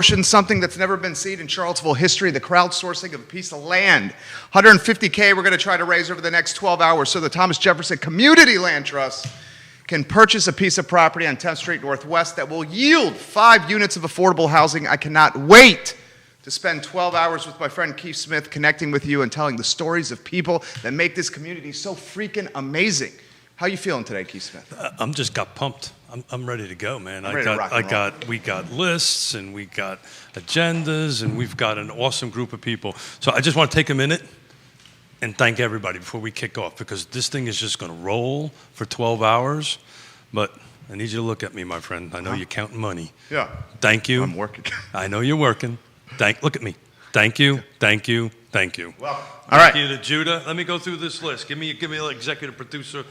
something that's never been seen in Charlottesville history, the crowdsourcing of a piece of land. $150K we're going to try to raise over the next 12 hours so the Thomas Jefferson Community Land Trust can purchase a piece of property on 10th Street Northwest that will yield 5 units of affordable housing. I cannot wait to spend 12 hours with my friend Keith Smith connecting with you and telling the stories of people that make this community so freaking amazing. How you feeling today, Keith Smith? I'm just got pumped. I'm ready to go, man. We got lists and we got agendas and we've got an awesome group of people. So I just want to take a minute and thank everybody before we kick off, because this thing is just going to roll for 12 hours. But I need you to look at me, my friend. I know you're counting money. Yeah. Thank you. I'm working. I know you're working. Look at me. Thank you. Thank you. Thank you. Well, all right. Thank you to Judah. Let me go through this list. Give me the executive producer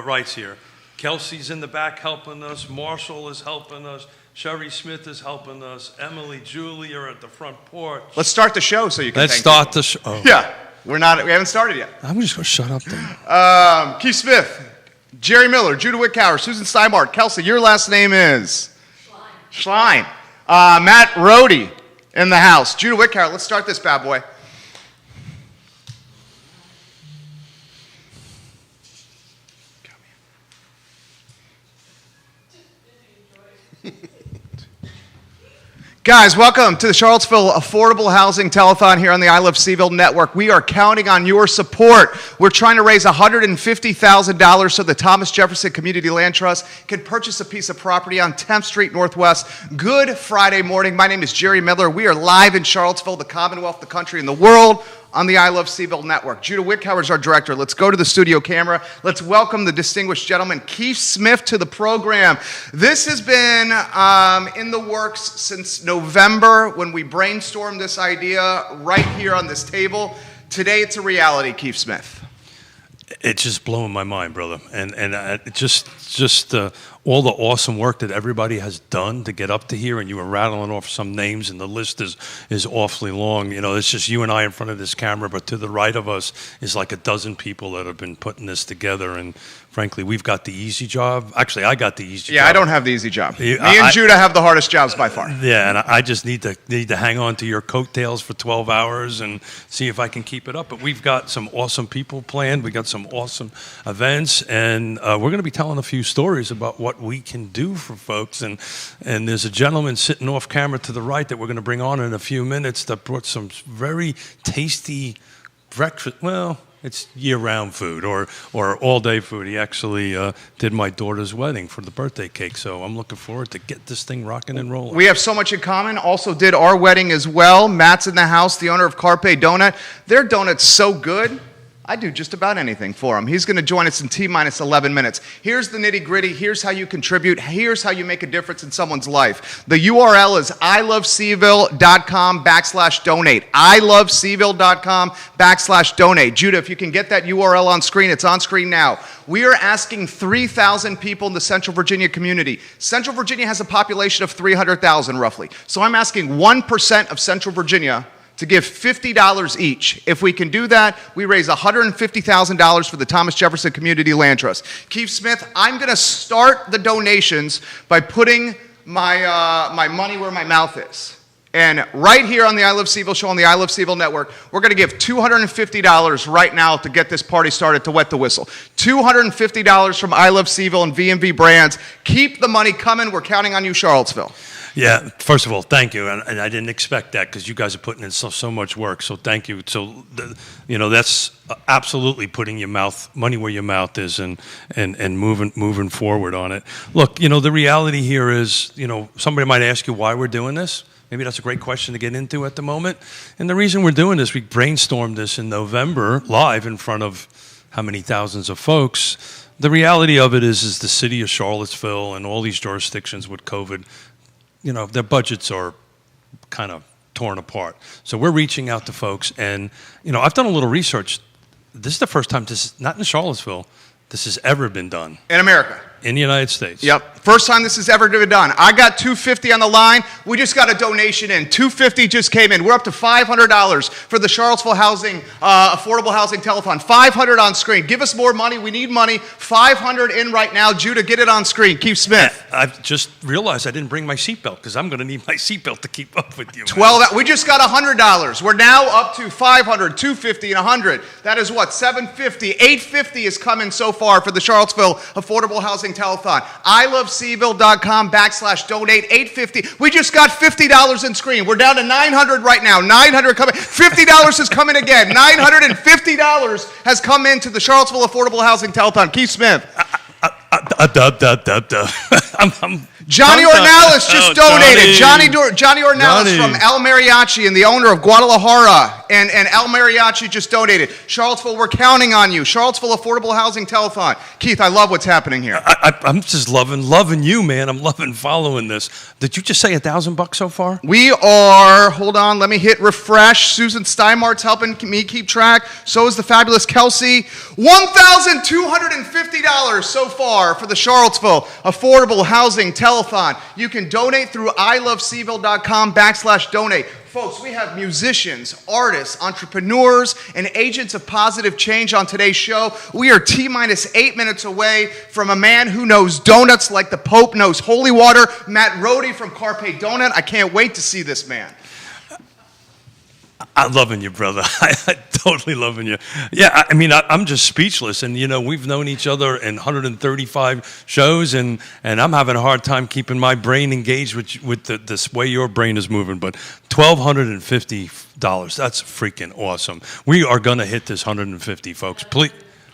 rights here. Kelsey's in the back helping us. Marshall is helping us. Sherry Smith is helping us. Emily, Julie are at the front porch. Let's start the show so you can Let's thank start people. the show. Oh. Yeah. We haven't started yet. I'm just going to shut up then. Keith Smith, Jerry Miller, Judah Wickhauer, Susan Steinbart, Kelsey, your last name is? Schlein. Matt Rohde in the house. Judah Wickhauer, let's start this bad boy. Guys, welcome to the Charlottesville Affordable Housing Telethon here on the I Love CVille Network. We are counting on your support. We're trying to raise $150,000 so the Thomas Jefferson Community Land Trust can purchase a piece of property on 10th Street Northwest. Good Friday morning. My name is Jerry Miller. We are live in Charlottesville, the Commonwealth, the country, and the world on the I Love CVille Network. Judah Wickhauer is our director. Let's go to the studio camera. Let's welcome the distinguished gentleman, Keith Smith, to the program. This has been in the works since November when we brainstormed this idea right here on this table. Today it's a reality, Keith Smith. It's just blowing my mind, brother. And just all the awesome work that everybody has done to get up to here, and you were rattling off some names, and the list is awfully long. You know, it's just you and I in front of this camera, but to the right of us is like a dozen people that have been putting this together, and frankly, we've got the easy job. Actually, I got the easy job. Yeah, I don't have the easy job. Me and Judah have the hardest jobs by far. Yeah, and I just need to hang on to your coattails for 12 hours and see if I can keep it up. But we've got some awesome people planned. We got some awesome events, and we're going to be telling a few stories about what we can do for folks. And there's a gentleman sitting off camera to the right that we're going to bring on in a few minutes that brought some very tasty breakfast. Well, it's year-round food or all-day food. He actually did my daughter's wedding for the birthday cake, so I'm looking forward to get this thing rocking and rolling. We have so much in common. Also did our wedding as well. Matt's in the house, the owner of Carpe Donut. Their donut's so good, I do just about anything for him. He's going to join us in T-minus 11 minutes. Here's the nitty-gritty. Here's how you contribute. Here's how you make a difference in someone's life. The URL is ilovecville.com/donate. ilovecville.com/donate. Judah, if you can get that URL on screen, it's on screen now. We are asking 3,000 people in the Central Virginia community. Central Virginia has a population of 300,000 roughly. So I'm asking 1% of Central Virginia to give $50 each. If we can do that, we raise $150,000 for the Thomas Jefferson Community Land Trust. Keith Smith, I'm going to start the donations by putting my money where my mouth is. And right here on the I Love CVille show on the I Love CVille Network, we're going to give $250 right now to get this party started, to wet the whistle. $250 from I Love CVille and VMV Brands. Keep the money coming. We're counting on you, Charlottesville. Yeah, first of all, thank you, and I didn't expect that because you guys are putting in so much work. So thank you. So that's absolutely putting your money where your mouth is, and moving forward on it. Look, the reality here is, somebody might ask you why we're doing this. Maybe that's a great question to get into at the moment. And the reason we're doing this, we brainstormed this in November live in front of how many thousands of folks. The reality of it is the city of Charlottesville and all these jurisdictions with COVID, their budgets are kind of torn apart. So we're reaching out to folks, and, I've done a little research. This is the first time, not in Charlottesville, this has ever been done. In America. In the United States. Yep. First time this has ever been done. I got $250 on the line. We just got a donation in. $250 just came in. We're up to $500 for the Charlottesville Housing Affordable Housing Telethon. $500 on screen. Give us more money. We need money. $500 in right now. Judah, get it on screen. Keith Smith. I've just realized I didn't bring my seatbelt because I'm going to need my seatbelt to keep up with you. 12. We just got $100. We're now up to $500, $250, and $100. That is what? $750. $850 is coming so far for the Charlottesville Affordable Housing Telethon. iloveseville.com/donate. $850. We just got $50 in screen. We're down to $900 right now. $900 coming. $50 is coming again. $950 has come into the Charlottesville Affordable Housing Telethon. Keith Smith. Johnny Ornalis just donated. Johnny Ornalis from El Mariachi and the owner of Guadalajara and El Mariachi just donated. Charlottesville, we're counting on you. Charlottesville Affordable Housing Telethon. Keith, I love what's happening here. I'm just loving you, man. I'm loving following this. Did you just say $1,000 so far? We are, hold on, let me hit refresh. Susan Steinmart's helping me keep track. So is the fabulous Kelsey. $1,250 so far for the Charlottesville Affordable Housing Telethon. You can donate through iloveseville.com/donate. Folks, we have musicians, artists, entrepreneurs, and agents of positive change on today's show. We are T-minus 8 minutes away from a man who knows donuts like the Pope knows holy water, Matt Rohde from Carpe Donut. I can't wait to see this man. I'm loving you, brother. I totally loving you. Yeah, I mean, I'm just speechless. And, you know, we've known each other in 135 shows, and I'm having a hard time keeping my brain engaged with this way your brain is moving. But $1,250, that's freaking awesome. We are going to hit this 150, folks.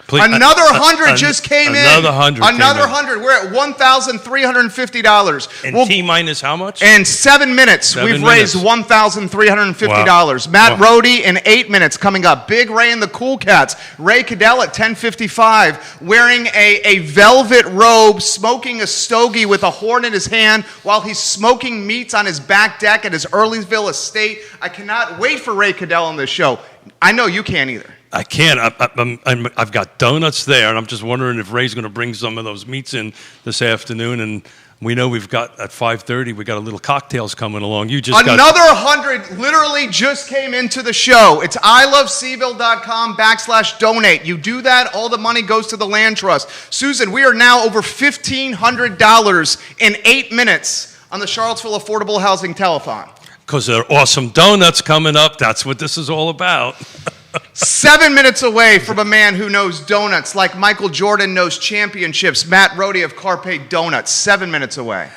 Please. Another 100 just came in. Another 100. Another 100. We're at $1,350. And T-minus how much? In 7 minutes, we've raised $1,350. Wow. Matt Rohde in 8 minutes coming up. Big Ray and the Cool Cats. Ray Cadell at 10:55, wearing a velvet robe, smoking a stogie with a horn in his hand while he's smoking meats on his back deck at his Earlysville estate. I cannot wait for Ray Cadell on this show. I know you can't either. I can't. I've got donuts there, and I'm just wondering if Ray's going to bring some of those meats in this afternoon. And we know we've got at 5:30. We got a little cocktails coming along. Another 100 literally just came into the show. It's iloveseville.com/donate. You do that, all the money goes to the land trust. Susan, we are now over $1,500 in 8 minutes on the Charlottesville Affordable Housing Telethon. Because there are awesome donuts coming up. That's what this is all about. 7 minutes away from a man who knows donuts like Michael Jordan knows championships. Matt Rohde of Carpe Donuts. 7 minutes away.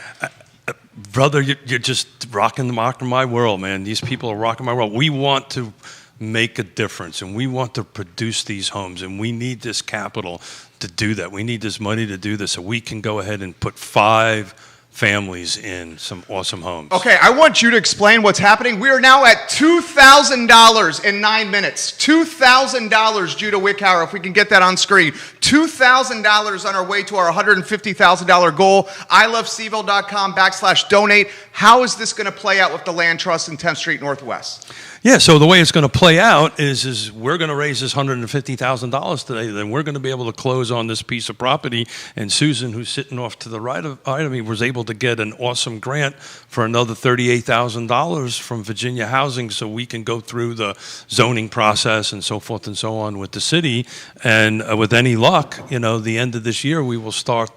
Brother, you're just rocking my world, man. These people are rocking my world. We want to make a difference, and we want to produce these homes, and we need this capital to do that. We need this money to do this, so we can go ahead and put 5 families in some awesome homes. Okay, I want you to explain what's happening. We are now at $2,000 in 9 minutes. $2,000, Judah Wickhauer, if we can get that on screen. $2,000 on our way to our $150,000 goal. iloveseville.com/donate. How is this going to play out with the Land Trust in 10th Street Northwest? Yeah, so the way it's going to play out is we're going to raise this $150,000 today. Then we're going to be able to close on this piece of property. And Susan, who's sitting off to the right of me, was able to get an awesome grant for another $38,000 from Virginia Housing, so we can go through the zoning process and so forth and so on with the city. And with any luck, you know, the end of this year, we will start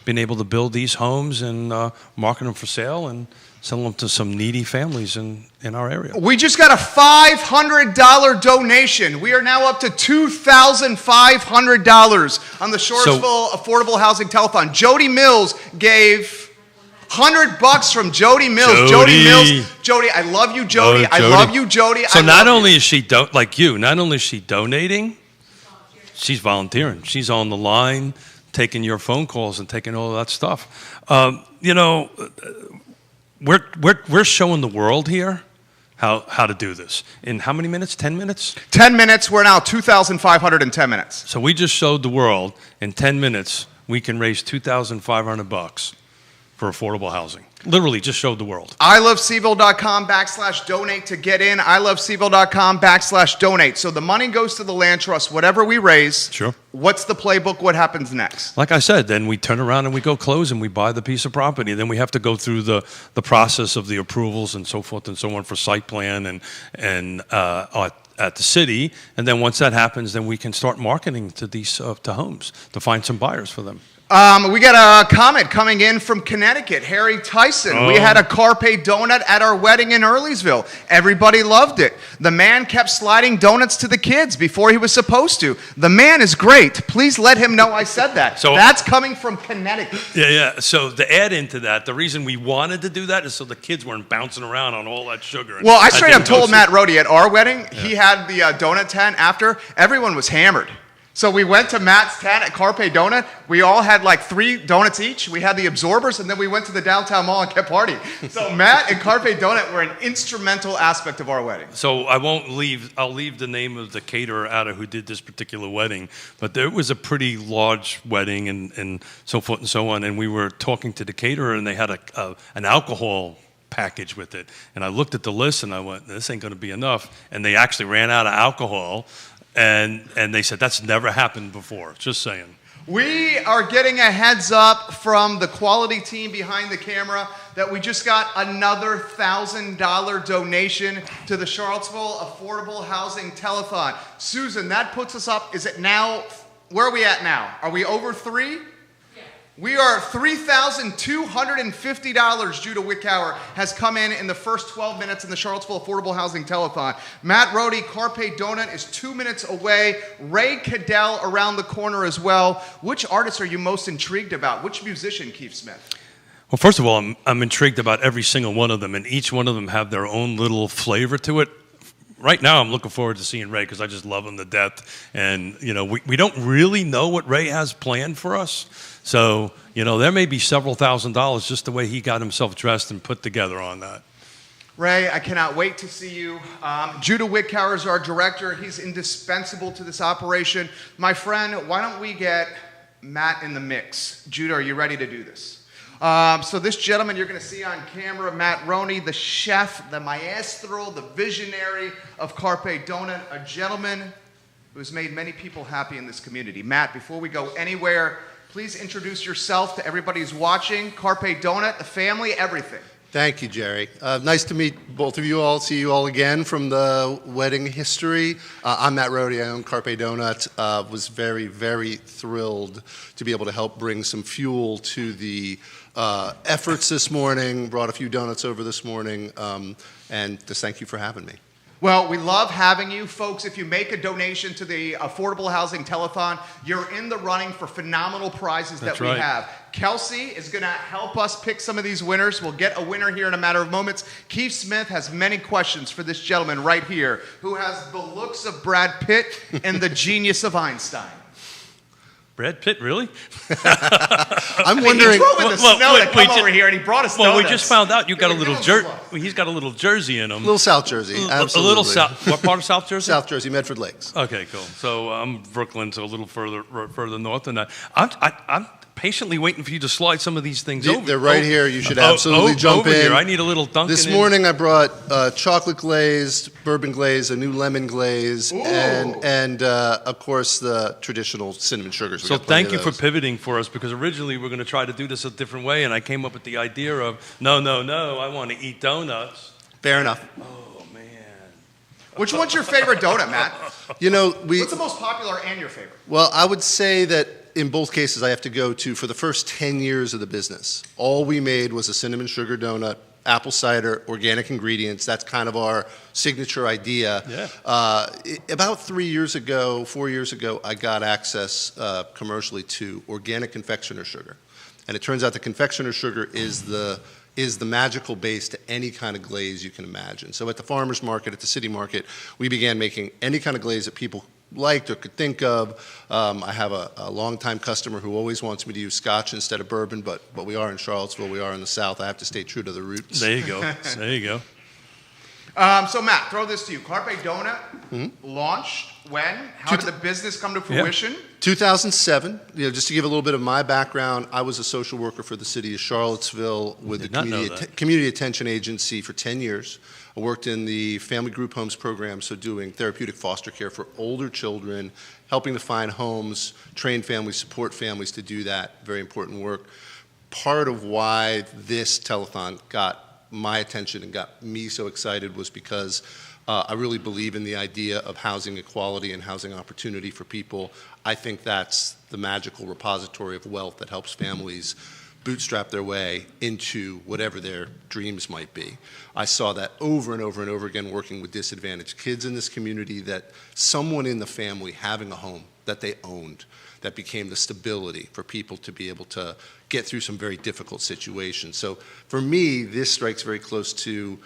being able to build these homes and market them for sale and sell them to some needy families in our area. We just got a $500 donation. We are now up to $2,500 on the Charlottesville Affordable Housing Telethon. Jody Mills gave $100 from Jody Mills. Jody Mills. Jody, I love you, Jody. I love you, Jody. So not only is she not only is she donating, she's volunteering. She's on the line, taking your phone calls and taking all of that stuff. You know, we're showing the world here how to do this. In how many minutes? 10 minutes? 10 minutes. We're now 2,500 in 10 minutes. So we just showed the world in 10 minutes we can raise $2,500 for affordable housing. Literally just showed the world. iloveseville.com/donate to get in. iloveseville.com/donate. So the money goes to the land trust, whatever we raise. Sure. What's the playbook? What happens next? Like I said, then we turn around and we go close and we buy the piece of property. Then we have to go through the process of the approvals and so forth and so on for site plan and at the city. And then once that happens, then we can start marketing to these to homes to find some buyers for them. We got a comment coming in from Connecticut. Harry Tyson. We had a Carpe donut at our wedding in Earlysville. Everybody loved it. The man kept sliding donuts to the kids before he was supposed to. The man is great. Please let him know I said that. So that's coming from Connecticut. Yeah. So to add into that, the reason we wanted to do that is so the kids weren't bouncing around on all that sugar. Well, I straight up didn't know told Matt Rohde at our wedding, he had the donut tent after. Everyone was hammered. So we went to Matt's tent at Carpe Donut. We all had like 3 donuts each. We had the absorbers, and then we went to the downtown mall and kept partying. So Matt and Carpe Donut were an instrumental aspect of our wedding. So I'll leave the name of the caterer out of who did this particular wedding, but there was a pretty large wedding and so forth and so on, and we were talking to the caterer, and they had an alcohol package with it. And I looked at the list, and I went, this ain't going to be enough. And they actually ran out of alcohol. And they said, that's never happened before, just saying. We are getting a heads up from the quality team behind the camera that we just got another $1,000 donation to the Charlottesville Affordable Housing Telethon. Susan, that puts us up, is it now, where are we at now? Are we over 3? We are $3,250. Judah Wickower has come in the first 12 minutes in the Charlottesville Affordable Housing Telethon. Matt Rohde, Carpe Donut is 2 minutes away. Ray Cadell around the corner as well. Which artist are you most intrigued about? Which musician, Keith Smith? Well, first of all, I'm intrigued about every single one of them, and each one of them have their own little flavor to it. Right now, I'm looking forward to seeing Ray because I just love him to death. And, we don't really know what Ray has planned for us. So, there may be several $1,000s just the way he got himself dressed and put together on that. Ray, I cannot wait to see you. Judah Wickower is our director. He's indispensable to this operation. My friend, why don't we get Matt in the mix? Judah, are you ready to do this? So this gentleman you're going to see on camera, Matt Rohde, the chef, the maestro, the visionary of Carpe Donut, a gentleman who has made many people happy in this community. Matt, before we go anywhere, please introduce yourself to everybody who's watching. Carpe Donut, the family, everything. Thank you, Jerry. Nice to meet both of you all, see you all again from the wedding history. I'm Matt Rohde, I own Carpe Donut. Was very, very thrilled to be able to help bring some fuel to the efforts this morning, brought a few donuts over this morning, and just thank you for having me. Well, we love having you. Folks, if you make a donation to the Affordable Housing Telethon, you're in the running for phenomenal prizes that we have. Kelsey is going to help us pick some of these winners. We'll get a winner here in a matter of moments. Keith Smith has many questions for this gentleman right here, who has the looks of Brad Pitt and the genius of Einstein. Brad Pitt, really? I'm wondering. He drove in the snow to come over here, and he brought us donuts. Well, we just found out you got a little jersey. He's got a little jersey in him. Little South Jersey, absolutely. A little South. What part of South Jersey? South Jersey, Medford Lakes. Okay, cool. So I'm Brooklyn, so a little further north than that. I'm patiently waiting for you to slide some of these things over. They're right here. You should absolutely jump over in. Here. I need a little Dunkin'. This morning I brought chocolate glazed, bourbon glaze, a new lemon glaze, and of course the traditional cinnamon sugars. So thank you for pivoting for us, because originally we were going to try to do this a different way, and I came up with the idea of no, I want to eat donuts. Fair enough. Oh man. Which one's your favorite donut, Matt? What's the most popular and your favorite? Well, I would say that in both cases, I have to go to, for the first 10 years of the business, all we made was a cinnamon sugar donut, apple cider, organic ingredients. That's kind of our signature idea. Yeah. About 4 years ago, I got access commercially to organic confectioner sugar. And it turns out the confectioner sugar is the magical base to any kind of glaze you can imagine. So at the farmer's market, at the city market, we began making any kind of glaze that people liked or could think of. I have a longtime customer who always wants me to use Scotch instead of bourbon, but we are in Charlottesville, we are in the South. I have to stay true to the roots. There you go. There you go. So Matt, throw this to you. Carpe Donut launched when? How did the business come to fruition? 2007, just to give a little bit of my background, I was a social worker for the city of Charlottesville with the Community Attention Agency for 10 years. I worked in the family group homes program, so doing therapeutic foster care for older children, helping to find homes, train families, support families to do that, very important work. Part of why this telethon got my attention and got me so excited was because I really believe in the idea of housing equality and housing opportunity for people. I think that's the magical repository of wealth that helps families bootstrap their way into whatever their dreams might be. I saw that over and over and over again working with disadvantaged kids in this community, that someone in the family having a home that they owned, that became the stability for people to be able to get through some very difficult situations. So for me, this strikes very close to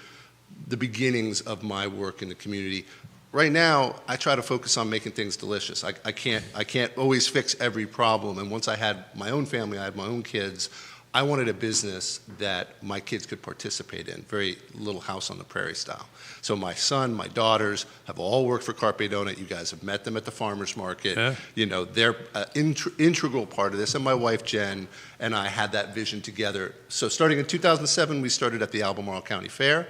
the beginnings of my work in the community. Right now, I try to focus on making things delicious. I can't always fix every problem. And once I had my own family, I had my own kids, I wanted a business that my kids could participate in, very Little House on the Prairie style. So my son, my daughters have all worked for Carpe Donut. You guys have met them at the farmer's market. Yeah. You know, they're an integral part of this. And my wife, Jen, and I had that vision together. So starting in 2007, we started at the Albemarle County Fair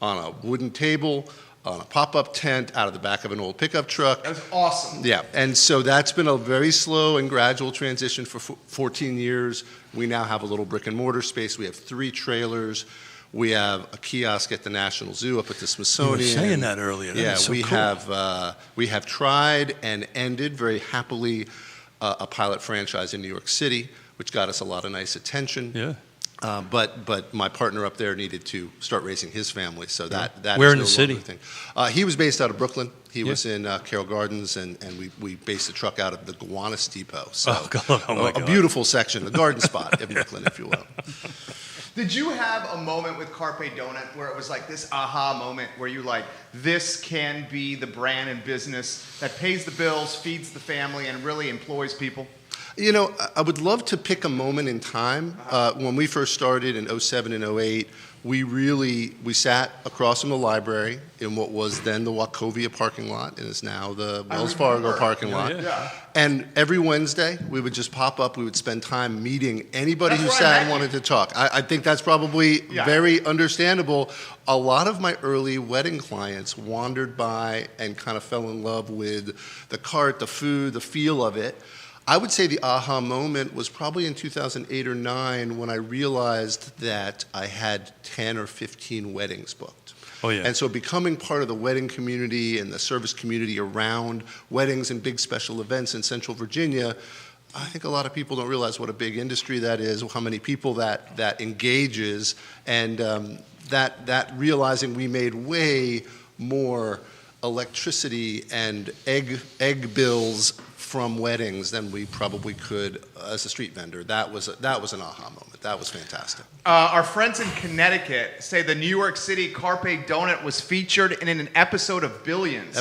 on a wooden table, on a pop-up tent out of the back of an old pickup truck. That was awesome. Yeah, and so that's been a very slow and gradual transition for 14 years. We now have a little brick and mortar space. We have 3 trailers. We have a kiosk at the National Zoo up at the Smithsonian. You were saying that earlier. That was so cool. We have tried and ended very happily a pilot franchise in New York City, which got us a lot of nice attention. Yeah. But my partner up there needed to start raising his family, so that Where is in no the city? longer a thing. He was based out of Brooklyn. He was in Carroll Gardens, and we based the truck out of the Gowanus Depot. So my God. A beautiful section, the garden spot of Brooklyn, if you will. Did you have a moment with Carpe Donut where it was like this aha moment where you like, this can be the brand and business that pays the bills, feeds the family, and really employs people? You know, I would love to pick a moment in time. When we first started in 07 and 08, we sat across from the library in what was then the Wachovia parking lot and is now the Wells Fargo parking lot. Yeah. And every Wednesday, we would just pop up. We would spend time meeting anybody who sat and wanted to talk. I think that's probably very understandable. A lot of my early wedding clients wandered by and kind of fell in love with the cart, the food, the feel of it. I would say the aha moment was probably in 2008 or 9 when I realized that I had 10 or 15 weddings booked. Oh, yeah. And so becoming part of the wedding community and the service community around weddings and big special events in Central Virginia, I think a lot of people don't realize what a big industry that is, how many people that engages, and that realizing we made way more electricity and egg bills from weddings than we probably could as a street vendor. That was an aha moment. That was fantastic. Our friends in Connecticut say the New York City Carpe Donut was featured in an episode of Billions.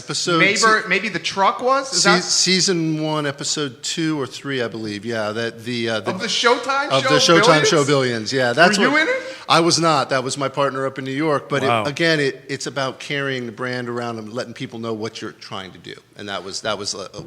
Maybe the truck was? Season 1, episode 2 or 3, I believe. Yeah, of the Showtime show Billions. Yeah, Were you in it? I was not. That was my partner up in New York. But wow. It's about carrying the brand around and letting people know what you're trying to do. And that was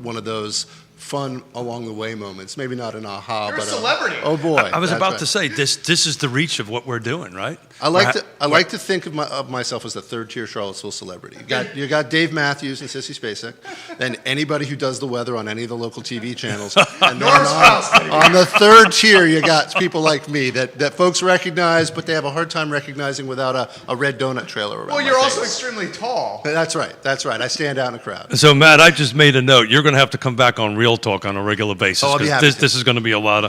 one of those fun along the way moments. Maybe not an aha, You're but a celebrity. Oh boy! I was about to say this is the reach of what we're doing, right? I like to think of myself as the third-tier Charlottesville celebrity. You got Dave Matthews and Sissy Spacek, then anybody who does the weather on any of the local TV channels, and then on the third tier you got people like me that folks recognize, but they have a hard time recognizing without a red donut trailer around. Well, you're also extremely tall. That's right. I stand out in a crowd. So Matt, I just made a note. You're going to have to come back on Real Talk on a regular basis. I'll be happy to. This is going to be a lot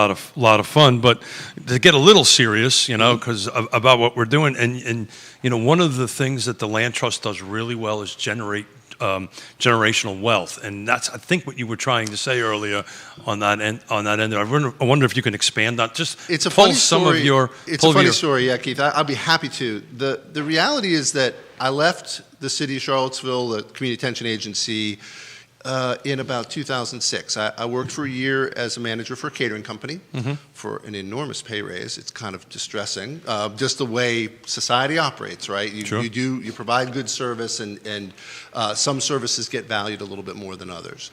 of fun. But to get a little serious, because about what we're doing, and one of the things that the Land Trust does really well is generate generational wealth, and that's I think what you were trying to say earlier on that end. I wonder if you can expand on It's a funny story, yeah, Keith. I'll be happy to. The reality is that I left the city of Charlottesville, the Community Attention Agency, in about 2006. I worked for a year as a manager for a catering company for an enormous pay raise. It's kind of distressing, just the way society operates, right? Sure. You provide good service, and some services get valued a little bit more than others.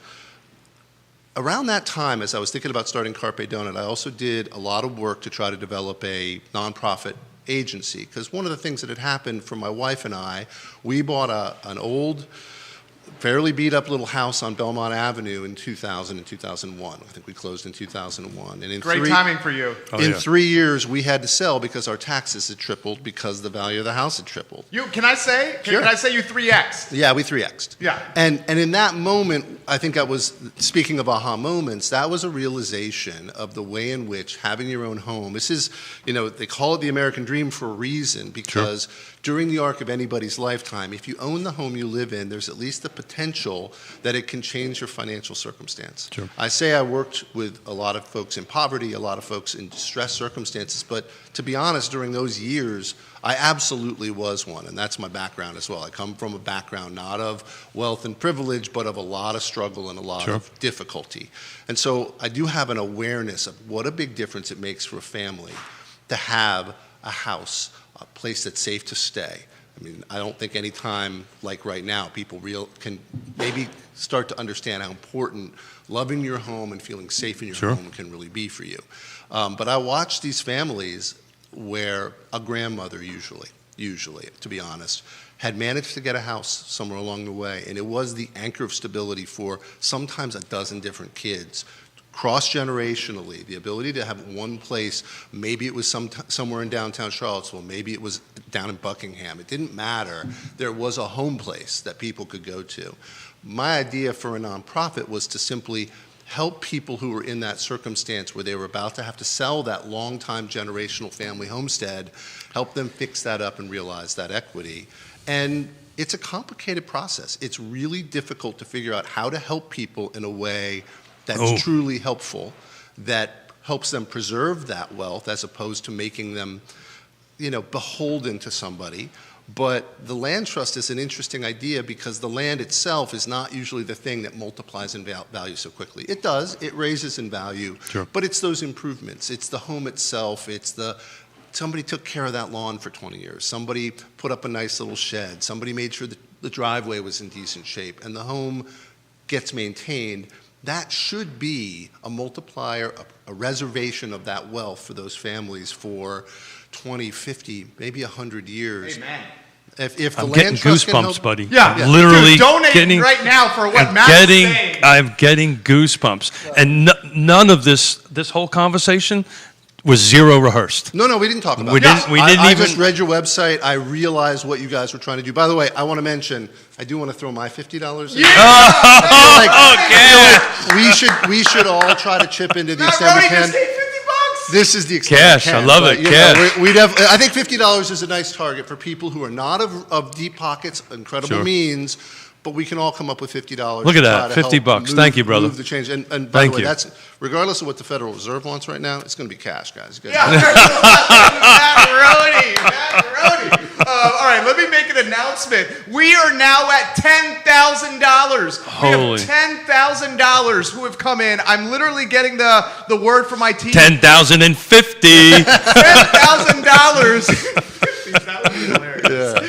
Around that time, as I was thinking about starting Carpe Donut, I also did a lot of work to try to develop a nonprofit agency, because one of the things that had happened for my wife and I, we bought an old, fairly beat-up little house on Belmont Avenue in 2000 and 2001. I think we closed in 2001. And in Great timing for you. In 3 years, we had to sell because our taxes had tripled because the value of the house had tripled. Can I say? Sure. Can I say you 3X'd? Yeah, we 3X'd. Yeah. And in that moment, I think that was, speaking of aha moments, that was a realization of the way in which having your own home, this is, they call it the American dream for a reason, because during the arc of anybody's lifetime, if you own the home you live in, there's at least the potential that it can change your financial circumstance. Sure. I say I worked with a lot of folks in poverty, a lot of folks in distressed circumstances, but to be honest, during those years, I absolutely was one, and that's my background as well. I come from a background not of wealth and privilege, but of a lot of struggle and a lot of difficulty. And so I do have an awareness of what a big difference it makes for a family to have a house, a place that's safe to stay. I mean, I don't think any time like right now people can maybe start to understand how important loving your home and feeling safe in your home can really be for you. But I watch these families where a grandmother usually, to be honest, had managed to get a house somewhere along the way, and it was the anchor of stability for sometimes a dozen different kids. Cross-generationally, the ability to have one place, maybe it was somewhere in downtown Charlottesville, maybe it was down in Buckingham, it didn't matter. There was a home place that people could go to. My idea for a nonprofit was to simply help people who were in that circumstance where they were about to have to sell that long-time generational family homestead, help them fix that up and realize that equity. And it's a complicated process. It's really difficult to figure out how to help people in a way that's truly helpful, that helps them preserve that wealth as opposed to making them, beholden to somebody. But the land trust is an interesting idea because the land itself is not usually the thing that multiplies in value so quickly. It does, it raises in value, but it's those improvements. It's the home itself, somebody took care of that lawn for 20 years. Somebody put up a nice little shed. Somebody made sure that the driveway was in decent shape, and the home gets maintained. That should be a multiplier, a reservation of that wealth for those families for 20, 50, maybe 100 years. Amen. If the I'm land getting trust can goosebumps, help, buddy. Yeah. I'm literally Dude, donate getting right now for what Matt is saying. I'm getting goosebumps, and none of this whole conversation was zero rehearsed. No, we didn't talk about it. I just read your website. I realized what you guys were trying to do. By the way, I want to mention, I do want to throw my $50 in. Yeah! I feel like we should all try to chip into the extent we can. Just take $50. This is the extent Cash, we can. I love it, cash. I think $50 is a nice target for people who are not of deep pockets, incredible means, but we can all come up with $50. Look at that, $50. Thank you, brother. Move the change. And by the way, you. that's regardless of what the Federal Reserve wants right now. It's going to be cash, guys. Matt Roney. All right, let me make an announcement. We are now at $10,000. Holy. We have $10,000 who have come in. I'm literally getting the word from my team. 10,050. $10,000. That would be hilarious.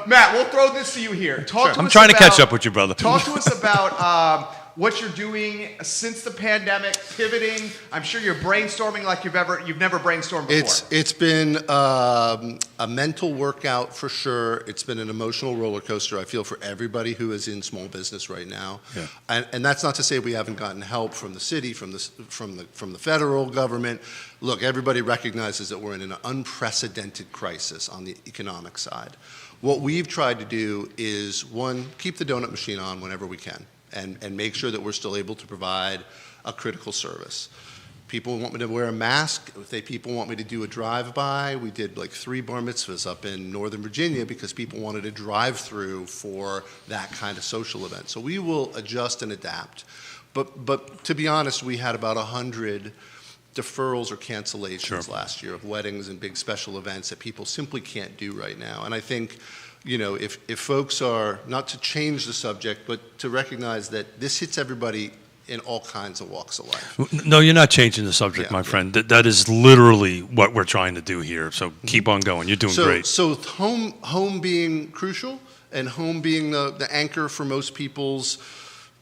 Matt, we'll throw this to you here. I'm trying to catch up with you, brother. Talk to us about what you're doing since the pandemic, pivoting. I'm sure you're brainstorming like you've never brainstormed before. It's been a mental workout for sure. It's been an emotional roller coaster, I feel, for everybody who is in small business right now. Yeah. And that's not to say we haven't gotten help from the city, from the federal government. Look, everybody recognizes that we're in an unprecedented crisis on the economic side. What we've tried to do is, one, keep the donut machine on whenever we can. And make sure that we're still able to provide a critical service. People want me to wear a mask. If people want me to do a drive-by, we did like 3 bar mitzvahs up in Northern Virginia because people wanted a drive-through for that kind of social event. So we will adjust and adapt. But to be honest, we had about 100 deferrals or cancellations last year of weddings and big special events that people simply can't do right now. And I think if folks are, not to change the subject, but to recognize that this hits everybody in all kinds of walks of life. No, you're not changing the subject, Yeah, my yeah. friend. That is literally what we're trying to do here. So keep on going. You're doing great. So home being crucial, and home being the anchor for most people's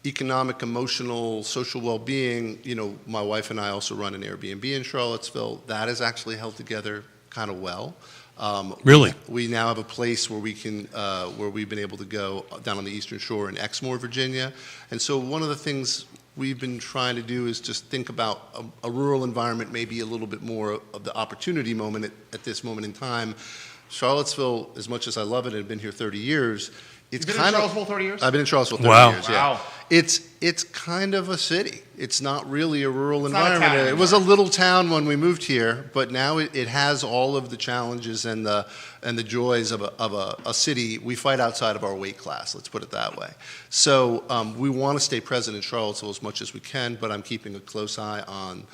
economic, emotional, social well-being. My wife and I also run an Airbnb in Charlottesville. That is actually held together kind of well. Really? We now have a place where where we've been able to go down on the Eastern Shore in Exmoor, Virginia. And so one of the things we've been trying to do is just think about a rural environment, maybe a little bit more of the opportunity moment at this moment in time. Charlottesville, as much as I love it and have been here 30 years, it's You've been in Charlottesville 30 years? I've been in Charlottesville 30 Wow. years, yeah. Wow. It's kind of a city. It's not really a rural It's not a environment. town It was a anymore. little town when we moved here, but now it has all of the challenges and the joys of a city. We fight outside of our weight class, let's put it that way. So we want to stay present in Charlottesville as much as we can, but I'm keeping a close eye on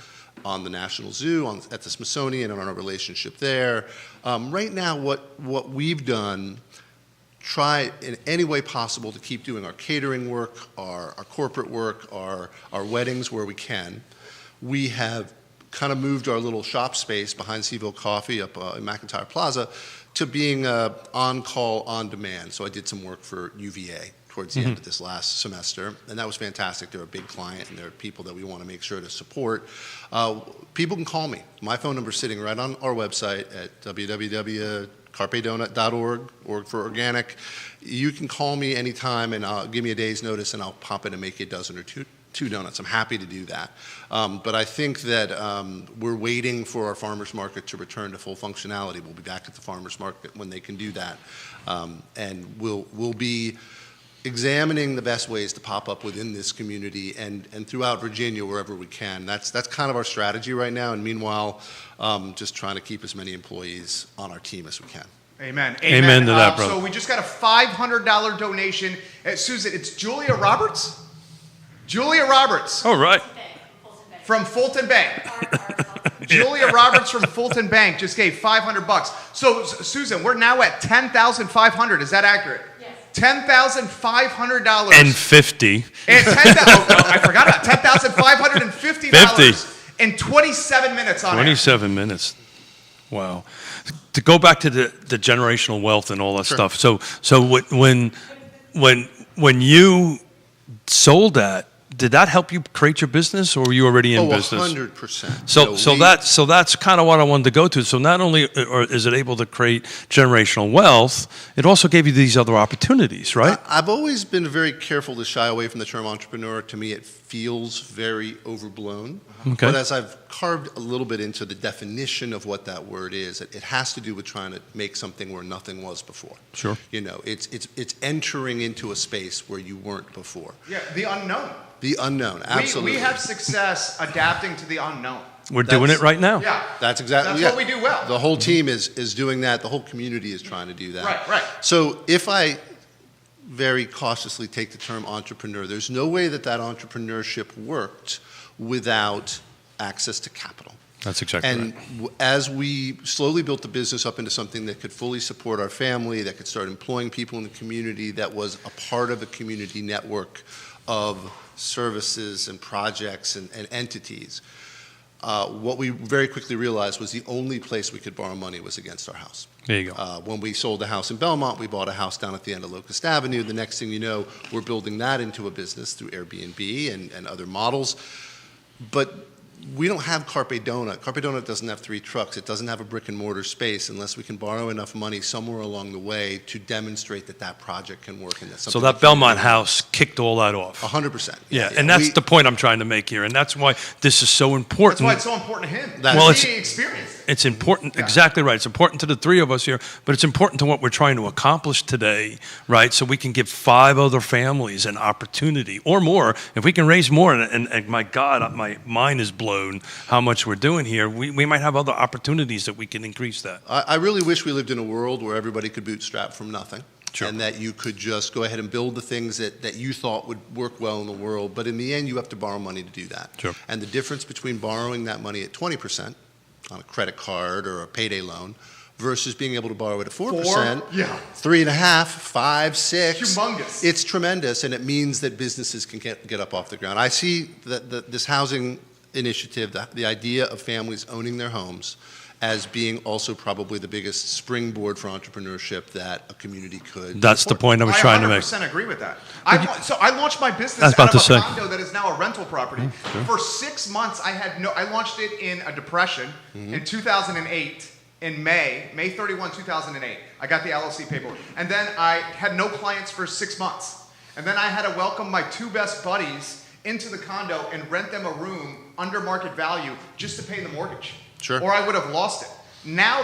the National Zoo, at the Smithsonian, and on our relationship there. Right now, what we've done, try in any way possible to keep doing our catering work, our corporate work, our weddings where we can. We have kind of moved our little shop space behind Seaville Coffee up in McIntyre Plaza to being on-call, on-demand. So I did some work for UVA towards the end of this last semester, and that was fantastic. They're a big client, and they're people that we want to make sure to support. People can call me. My phone number is sitting right on our website at www.carpedonut.org, org for organic. You can call me anytime and give me a day's notice, and I'll pop in and make you a dozen or two donuts. I'm happy to do that. But I think that we're waiting for our farmers market to return to full functionality. We'll be back at the farmers market when they can do that. And we'll be examining the best ways to pop up within this community and throughout Virginia wherever we can. That's kind of our strategy right now. And meanwhile, just trying to keep as many employees on our team as we can. Amen. Amen to that, brother. So we just got a $500 donation. Susan, it's Julia Roberts? Julia Roberts All right. from Fulton Bank. Julia Roberts from Fulton Bank just gave $500. So, Susan, we're now at $10,500. Is that accurate? Yes. $10,500. And 50. And I forgot about $10,550 in 27 minutes on air. 27 minutes. Wow. To go back to the generational wealth and all that stuff. So when you sold that, did that help you create your business, or were you already in business? 100%. So that's kind of what I wanted to go to. So not only is it able to create generational wealth, it also gave you these other opportunities, right? I've always been very careful to shy away from the term entrepreneur. To me, it feels very overblown. Okay. But as I've carved a little bit into the definition of what that word is, it has to do with trying to make something where nothing was before. Sure. It's entering into a space where you weren't before. Yeah, the unknown. The unknown, absolutely. We have success adapting to the unknown. We're doing it right now. Yeah. That's exactly That's what we do well. The whole team is doing that. The whole community is trying to do that. Right. So if I very cautiously take the term entrepreneur, there's no way that entrepreneurship worked without access to capital. That's exactly And right. as we slowly built the business up into something that could fully support our family, that could start employing people in the community, that was a part of a community network of services and projects and entities, what we very quickly realized was the only place we could borrow money was against our house. There you go. When we sold the house in Belmont, we bought a house down at the end of Locust Avenue. The next thing you know, we're building that into a business through Airbnb and other models. But we don't have Carpe Donut. Carpe Donut doesn't have 3 trucks. It doesn't have a brick and mortar space unless we can borrow enough money somewhere along the way to demonstrate that project can work. And that's So something that we can Belmont do. house kicked all that off. 100%. Yeah, and that's the point I'm trying to make here, and that's why this is so important. That's why it's so important to him. Well, He experienced it. It's important, exactly right. It's important to the 3 of us here, but it's important to what we're trying to accomplish today, right? So we can give 5 other families an opportunity or more. If we can raise more, and my God, my mind is blown how much we're doing here, we might have other opportunities that we can increase that. I really wish we lived in a world where everybody could bootstrap from nothing. Sure. And that you could just go ahead and build the things that you thought would work well in the world. But in the end, you have to borrow money to do that. Sure. And the difference between borrowing that money at 20% on a credit card or a payday loan versus being able to borrow it at 4%. Yeah. 3.5, 5, 6. Humongous. It's tremendous, and it means that businesses can get up off the ground. I see that this housing initiative, the idea of families owning their homes, as being also probably the biggest springboard for entrepreneurship that a community could. That's the point I was trying to make. I 100% agree with that. So I launched my business I was about out of to a say. condo that is now a rental property. For 6 months, I launched it in a depression in 2008. In May 31, 2008, I got the LLC paperwork. And then I had no clients for 6 months. And then I had to welcome my 2 best buddies into the condo and rent them a room under market value just to pay the mortgage. Sure. Or I would have lost it. Now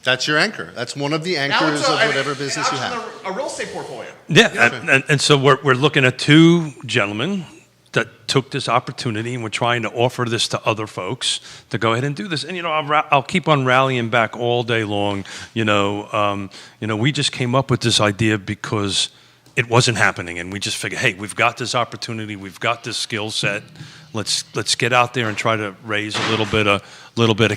That's your anchor. That's one of the now anchors it's of whatever business you have. a real estate portfolio. Yeah, and so we're looking at 2 gentlemen that took this opportunity, and we're trying to offer this to other folks to go ahead and do this. And I'll keep on rallying back all day long. We just came up with this idea because it wasn't happening, and we just figured, hey, we've got this opportunity, we've got this skill set. Let's get out there and try to raise a little bit of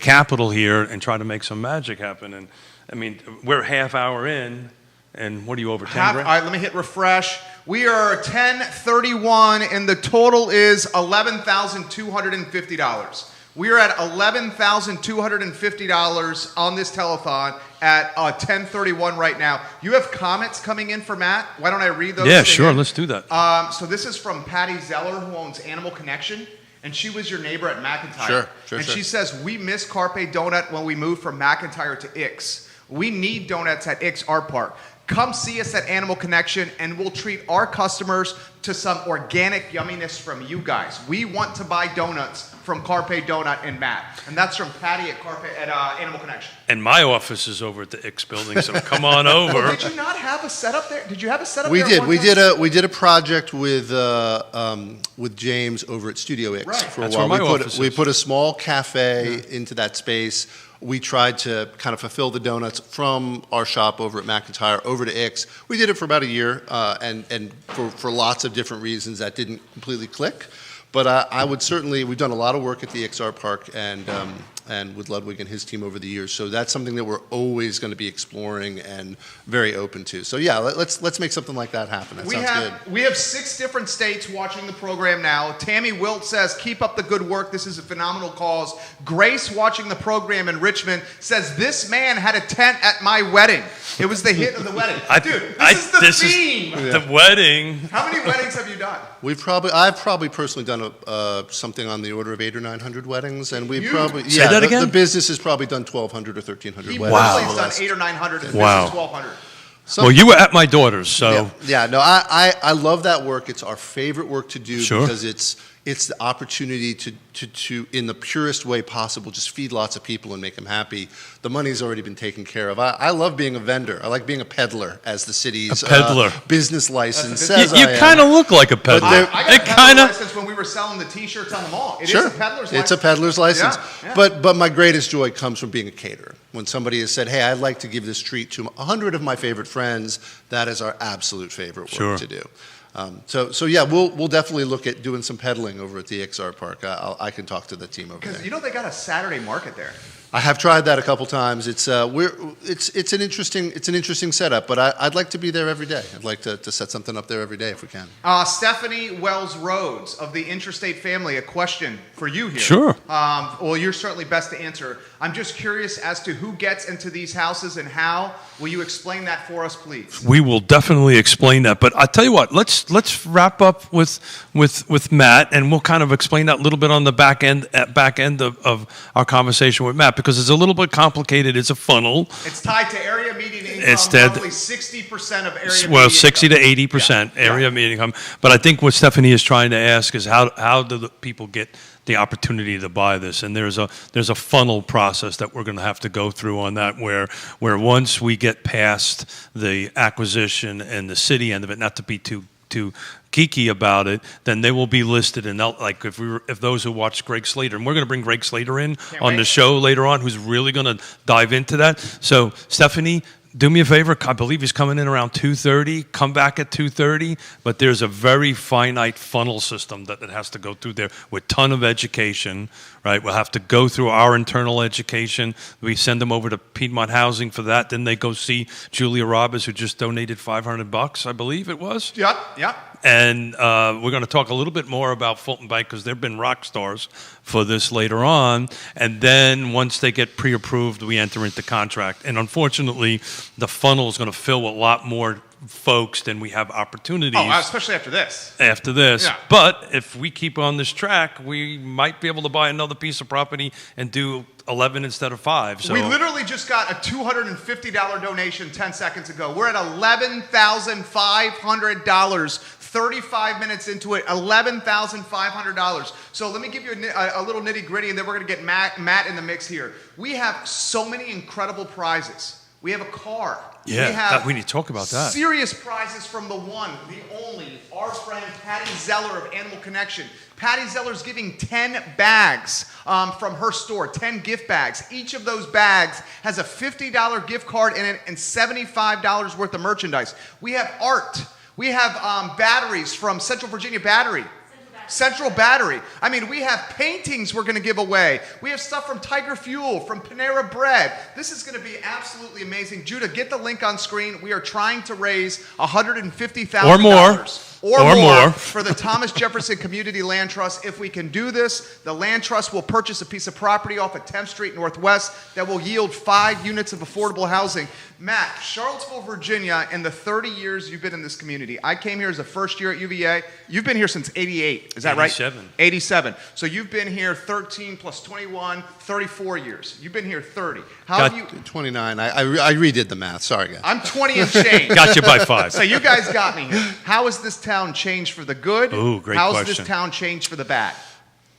capital here and try to make some magic happen. And I mean, we're half hour in, and what are you over 10 All grand? right, let me hit refresh. We are 1031, and the total is $11,250. We are at $11,250 on this telethon at 1031 right now. You have comments coming in for Matt. Why don't I read those? Yeah, to sure. him? Let's do that. So this is from Patty Zeller, who owns Animal Connection, and she was your neighbor at McIntyre. Sure. And she says, we miss Carpe Donut when we moved from McIntyre to Ix. We need donuts at Ix Art Park. Come see us at Animal Connection, and we'll treat our customers to some organic yumminess from you guys. We want to buy donuts from Carpe Donut and Matt. And that's from Patty at Animal Connection. And my office is over at the Ix building, so come on over. Did you not have a setup there? Did you have a setup We there? did. at We one time? did a project with James over at Studio X Right. for a That's while. where my We office we is. put a small cafe into that space. We tried to kind of fulfill the donuts from our shop over at McIntyre over to Ix. We did it for about a year, and for lots of different reasons that didn't completely click. But I would certainly, we've done a lot of work at the Ix Art Park and with Ludwig and his team over the years. So that's something that we're always going to be exploring and very open to. So yeah, let's make something like that happen. That sounds good. We have 6 different states watching the program now. Tammy Wilt says, keep up the good work. This is a phenomenal cause. Grace, watching the program in Richmond, says, this man had a tent at my wedding. It was the hit of the wedding. Dude, this is the theme. The wedding. How many weddings have you done? I've probably personally done something on the order of 800 or 900 weddings, and we've You? probably Say that again? The business has probably done 1,200 or 1,300 He weddings. personally over the has done last- 800 or 900, and Wow. this is 1,200. Some- Well, you were at my daughter's, so No, I love that work. It's our favorite work to do Sure. because it's the opportunity to, in the purest way possible, just feed lots of people and make them happy. The money's already been taken care of. I love being a vendor. I like being a peddler, as the city's A peddler. Business license That's says you I am. kind of look like a peddler. there- I got a It peddler's kind of. license when we were selling the T-shirts on the mall. It is Sure. a peddler's license. It's a peddler's license. Yeah. But my greatest joy comes from being a caterer. When somebody has said, hey, I'd like to give this treat to 100 of my favorite friends, that is our absolute favorite work Sure. to do. So yeah, we'll definitely look at doing some peddling over at the Ix Art Park. I can talk to the team over Because there. you know they got a Saturday market there. I have tried that a couple times. It's an interesting setup, but I'd like to be there every day. I'd like to set something up there every day if we can. Stephanie Wells Rhodes of the Interstate Family, a question for you here. Sure. Well, you're certainly best to answer. I'm just curious as to who gets into these houses and how. Will you explain that for us, please? We will definitely explain that, but I tell you what, let's wrap up with Matt, and we'll kind of explain that a little bit on the back end of our conversation with Matt, because it's a little bit complicated. It's a funnel. It's tied to area median income. It's dead. Roughly 60% of area Well, median 60 to income. 80% Yeah. area median income. But I think what Stephanie is trying to ask is how do the people get the opportunity to buy this? And there's a funnel process that we're going to have to go through on that, where once we get past the acquisition and the city end of it, not to be too geeky about it, then they will be listed. And like if those who watch Greg Slater, and we're going to bring Greg Slater in on the show later on, who's really going to dive into that. So Stephanie, do me a favor. I believe he's coming in around 2:30. Come back at 2:30. But there's a very finite funnel system that has to go through there with ton of education, right? We'll have to go through our internal education. We send them over to Piedmont Housing for that. Then they go see Julia Roberts, who just donated $500, I believe it was. Yep, yep. And we're going to talk a little bit more about Fulton Bank because they've been rock stars for this later on. And then once they get pre-approved, we enter into contract. And unfortunately, the funnel is going to fill with a lot more folks than we have opportunities. Oh, especially after this. After this. Yeah. But if we keep on this track, we might be able to buy another piece of property and do 11 instead of 5. So We literally just got a $250 donation 10 seconds ago. We're at $11,500. 35 minutes into it, $11,500. So let me give you a little nitty gritty, and then we're going to get Matt in the mix here. We have so many incredible prizes. We have a car. yeah, we need to talk about that. Serious prizes from the one, the only, our friend Patty Zeller of Animal Connection. Patty Zeller's giving 10 bags from her store, 10 gift bags. Each of those bags has a $50 gift card in it and $75 worth of merchandise. We have art. We have batteries from Central Virginia Battery. Central Battery. I mean, we have paintings we're going to give away. We have stuff from Tiger Fuel, from Panera Bread. This is going to be absolutely amazing. Judah, get the link on screen. We are trying to raise $150,000 Or more. or more for the Thomas Jefferson Community Land Trust. If we can do this, the Land Trust will purchase a piece of property off of 10th Street Northwest that will yield 5 units of affordable housing. Matt, Charlottesville, Virginia, in the 30 years you've been in this community, I came here as a first year at UVA. You've been here since 88, is that right? 87. 87. So you've been here 13 plus 21, 34 years. You've been here 30. How have you... 29. I redid the math. Sorry, guys. I'm 20 and change. Got you by 5. So you guys got me here. How has this town changed for the good? Ooh, great How's question. this town changed for the bad?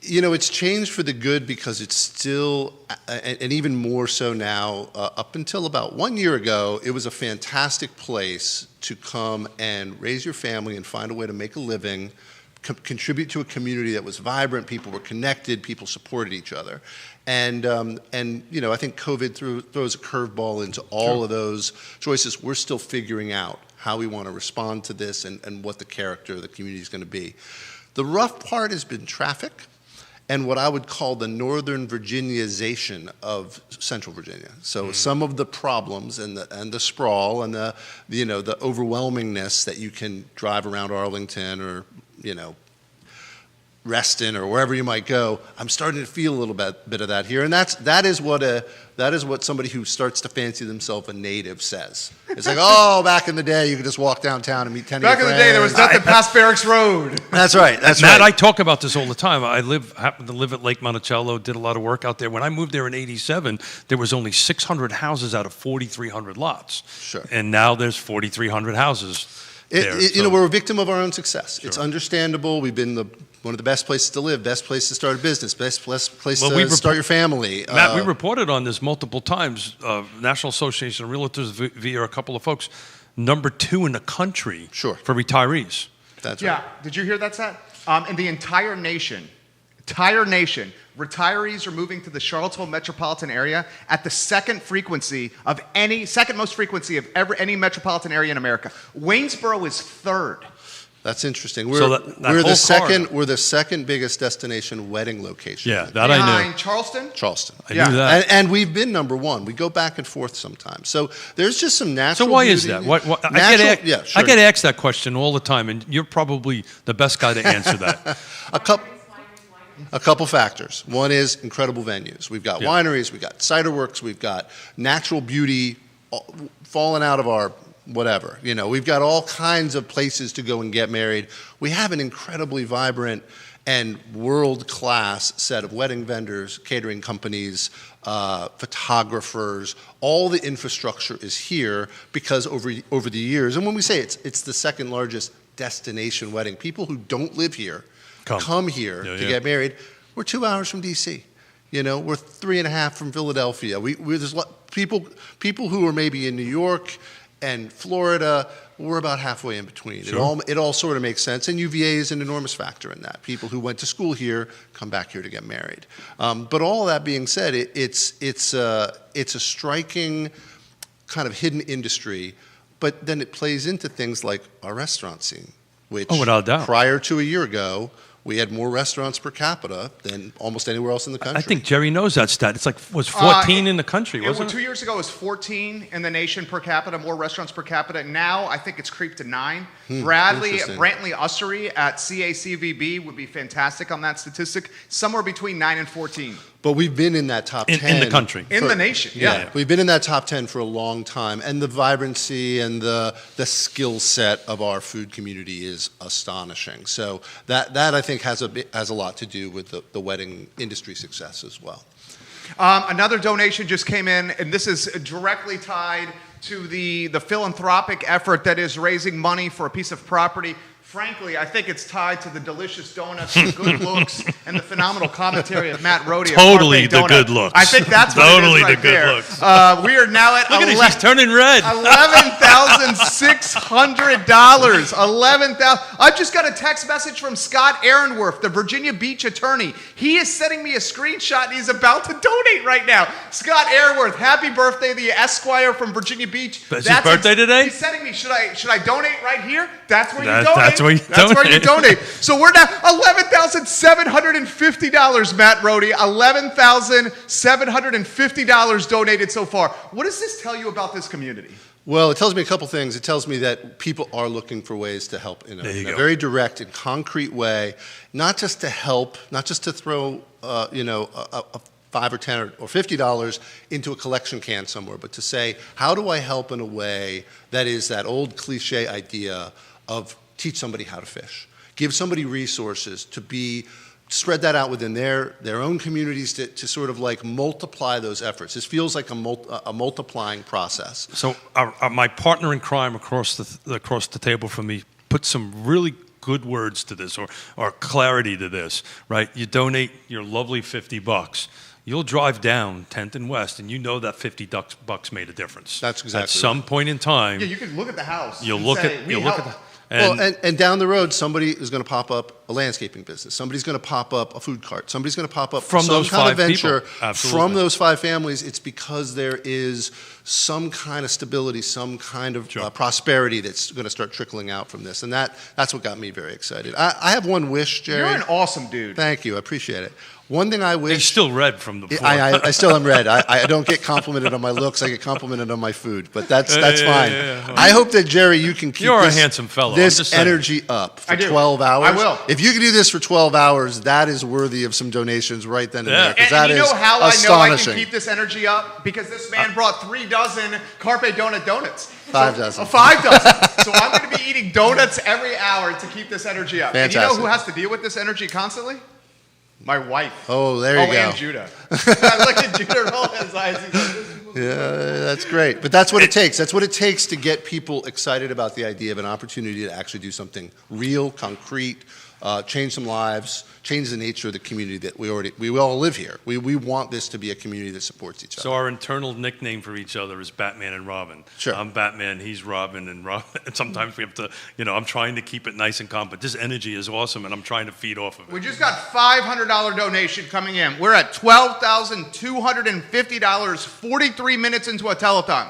You know, it's changed for the good because it's still, and even more so now, up until about 1 year ago, it was a fantastic place to come and raise your family and find a way to make a living, contribute to a community that was vibrant, people were connected, people supported each other. And you know, I think COVID throws a curveball into all of those choices. We're still figuring out how we want to respond to this and what the character of the community is going to be. The rough part has been traffic and what I would call the Northern Virginiaization of Central Virginia. So some of the problems and the sprawl and the you know, the overwhelmingness that you can drive around Arlington or, you know, Reston or wherever you might go, I'm starting to feel a little bit of that here, and that is what somebody who starts to fancy themselves a native says. It's like, oh, back in the day, you could just walk downtown and meet 10 of your Back in the day, there was friends. nothing past Barracks Road. That's right. That's Matt, right. I talk about this all the time. I happen to live at Lake Monticello, did a lot of work out there. When I moved there in '87, there was only 600 houses out of 4,300 lots. Sure. And now there's 4,300 houses there. You know, we're a victim of our own success. It's understandable. We've been one of the best places to live, best place to start a business, best place to start your family. Matt, we reported on this multiple times. National Association of Realtors via a couple of folks, number 2 in the country Sure. for retirees. That's right. Yeah, did you hear that, Seth? In the entire nation, retirees are moving to the Charlottesville metropolitan area at the second most frequency of any metropolitan area in America. Waynesboro is third. That's interesting. So We're that the whole second. corridor. We're the second biggest destination wedding location. Yeah, that I knew. Behind Charleston? Charleston. I Yeah. knew that. And we've been number 1. We go back and forth sometimes. So there's just some natural. So why is beauty. that? What, Yeah, sure. I get asked that question all the time, and you're probably the best guy to answer that. A couple factors. One is incredible venues. We've got wineries, we've got cider works, we've got natural beauty falling out of our whatever. You know, we've got all kinds of places to go and get married. We have an incredibly vibrant and world-class set of wedding vendors, catering companies, photographers. All the infrastructure is here because over the years, and when we say it's the second largest destination wedding, people who don't live here come here to get married. We're 2 hours from D.C. You know, we're 3.5 from Philadelphia. There's people who are maybe in New York and Florida. We're about halfway in between. Sure. It all sort of makes sense, and UVA is an enormous factor in that. People who went to school here come back here to get married. But all that being said, it's a striking kind of hidden industry, but then it plays into things like our restaurant scene, which Oh, without a doubt. prior to a year ago, we had more restaurants per capita than almost anywhere else in the country. I think Jerry knows that stat. It's like was 14 in the country, wasn't it? 2 years ago, it was 14 in the nation per capita, more restaurants per capita. Now, I think it's creeped to 9. interesting. Brantley Ussery at CACVB would be fantastic on that statistic, somewhere between 9 and 14. But we've been in that top 10. In the country. In the nation, yeah. We've been in that top 10 for a long time, and the vibrancy and the skill set of our food community is astonishing. So that I think has a lot to do with the wedding industry success as well. Another donation just came in, and this is directly tied to the philanthropic effort that is raising money for a piece of property. Frankly, I think it's tied to the delicious donuts, the good looks, and the phenomenal commentary of Matt Rohde. Totally of the Carpe good Donut. looks. I think that's what Totally it is right the good there. looks. We are now at Look at it, she's turning red. $11,600. 11,000. I just got a text message from Scott Aaronworth, the Virginia Beach attorney. He is sending me a screenshot, and he's about to donate right now. Scott Aaronworth, happy birthday, the Esquire from Virginia Beach. It's his birthday today? He's sending me. Should I donate right here? That's where you That- donate. that's where you That's where you donate. donate. So we're now $11,750, Matt Rohde. $11,750 donated so far. What does this tell you about this community? Well, it tells me a couple things. It tells me that people are looking for ways to help in There you a go. very direct and concrete way, not just to help, not just to throw, a $5 or $10 or $50 into a collection can somewhere, but to say, how do I help in a way that is that old cliche idea of teach somebody how to fish, give somebody resources to spread that out within their own communities to sort of like multiply those efforts. This feels like a multiplying process. So my partner in crime across the table from me put some really good words to this or clarity to this, right? You donate your lovely $50. You'll drive down 10th and West, and you know that $50 made a difference. That's exactly At some point in time, Yeah, you can look at the house. you'll and look say, at "We you'll look at helped." the, And down the road, somebody is going to pop up a landscaping business. Somebody's going to pop up a food cart. Somebody's going to pop up From some those kind of 5 people. venture Absolutely. from those 5 families. It's because there is some kind of stability, some kind of Sure. prosperity that's going to start trickling out from this. And that's what got me very excited. I have one wish, Jerry. You're an awesome dude. Thank you. I appreciate it. One thing I wish. he's still red from the before. I still am red. I don't get complimented on my looks. I get complimented on my food, but that's fine. yeah. I hope that Jerry, you can keep You're a this, handsome fellow. I'm this just saying. energy up for I do. 12 hours. I will. If you can do this for 12 hours, that is worthy of some donations right then and Yeah. there. 'Cause And that you know is how I know I astonishing. can keep this energy up? Because this man brought 3 dozen Carpe Donut donuts. 5 dozen. 5 dozen. So I'm going to be eating donuts every hour to keep this energy up. And you know Fantastic. who has to deal with this energy constantly? My wife. Oh, there you go. And Judah. I look at Judah roll his eyes. He's like, "This is Yeah, that's great. But that's what it takes. That's what it takes to get people excited about the idea of an opportunity to actually do something real, concrete, change some lives, change the nature of the community that we all live here. We want this to be a community that supports each other. So our internal nickname for each other is Batman and Robin. Sure. I'm Batman, he's Robin, and sometimes we have to, I'm trying to keep it nice and calm, but this energy is awesome, and I'm trying to feed off of it. We just got $500 donation coming in. We're at $12,250, 43 minutes into a telethon.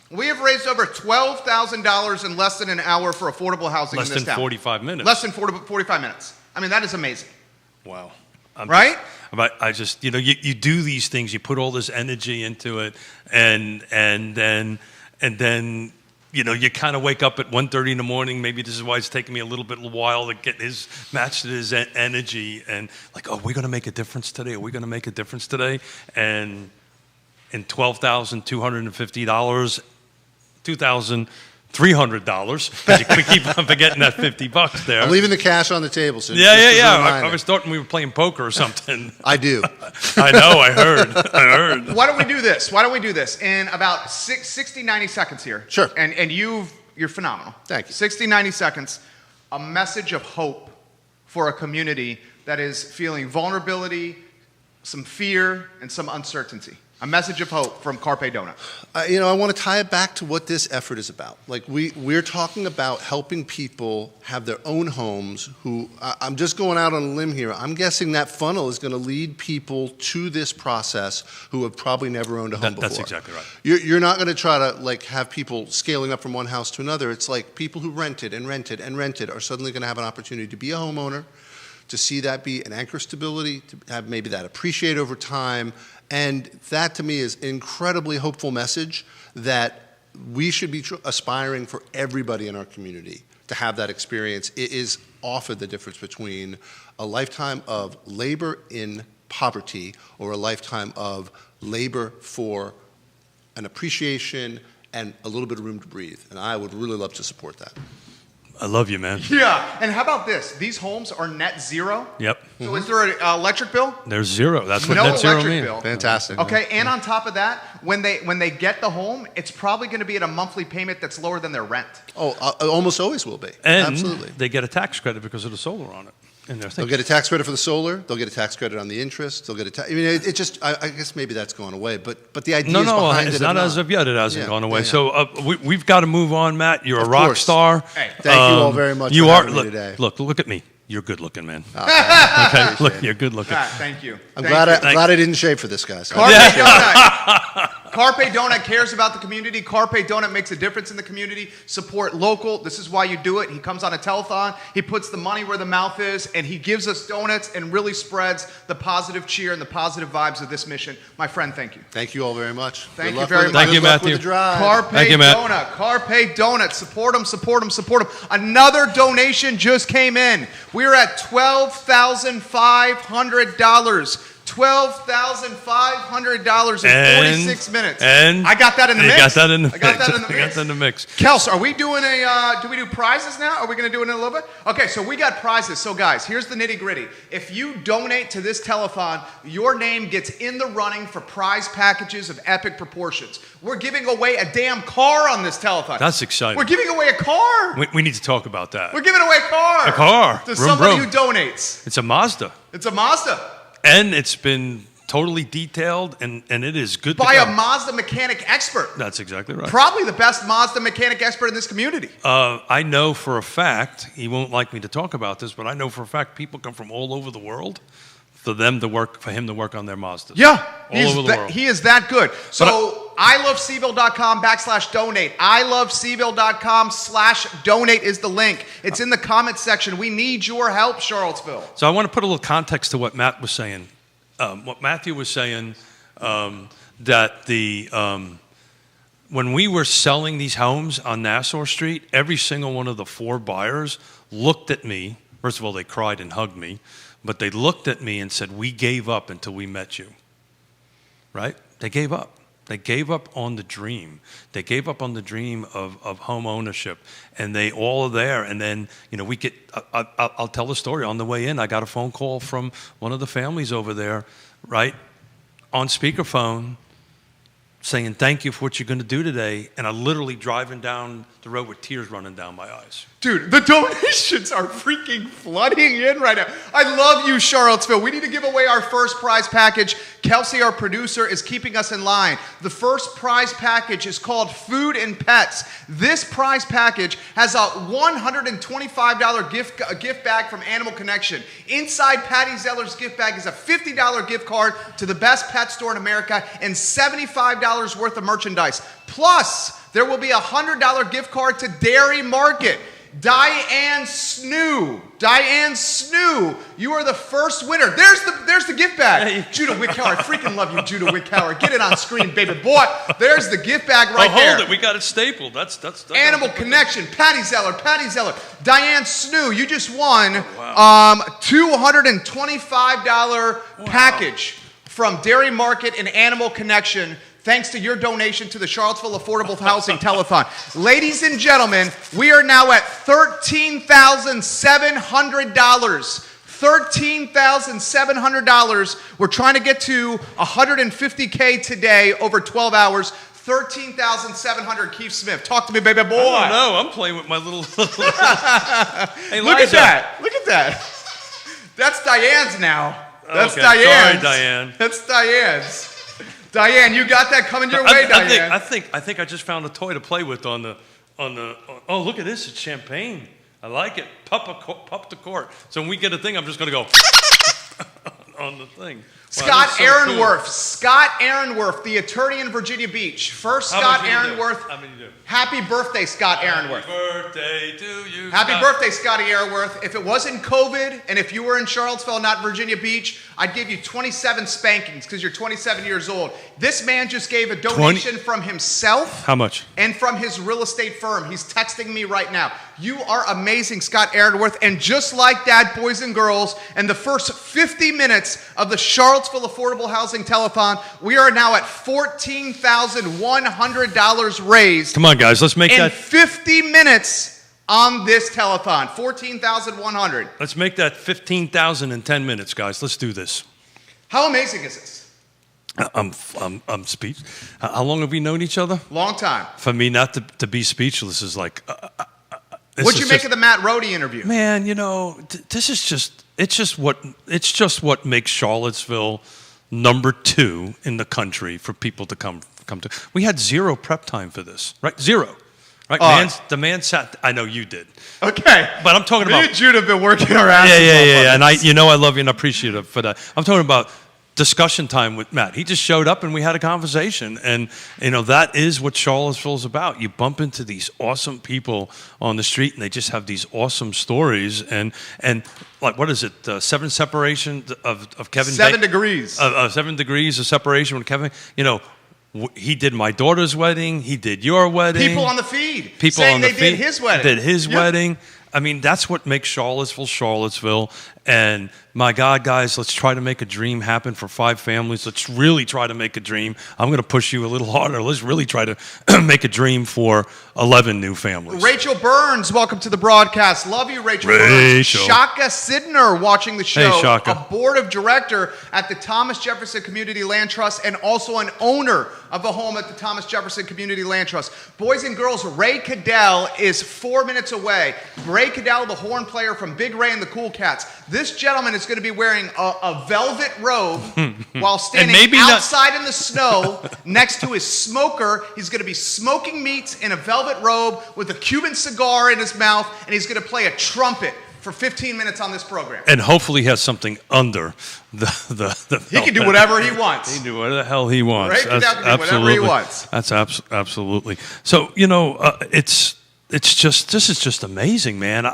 We have raised over $12,000 in less than an hour for affordable housing Less in this than town. 45 minutes. Less than 45 minutes. I mean, that is amazing. Wow. Right? I just, you do these things, you put all this energy into it, and then you kind of wake up at 1:30 in the morning. Maybe this is why it's taking me a little bit while to get match his energy, and like, oh, we're going to make a difference today. Are we going to make a difference today? And in $12,250, $2,300, because we keep on forgetting that $50 there. I'm leaving the cash on the table. So Yeah. just as a I reminder. was thought we were playing poker or something. I do. I know. I heard. Why don't we do this? In about 60, 90 seconds here? Sure. And you're phenomenal. Thank you. 60, 90 seconds. A message of hope for a community that is feeling vulnerability, some fear, and some uncertainty. A message of hope from Carpe Donut. I want to tie it back to what this effort is about. Like we're talking about helping people have their own homes who, I'm just going out on a limb here, I'm guessing that funnel is going to lead people to this process who have probably never owned a home before. That's exactly right. You're not going to try to like have people scaling up from one house to another. It's like people who rented and rented and rented are suddenly going to have an opportunity to be a homeowner, to see that be an anchor stability, to have maybe that appreciate over time. And that to me is an incredibly hopeful message that we should be aspiring for everybody in our community to have that experience. It is often the difference between a lifetime of labor in poverty or a lifetime of labor for an appreciation and a little bit of room to breathe. And I would really love to support that. I love you, man. Yeah, and how about this? These homes are net zero. Yep. So is there an electric bill? There's zero. That's what No net zero electric means. bill. Fantastic. Okay, and on top of that, when they get the home, it's probably going to be at a monthly payment that's lower than their rent. Oh, almost always will be. And Absolutely. they get a tax credit because of the solar on it. In their thing. They'll get a tax credit for the solar. They'll get a tax credit on the interest. They'll get a tax. I mean, it just. I guess maybe that's gone away. But the idea is behind it's it. not as of yet. It hasn't Yeah, gone away. yeah. So we've got to move on, Matt. You're Of a rock course. star. Hey, thank you all very much You for are. having me Look, today. look at me. You're good looking, man. Okay. Okay, look, you're good looking. Ah, thank you. I'm Thank glad you. I didn't shave for this, guys. Carpe Donut. Carpe Donut cares about the community. Carpe Donut makes a difference in the community. Support local. This is why you do it. He comes on a telethon. He puts the money where the mouth is, and he gives us donuts and really spreads the positive cheer and the positive vibes of this mission. My friend, thank you. Thank you all very much. Thank Good you luck very with- much. Thank you, good luck Matthew. with the drive. Carpe Thank you, Matt. Donut. Carpe Donut. Support them, support them, support them. Another donation just came in. We're at $12,500. $12,500 in 46 minutes. And I got that in the you mix. got that in the I got mix. that in the You mix. got that in the mix. Kels, are we doing do we do prizes now? Are we going to do it in a little bit? Okay, so we got prizes. So guys, here's the nitty gritty. If you donate to this telethon, your name gets in the running for prize packages of epic proportions. We're giving away a damn car on this telethon. That's exciting. We're giving away a car. We need to talk about that. We're giving away a car. A car. To Vroom, somebody vroom. who donates. It's a Mazda. It's a Mazda. And it's been totally detailed, and it is good By to go. a Mazda mechanic expert. That's exactly right. Probably the best Mazda mechanic expert in this community. I know for a fact, he won't like me to talk about this, but I know for a fact people come from all over the world for him to work on their Mazdas. Yeah. All over the world. He is that good. So iloveseville.com/donate. iloveseville.com/donate is the link. It's in the comment section. We need your help, Charlottesville. So I want to put a little context to what Matt was saying. What Matthew was saying, that when we were selling these homes on Nassau Street, every single one of the 4 buyers looked at me. First of all, they cried and hugged me, but they looked at me and said, "We gave up until we met you." Right? They gave up. They gave up on the dream. They gave up on the dream of home ownership, and they all are there. And then, we get, I'll tell the story. On the way in, I got a phone call from one of the families over there, right, on speakerphone, saying, "Thank you for what you're going to do today." And I'm literally driving down the road with tears running down my eyes. Dude, the donations are freaking flooding in right now. I love you, Charlottesville. We need to give away our first prize package. Kelsey, our producer, is keeping us in line. The first prize package is called Food and Pets. This prize package has a $125 gift bag from Animal Connection. Inside Patty Zeller's gift bag is a $50 gift card to the best pet store in America and $75 worth of merchandise. Plus, there will be a $100 gift card to Dairy Market. Diane Snoo, you are the first winner. There's the gift bag. Judah Wickhauer, I freaking love you, Judah Wickhauer. Get it on screen, baby boy. There's the gift bag right there. Hold it, we got it stapled. That's Animal Connection, Patty Zeller. Diane Snoo, you just won $225 package from Dairy Market and Animal Connection, thanks to your donation to the Charlottesville Affordable Housing Telethon. Ladies and gentlemen, we are now at $13,700. $13,700. We're trying to get to $150K today over 12 hours. $13,700. Keith Smith, talk to me, baby boy. I don't know. I'm playing with my little. Hey, Look at Liza. that. Look at that. That's Diane's now. That's Okay, Diane's. sorry, Diane. That's Diane's. Diane, you got that coming your way, Diane. I think I just found a toy to play with on the. Oh, look at this! It's champagne. I like it. Pup the court. So when we get a thing, I'm just going to go on the thing. Scott that's so Aaronworth. cool. Scott Aaronworth, the attorney in Virginia Beach. First, How Scott much did you do? Aaronworth. How many you do? Happy birthday, Scott Aaronworth. Happy birthday to you. Happy Scott. birthday, Scotty Aaronworth. If it wasn't COVID and if you were in Charlottesville, not Virginia Beach, I'd give you 27 spankings because you're 27 years old. This man just gave a donation from himself. How much? And from his real estate firm. He's texting me right now. You are amazing, Scott Aaronworth. And just like that, boys and girls, in the first 50 minutes of the Charlottesville Affordable Housing Telethon, we are now at $14,100 raised. Come on, guys. Let's make In that. 50 minutes on this telethon, 14,100. Let's make that 15,000 in 10 minutes, guys. Let's do this. How amazing is this? I'm speech. How long have we known each other? Long time. For me, not to be speechless is like. What'd you make of the Matt Rohde interview? Man, you know, this is just. It's just what makes Charlottesville number 2 in the country for people to come to. We had zero prep time for this, right? Zero. Right, the man sat. I know you did. Okay, but I'm talking about. Me and Jude have been working our asses off. Yeah. And I love you and appreciate it for that. I'm talking about discussion time with Matt. He just showed up and we had a conversation, and that is what Charlottesville's about. You bump into these awesome people on the street, and they just have these awesome stories. And like, what is it? 7 separation of Kevin. 7 degrees. 7 degrees of separation with Kevin. He did my daughter's wedding. He did your wedding. People on the feed People saying on the they feed did his wedding. Did his wedding. I mean, that's what makes Charlottesville. And my God, guys, let's try to make a dream happen for 5 families. Let's really try to make a dream. I'm going to push you a little harder. Let's really try to make a dream for 11 new families. Rachel Burns, welcome to the broadcast. Love you, Rachel Burns. Shaka Sidner watching the show. Hey, Shaka. A board of director at the Thomas Jefferson Community Land Trust and also an owner of a home at the Thomas Jefferson Community Land Trust. Boys and girls, Ray Cadell is 4 minutes away. Ray Cadell, the horn player from Big Ray and the Cool Cats. This gentleman is going to be wearing a velvet robe while standing outside in the snow next to his smoker. He's going to be smoking meats in a velvet robe with a Cuban cigar in his mouth, and he's going to play a trumpet for 15 minutes on this program. And hopefully he has something under the He can do whatever he wants. He can do whatever the hell he wants. Right? He can do whatever he wants. That's absolutely. So, this is just amazing, man.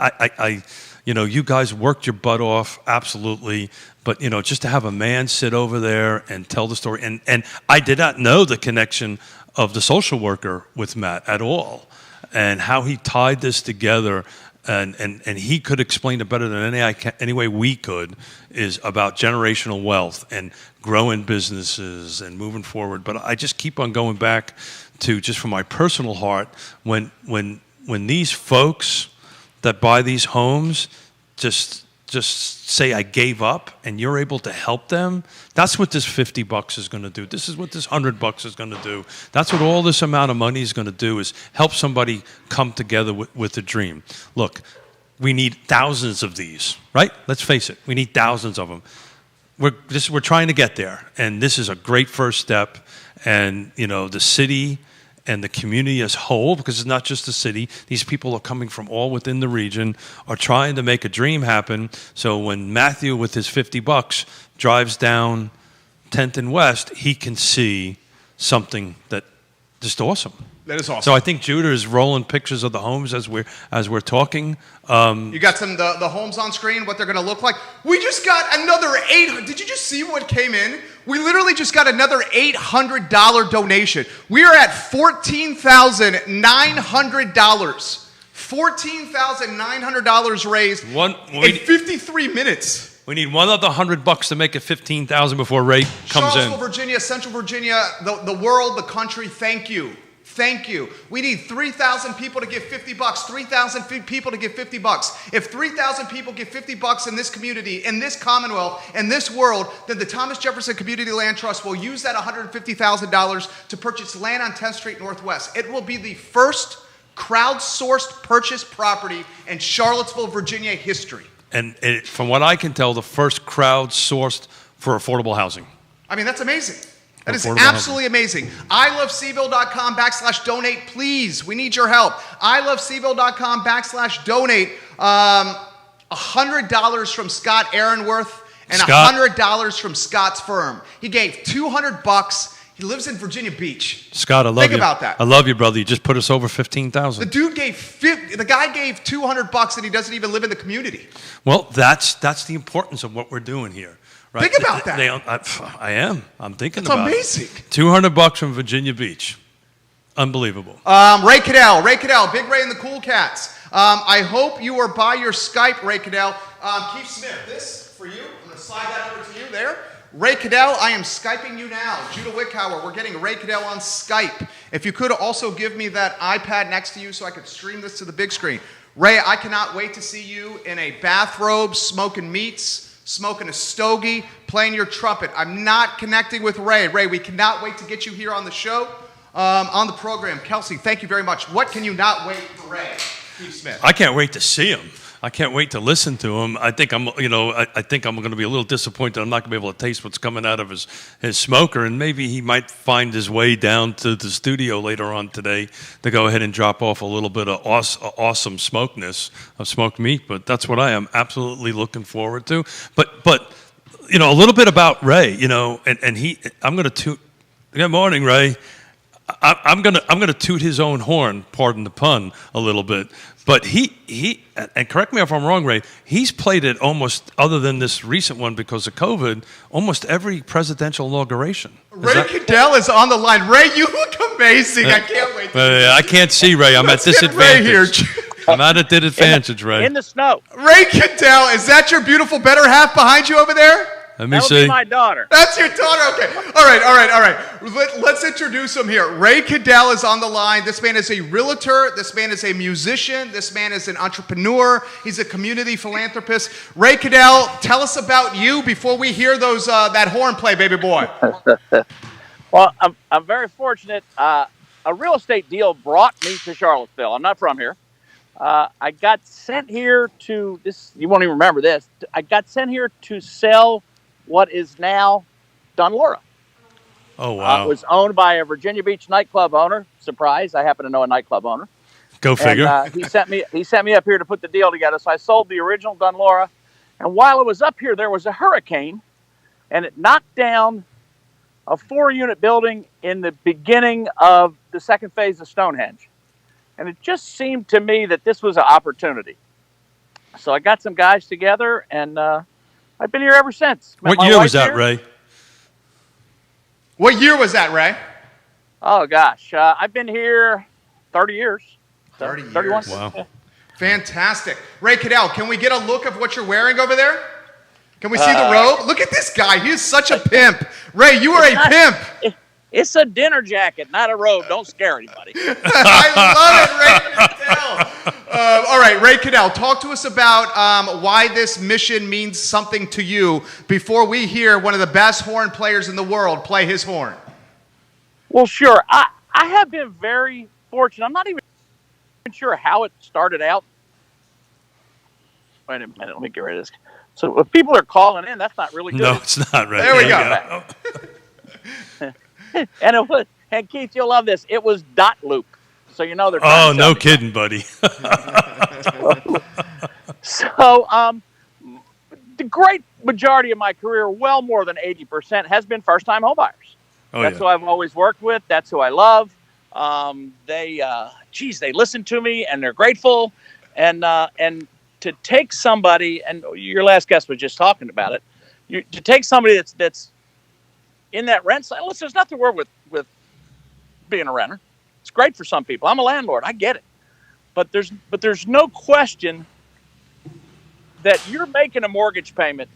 You guys worked your butt off, absolutely. But, just to have a man sit over there and tell the story. And I did not know the connection of the social worker with Matt at all, and how he tied this together. And he could explain it better than any way we could, is about generational wealth and growing businesses and moving forward. But I just keep on going back to, just from my personal heart, when these folks that buy these homes just say, I gave up, and you're able to help them, that's what this $50 is going to do. This is what this $100 is going to do. That's what all this amount of money is going to do, is help somebody come together with a dream. Look, we need thousands of these, right? Let's face it. We need thousands of them. We're trying to get there, and this is a great first step. And, the city and the community as whole, because it's not just the city, these people are coming from all within the region, are trying to make a dream happen. So when Matthew, with his $50, drives down 10th and West, he can see something that just awesome. That is awesome. So I think Judah is rolling pictures of the homes as we're talking. You got the homes on screen, what they're going to look like. We just got another Did you just see what came in? We literally just got another $800 donation. We are at $14,900. $14,900 raised in 53 minutes. We need one other $100 to make it $15,000 before Ray comes in. Charlottesville, Virginia, Central Virginia, the world, the country, thank you. Thank you. We need 3,000 people to give $50. 3,000 people to give $50. If 3,000 people give $50 in this community, in this Commonwealth, in this world, then the Thomas Jefferson Community Land Trust will use that $150,000 to purchase land on 10th Street Northwest. It will be the first crowdsourced purchase property in Charlottesville, Virginia history. And from what I can tell, the first crowdsourced for affordable housing. I mean, that's amazing. That is affordable housing. absolutely amazing. iloveseville.com/donate, please. We need your help. iloveseville.com/donate. $100 from Scott Aaronworth and Scott. $100 from Scott's firm. He gave $200. He lives in Virginia Beach. Scott, I love you. Think about that. I love you, brother. You just put us over 15,000. The guy gave $200 and he doesn't even live in the community. Well, that's the importance of what we're doing here. Right? Think about that. I am. I'm thinking That's about amazing. it. $200 from Virginia Beach. Unbelievable. Ray Cadell, Big Ray and the Cool Cats. I hope you are by your Skype, Ray Cadell. Keith Smith, this for you. I'm going to slide that over to you there. Ray Cadell, I am Skyping you now. Judah Wickhauer, we're getting Ray Cadell on Skype. If you could also give me that iPad next to you so I could stream this to the big screen. Ray, I cannot wait to see you in a bathrobe, smoking meats, smoking a stogie, playing your trumpet. I'm not connecting with Ray. Ray, we cannot wait to get you here on the show, on the program. Kelsey, thank you very much. What can you not wait for Ray? Keith Smith. I can't wait to see him. I can't wait to listen to him. I think I'm going to be a little disappointed. I'm not going to be able to taste what's coming out of his smoker, and maybe he might find his way down to the studio later on today to go ahead and drop off a little bit of awesome smokeness of smoked meat. But that's what I am absolutely looking forward to. But a little bit about Ray. And I'm going to toot. Good morning, Ray. I'm gonna toot his own horn, pardon the pun, a little bit. But he and correct me if I'm wrong, Ray, he's played it almost, other than this recent one because of COVID, almost every presidential inauguration. Ray Cadell is on the line. Ray, you look amazing. I can't wait. I can't see Ray. I'm at disadvantage. Ray here. I'm at a disadvantage, Ray. In the snow. Ray Cadell, is that your beautiful better half behind you over there? Let me That would see. be my daughter. That's your daughter? Okay. All right. Let's introduce him here. Ray Cadell is on the line. This man is a realtor. This man is a musician. This man is an entrepreneur. He's a community philanthropist. Ray Cadell, tell us about you before we hear that horn play, baby boy. Well, I'm very fortunate. A real estate deal brought me to Charlottesville. I'm not from here. I got sent here to this. You won't even remember this. I got sent here to sell what is now Dunlora. Oh, wow. It was owned by a Virginia Beach nightclub owner. Surprise! I happen to know a nightclub owner. Go figure. And, he sent me up here to put the deal together. So I sold the original Dunlora, and while it was up here, there was a hurricane, and it knocked down a 4-unit building in the beginning of the second phase of Stonehenge. And it just seemed to me that this was an opportunity. So I got some guys together, and I've been here ever since. What year was that, Ray? What year was that, Ray? Oh, gosh. I've been here 30 years. 30 years. 31. Wow. Yeah. Fantastic. Ray Cadell, can we get a look of what you're wearing over there? Can we see the robe? Look at this guy. He is such a pimp. Ray, you are a pimp. It's a dinner jacket, not a robe. Don't scare anybody. I love it, Ray Cadell. All right, Ray Cadell, talk to us about why this mission means something to you before we hear one of the best horn players in the world play his horn. Well, sure. I have been very fortunate. I'm not even sure how it started out. Wait a minute. Let me get rid of this. So if people are calling in, that's not really good. No, it's not, Ray. There we go. And Keith, you'll love this. It was dot loop. So you know they're Oh, trying to no sell me. kidding, buddy. So the great majority of my career, well more than 80%, has been first-time homebuyers. Oh, That's yeah. who I've always worked with. That's who I love. They listen to me and they're grateful. And to take somebody, and your last guest was just talking about it, to take somebody that's in that rent side. Listen, there's nothing wrong with being a renter. It's great for some people. I'm a landlord. I get it. But there's no question that you're making a mortgage payment.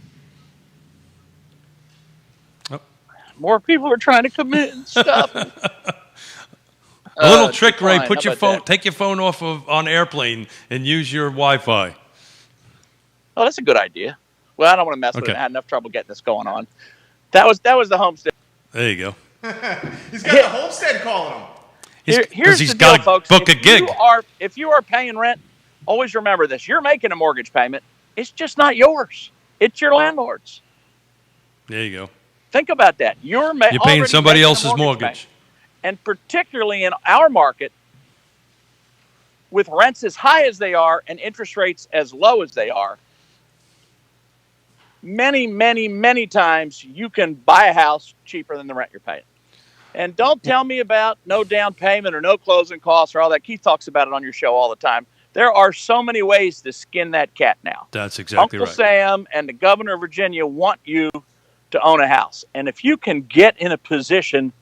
Oh. More people are trying to commit and stuff. A little trick, Ray. decline. Put How your about phone, that? take your phone off on airplane and use your Wi-Fi. Oh, that's a good idea. Well, I don't want to mess with it. Okay. I had enough trouble getting this going on. That was the homestead. There you go. He's got the homestead calling him. Here's he's the got deal, to folks. book a gig. If you are paying rent, always remember this. You're making a mortgage payment. It's just not yours. It's your landlord's. There you go. Think about that. You're You're paying already somebody making a else's mortgage. payment. And particularly in our market, with rents as high as they are and interest rates as low as they are, many, many, many times you can buy a house cheaper than the rent you're paying. And don't tell me about no down payment or no closing costs or all that. Keith talks about it on your show all the time. There are so many ways to skin that cat now. That's exactly Uncle right. Sam and the governor of Virginia want you to own a house. And if you can get in a position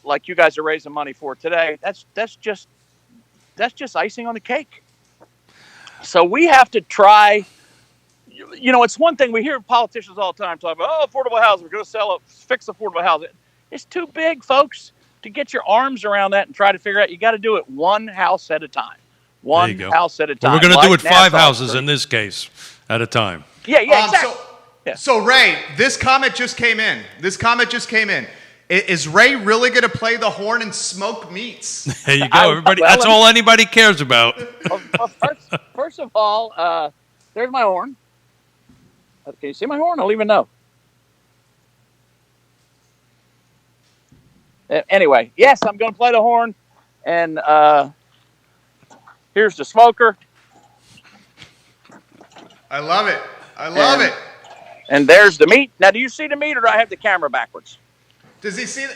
like you guys are raising money for today, that's just icing on the cake. So we have to try. You know, it's one thing we hear politicians all the time talk about, oh, affordable housing, we're going to fix affordable housing. It's too big, folks, to get your arms around that and try to figure out. You got to do it one house at a time. One house at a time. Well, we're going to do it Like 5 houses Nassau in this case at a time. Yeah, exactly. So Ray, this comment just came in. Is Ray really going to play the horn and smoke meats? There you go, everybody. That's all anybody cares about. Well, first of all, there's my horn. Can you see my horn? I don't even know. Anyway, yes, I'm going to play the horn. And here's the smoker. I love it. And there's the meat. Now, do you see the meat or do I have the camera backwards? Does he see?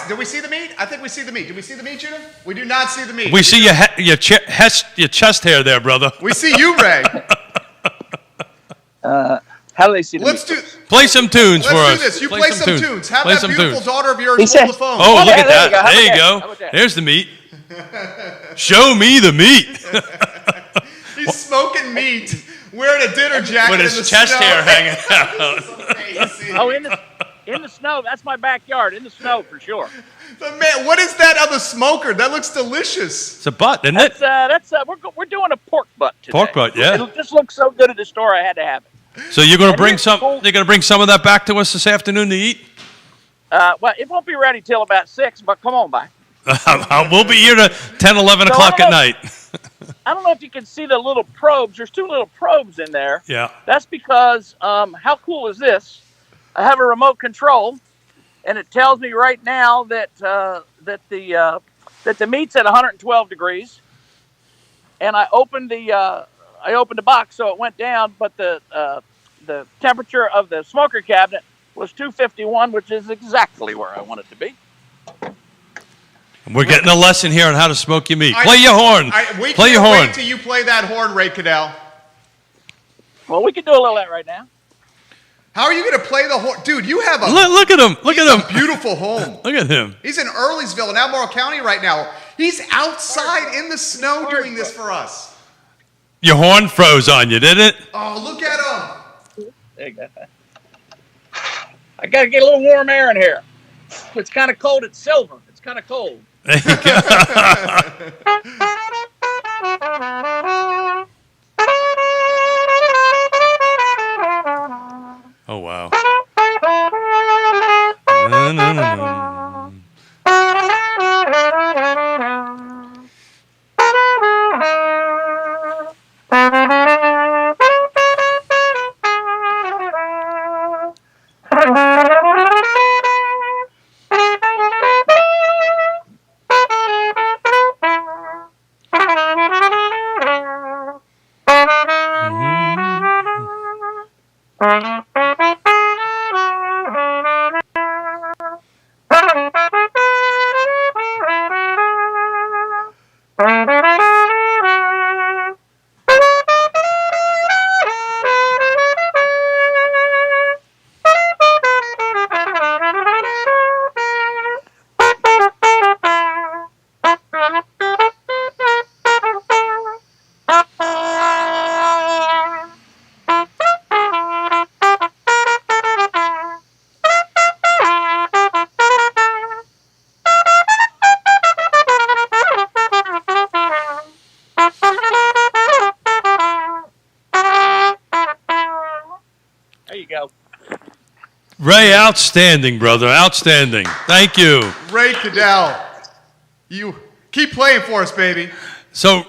Did we see the meat? I think we see the meat. Did we see the meat, Judith? We do not see the meat. We see your chest hair there, brother. We see you, Ray. How do they see the meat? Play some tunes for us. Let's do this. You play some tunes. Have Play that some beautiful tunes. daughter of yours hold the phone. Oh, look at there you that. go. There you How about go. that? There's the meat. Show me the meat. He's smoking meat, wearing a dinner jacket With in his the chest snow. hair hanging out. Amazing. Oh, in the snow. That's my backyard. In the snow for sure. But man, what is that on the smoker? That looks delicious. It's a butt, isn't it? We're doing a pork butt today. Pork butt, yeah. It just looks so good at the store. I had to have it. So you're going to And bring here's some. cool- You're going to bring some of that back to us this afternoon to eat. Well, it won't be ready till about 6. But come on by. We'll be here to 10, 11 So o'clock I at don't night. I don't know if you can see the little probes. There's 2 little probes in there. Yeah. That's because how cool is this? I have a remote control, and it tells me right now that the meat's at 112 degrees. And I opened the box so it went down, but the temperature of the smoker cabinet was 251, which is exactly where I want it to be. We're getting a lesson here on how to smoke your meat. Play your horn. We Play your can't horn. wait till you play that horn, Ray Cadell. Well, we could do a little of that right now. How are you going to play the horn? Dude, you have a Look at him. Look at him. beautiful home. Look at him. He's in Earlysville in Albemarle County right now. He's outside in the snow doing this for us. Your horn froze on you, didn't it? Oh, look at him. There you go. I got to get a little warm air in here. It's kind of cold. It's silver. It's kind of cold. There you go. Oh, wow. No, no, no, no. There you go. Ray, outstanding, brother. Outstanding. Thank you. Ray Cadell, you keep playing for us, baby. So,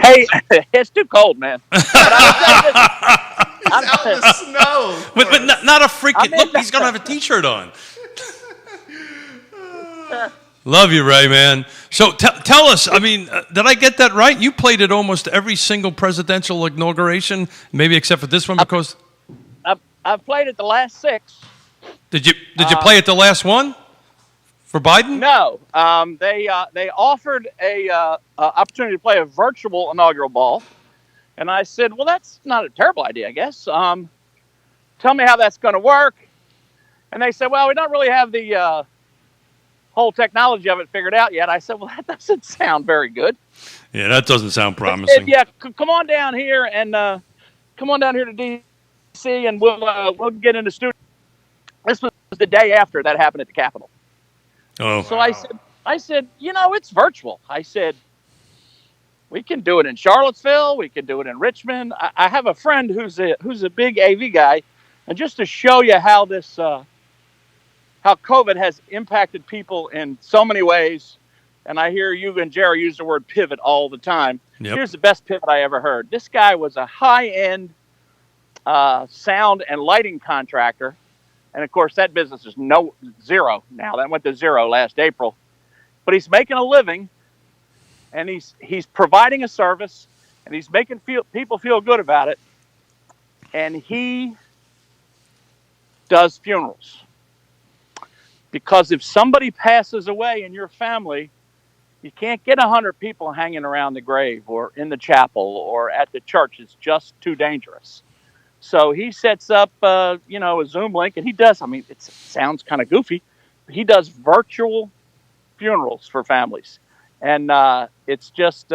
Hey, it's too cold, man. But out in the snow. But not a freaking in look. the- He's gonna have a T-shirt on. Love you, Ray, man. So tell us. I mean, did I get that right? You played at almost every single presidential inauguration, maybe except for this one, because I've played at the last 6. did you play at the last one for Biden? No, they offered a opportunity to play a virtual inaugural ball, and I said, well, that's not a terrible idea, I guess. Tell me how that's going to work. And they said, well, we don't really have the whole technology of it figured out yet. I said, well, that doesn't sound very good. Yeah, that doesn't sound They promising. said, yeah, come on down here and come on down here to D.C. and we'll get into studio. This was the day after that happened at the Capitol. Oh, So I said, it's virtual. I said, we can do it in Charlottesville. We can do it in Richmond. I have a friend who's a big AV guy, and just to show you how this, how COVID has impacted people in so many ways, and I hear you and Jerry use the word pivot all the time. Yep. Here's the best pivot I ever heard. This guy was a high-end sound and lighting contractor. And of course, that business is zero now. That went to zero last April. But he's making a living, and he's providing a service, and he's making people feel good about it. And he does funerals. Because if somebody passes away in your family, you can't get 100 people hanging around the grave or in the chapel or at the church. It's just too dangerous. So he sets up, a Zoom link, and he does. I mean, it sounds kind of goofy. But he does virtual funerals for families, and it's just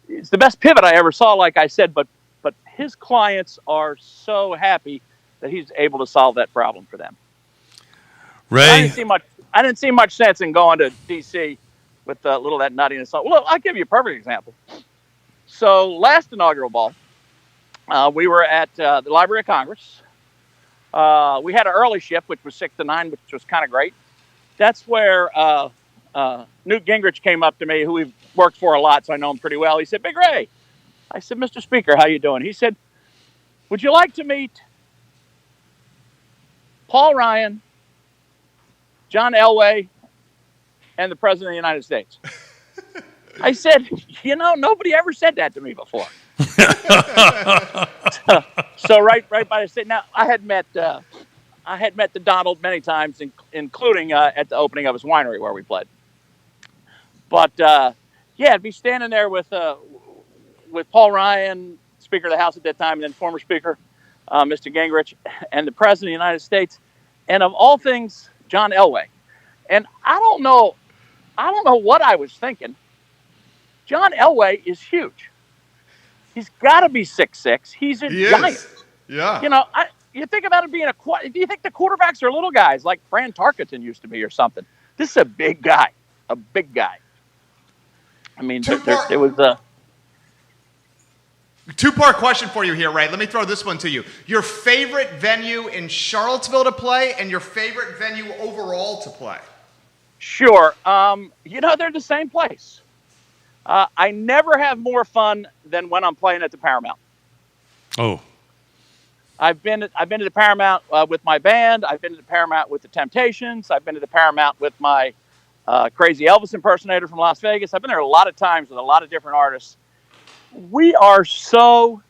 it's the best pivot I ever saw. Like I said, but his clients are so happy that he's able to solve that problem for them. Ray. I didn't see much sense in going to D.C. with a little of that nuttiness. Well, I'll give you a perfect example. So last inaugural ball. We were at the Library of Congress. We had an early shift, which was 6 to 9, which was kind of great. That's where Newt Gingrich came up to me, who we've worked for a lot, so I know him pretty well. He said, Big Ray. I said, Mr. Speaker, how you doing? He said, would you like to meet Paul Ryan, John Elway, and the President of the United States? I said, nobody ever said that to me before. So right by the state. Now I had met the Donald many times, including at the opening of his winery where we played. But I'd be standing there with Paul Ryan, Speaker of the House at that time, and then former Speaker Mr. Gingrich, and the President of the United States, and of all things, John Elway. And I don't know what I was thinking. John Elway is huge. He's got to be 6'6". He's a giant. Yeah. You think about it being do you think the quarterbacks are little guys like Fran Tarkenton used to be or something? This is a big guy. I mean, it was a two-part question for you here, Ray. Let me throw this one to you. Your favorite venue in Charlottesville to play and your favorite venue overall to play? Sure. They're the same place. I never have more fun than when I'm playing at the Paramount. Oh. I've been to the Paramount with my band. I've been to the Paramount with the Temptations. I've been to the Paramount with my crazy Elvis impersonator from Las Vegas. I've been there a lot of times with a lot of different artists. We are so,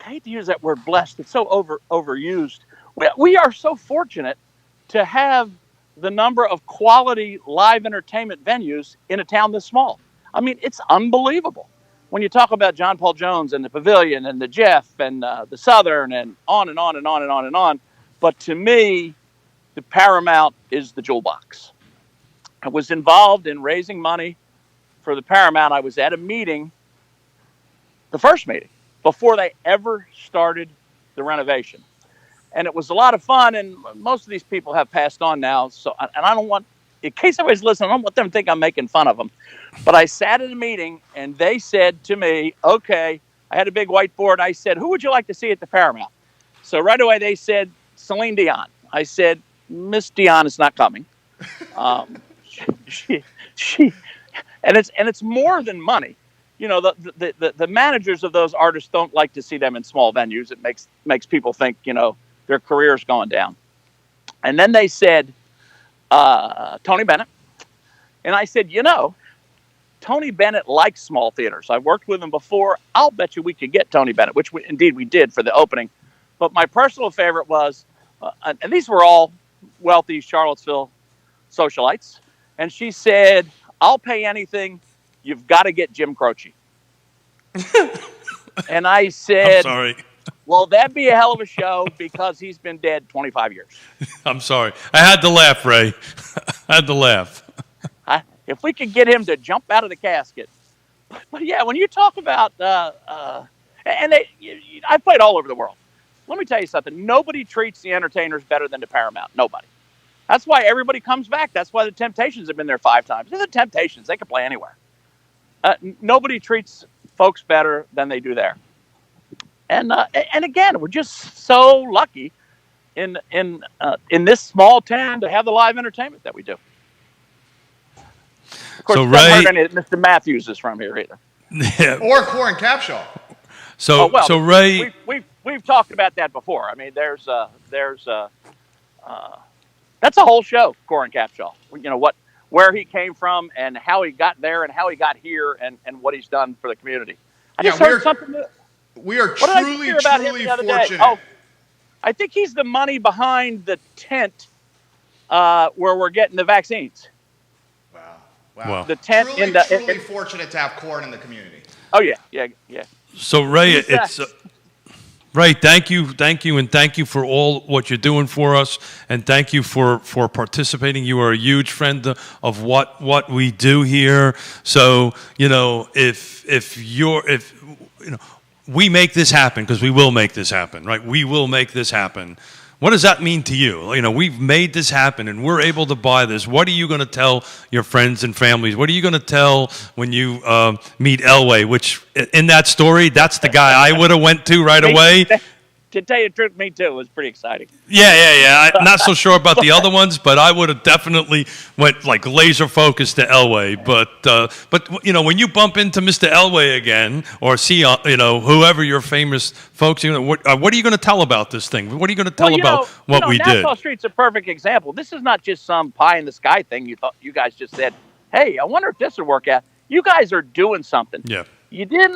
I hate to use that word blessed. It's so overused. We are so fortunate to have the number of quality live entertainment venues in a town this small. I mean, it's unbelievable. When you talk about John Paul Jones and the Pavilion and the Jeff and the Southern and on and on and on and on and on. But to me, the Paramount is the jewel box. I was involved in raising money for the Paramount. I was at a meeting, the first meeting, before they ever started the renovation. And it was a lot of fun, and most of these people have passed on now. So, and I don't want, in case anybody's listening, I don't want them to think I'm making fun of them. But I sat at a meeting, and they said to me, okay, I had a big whiteboard. I said, who would you like to see at the Paramount? So right away they said, Celine Dion. I said, Miss Dion is not coming. She and it's more than money. the managers of those artists don't like to see them in small venues. It makes people think, their career's going down. And then they said, Tony Bennett. And I said, Tony Bennett likes small theaters. I've worked with him before. I'll bet you we could get Tony Bennett, which indeed we did for the opening. But my personal favorite was, and these were all wealthy Charlottesville socialites. And she said, I'll pay anything. You've got to get Jim Croce. And I said, I'm sorry. Well, that'd be a hell of a show because he's been dead 25 years. I'm sorry. I had to laugh, Ray. I had to laugh. If we could get him to jump out of the casket. But yeah, when you talk about, I played all over the world. Let me tell you something. Nobody treats the entertainers better than the Paramount. Nobody. That's why everybody comes back. That's why the Temptations have been there 5 times. They're the Temptations. They can play anywhere. Nobody treats folks better than they do there. And again, we're just so lucky in this small town to have the live entertainment that we do. Of course, So, I haven't Ray- heard any Mr. Matthews is from here either. Yeah. Or Corin Capshaw. So Ray, we've talked about that before. I mean, there's that's a whole show, Corin Capshaw. Where he came from and how he got there and how he got here and what he's done for the community. I just heard something. We are What did I truly, hear about him truly the other day? fortunate. Oh, I think he's the money behind the tent where we're getting the vaccines. Wow. The tent Truly, in the. truly fortunate to have Corin in the community. Oh yeah. So Ray, Who's it's that? Ray. Thank you, and thank you for all what you're doing for us, and thank you for participating. You are a huge friend of what we do here. So if we make this happen, because we will make this happen, right? We will make this happen. What does that mean to you? We've made this happen, and we're able to buy this. What are you going to tell your friends and families? What are you going to tell when you meet Elway? Which, in that story, that's the guy I would have went to right away. To tell you the truth, me too. It was pretty exciting. Yeah. I'm not so sure about the other ones, but I would have definitely went like laser focused to Elway. But when you bump into Mr. Elway again, or see whoever your famous folks, what are you going to tell about this thing? What are you going to tell about what we did? Nassau Street's a perfect example. This is not just some pie in the sky thing. You guys just said, "Hey, I wonder if this would work out." You guys are doing something. Yeah. You didn't.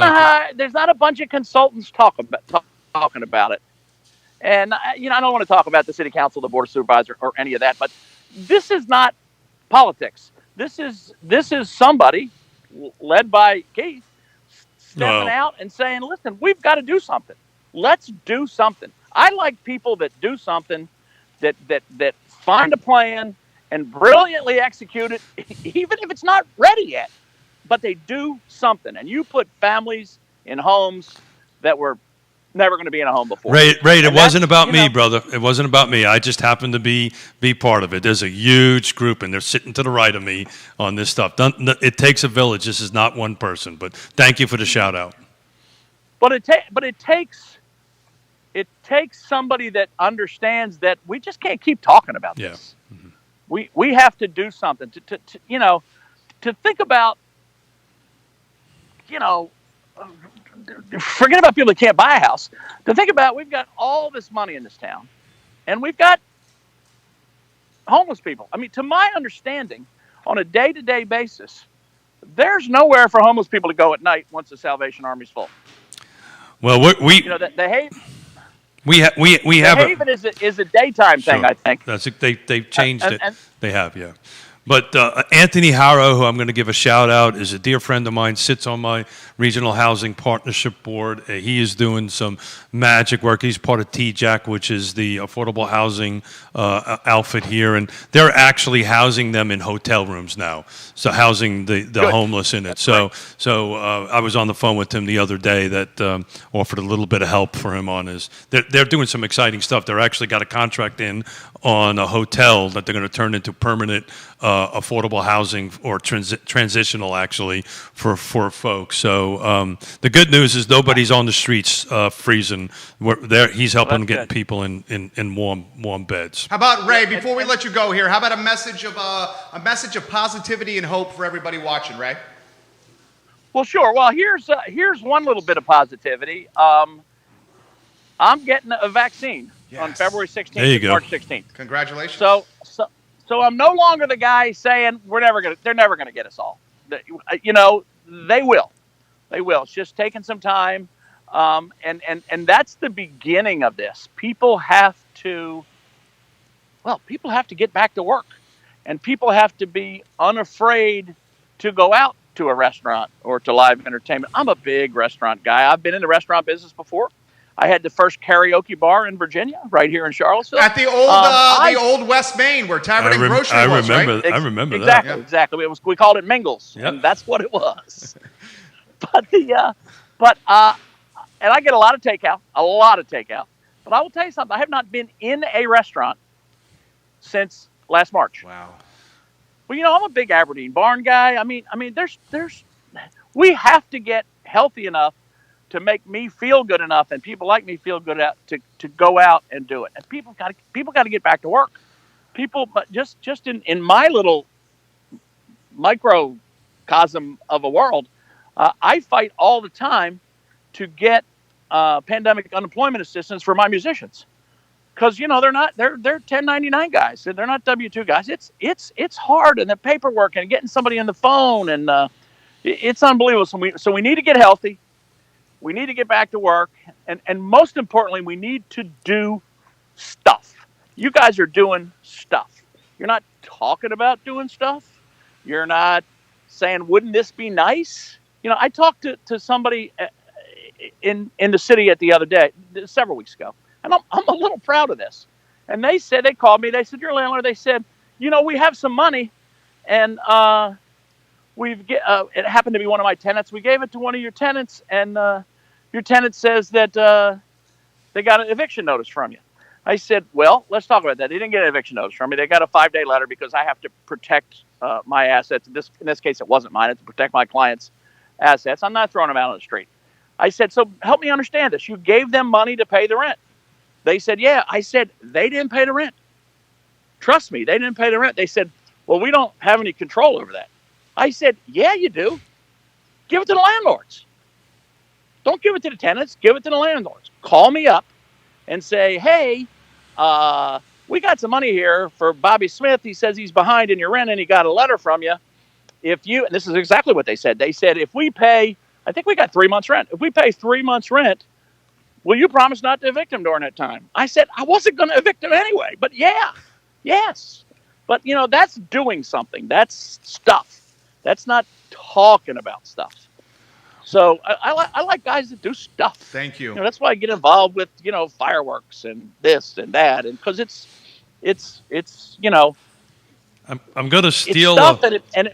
There's not a bunch of consultants talking about it. And, I don't want to talk about the city council, the board of supervisors, or any of that, but this is not politics. This is somebody led by Keith stepping out and saying, listen, we've got to do something. Let's do something. I like people that do something, that find a plan and brilliantly execute it, even if it's not ready yet, but they do something. And you put families in homes that were never going to be in a home before. Ray, it wasn't about me, brother. It wasn't about me. I just happened to be part of it. There's a huge group, and they're sitting to the right of me on this stuff. It takes a village. This is not one person. But thank you for the shout out. But it takes somebody that understands that we just can't keep talking about this. Yeah. Mm-hmm. We have to do something to think about. Forget about people that can't buy a house. To think about, we've got all this money in this town, and we've got homeless people. I mean, to my understanding, on a day-to-day basis, there's nowhere for homeless people to go at night once the Salvation Army's full. Well, the Haven. We have The Haven is a daytime thing, Sure. I think. They've changed it. and- They have, yeah. But Anthony Harrow, who I'm going to give a shout out, is a dear friend of mine, sits on my Regional Housing Partnership Board. He is doing some magic work. He's part of TJAC, which is the affordable housing outfit here. And they're actually housing them in hotel rooms now, so housing the homeless in it. So I was on the phone with him the other day that offered a little bit of help for him on his. They're doing some exciting stuff. They're actually got a contract in on a hotel that they're going to turn into permanent affordable housing or transitional, actually, for folks. So the good news is nobody's on the streets freezing. He's helping get people in warm beds. How about, Ray, before we let you go here, how about a message of positivity and hope for everybody watching, Ray? Well, sure. Well, here's one little bit of positivity. I'm getting a vaccine on Yes. February 16th There you and go. March 16th. Congratulations. So I'm no longer the guy saying they're never gonna get us all. You know, they will. They will. It's just taking some time. And that's the beginning of this. People have to get back to work, and people have to be unafraid to go out to a restaurant or to live entertainment. I'm a big restaurant guy. I've been in the restaurant business before. I had the first karaoke bar in Virginia, right here in Charlottesville. At the old West Main, where Tavern and Grocery I was, remember. right? I remember exactly, that. Exactly. We called it Mingles, Yep. and that's what it was. And I get a lot of takeout. But I will tell you something. I have not been in a restaurant since last March. Wow. Well, you know, I'm a big Aberdeen barn guy. I mean, we have to get healthy enough to make me feel good enough, and people like me feel good to go out and do it. And people got to get back to work. But just in my little microcosm of a world, I fight all the time to get pandemic unemployment assistance for my musicians, because you know they're 1099 guys, and they're not W-2 guys. It's hard, and the paperwork and getting somebody on the phone, and it's unbelievable. So we need to get healthy. We need to get back to work, and most importantly, we need to do stuff. You guys are doing stuff. You're not talking about doing stuff. You're not saying, "Wouldn't this be nice?" You know, I talked to somebody in the city the other day, several weeks ago, and I'm a little proud of this. And they called me. They said, "You're a landlord." They said, "You know, we have some money, and it happened to be one of my tenants. We gave it to one of your tenants, and your tenant says that they got an eviction notice from you." I said, "Well, let's talk about that." They didn't get an eviction notice from me. They got a 5-day letter because I have to protect my assets. In this case, it wasn't mine. It's to protect my clients' assets. I'm not throwing them out on the street. I said, "So help me understand this. You gave them money to pay the rent." They said, "Yeah." I said, "They didn't pay the rent. Trust me, they didn't pay the rent." They said, "Well, we don't have any control over that." I said, "Yeah, you do. Give it to the landlords. Don't give it to the tenants. Give it to the landlords. Call me up and say, 'Hey, we got some money here for Bobby Smith. He says he's behind in your rent, and he got a letter from you. And this is exactly what they said. They said, "If we pay, I think we got 3 months rent. If we pay 3 months rent, will you promise not to evict him during that time?" I said, "I wasn't going to evict him anyway, but yes." But, you know, that's doing something. That's stuff. That's not talking about stuff. So I like guys that do stuff. Thank you. You know, that's why I get involved with, you know, fireworks and this and that, and because it's you know, I'm going to it's steal. stuff I'm going to and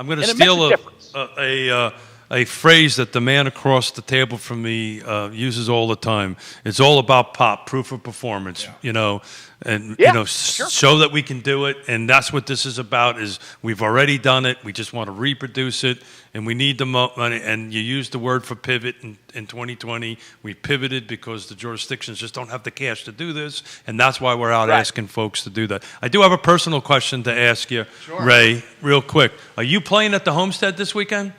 it steal makes a difference. a phrase that the man across the table from me uses all the time. It's all about pop, proof of performance. You know, and Yeah, you know, sure. show that we can do it, and that's what this is about. Is we've already done it. We just want to reproduce it, and we need the money. And you used the word for pivot in 2020. We pivoted because the jurisdictions just don't have the cash to do this, and that's why we're out Right. asking folks to do that. I do have a personal question to ask you, Sure. Ray, real quick. Are you playing at the Homestead this weekend?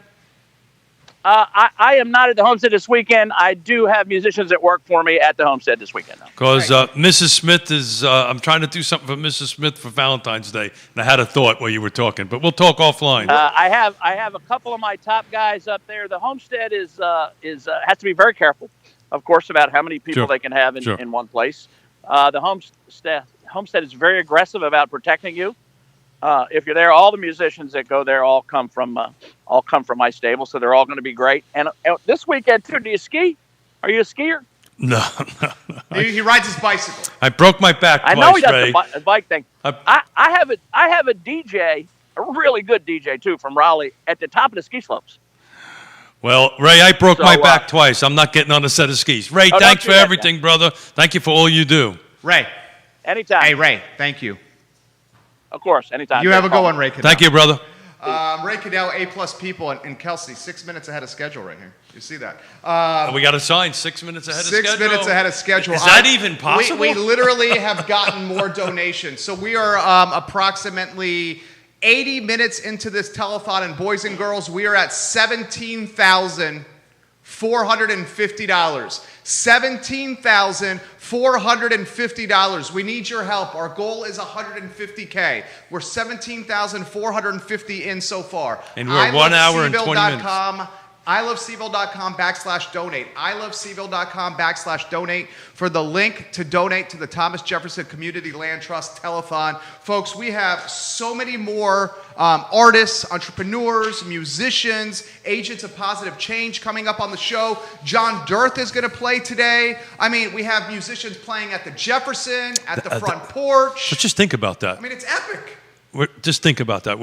I am not at the Homestead this weekend. I do have musicians that work for me at the Homestead this weekend, though. Because Mrs. Smith is, I'm trying to do something for Mrs. Smith for Valentine's Day, and I had a thought while you were talking, but we'll talk offline. I have a couple of my top guys up there. The Homestead is has to be very careful, of course, about how many people Sure. they can have Sure. in one place. The Homestead is very aggressive about protecting you. If you're there, all the musicians that go there all come from my stable, so they're all going to be great. And this weekend too, do you ski? Are you a skier? No. He rides his bicycle. I broke my back I twice, know he does Ray. the bike thing. I have a DJ, a really good DJ too, from Raleigh at the top of the ski slopes. Well, Ray, I broke So, my back twice. I'm not getting on a set of skis. Ray, don't thanks do for that, everything, brother. Thank you for all you do. Ray. Anytime. Hey, Ray. Thank you. Of course, anytime. You have a good one, Ray Cadell. Thank you, brother. Ray Cadell, A+ people, and Kelsey, 6 minutes ahead of schedule right here. You see that? We got a sign 6 minutes ahead of 6 schedule. minutes ahead of schedule. Is that even possible? We literally have gotten more donations. So we are approximately 80 minutes into this telethon, and boys and girls, we are at $17,450. $17,450. We need your help. Our goal is $150K. We're $17,450 in so far. And we're 1 hour and 20 minutes. iloveseville.com/donate. iloveseville.com/donate for the link to donate to the Thomas Jefferson Community Land Trust Telethon. Folks, we have so many more artists, entrepreneurs, musicians, agents of positive change coming up on the show. John Dirth is going to play today. I mean, we have musicians playing at the Jefferson, at the front porch. But just think about that. I mean, it's epic. Just think about that.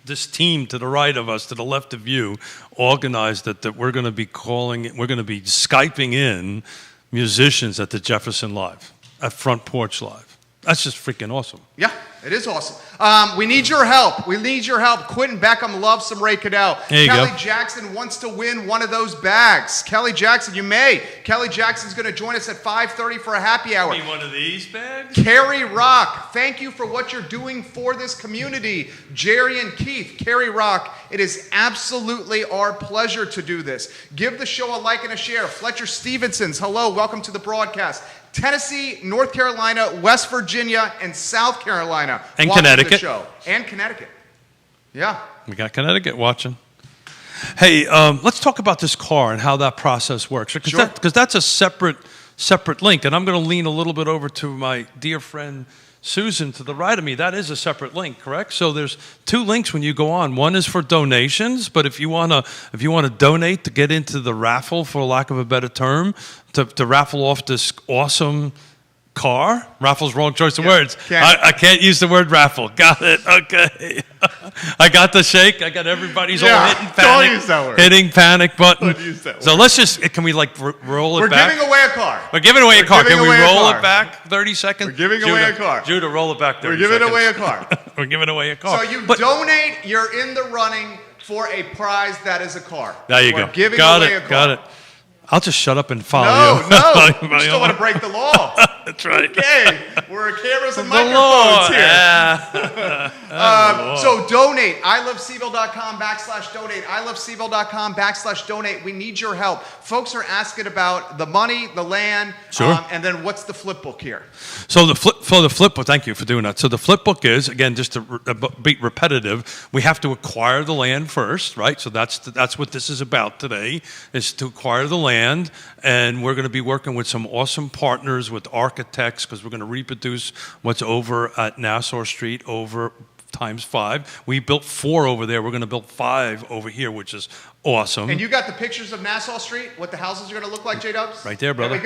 This team to the right of us, to the left of you, organized that we're going to be Skyping in musicians at the Jefferson Live, at Front Porch Live. That's just freaking awesome. Yeah, it is awesome. We need your help. We need your help. Quentin Beckham loves some Ray Cadell. There you Kelly go. Jackson wants to win one of those bags. Kelly Jackson, you may. Kelly Jackson's going to join us at 5:30 for a happy hour. Need one of these bags? Carrie Rock, thank you for what you're doing for this community. Jerry and Keith, Carrie Rock, it is absolutely our pleasure to do this. Give the show a like and a share. Fletcher Stevenson's, hello, welcome to the broadcast. Tennessee, North Carolina, West Virginia, and South Carolina. And watching Connecticut. The show. And Connecticut. Yeah. We got Connecticut watching. Hey, let's talk about this car and how that process works. Because that's a separate link. And I'm going to lean a little bit over to my dear friend Susan to the right of me. That is a separate link, correct? So there's two links when you go on. One is for donations, but if you want to donate to get into the raffle, for lack of a better term, to raffle off this awesome car. Raffle's wrong choice of words. I can't use the word raffle. Got it. Okay. I got the shake. I got everybody's all hitting panic. Don't use that word. Hitting panic button. Don't use that word. So let's just, can we roll it We're back? giving away a car. We're giving away a car. giving Can we away a roll car. it back 30 seconds? We're giving away a car. Judah, roll it back 30 We're giving seconds. away a car. We're giving away a car. So you donate, you're in the running for a prize that is a car. There you We're go. Giving Got away it. a car. Got it. I'll just shut up and follow No, you. no. You still want to break the law. That's right. Okay, we're cameras and The law. microphones here. Yeah. So donate. iloveseville.com/donate. iloveseville.com/donate. We need your help. Folks are asking about the money, the land, Sure. and then what's the flip book here? So the flip book, thank you for doing that. So the flip book is, again, just to be repetitive, we have to acquire the land first, right? So that's what this is about today, is to acquire the land. And we're going to be working with some awesome partners, with architects, because we're going to reproduce what's over at Nassau Street over times 5. We built 4 over there. We're going to build 5 over here, which is awesome. And you got the pictures of Nassau Street, what the houses are going to look like, J-Dubs? Right there, brother.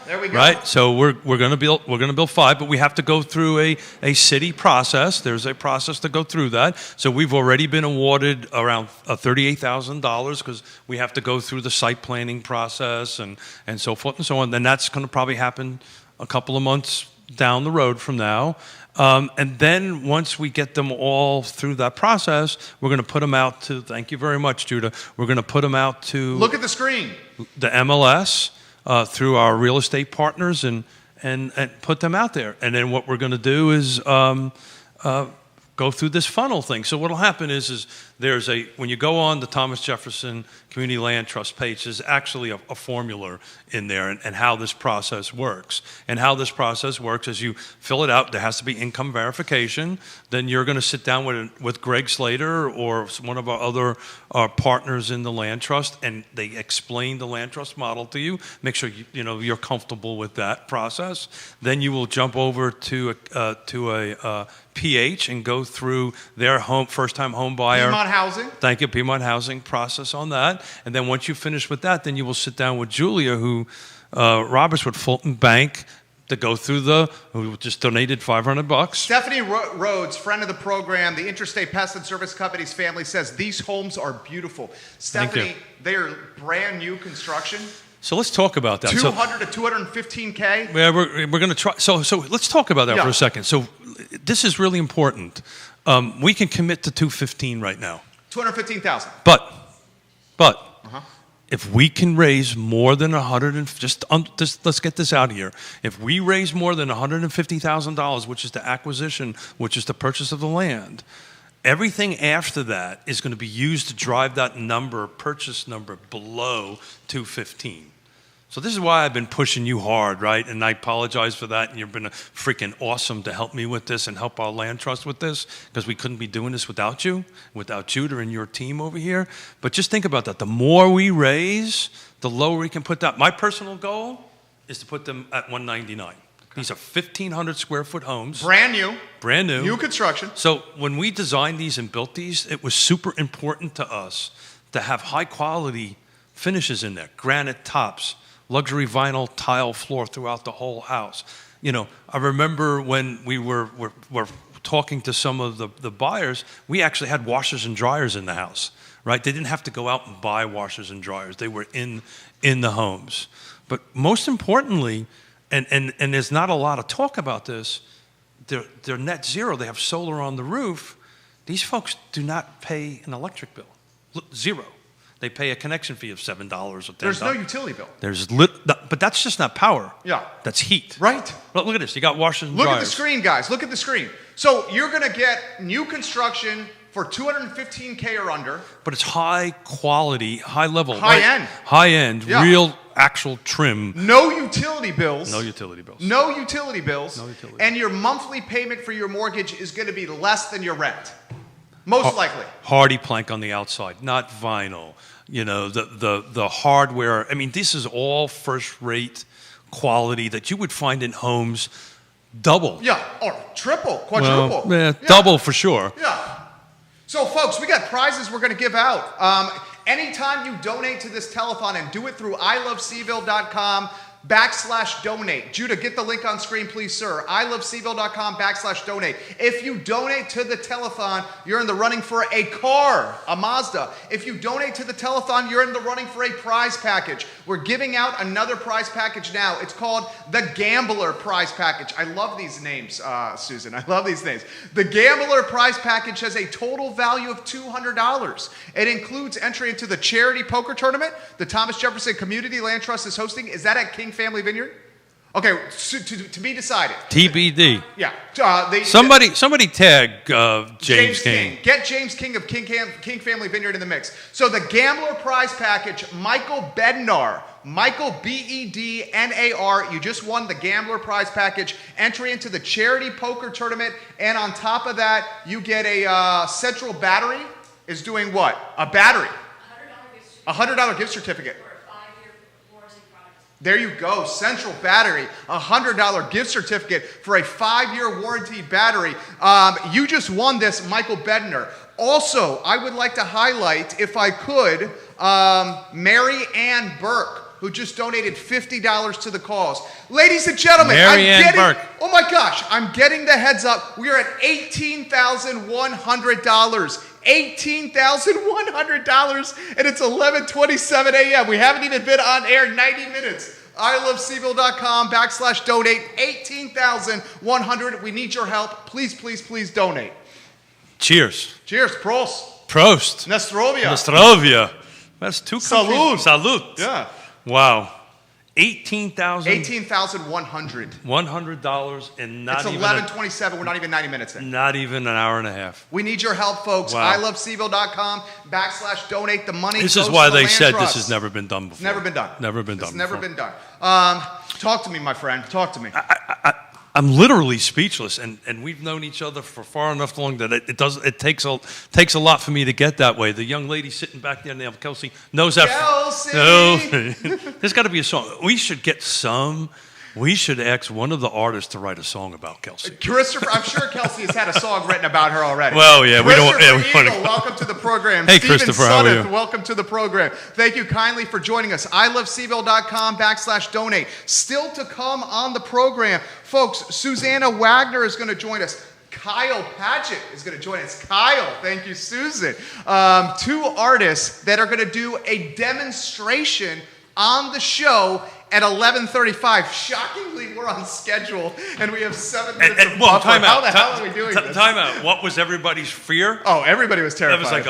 There we go. Right, so we're going to build 5, but we have to go through a city process. There's a process to go through that. So we've already been awarded around $38,000 because we have to go through the site planning process and so forth and so on. Then that's going to probably happen a couple of months down the road from now. And then once we get them all through that process, we're going to put them out to, thank you very much, Judah, we're going to put them out to Look at the screen. the MLS through our real estate partners and put them out there. And then what we're going to do is go through this funnel thing. So what will happen is when you go on the Thomas Jefferson Community Land Trust page, there's actually a formula in there and how this process works. And how this process works is you fill it out. There has to be income verification. Then you're going to sit down with Greg Slater or one of our other partners in the land trust, and they explain the land trust model to you. Make sure you're comfortable with that process. Then you will jump over to a PH and go through their first-time home buyer. Piedmont Housing. Thank you, Piedmont Housing process on that. And then once you finish with that, then you will sit down with Julia, who Roberts with Fulton Bank, to go through who just donated $500. Stephanie Rhodes, friend of the program, the Interstate Pest and Service Company's family says these homes are beautiful. Stephanie, they are brand new construction. So let's talk about that. 200 to 215K. Yeah, we're going to try. So let's talk about that for a second. So this is really important. We can commit to 215 right now. 215,000. But if we can raise more than let's get this out here. If we raise more than $150,000, which is the acquisition, which is the purchase of the land, Everything after that is going to be used to drive that number, purchase number, below 215. So this is why I've been pushing you hard, right? And I apologize for that. And you've been freaking awesome to help me with this and help our land trust with this, because we couldn't be doing this without you, without Judah and your team over here. But just think about that. The more we raise, the lower we can put that. My personal goal is to put them at 199. These are 1,500 square foot homes. Brand new. Brand new. New construction. So when we designed these and built these, it was super important to us to have high quality finishes in there. Granite tops, luxury vinyl tile floor throughout the whole house. You know, I remember when we were talking to some of the buyers, we actually had washers and dryers in the house, right? They didn't have to go out and buy washers and dryers. They were in the homes. But most importantly, and there's not a lot of talk about this, they're net zero. They have solar on the roof. These folks do not pay an electric bill. Zero. They pay a connection fee of $7 or $10. There's no utility bill. But that's just not power. Yeah. That's heat. Right. Look at this. You got washers and Look dryers. at the screen, guys. Look at the screen. So you're going to get new construction for $215K or under. But it's high quality, high level. High end. High end, Yeah. real actual trim. No utility bills. No utility bills. No utility bills. No utility And your monthly payment for your mortgage is going to be less than your rent. Most likely. Hardy plank on the outside, not vinyl. You know, the hardware. I mean, this is all first-rate quality that you would find in homes double. Yeah, or triple, quadruple. Well, yeah, double for sure. Yeah. So, folks, we got prizes we're going to give out. Anytime you donate to this telethon, and do it through iloveseville.com/donate. Judah, get the link on screen, please, sir. iloveseville.com/donate. If you donate to the telethon, you're in the running for a car, a Mazda. If you donate to the telethon, you're in the running for a prize package. We're giving out another prize package now. It's called the Gambler Prize Package. I love these names, Susan. I love these names. The Gambler Prize Package has a total value of $200. It includes entry into the charity poker tournament the Thomas Jefferson Community Land Trust is hosting. Is that at King Family Vineyard? Okay, so to be decided. TBD. Yeah. Somebody tag James King. Get James King of King Family Vineyard in the mix. So the Gambler Prize Package, Michael Bednar. Michael, Bednar. You just won the Gambler Prize Package. Entry into the charity poker tournament. And on top of that, you get a Central Battery is doing what? A battery. $100 gift certificate. There you go, Central Battery, $100 gift certificate for a 5-year warranty battery. You just won this, Michael Bednar. Also, I would like to highlight, if I could, Mary Ann Burke, who just donated $50 to the cause. Ladies and gentlemen, Burke. Oh my gosh, I'm getting the heads up. We are at $18,100. $18,100, and it's 11:27 a.m. We haven't even been on air 90 minutes. iloveseville.com/donate. $18,100. We need your help. Please, please, please donate. Cheers. Cheers. Prost. Prost. Nastrovia. Nastrovia. That's two Salud. Salud. Yeah. Wow. $18,100 $18,100. and not It's even 11:27. We're not even 90 minutes in. not even an hour and a half. We need your help, folks. Wow. iloveseville.com/donate. The money This goes is why to the they land said trust. this has never been done before. Never been done. Never been done It's never before. been done. Talk to me, my friend. Talk to me. I'm literally speechless, and we've known each other for far enough long that it takes a lot for me to get that way. The young lady sitting back there now, Kelsey, knows that. Kelsey! There's got to be a song. We should ask one of the artists to write a song about Kelsey. Christopher, I'm sure Kelsey has had a song written about her already. Well, yeah, we don't. Christopher Yeah, Eagle, welcome to the program. Hey, Stephen Christopher, how are Sunneth, you? welcome to the program. Thank you kindly for joining us. iloveseville.com/donate. Still to come on the program, folks. Susanna Wagner is going to join us. Kyle Padgett is going to join us. Kyle, thank you, Susan. Two artists that are going to do a demonstration on the show at 11:35. Shockingly, we're on schedule, and we have 7 minutes of well, buffer. time How out. the hell are we doing this? Time out. What was everybody's fear? Oh, everybody was That terrified. was like,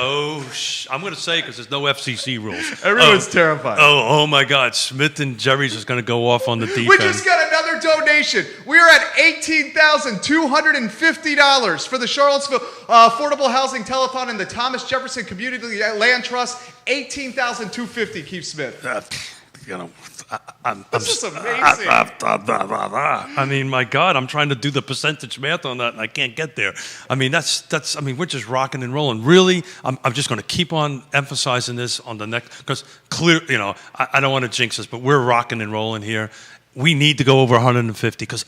I'm going to say because there's no FCC rules. Everyone's terrified. Oh my God! Smith and Jerry's is going to go off on the defense. We just got another donation. We are at $18,250 for the Charlottesville Affordable Housing Telethon and the Thomas Jefferson Community Land Trust. $18,250. Keith Smith. You know, This is amazing. I mean, my God, I'm trying to do the percentage math on that, and I can't get there. I mean, that's. I mean, we're just rocking and rolling. Really, I'm just going to keep on emphasizing this on the next, because clear, you know, I don't want to jinx this, but we're rocking and rolling here. We need to go over 150 because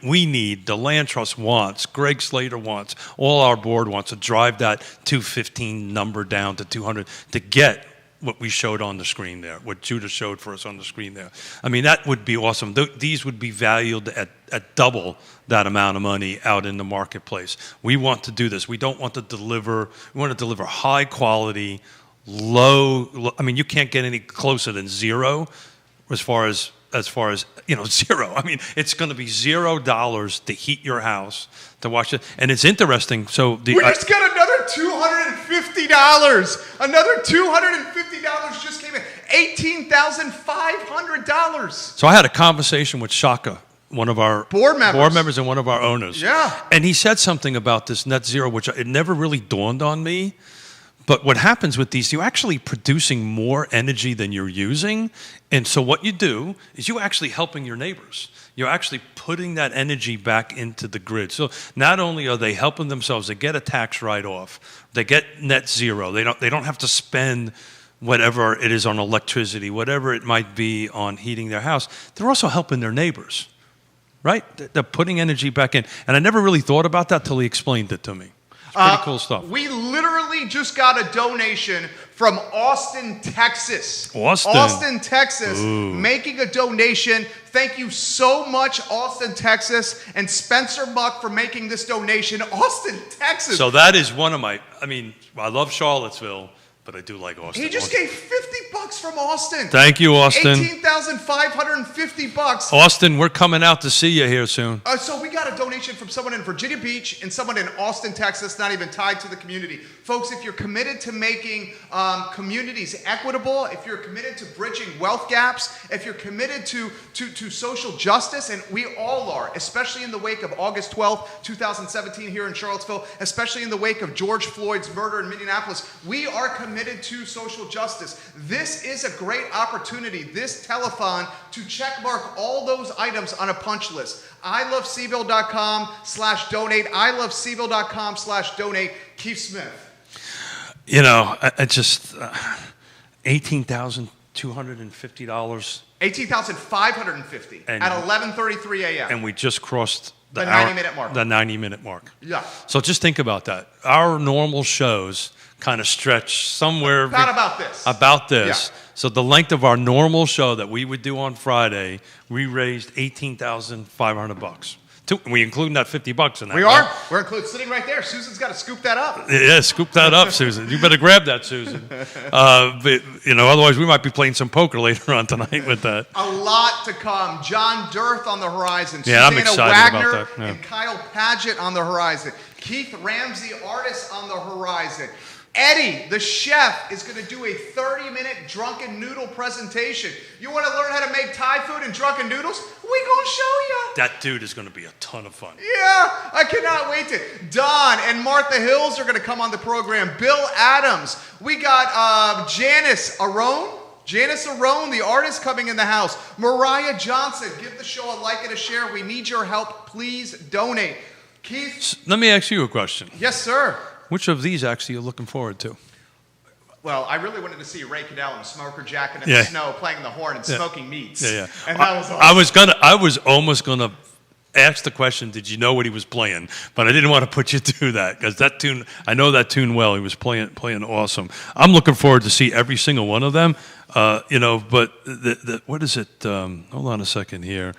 we need, the Land Trust wants, Greg Slater wants, all our board wants to drive that 215 number down to 200 to get what we showed on the screen there, what Judah showed for us on the screen there. I mean, that would be awesome. These would be valued at double that amount of money out in the marketplace. We want to do this. We don't want to deliver, we want to deliver high quality, low, I mean, you can't get any closer than zero as far as you know, zero. I mean, it's going to be $0 to heat your house, to watch it. And it's interesting. So We just got another $250. Another $250 just came in. $18,500. So I had a conversation with Shaka, one of our Board members and one of our owners. Yeah. And he said something about this net zero, which it never really dawned on me. But what happens with these, you're actually producing more energy than you're using. And so what you do is you're actually helping your neighbors. You're actually putting that energy back into the grid. So not only are they helping themselves, they get a tax write-off, they get net zero. They don't have to spend whatever it is on electricity, whatever it might be on heating their house. They're also helping their neighbors, right? They're putting energy back in. And I never really thought about that till he explained it to me. It's pretty cool stuff. We literally just got a donation from Austin, Texas. Austin, Texas, making a donation. Thank you so much, Austin, Texas, and Spencer Muck for making this donation. Austin, Texas. So that is one of my, I mean, I love Charlottesville, but I do like Austin. He just gave $50 from Austin. Thank you, Austin. $18,550. Austin, we're coming out to see you here soon. So we got a donation from someone in Virginia Beach and someone in Austin, Texas, not even tied to the community. Folks, if you're committed to making communities equitable, if you're committed to bridging wealth gaps, if you're committed to social justice, and we all are, especially in the wake of August 12th, 2017 here in Charlottesville, especially in the wake of George Floyd's murder in Minneapolis, we are committed to social justice. This is a great opportunity, this telethon, to checkmark all those items on a punch list. iloveseville.com/donate. iloveseville.com/donate. Keith Smith. You know, I just, $18,250. $18,550 And- at 11:33 a.m. And we just crossed The hour- 90-minute mark. The 90-minute mark. Yeah. So just think about that. Our normal shows kind of stretch somewhere About this. About this. Yeah. So the length of our normal show that we would do on Friday, we raised $18,500. We including that $50 in that. We right? are. We're included. Sitting right there. Susan's got to scoop that up. Yeah, scoop that up, Susan. You better grab that, Susan. But, you know, otherwise we might be playing some poker later on tonight with that. A lot to come. John Dirth on the horizon. Yeah, I'm Susanna excited Wagner about that, yeah. and Kyle Paget on the horizon. Keith Ramsey, artist, on the horizon. Eddie, the chef, is going to do a 30-minute drunken noodle presentation. You want to learn how to make Thai food and drunken noodles? We going to show you. That dude is going to be a ton of fun. Yeah, I cannot wait to. Don and Martha Hills are going to come on the program. Bill Adams. We got Janice Arone. Janice Arone, the artist, coming in the house. Mariah Johnson. Give the show a like and a share. We need your help. Please donate. Keith? Let me ask you a question. Yes, sir. Which of these actually you're looking forward to? Well, I really wanted to see Ray Cadell in a smoker jacket in Yeah. the snow playing the horn and smoking meats. Yeah. And that was awesome. I was almost gonna ask the question, did you know what he was playing? But I didn't want to put you through that because that tune, I know that tune well. He was playing awesome. I'm looking forward to see every single one of them. You know, but what is it? Hold on a second here.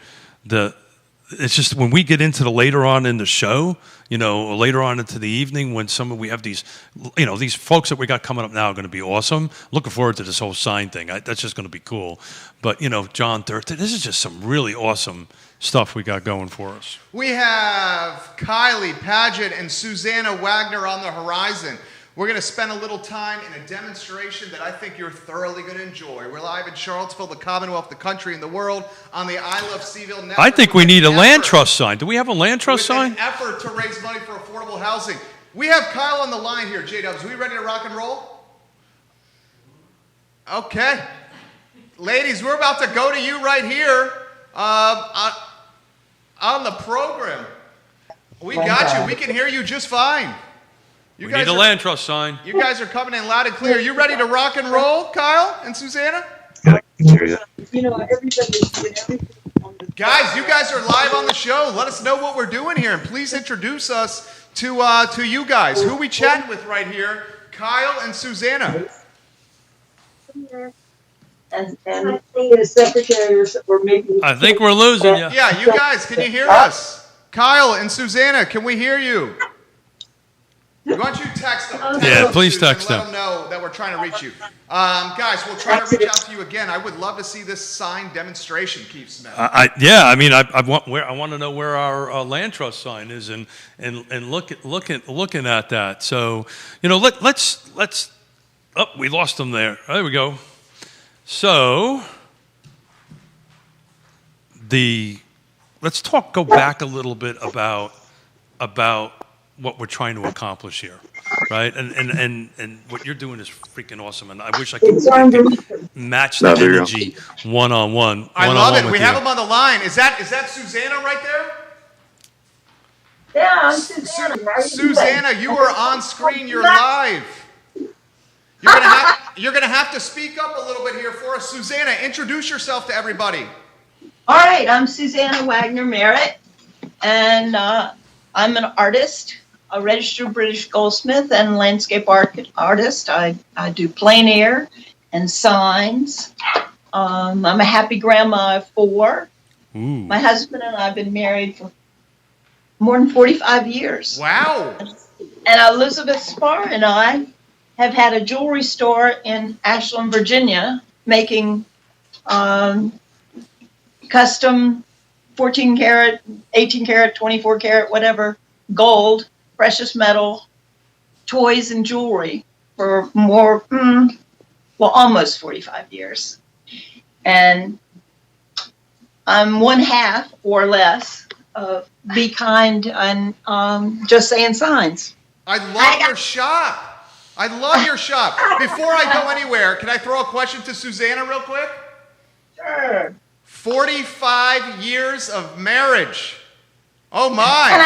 it's just when we get into the later on in the show, or later on into the evening when we have these, these folks that we got coming up now are going to be awesome. Looking forward to this whole sign thing. That's just going to be cool. But, John Thurston, this is just some really awesome stuff we got going for us. We have Kylie Paget and Susanna Wagner on the horizon. We're going to spend a little time in a demonstration that I think you're thoroughly going to enjoy. We're live in Charlottesville, the Commonwealth, the country, and the world on the I Love Seville network. I think we need a land trust sign. Do we have a land trust sign? An effort to raise money for affordable housing. We have Kyle on the line here, J-Dubs. Are we ready to rock and roll? Okay. Ladies, we're about to go to you right here on the program. We got you. We can hear you just fine. We need a land trust sign. You guys are coming in loud and clear. You ready to rock and roll, Kyle and Susanna? Everybody's Guys, you guys are live on the show. Let us know what we're doing here, and please introduce us to you guys. Who are we chatting with right here? Kyle and Susanna. and the secretary or maybe. I think we're losing you. Yeah, you guys, can you hear us? Kyle and Susanna, can we hear you? Why don't you text them? Yeah, please text them. them. Let them know that we're trying to reach you. Guys, we'll try to reach out to you again. I would love to see this sign demonstration, Keith Smith. I want to know where our land trust sign is, and looking at that. So let's. Oh, we lost them there. There we go. So let's go back a little bit about what we're trying to accomplish here, right? And what you're doing is freaking awesome, and I wish I could match the energy one-on-one. I love it. We have him on the line. Is that Susanna right there? Yeah, I'm Susanna. Susanna, you are on screen. You're live. You're gonna have to speak up a little bit here for us. Susanna, introduce yourself to everybody. All right, I'm Susanna Wagner Merritt, and I'm an artist, a registered British goldsmith and landscape artist. I do plein air and signs. I'm a happy grandma of 4. Ooh. My husband and I have been married for more than 45 years. Wow. And Elizabeth Spar and I have had a jewelry store in Ashland, Virginia, making custom 14 karat, 18 karat, 24 karat, whatever, gold, precious metal, toys and jewelry for almost 45 years. And I'm one half or less of Be Kind and Just Saying Signs. I love your shop. I love your shop. Before I go anywhere, can I throw a question to Susanna real quick? Sure. 45 years of marriage. Oh my. And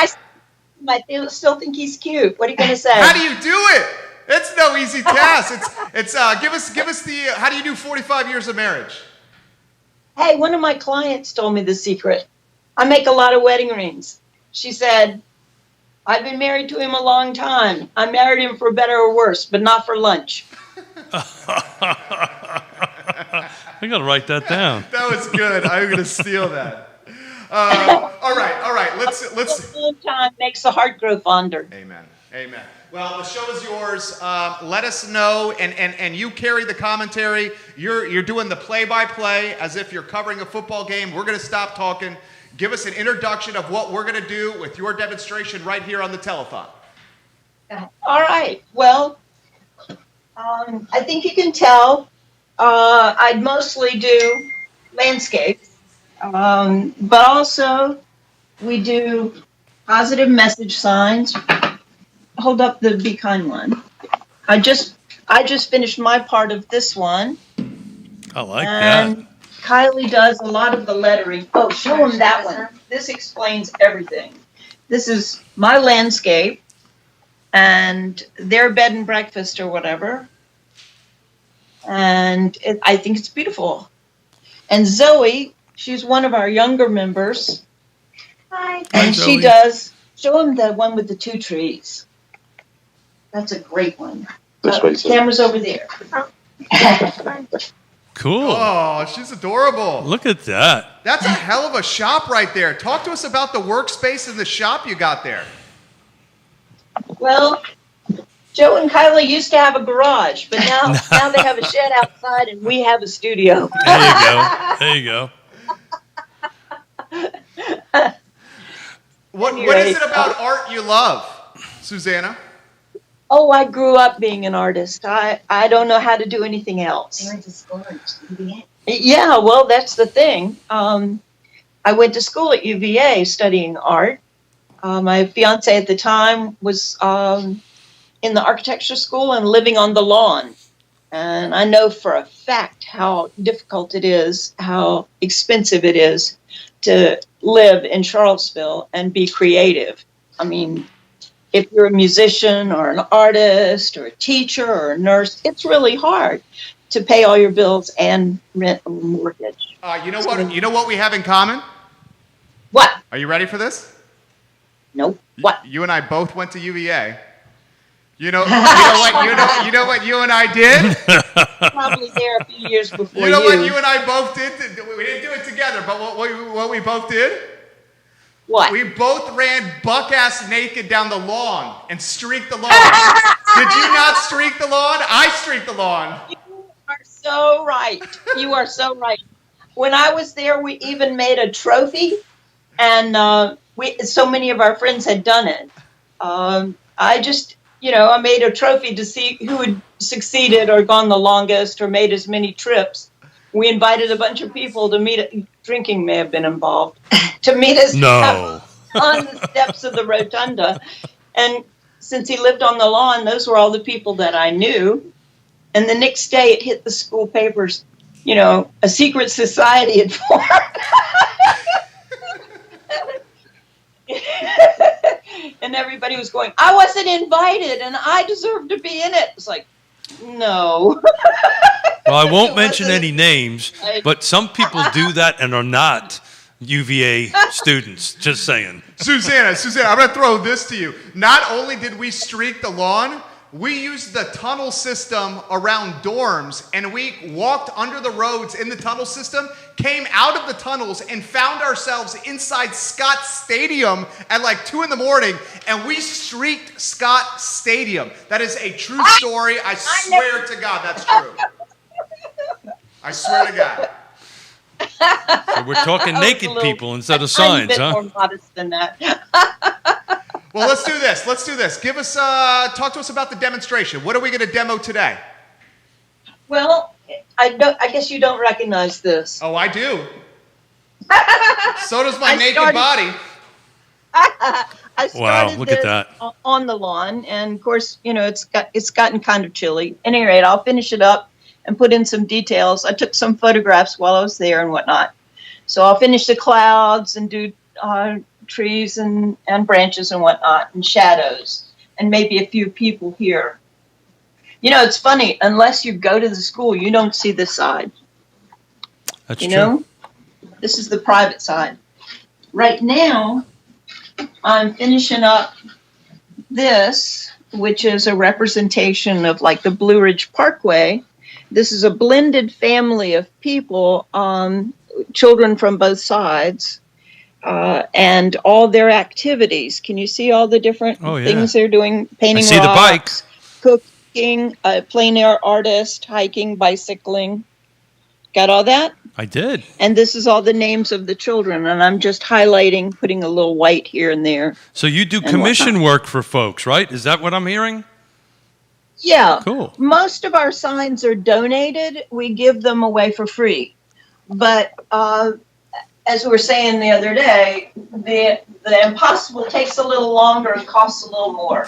I still think he's cute. What are you going to say? How do you do it? It's no easy task. It's give us the how do you do 45 years of marriage? Hey, one of my clients told me the secret. I make a lot of wedding rings. She said, I've been married to him a long time. I married him for better or worse, but not for lunch. I got to write that down. That was good. I'm going to steal that. All right. Let's. Long time makes the heart grow fonder. Amen. Well, the show is yours. Let us know, and you carry the commentary. You're doing the play-by-play as if you're covering a football game. We're going to stop talking. Give us an introduction of what we're going to do with your demonstration right here on the telethon. All right. Well, I think you can tell I'd mostly do landscape, but also we do positive message signs. Hold up the Be Kind one. I just finished my part of this one. I like and that. Kylie does a lot of the lettering. Oh, show them that one. This explains everything. This is my landscape and their bed and breakfast or whatever. And I think it's beautiful. And Zoe, she's one of our younger members. Hi. And she does, show them the one with the 2 trees. That's a great one. This way, Camera's over there. Cool. Oh, she's adorable. Look at that. That's a hell of a shop right there. Talk to us about the workspace and the shop you got there. Well, Joe and Kylie used to have a garage, but now they have a shed outside and we have a studio. There you go. There you go. What is it about art you love, Susanna? Oh, I grew up being an artist. I don't know how to do anything else. You went to school at UVA? Yeah, well, that's the thing. I went to school at UVA studying art. My fiance at the time was in the architecture school and living on the lawn. And I know for a fact how difficult it is, how expensive it is to live in Charlottesville and be creative. I mean, if you're a musician or an artist or a teacher or a nurse, it's really hard to pay all your bills and rent or mortgage. You know what? You know what we have in common? What? Are you ready for this? Nope. What? You and I both went to UVA. You know what you and I did? Probably there a few years before you. You know what you and I both did? We didn't do it together, but what we both did? What? We both ran buck-ass naked down the lawn and streaked the lawn. Did you not streak the lawn? I streaked the lawn. You are so right. You are so right. When I was there, we even made a trophy, and so many of our friends had done it. I made a trophy to see who had succeeded or gone the longest or made as many trips. We invited a bunch of people to meet. Drinking may have been involved to meet us on the steps of the rotunda. And since he lived on the lawn, those were all the people that I knew. And the next day, it hit the school papers. A secret society had formed. And everybody was going, I wasn't invited and I deserve to be in it. It's like, no. Well, I won't mention any names, but some people do that and are not UVA students. Just saying. Susanna, I'm going to throw this to you. Not only did we streak the lawn, we used the tunnel system around dorms, and we walked under the roads in the tunnel system, came out of the tunnels, and found ourselves inside Scott Stadium at like 2 in the morning, and we streaked Scott Stadium. That is a true story. I swear to God that's true. I swear to God. So we're talking naked people instead of signs, I'm a bit huh? more modest than that. Well, let's do this. Give us, talk to us about the demonstration. What are we going to demo today? Well, I guess you don't recognize this. Oh, I do. So does my naked body. I started look at this that. On the lawn, and of course, it's gotten kind of chilly. At any rate, I'll finish it up and put in some details. I took some photographs while I was there and whatnot. So I'll finish the clouds and do trees and branches and whatnot and shadows and maybe a few people here. It's funny, unless you go to the school, you don't see this side. That's true. This is the private side. Right now, I'm finishing up this, which is a representation of like the Blue Ridge Parkway. This is a blended family of people, children from both sides. And all their activities. Can you see all the different things they're doing? Painting I see rocks, the bike. Cooking, plein air artist, hiking, bicycling. Got all that? I did. And this is all the names of the children. And I'm just highlighting, putting a little white here and there. So you do commission work for folks, right? Is that what I'm hearing? Yeah. Cool. Most of our signs are donated. We give them away for free. But as we were saying the other day, the impossible takes a little longer and costs a little more.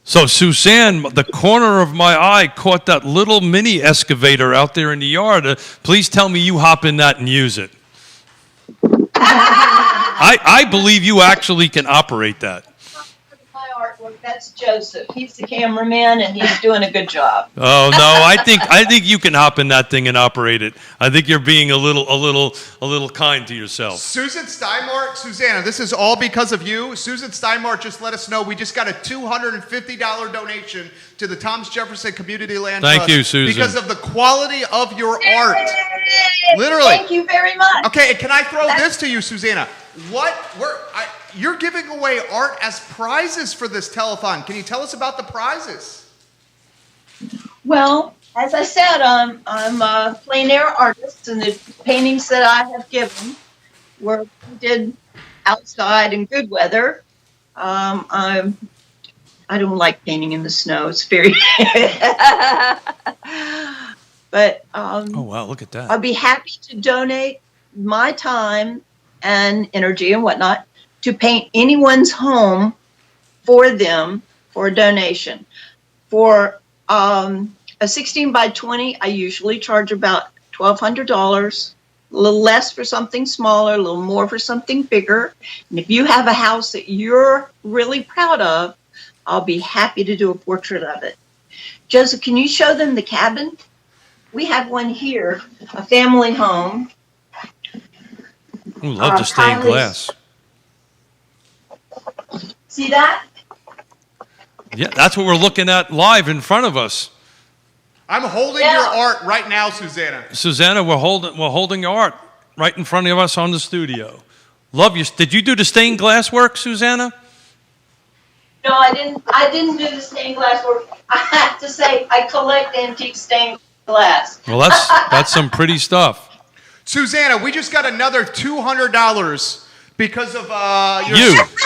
So, Suzanne, the corner of my eye caught that little mini excavator out there in the yard. Please tell me you hop in that and use it. I believe you actually can operate that. My artwork, That's Joseph. He's the cameraman, and he's doing a good job. Oh no, I think you can hop in that thing and operate it. I think you're being a little kind to yourself. Susan Steinmart, Susanna, this is all because of you. Susan Steinmart just let us know we just got a $250 donation to the Thomas Jefferson Community Land Trust. Thank you, Susan. Because of the quality of your art. Literally. Thank you very much. Okay, and can I throw this to you, Susanna? You're giving away art as prizes for this telethon. Can you tell us about the prizes? Well, as I said, I'm a plein air artist, and the paintings that I have given were painted outside in good weather. I don't like painting in the snow. It's very but Oh wow, look at that. I'd be happy to donate my time and energy and whatnot to paint anyone's home for them for a donation. For a 16 by 20, I usually charge about $1,200, a little less for something smaller, a little more for something bigger. And if you have a house that you're really proud of, I'll be happy to do a portrait of it. Joseph, can you show them the cabin? We have one here, a family home. Ooh, love the stained glass. See that? Yeah, that's what we're looking at live in front of us. I'm holding Yeah. your art right now, Susanna. Susanna, we're holding your art right in front of us on the studio. Love you. Did you do the stained glass work, Susanna? No, I didn't do the stained glass work. I have to say, I collect antique stained glass. Well, that's some pretty stuff. Susanna, we just got another $200 because of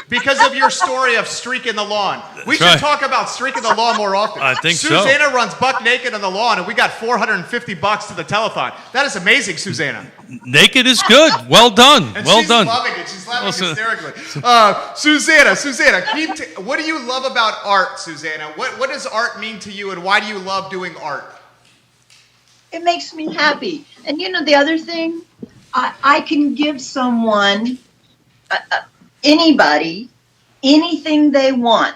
because of your story of streaking the lawn. We should right. talk about streaking the lawn more often. I think so. Susanna runs buck naked on the lawn, and we got $450 to the telethon. That is amazing, Susanna. Naked is good. Well done. And Well she's done. loving it. She's laughing Listen. hysterically. Susanna, what do you love about art, Susanna? What does art mean to you, and why do you love doing art? It makes me happy. And you know, the other thing, I can give someone, anybody, anything they want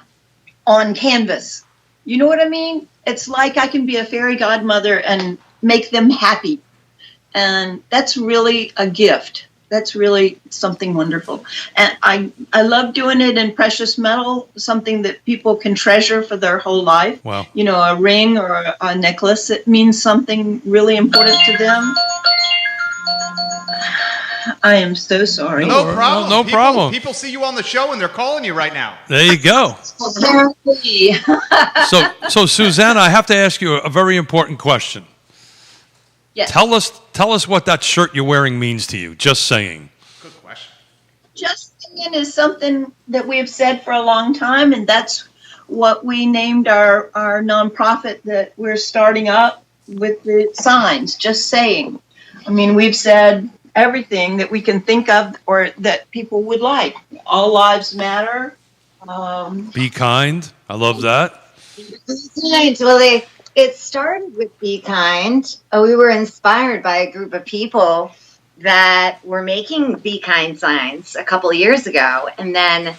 on canvas. You know what I mean? It's like I can be a fairy godmother and make them happy. And that's really a gift. That's really something wonderful. And I love doing it in precious metal, something that people can treasure for their whole life. Wow. You know, a ring or a necklace, it means something really important to them. I am so sorry. No problem. No problem. People see you on the show, and they're calling you right now. There you go. Apparently. So Susanna, I have to ask you a very important question. Yes. Tell us what that shirt you're wearing means to you. Just saying. Good question. Just singing is something that we have said for a long time, and that's what we named our nonprofit that we're starting up with the signs, Just Saying. I mean, we've said everything that we can think of or that people would like. All lives matter. Be kind. I love that. Right. Well, it started with Be Kind. We were inspired by a group of people that were making Be Kind signs a couple of years ago. And then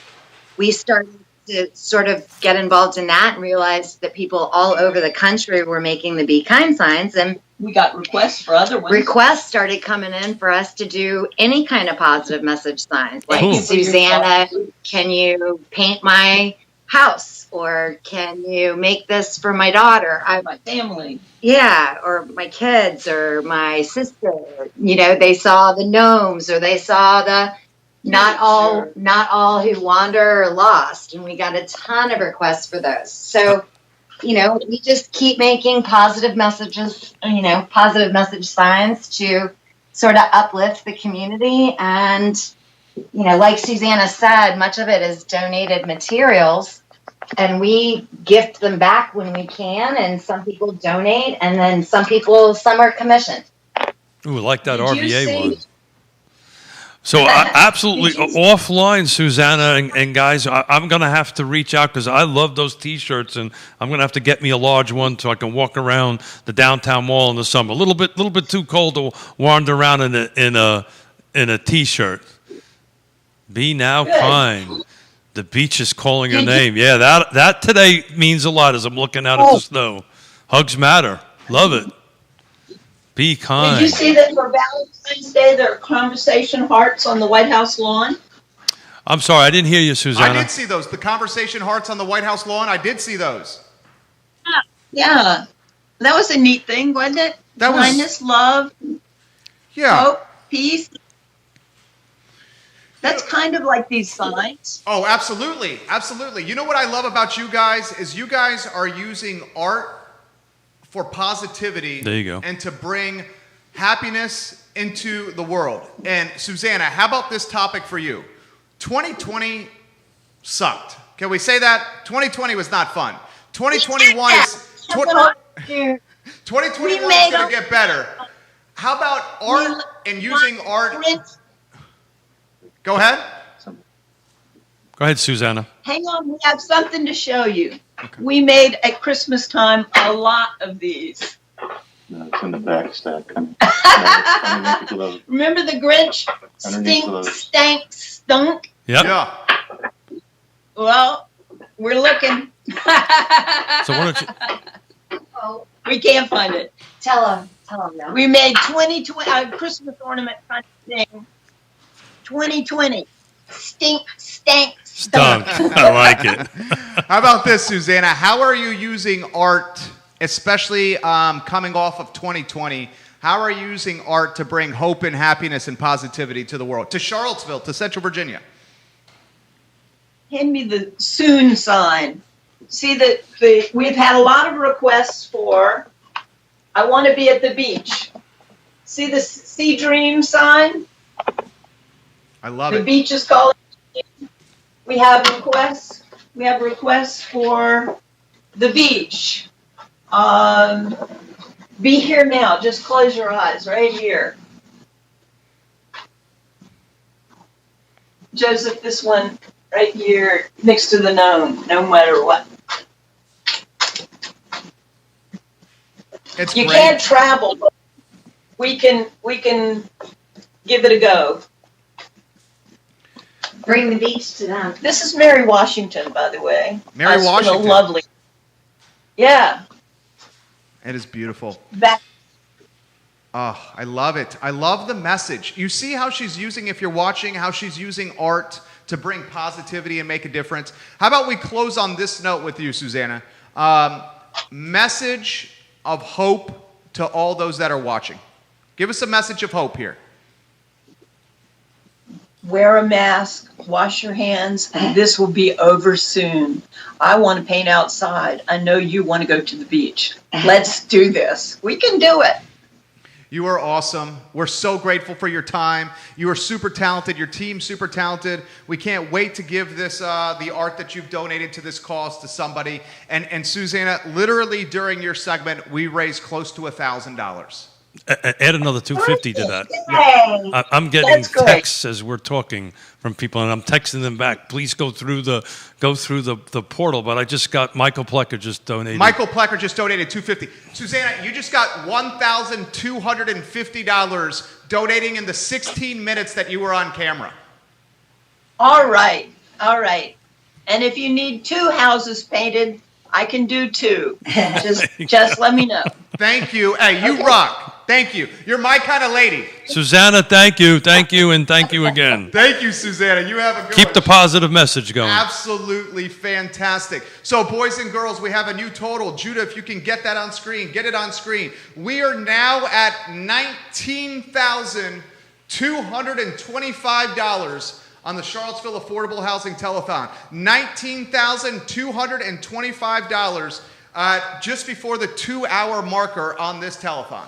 we started to sort of get involved in that and realized that people all over the country were making the Be Kind signs. And We got requests for other ones. requests started coming in for us to do any kind of positive message signs. Like, Cool. Susanna, can you paint my house? Or can you make this for my daughter? My family. Yeah, or my kids or my sister. You know, they saw the gnomes or they saw the not all who wander are lost. And we got a ton of requests for those. So, you know, we just keep making positive messages, you know, positive message signs to sort of uplift the community. And, you know, like Susanna said, much of it is donated materials. And we gift them back when we can, and some people donate, and then some are commissioned. Ooh, I like that Did you RVA see- one. So absolutely Did you- offline, Susanna and guys, I'm going to have to reach out because I love those T-shirts, and I'm going to have to get me a large one so I can walk around the downtown mall in the summer. A little bit too cold to wander around in a T-shirt. Be now Good. kind. The beach is calling her Did you- name. Yeah, that today means a lot as I'm looking out at the snow. Hugs matter. Love it. Be kind. Did you see that for Valentine's Day, there are conversation hearts on the White House lawn? I'm sorry, I didn't hear you, I Susanna. did see those. The conversation hearts on the White House lawn. I did see those. Yeah, that was a neat thing, wasn't it? That was- Kindness, love, Yeah. hope, peace. That's kind of like these signs. Oh, absolutely. Absolutely. You know what I love about you guys is you guys are using art for positivity. There you go. And to bring happiness into the world. And Susanna, how about this topic for you? 2020 sucked. Can we say that? 2020 was not fun. 2021 is... Dude, 2021 We made is going a- to get better. How about art and using art? Go ahead. Go ahead, Susanna. Hang on, we have something to show you. We made at Christmas time a lot of these. No, it's in the back stack. Underneath the glove. Remember the Grinch? Underneath Stink, those. stank, stunk. Yep. Yeah. Well, we're looking. So why don't you? We can't find it. Tell him now. We made 2020 a Christmas ornament kind of thing. 2020. Stink, stank, Stunk. I like it. How about this, Susanna? How are you using art, especially coming off of 2020? How are you using art to bring hope and happiness and positivity to the world, to Charlottesville, to Central Virginia? Hand me the soon sign. See we've had a lot of requests for, I want to be at the beach. See the Sea Dream sign? I love The it. beach is calling. We have requests. We have requests for the beach. Be here now. Just close your eyes right here. Joseph, this one right here next to the gnome, no matter what. It's You great. can't travel, but we can give it a go. Bring the beach to them. This is Mary Washington, by the way. Mary It's been Washington. a lovely. Yeah. It is beautiful. Back. Oh, I love it. I love the message. You see how she's using, if you're watching, how she's using art to bring positivity and make a difference. How about we close on this note with you, Susanna? Message of hope to all those that are watching. Give us a message of hope here. Wear a mask, wash your hands, and this will be over soon. I want to paint outside. I know you want to go to the beach. Let's do this. We can do it. You are awesome. We're so grateful for your time. You are super talented. Your team's super talented. We can't wait to give this the art that you've donated to this cause to somebody. And Susanna, literally during your segment, we raised close to $1,000. Add another 250 to that. Yay. I'm getting That's great. texts as we're talking from people, and I'm texting them back. Please go through the portal. But I just got Michael Plecker just donated. Michael Plecker just donated $250. Susanna, you just got $1,250 donating in the 16 minutes that you were on camera. All right. All right. And if you need 2 houses painted, I can do 2. Just let me know. Thank you. Hey, you rock. Thank you. You're my kind of lady. Susanna, thank you, and thank you again. Thank you, Susanna. You have a good Keep one. the positive message going. Absolutely fantastic. So, boys and girls, we have a new total. Judah, if you can get that on screen, get it on screen. We are now at $19,225 on the Charlottesville Affordable Housing Telethon. $19,225 just before the 2-hour marker on this telethon.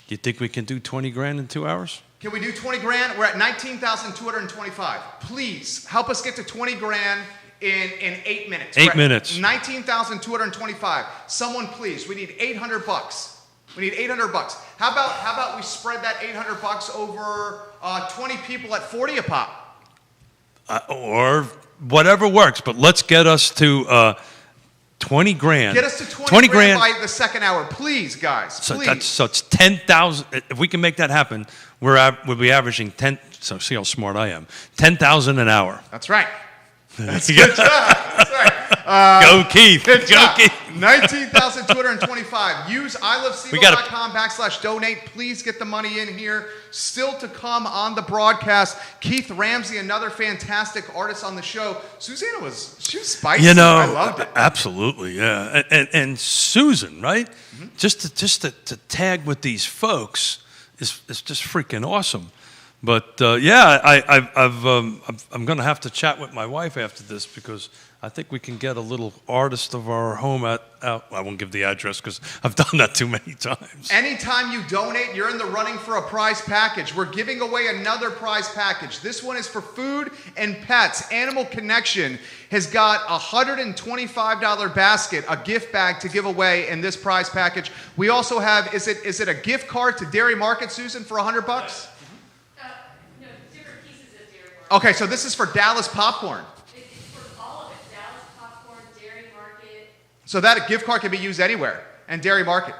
You think we can do 20 grand in 2 hours? Can we do 20 grand? We're at 19,225. Please help us get to 20 grand in 8 minutes. 8 minutes. 19,225. Someone please. We need $800. We need $800. How about we spread that $800 over 20 people at 40 a pop? Or whatever works, but let's get us to 20 grand. Get us to 20 grand by the second hour, please, guys. So Please. it's 10,000. If we can make that happen, we'll be averaging 10. So see how smart I am. 10,000 an hour. That's right. That's Good job. That's right. Go Keith. Good Go job. Keith. 19,225. Use We gotta- ilovesebo.com/donate. Please get the money in here. Still to come on the broadcast, Keith Ramsey, another fantastic artist on the show. Susanna was spicy. You know, I loved it. absolutely, yeah. And Susan, right? Just to tag with these folks is just freaking awesome. But yeah, I'm going to have to chat with my wife after this because I think we can get a little artist of our home I won't give the address because I've done that too many times. Anytime you donate, you're in the running for a prize package. We're giving away another prize package. This one is for food and pets. Animal Connection has got a $125 basket, a gift bag to give away in this prize package. We also have, is it a gift card to Dairy Market, Susan, for $100? No, different pieces of Dairy Market. Okay, so this is for Dallas Popcorn. It's for all of it. Dallas Popcorn, Dairy Market. So that gift card can be used anywhere, and Dairy Market.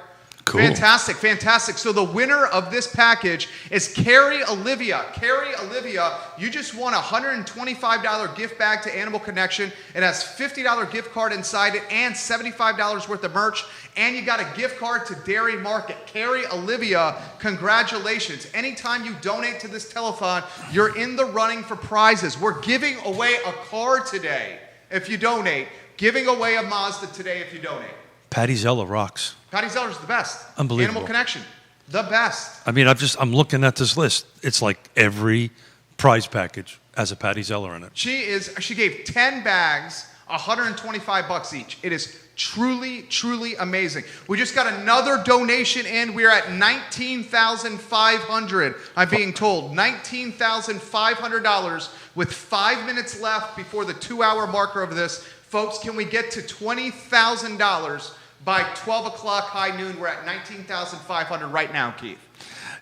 Cool. Fantastic, fantastic. So the winner of this package is Carrie Olivia. Carrie Olivia, you just won a $125 gift bag to Animal Connection. It has $50 gift card inside it and $75 worth of merch. And you got a gift card to Dairy Market. Carrie Olivia, congratulations. Anytime you donate to this telethon, you're in the running for prizes. We're giving away a car today if you donate. Giving away a Mazda today if you donate. Patty Zeller rocks. Patty Zeller's the best. Unbelievable. Animal Connection, the best. I mean, I'm looking at this list. It's like every prize package has a Patty Zeller in it. She gave 10 bags, $125 each. It is truly, truly amazing. We just got another donation in. We are at $19,500. I'm being told $19,500 with 5 minutes left before the 2-hour marker of this. Folks, can we get to $20,000 by 12 o'clock high noon? We're at $19,500 right now, Keith.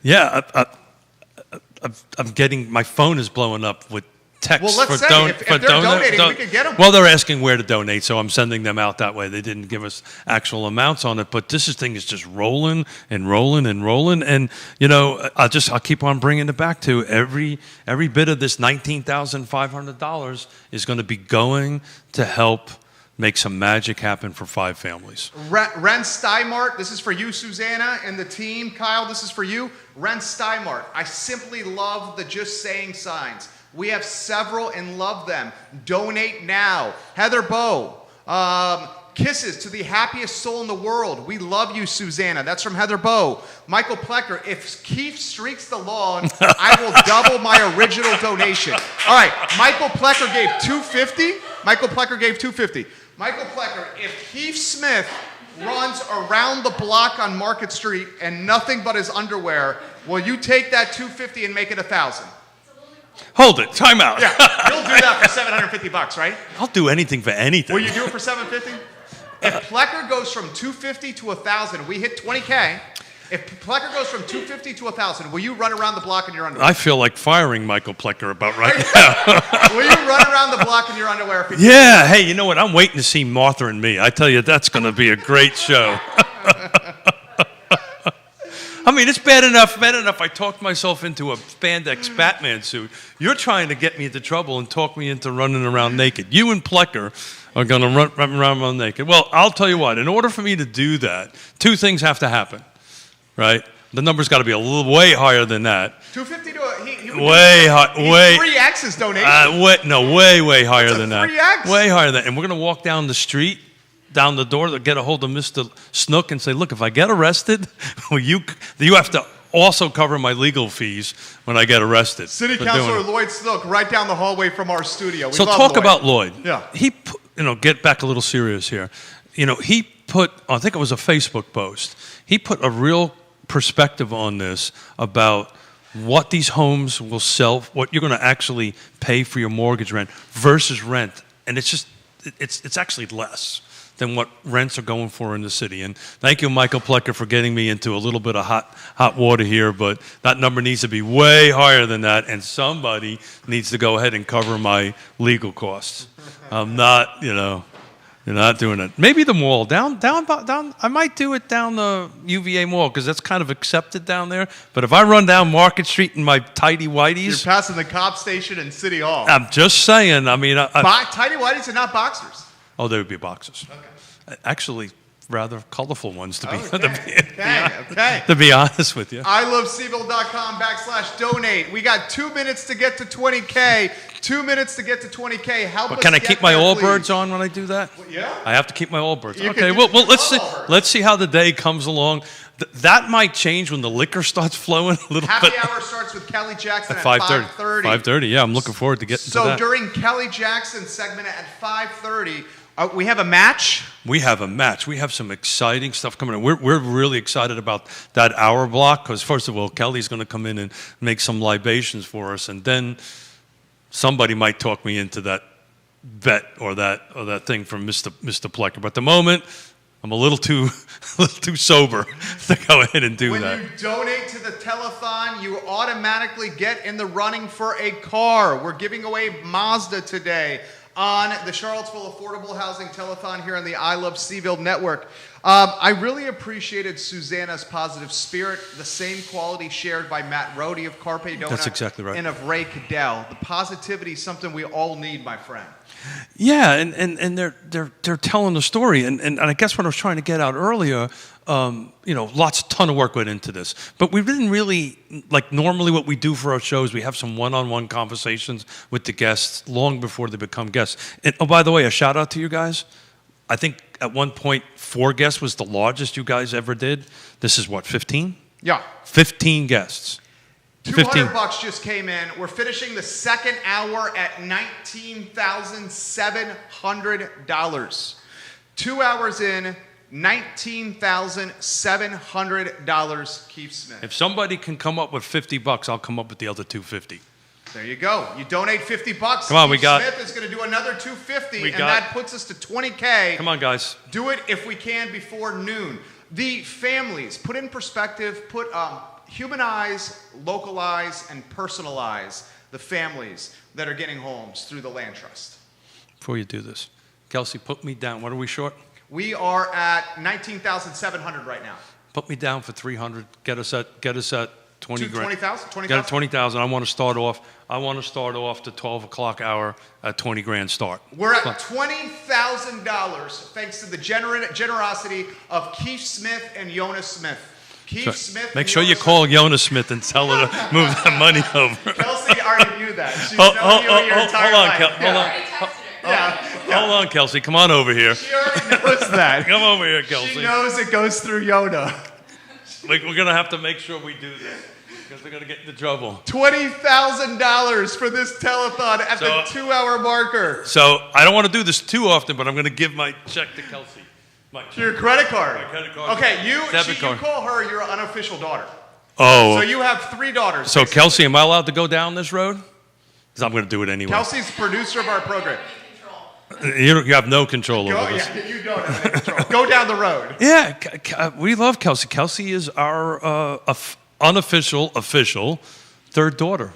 Yeah, I'm getting, my phone is blowing up with texts Well, let's for say, if they're donating, we could get them. Well, they're asking where to donate, so I'm sending them out that way. They didn't give us actual amounts on it, but thing is just rolling and rolling and rolling. And, you know, I'll keep on bringing it back to every bit of this $19,500 is going to be going to help make some magic happen for 5 families. Ren Steinmart, this is for you, Susanna, and the team. Kyle, this is for you. Ren Steinmart, I simply love the just saying signs. We have several and love them. Donate now. Heather Bow, kisses to the happiest soul in the world. We love you, Susanna. That's from Heather Bow. Michael Plecker, if Keith streaks the lawn, I will double my original donation. All right, Michael Plecker gave $250. Michael Plecker gave $250. Michael Plecker, if Keith Smith runs around the block on Market Street and nothing but his underwear, will you take that $250 and make it $1,000? Hold it. Time out. Yeah, you'll do that for $750, right? I'll do anything for anything. Will you do it for $750? If Plecker goes from $250 to $1,000, we hit $20K. If Plecker goes from $250 to $1,000, will you run around the block in your underwear? I feel like firing Michael Plecker about right now. Will you run around the block in your underwear? If Yeah. Hey, you know what? I'm waiting to see Martha and Me. I tell you, that's going to be a great show. I mean, it's bad enough I talked myself into a spandex Batman suit. You're trying to get me into trouble and talk me into running around naked. You and Plecker are going to run around naked. Well, I'll tell you what. In order for me to do that, 2 things have to happen, right? The number's got to be way higher than that. $250 to he Way high. Way 3X his donation. Way higher That's a than that. 3X. Way higher than that. And we're going to walk down the street, down the door, to get a hold of Mr. Snook and say, look, if I get arrested, you have to also cover my legal fees when I get arrested. City for Councilor doing it. Lloyd Snook, right down the hallway from our studio. We So love talk Lloyd. about Lloyd. Yeah. He, get back a little serious here. He put, I think it was a Facebook post, he put a real perspective on this about what these homes will sell, what you're going to actually pay for your mortgage rent versus rent. And it's actually less than what rents are going for in the city. And thank you, Michael Plecker, for getting me into a little bit of hot water here, but that number needs to be way higher than that, and somebody needs to go ahead and cover my legal costs. I'm not, You're not doing it. Maybe the mall down. I might do it down the UVA Mall because that's kind of accepted down there. But if I run down Market Street in my tidy You're whities, passing the cop station and City Hall. I'm just saying. I mean, Tidy whities are not boxers. oh, they would be boxes. Okay. Actually, rather colorful ones to be Okay. to be honest with you. iloveseville.com/donate. We got 2 minutes to get to 20K. 2 minutes to get to 20K. Help But us can I get keep my there, Allbirds please. on when I do that? Yeah. I have to keep my Allbirds. You Okay. can Well, do well, let's see. Allbirds. Let's see how the day comes along. That might change when the liquor starts flowing a little Happy bit. hour starts with Kelly Jackson At at 5:30. 5:30. 5:30. Yeah, I'm looking forward to getting to So that. during Kelly Jackson's segment at 5:30, we have a match. We have a match. We have some exciting stuff coming in. We're really excited about that hour block because, first of all, Kelly's going to come in and make some libations for us, and then somebody might talk me into that bet or that thing from Mr. Plecker. But at the moment, I'm a little too sober to go ahead and do When that. you donate to the telethon, you automatically get in the running for a car. We're giving away Mazda today on the Charlottesville Affordable Housing Telethon here on the I Love Seville Network. I really appreciated Susanna's positive spirit, the same quality shared by Matt Rohde of Carpe Dona. That's exactly right. And of Ray Cadell. The positivity is something we all need, my friend. Yeah, and they're telling the story, and I guess what I was trying to get out earlier, ton of work went into this, but we didn't really like normally what we do for our shows. We have some one-on-one conversations with the guests long before they become guests. And oh, by the way, a shout out to you guys. I think at one point 4 guests was the largest you guys ever did. This is what, 15? Yeah. 15 guests. 15. $200 just came in. We're finishing the second hour at $19,700. 2 hours in, $19,700. Keith Smith. If somebody can come up with $50, I'll come up with the other $250. There you go. You donate $50. Come on, we Keith got- Smith is going to do another $250, and got- that puts us to $20K. Come on, guys. Do it if we can before noon. The families, put in perspective, humanize, localize, and personalize the families that are getting homes through the Land Trust. Before you do this, Kelsey, put me down. What are we short? We are at 19,700 right now. Put me down for 300. Get us at 20 grand. 20,000? Get at 20,000. I want to start off the 12 o'clock hour at 20 grand start. We're at $20,000 thanks to the generosity of Keith Smith and Jonas Smith. Keith Smith. Make and sure you Jonas call Jonas Smith and tell her to move that money over. Kelsey already knew that. She's known you your entire life. Hold on, Kelsey. Come on over here. She already knows that. Come over here, Kelsey. She knows it goes through Yona. We're going to have to make sure we do this because they're going to get into trouble. $20,000 for this telethon at the 2-hour marker. So I don't want to do this too often, but I'm going to give my check to Kelsey. Your credit card. My credit card. Okay, you Debit card. call her your unofficial daughter. Oh. So you have 3 daughters. So basically. Kelsey, am I allowed to go down this road? Because I'm going to do it anyway. Kelsey's the producer of our program. You have no control over this. Yeah, you don't have any control. Go down the road. Yeah, we love Kelsey. Kelsey is our unofficial, official third daughter,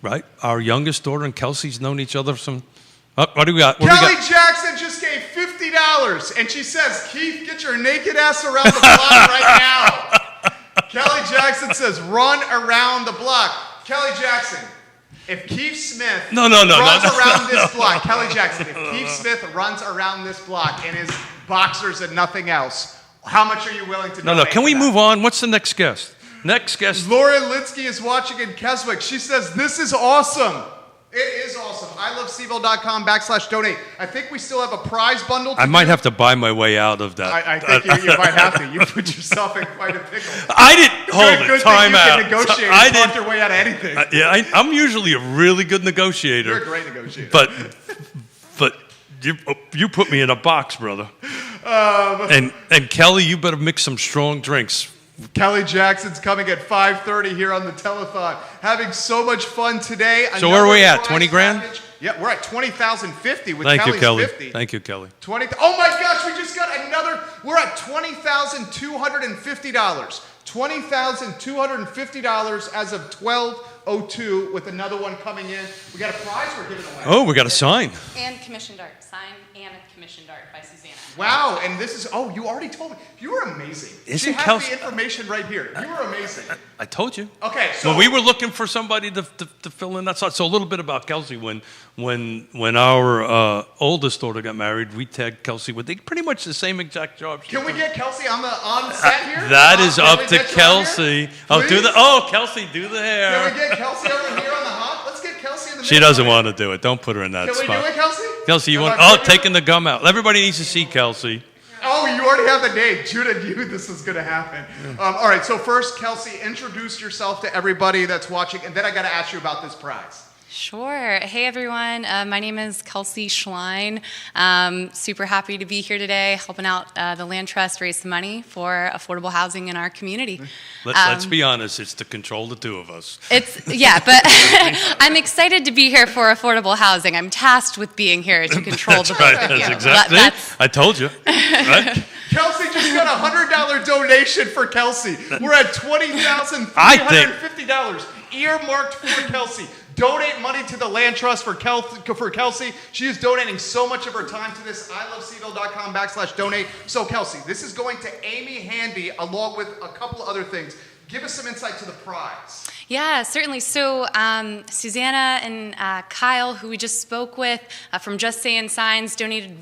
right? Our youngest daughter and Kelsey's known each other some. What do we got? What do we Kelly got? Jackson just gave $50, and she says, "Keith, get your naked ass around the block right now." Kelly Jackson says, "Run around the block." Kelly Jackson. If Keith Smith runs around this block, Kelly Jackson, if Keith Smith runs around this block in his boxers and nothing else, how much are you willing to donate? Can we for that? move on? What's the next guest? Next guest. Laura Linsky is watching in Keswick. She says, "This is awesome." It is awesome. iloveseville.com/donate. I think we still have a prize bundle to I might do. have to buy my way out of that. I think you might have to. You put yourself in quite a pickle. I didn't hold it. Good Time thing you out. can negotiate I and talk didn't. your way out of anything. I'm usually a really good negotiator. You're a great negotiator. But you put me in a box, brother. And Kelly, you better mix some strong drinks. Kelly Jackson's coming at 5:30 here on the telethon. Having so much fun today. So where are we at? Another 20 grand? package. Yeah, we're at 20,050 with Thank Kelly's you, Kelly. 50. Thank you, Kelly. 20. Oh my gosh, we just got another. We're at $20,250. $20,250 as of 12:06. 02 with another one coming in. We got a prize we're giving away. Oh, we got a sign. And commissioned art. Signed and commissioned art by Susanna. Wow, and this is, oh, you already told me. You were amazing. She Isn't has Kelsey- the information right here. You were amazing. I told you. Okay, so. Well, we were looking for somebody to fill in that slot. So a little bit about Kelsey. When our oldest daughter got married, we tagged Kelsey with pretty much the same exact job. Can we get Kelsey on set here? That is Can up we to get you on here? Kelsey. Oh, Please? Kelsey, do the Can hair. we get Kelsey over here on the hot? Let's get Kelsey in the She middle doesn't right want to do it. Don't put her in that Can we spot. do it, Kelsey? Kelsey, you Am want? I Oh, putting taking the gum out. Everybody needs to see Kelsey. Oh, you already have the name. Judah knew this was going to happen. All right, so first, Kelsey, introduce yourself to everybody that's watching, and then I got to ask you about this prize. Sure. Hey, everyone. My name is Kelsey Schlein. Super happy to be here today, helping out the Land Trust raise some money for affordable housing in our community. Let's be honest. It's to control the two of us. Yeah, but I'm excited to be here for affordable housing. I'm tasked with being here to control the Right. both of That's you. exactly. That's- I told you. Right? Kelsey just got a $100 donation for Kelsey. We're at I $20,350 earmarked for Kelsey. Donate money to the Land Trust for Kelsey. She is donating so much of her time to this. iloveseville.com/donate. So Kelsey, this is going to Amy Handy along with a couple other things. Give us some insight to the prize. Yeah, certainly. So Susanna and Kyle, who we just spoke with from Just Saying Signs, donated a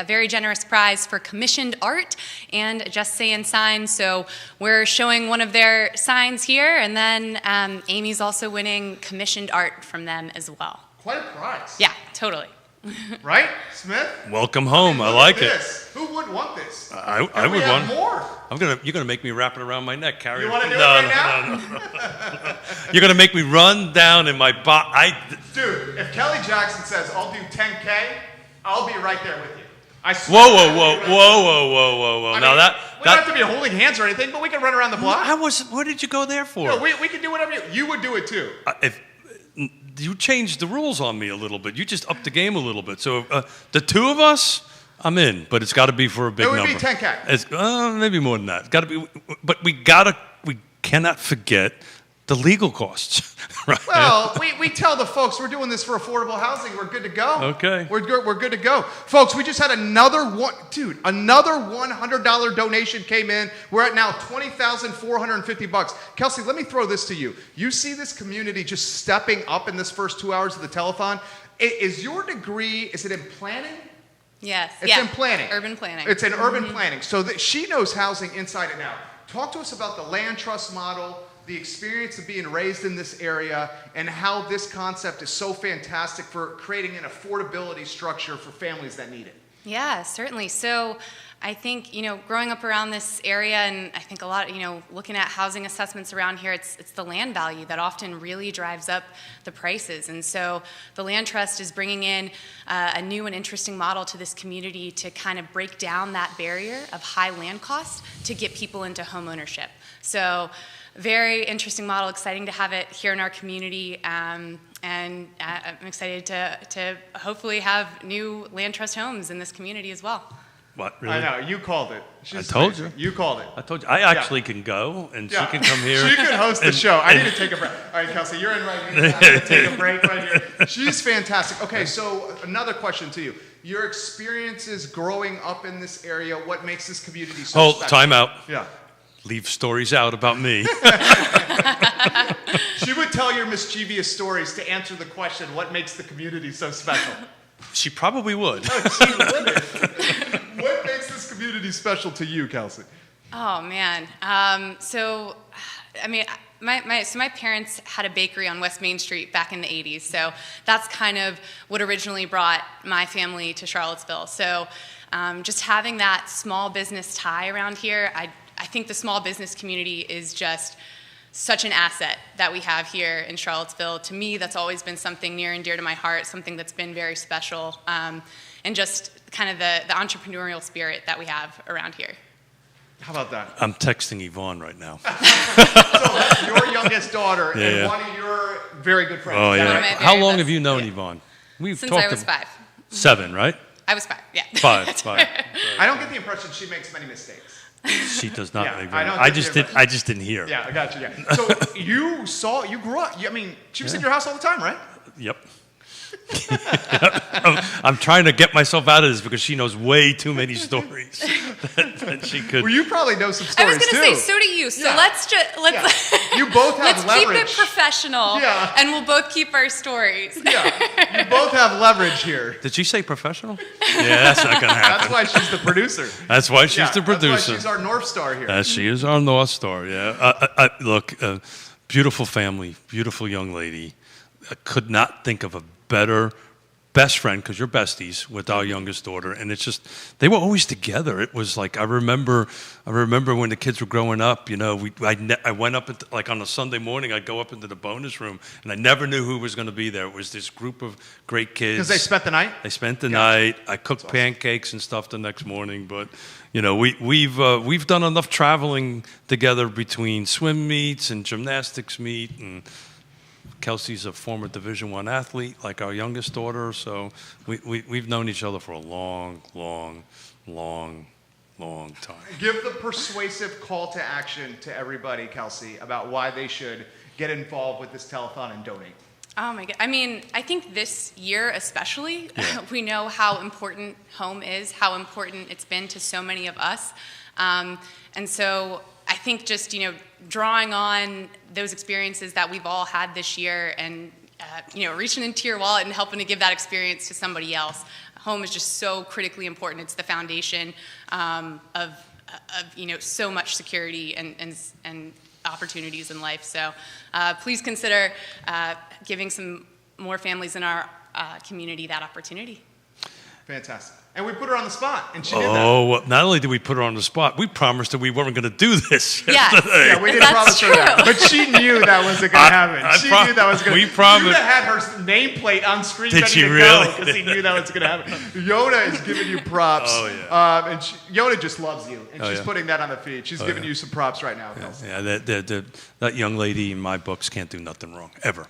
very generous prize for commissioned art and Just Saying Signs. So we're showing one of their signs here, and then Amy's also winning commissioned art from them as well. Quite a prize. Yeah, totally. Right, Smith? Welcome home. I Look like at it. this. Who would want this? I And we would have want. more. You're gonna make me wrap it around my neck, carry You it. wanna do it No, right no, now? no. You're gonna make me run down in my Dude, if Kelly Jackson says, I'll do 10K, I'll be right there with you. I swear. Whoa, whoa, whoa, whoa, whoa, whoa, whoa, whoa. I Now mean, that we don't have to be holding hands or anything, but we can run around the block. what did you go there for? No, we can do whatever you would do it too. If you changed the rules on me a little bit, you just upped the game a little bit. So the two of us, I'm in, but it's got to be for a big It would number. be 10K. It's maybe more than that. Got to be, but we cannot forget the legal costs. Right? Well, we tell the folks we're doing this for affordable housing. We're good to go. Okay. We're good to go. Folks, we just had another $100 donation came in. We're at now $20,450. Kelsey, let me throw this to you. You see this community just stepping up in this first 2 hours of the telethon. Is your degree, is it in planning? Yes. It's yeah. in planning. Urban planning. It's in urban planning. So that she knows housing inside and out. Talk to us about the Land Trust model, the experience of being raised in this area, and how this concept is so fantastic for creating an affordability structure for families that need it. Yeah, certainly. So I think, growing up around this area, and I think a lot, looking at housing assessments around here, it's the land value that often really drives up the prices. And so the Land Trust is bringing in a new and interesting model to this community to kind of break down that barrier of high land costs to get people into home ownership. So very interesting model, exciting to have it here in our community. And I'm excited to hopefully have new Land Trust homes in this community as well. What, really? I know, you called it. I told you. You called it. I told you. I actually can go, and she can come here. She can host the show. I need to take a break. All right, Kelsey, you're in right here. I need to take a break right here. She's fantastic. Okay, so another question to you. Your experiences growing up in this area, what makes this community so special? Time out. Yeah. Leave stories out about me. She would tell your mischievous stories to answer the question, what makes the community so special? She probably would. She wouldn't. What makes this community special to you, Kelsey? Oh man. My parents had a bakery on West Main Street back in the 80s. So that's kind of what originally brought my family to Charlottesville. So just having that small business tie around here, I think the small business community is just such an asset that we have here in Charlottesville. To me, that's always been something near and dear to my heart, something that's been very special, and just kind of the entrepreneurial spirit that we have around here. How about that? I'm texting Yvonne right now. So that's your youngest daughter and one of your very good friends. Oh, Is that yeah. One of right? my How very long best- have you known yeah. Yvonne? We've Since talked I was 5. 7, right? I was 5, yeah. 5. I don't get the impression she makes many mistakes. She does not Yeah, make I very. don't I think just you did. I just didn't hear. Yeah, I got you. Yeah. So you grew up. I mean, she was in your house all the time, right? Yep. I'm trying to get myself out of this because she knows way too many stories that she could. Well, you probably know some I stories was too. going to say, so do you. So Yeah. let's Yeah. You both have let's keep leverage. it professional, Yeah. and we'll both keep our stories. Yeah, you both have leverage here. Did she say professional? Yeah, that's not gonna happen. That's why she's the producer. That's why she's Yeah, the producer. That's why she's our North Star here. She is our North Star. Yeah. Look, beautiful family, beautiful young lady. I could not think of a better best friend, because you're besties with our youngest daughter, and it's just they were always together. It was like I remember when the kids were growing up. You know, I went up like on a Sunday morning. I'd go up into the bonus room, and I never knew who was going to be there. It was this group of great kids. Because they spent the night. They spent the night. I cooked pancakes and stuff the next morning, but you know, we've done enough traveling together between swim meets and gymnastics meet, and Kelsey's a former Division I athlete, like our youngest daughter. So we've known each other for a long time. Give the persuasive call to action to everybody, Kelsey, about why they should get involved with this telethon and donate. Oh my God. I mean, I think this year especially, we know how important home is, how important it's been to so many of us. And so I think just, drawing on those experiences that we've all had this year and, reaching into your wallet and helping to give that experience to somebody else. Home is just so critically important. It's the foundation of so much security and opportunities in life. So please consider giving some more families in our community that opportunity. Fantastic. And we put her on the spot, and she did that. Oh, well, not only did we put her on the spot, we promised that we weren't going to do this. Yes. yesterday. Yeah, we didn't promise her that. But she knew that wasn't going to happen. She knew that was going to happen. We promised. Judah had her nameplate on screen Did ready she to really? go because he knew that was going to happen. Yona is giving you props. Oh, yeah. And Yona just loves you, and she's yeah. putting that on the feed. She's giving you some props right now, Kelsey. Yeah, that young lady in my books can't do nothing wrong, ever.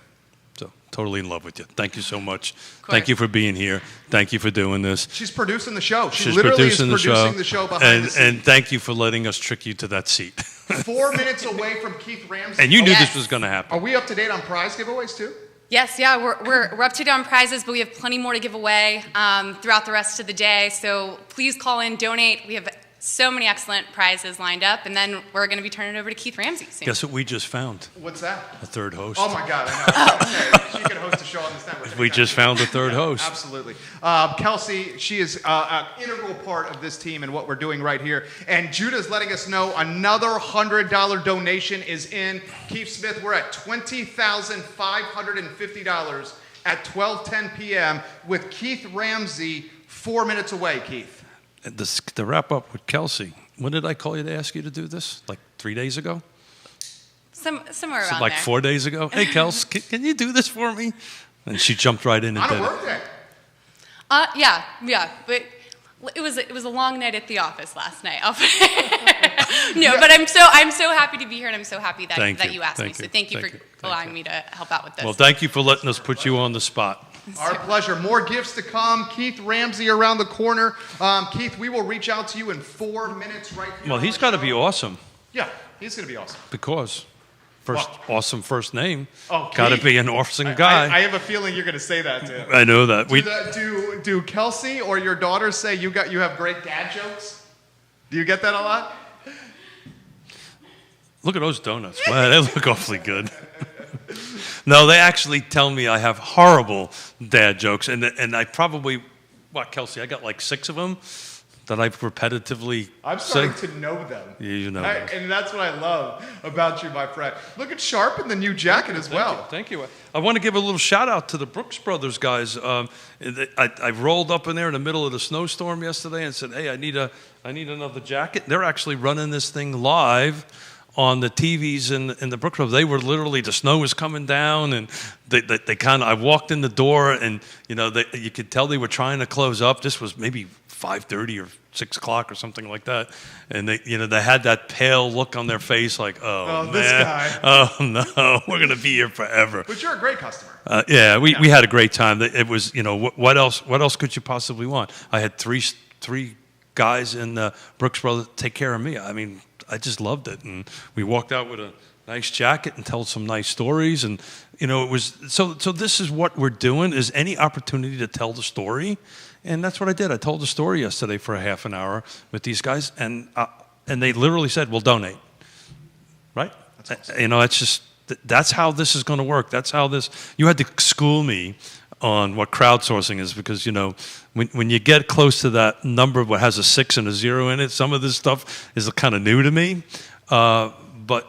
So, totally in love with you. Thank you so much. Thank you for being here. Thank you for doing this. She's producing the show. She's literally is producing the show behind the scenes. And thank you for letting us trick you to that seat. 4 minutes away from Keith Ramsey. And you knew Yes. this was going to happen. Are we up to date on prize giveaways too? Yes, yeah, we're up to date on prizes, but we have plenty more to give away throughout the rest of the day. So please call in, donate. We have so many excellent prizes lined up, and then we're going to be turning it over to Keith Ramsey soon. Guess what we just found? What's that? A third host. Oh my God, I know. She could host a show on this network. We just found a third host. Absolutely. Kelsey, she is an integral part of this team and what we're doing right here. And Judah's letting us know another $100 donation is in. Keith Smith, we're at $20,550 at 12:10 p.m. with Keith Ramsey 4 minutes away, Keith. To wrap up with Kelsey, when did I call you to ask you to do this? Like 3 days ago? Somewhere around Like there. 4 days ago? Hey, Kels, can you do this for me? And she jumped right in and On did a it. work day. Yeah, but it was a long night at the office last night. But I'm so happy to be here, and I'm so happy that you asked me. So thank you for allowing me to help out with this. Well, thank you for letting us put you on the spot. Our pleasure. More gifts to come. Keith Ramsey around the corner. Keith, we will reach out to you in 4 minutes right here. Well, he's got to be awesome Yeah, he's going to be awesome. because Well- awesome first name. Oh, Got to Keith. be an awesome guy. I have a feeling you're going to say that too. I know that. Do Kelsey or your daughter say you have great dad jokes? Do you get that a lot? Look at those donuts. Wow, they look awfully good. No, they actually tell me I have horrible dad jokes, and I probably, Kelsey, I got like 6 of them that I've repetitively I'm say. starting to know them. Yeah, you know them. And that's what I love about you, my friend. Look at Sharp in the new jacket as well. Thank you. I want to give a little shout out to the Brooks Brothers guys. I rolled up in there in the middle of the snowstorm yesterday and said, "Hey, I need another jacket." They're actually running this thing live on the TVs in the Brooks Brothers. They were literally, the snow was coming down, and they kind of. I walked in the door, and you could tell they were trying to close up. This was maybe 5:30 or 6 o'clock or something like that, and they had that pale look on their face, like, oh man, this guy. oh no, we're gonna be here forever. But you're a great customer. Yeah, we had a great time. It was, what else could you possibly want? I had three guys in Brooks Brothers take care of me. I mean, I just loved it, and we walked out with a nice jacket and told some nice stories, and it was so. This is what we're doing: is any opportunity to tell the story, and that's what I did. I told the story yesterday for a half an hour with these guys, and they literally said, "We'll donate." Right? That's awesome. It's just that's how this is going to work. That's how this. You had to school me on what crowdsourcing is, because when you get close to that number what has a 6 and a 0 in it, some of this stuff is kind of new to me. But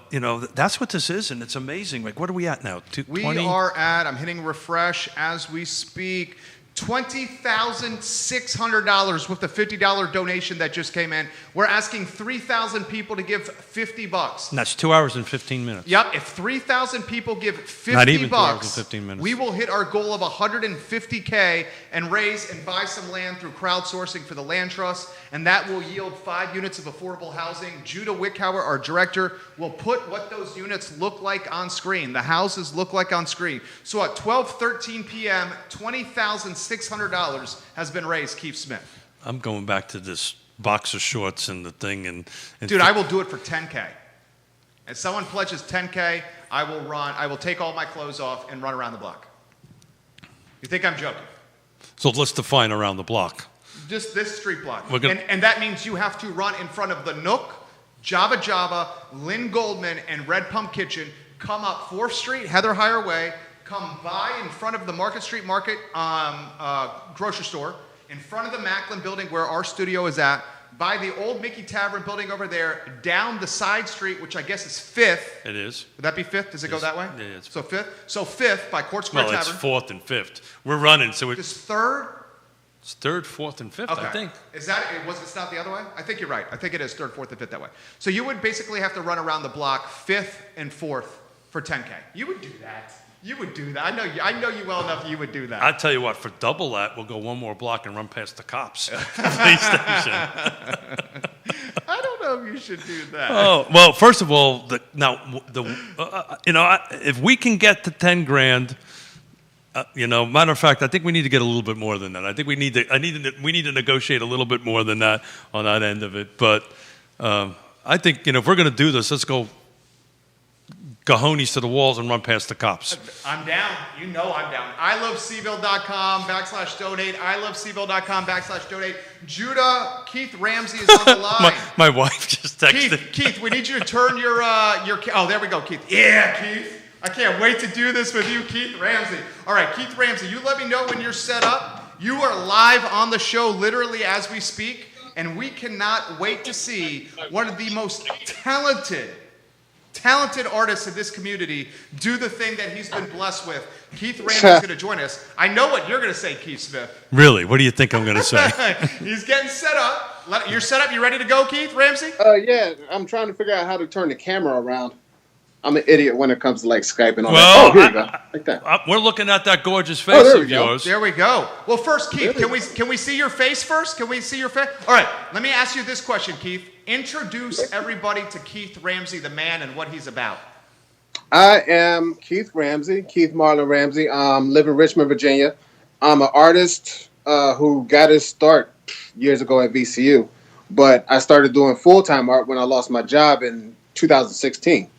that's what this is, and it's amazing. Like, what are we at now? We are at, I'm hitting refresh as we speak, $20,600 with the $50 donation that just came in. We're asking 3,000 people to give $50. And that's 2 hours and 15 minutes. Yep, if 3,000 people give $50, not even 2 hours and 15 minutes. We will hit our goal of $150K and raise and buy some land through crowdsourcing for the Land Trust, and that will yield 5 units of affordable housing. Judah Wickhauer, our director, will put what those units look like on screen, the houses look like on screen. So at 12:13 p.m., $20,600 has been raised, Keith Smith. I'm going back to this boxer shorts and the thing. And Dude, I will do it for 10K. If someone pledges 10K, I will take all my clothes off and run around the block. You think I'm joking? So let's define around the block. Just this street block. Gonna... And that means you have to run in front of the Nook, Java, Lynn Goldman, and Red Pump Kitchen. Come up 4th Street, Heather Higher Way. Come by in front of the Market Street Market grocery store, in front of the Macklin building where our studio is at, by the old Mickey Tavern building over there, down the side street, which I guess is 5th. It is. Would that be 5th? Does it go that way? Yeah, it's So 5th? So 5th by Court Square Tavern. Well, it's 4th and 5th. We're running, so It's 3rd? It's 3rd, 4th, and 5th, Okay. I think. Is that, it's not the other way? I think you're right. I think it is 3rd, 4th, and 5th that way. So you would basically have to run around the block 5th and 4th for 10K. You would do that. You would do that. I know you well enough. You would do that. I tell you what, for double that, we'll go one more block and run past the cops. Police station. I don't know if you should do that. Oh well, first of all, if we can get to 10 grand, matter of fact, I think we need to get a little bit more than that. I think we need to negotiate a little bit more than that on that end of it. But I think if we're going to do this, let's go. Cojones to the walls and run past the cops. I'm down. You know I'm down. iloveseville.com/donate. iloveseville.com/donate. Judah, Keith Ramsey is on the line. my wife just texted. Keith, we need you to turn your oh, there we go, Keith. Yeah, Keith. I can't wait to do this with you, Keith Ramsey. All right, Keith Ramsey, you let me know when you're set up. You are live on the show literally as we speak, and we cannot wait to see one of the most talented artists in this community do the thing that he's been blessed with. Keith Ramsey's going to join us. I know what you're going to say, Keith Smith. Really? What do you think I'm going to say? He's getting set up. You're set up. You ready to go, Keith Ramsey? Yeah. I'm trying to figure out how to turn the camera around. I'm an idiot when it comes to like Skype and all that. Oh, here you go. Like that. We're looking at that gorgeous face of yours. There we go. Well, first, Keith, can we see your face first? Can we see your face? All right. Let me ask you this question, Keith. Introduce everybody to Keith Ramsey, the man, and what he's about. I am Keith Ramsey, Keith Marlon Ramsey. Live in Richmond, Virginia. I'm an artist who got his start years ago at VCU, but I started doing full-time art when I lost my job in 2016.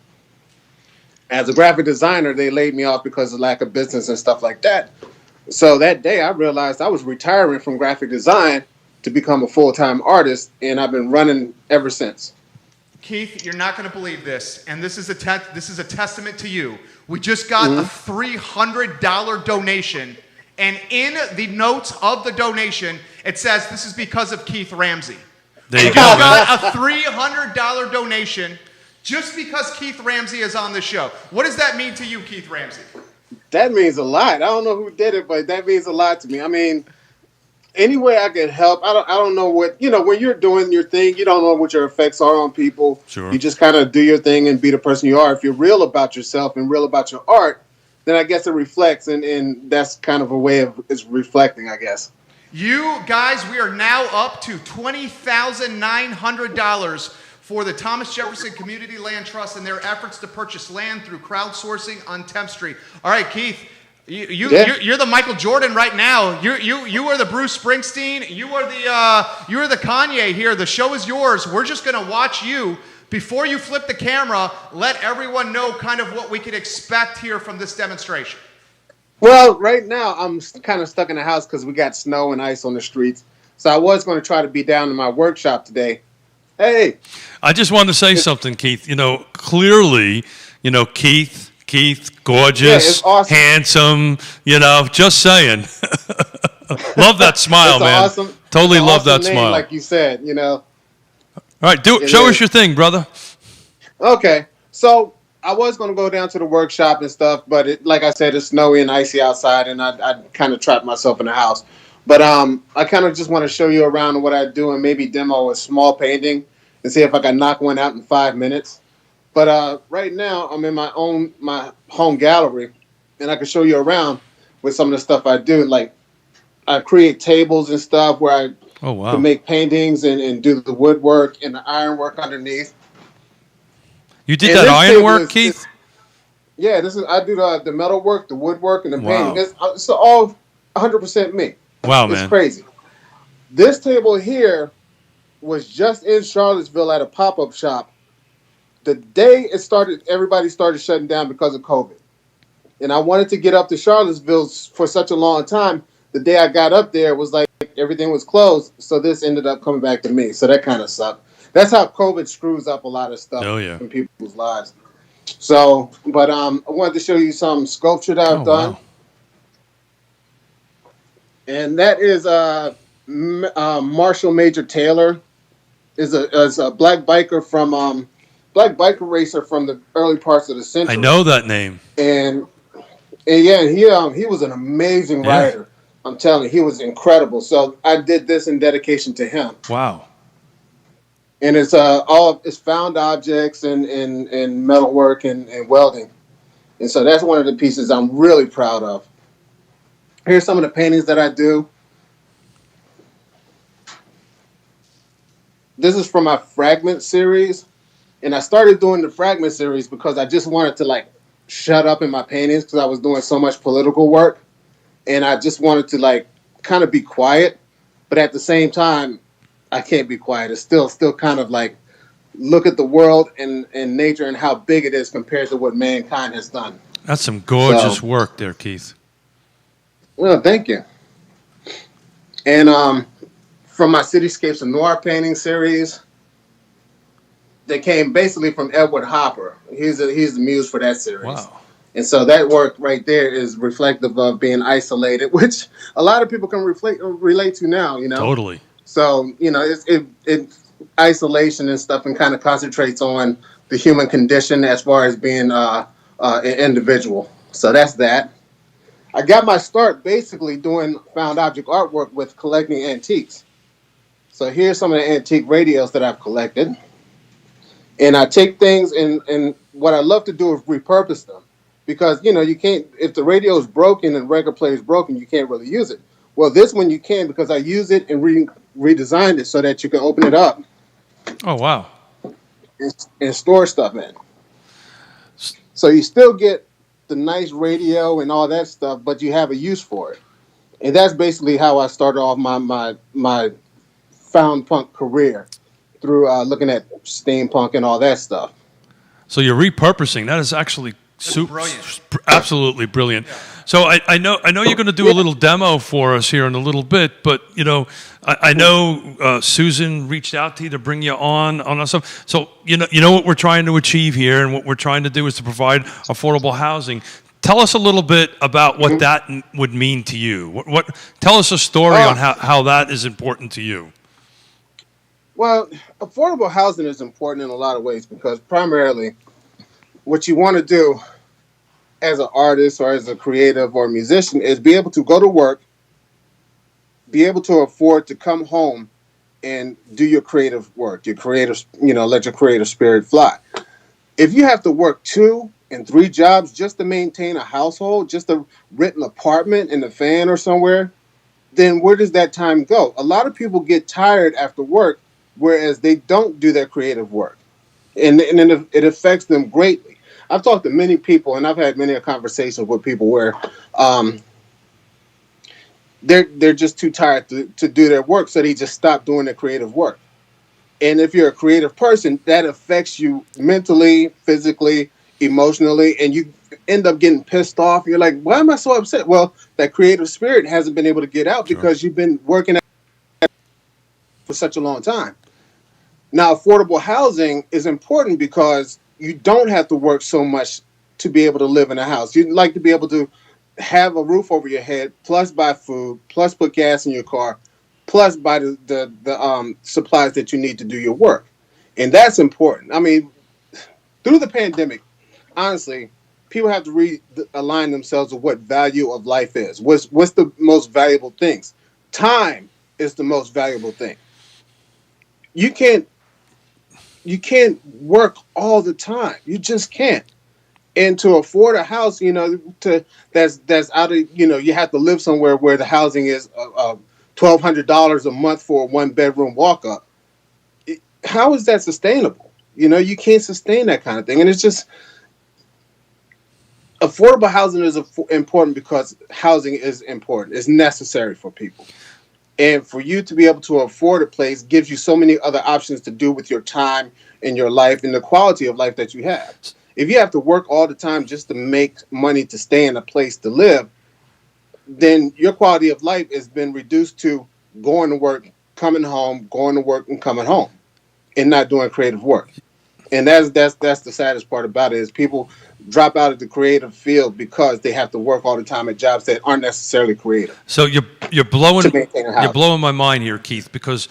As a graphic designer, they laid me off because of lack of business and stuff like that. So that day, I realized I was retiring from graphic design to become a full-time artist, and I've been running ever since. Keith, you're not going to believe this, and this is a testament to you. We just got a $300 donation, and in the notes of the donation, it says this is because of Keith Ramsey. There you go. We got a $300 donation just because Keith Ramsey is on the show. What does that mean to you, Keith Ramsey? That means a lot. I don't know who did it, but that means a lot to me. I mean, any way I can help. I don't know what, when you're doing your thing, you don't know what your effects are on people. Sure. You just kind of do your thing and be the person you are. If you're real about yourself and real about your art, then I guess it reflects, and that's kind of a way of it's reflecting, I guess. You guys, we are now up to $20,900 for the Thomas Jefferson Community Land Trust and their efforts to purchase land through crowdsourcing on 10th Street. All right, Keith, You're the Michael Jordan right now. You are the Bruce Springsteen. You are the Kanye here. The show is yours. We're just going to watch you. Before you flip the camera, let everyone know kind of what we can expect here from this demonstration. Well, right now I'm kind of stuck in the house because we got snow and ice on the streets. So I was going to try to be down in my workshop today. Hey, I just wanted to say something, Keith. Clearly, Keith, gorgeous, it's awesome. handsome. Just saying. Love that smile, it's man. Awesome. Totally it's love awesome that name, smile. like you said. All right, show us your thing, brother. Okay, so I was going to go down to the workshop and stuff, but like I said, it's snowy and icy outside, and I kind of trapped myself in the house. But I kind of just want to show you around what I do and maybe demo a small painting and see if I can knock one out in 5 minutes. But right now, I'm in my home gallery, and I can show you around with some of the stuff I do. Like I create tables and stuff where I can make paintings and do the woodwork and the ironwork underneath. You did that ironwork, Keith? Yeah, I do the metal work, the woodwork, and the painting. It's all 100% me. Wow, it's man. Crazy. This table here was just in Charlottesville at a pop-up shop. The day it started, everybody started shutting down because of COVID. And I wanted to get up to Charlottesville for such a long time. The day I got up there, it was like everything was closed. So this ended up coming back to me. So that kind of sucked. That's how COVID screws up a lot of stuff in people's lives. So, but I wanted to show you some sculpture that I've done. Wow. And that is Marshall Major Taylor is a black biker from black biker racer from the early parts of the century. I know that name. And yeah, he was an amazing writer. I'm telling you, he was incredible. So I did this in dedication to him. Wow. And it's it's found objects and metalwork and welding. And so that's one of the pieces I'm really proud of. Here's some of the paintings that I do. This is from my Fragment series. And I started doing the Fragment series because I just wanted to shut up in my paintings because I was doing so much political work. And I just wanted to kind of be quiet. But at the same time, I can't be quiet. It's still kind of look at the world and nature and how big it is compared to what mankind has done. That's some gorgeous work there, Keith. Well, thank you. And from my Cityscapes of Noir painting series, they came basically from Edward Hopper. He's the muse for that series. Wow. And so that work right there is reflective of being isolated, which a lot of people can relate to now, Totally. So, it's isolation and stuff and kind of concentrates on the human condition as far as being an individual. So that's that. I got my start basically doing found object artwork with collecting antiques. So here's some of the antique radios that I've collected. And I take things and what I love to do is repurpose them. Because, you can't, if the radio is broken and record player is broken, you can't really use it. Well, this one you can because I use it and redesigned it so that you can open it up. Oh, wow. And store stuff in. So you still get the nice radio and all that stuff, but you have a use for it. And that's basically how I started off my found punk career through looking at steampunk and all that stuff. So you're repurposing. That is actually brilliant. Absolutely brilliant. Yeah. So I know you're going to do a little demo for us here in a little bit, but I know Susan reached out to you to bring you on our stuff. So you know what we're trying to achieve here, and what we're trying to do is to provide affordable housing. Tell us a little bit about what that would mean to you. Tell us a story on how that is important to you. Well, affordable housing is important in a lot of ways because primarily what you want to do as an artist or as a creative or a musician is be able to go to work, be able to afford to come home and do your creative work, your creative, let your creative spirit fly. If you have to work 2 and 3 jobs just to maintain a household, just a rented apartment in a van or somewhere, then where does that time go? A lot of people get tired after work, whereas they don't do their creative work. And it affects them greatly. I've talked to many people, and I've had many conversations with people where they're just too tired to do their work, so they just stop doing their creative work. And if you're a creative person, that affects you mentally, physically, emotionally, and you end up getting pissed off. You're like, why am I so upset? Well, that creative spirit hasn't been able to get out because you've been working for such a long time. Now, affordable housing is important because you don't have to work so much to be able to live in a house. You'd like to be able to have a roof over your head, plus buy food, plus put gas in your car, plus buy the supplies that you need to do your work. And that's important. I mean, through the pandemic, honestly, people have to realign themselves with what value of life is. What's the most valuable things? Time is the most valuable thing. You can't work all the time. You just can't. And to afford a house, that's out of, you have to live somewhere where the housing is $1,200 a month for a 1-bedroom walk-up. How is that sustainable? You can't sustain that kind of thing. And it's just, affordable housing is important because housing is important. It's necessary for people. And for you to be able to afford a place gives you so many other options to do with your time and your life and the quality of life that you have. If you have to work all the time just to make money to stay in a place to live, then your quality of life has been reduced to going to work, coming home, going to work, and coming home, and not doing creative work. And that's the saddest part about it, is people drop out of the creative field because they have to work all the time at jobs that aren't necessarily creative. So you're blowing my mind here, Keith, because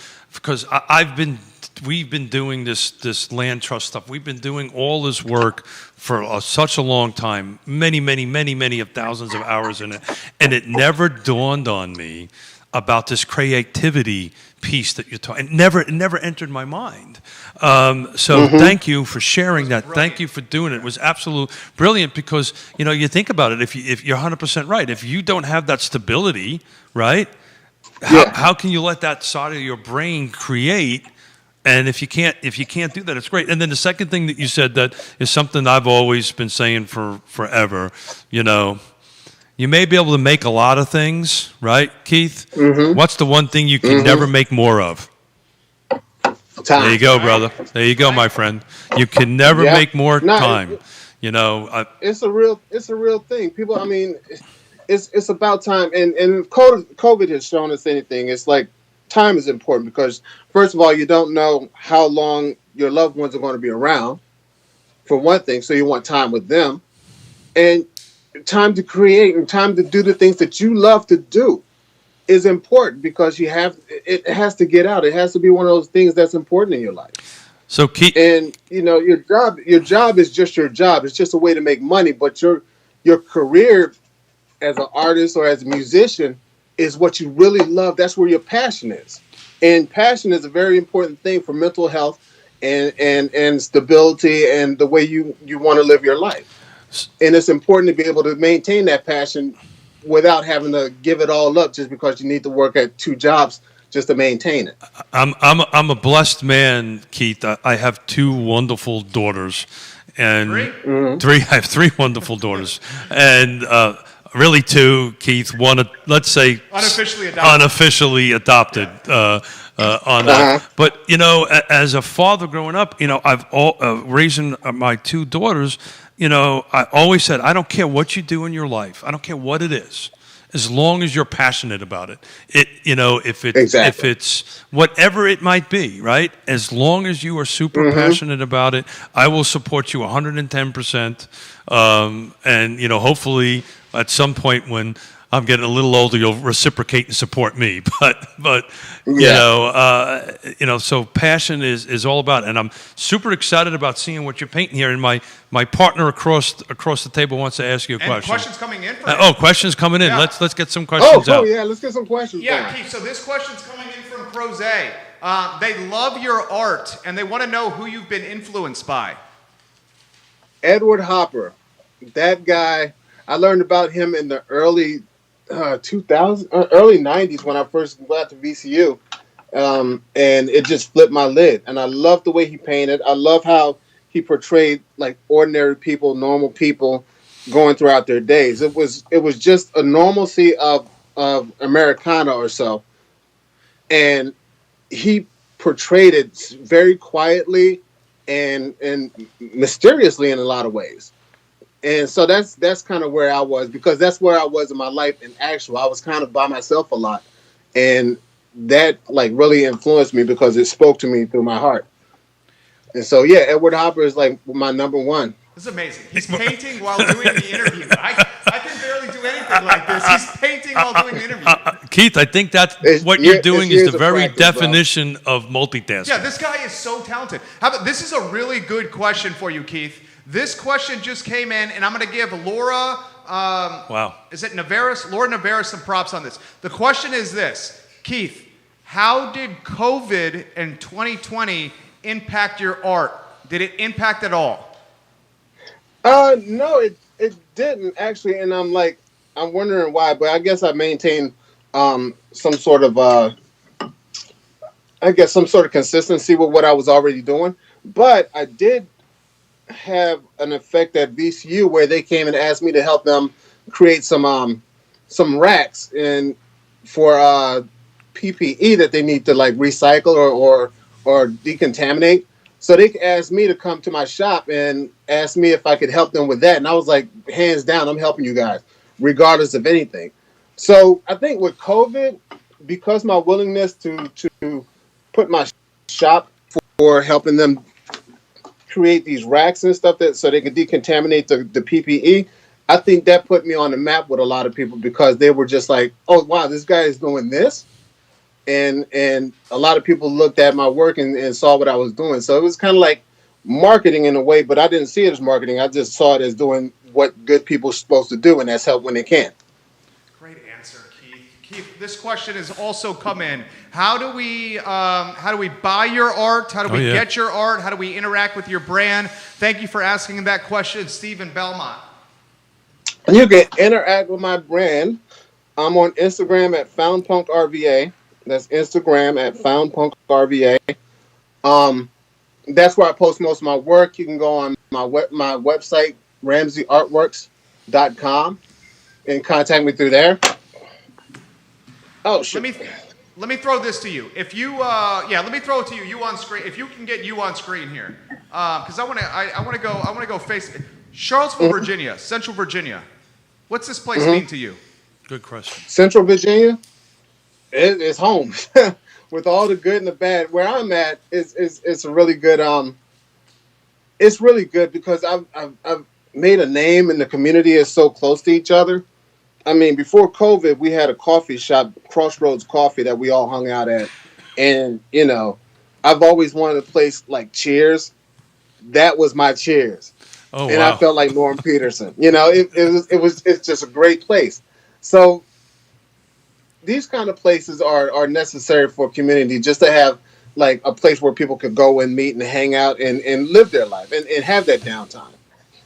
we've been doing this land trust stuff. We've been doing all this work for such a long time, many of thousands of hours in it, and it never dawned on me about this creativity piece that you're talking. It never entered my mind. Thank you for sharing that. Thank you for doing it. It was absolutely brilliant because you think about it. If you're 100% right, if you don't have that stability, right? How can you let that side of your brain create? And if you can't do that, it's great. And then the second thing that you said that is something I've always been saying for forever. You may be able to make a lot of things, right, Keith? Mm-hmm. What's the one thing you can never make more of? Time. There you go, brother. There you go, my friend. You can never make more time. It's a real thing. People, I mean, it's about time. And COVID has shown us anything. It's like time is important because, first of all, you don't know how long your loved ones are going to be around, for one thing. So you want time with them. And time to create and time to do the things that you love to do is important because it has to get out. It has to be one of those things that's important in your life. So Keith, and your job is just your job. It's just a way to make money, but your career as an artist or as a musician is what you really love. That's where your passion is. And passion is a very important thing for mental health and stability and the way you want to live your life. And it's important to be able to maintain that passion without having to give it all up just because you need to work at 2 jobs just to maintain it. I'm a blessed man, Keith. I have 2 wonderful daughters, and 3. I have 3 wonderful daughters, and really 2, Keith. One, let's say, unofficially adopted. On that. But as a father growing up, I've raising my 2 daughters. I always said, I don't care what you do in your life. I don't care what it is, as long as you're passionate about it. If it's whatever it might be, right? As long as you are super passionate about it, I will support you 110%. And hopefully at some point when I'm getting a little older, you'll reciprocate and support me. But so passion is all about it. And I'm super excited about seeing what you're painting here. And my partner across the table wants to ask you a question. Questions coming in. Questions coming in. Yeah. Let's get some questions out. Let's get some questions. Yeah, Keith. So this question's coming in from Prose. They love your art and they want to know who you've been influenced by. Edward Hopper, that guy. I learned about him in the early 90s when I first got to VCU, and it just flipped my lid. And I love the way he painted. I love how he portrayed like ordinary people, normal people going throughout their days. It was just a normalcy of Americana or so, and he portrayed it very quietly and mysteriously in a lot of ways. And so that's kind of where I was, because that's where I was in my life in actual. I was kind of by myself a lot, and that like really influenced me because it spoke to me through my heart. And so yeah, Edward Hopper is like my number one. This is amazing. He's painting while doing the interview. I can barely do anything like this. He's painting while doing the interview. Keith, I think that's what you're doing is the very definition of multitasking. Yeah, this guy is so talented. How about this is a really good question for you, Keith. This question just came in, and I'm going to give Laura. Wow. Is it Navarez? Laura Navarez some props on this. The question is this, Keith. How did COVID in 2020 impact your art? Did it impact at all? No, it didn't actually, and I'm wondering why, but I guess I maintained some sort of consistency with what I was already doing. But I did have an effect at VCU where they came and asked me to help them create some racks and for PPE that they need to like recycle or decontaminate. So they asked me to come to my shop and asked me if I could help them with that. And I was like, hands down, I'm helping you guys, regardless of anything. So I think with COVID, because my willingness to put my shop for helping them create these racks and stuff so they can decontaminate the PPE, I think that put me on the map with a lot of people because they were just like, oh, wow, this guy is doing this. And a lot of people looked at my work and saw what I was doing. So it was kind of like marketing in a way, but I didn't see it as marketing. I just saw it as doing what good people are supposed to do, and that's help when they can. Great answer, Keith. Keith, this question has also come in. How do we buy your art? How do we get your art? How do we interact with your brand? Thank you for asking that question, Stephen Belmont. You can interact with my brand. I'm on Instagram at FoundPunkRVA. That's Instagram at FoundPunkRVA. That's where I post most of my work. You can go on my website, RamseyArtworks.com, and contact me through there. Oh, shit. Let me throw this to you. If you, let me throw it to you. You on screen. If you can get you on screen here, because I want to go face Charlottesville, Virginia, Central Virginia. What's this place mean to you? Good question. Central Virginia. It's home with all the good and the bad. Where I'm at is a really good. It's really good because I've made a name and the community is so close to each other. I mean, before COVID, we had a coffee shop, Crossroads Coffee, that we all hung out at, and I've always wanted a place like Cheers. That was my Cheers, and wow. I felt like Norm Peterson. It's just a great place. So. These kind of places are necessary for community, just to have like a place where people could go and meet and hang out and live their life and have that downtime.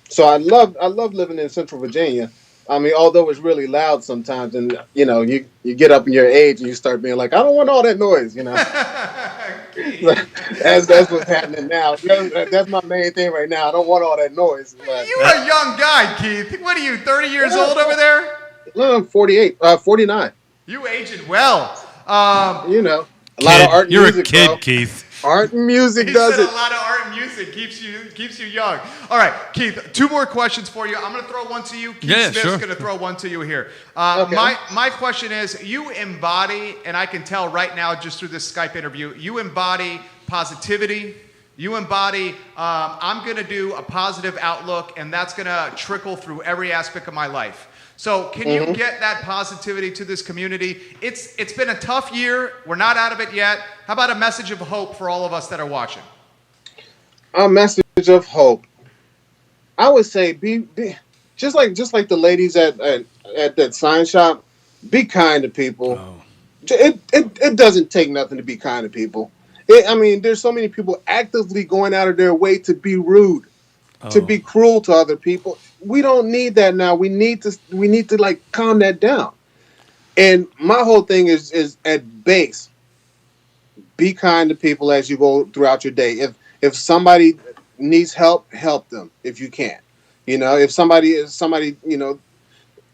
So I love living in Central Virginia. I mean, although it's really loud sometimes, and you get up in your age and you start being like, I don't want all that noise, That's what's happening now. That's my main thing right now. I don't want all that noise. But. You're a young guy, Keith. What are you, 30 years old over there? No, I'm 49. You aged well. A lot of art and You're music, a kid, bro. Keith. Art and music He does said it. a lot of art and music keeps you young. All right, Keith, 2 more questions for you. I'm going to throw one to you. Keith Smith's sure. going to throw one to you here. Okay. My question is, you embody, and I can tell right now just through this Skype interview, you embody positivity. You embody, I'm going to do a positive outlook, and that's going to trickle through every aspect of my life. So can you get that positivity to this community? It's been a tough year. We're not out of it yet. How about a message of hope for all of us that are watching? A message of hope. I would say be just like the ladies at that sign shop. Be kind to people. Oh. It doesn't take nothing to be kind to people. There's so many people actively going out of their way to be rude, to be cruel to other people. We don't need that now. We need to like calm that down. And my whole thing is at base, be kind to people as you go throughout your day. If somebody needs help, help them if you can. You know, if somebody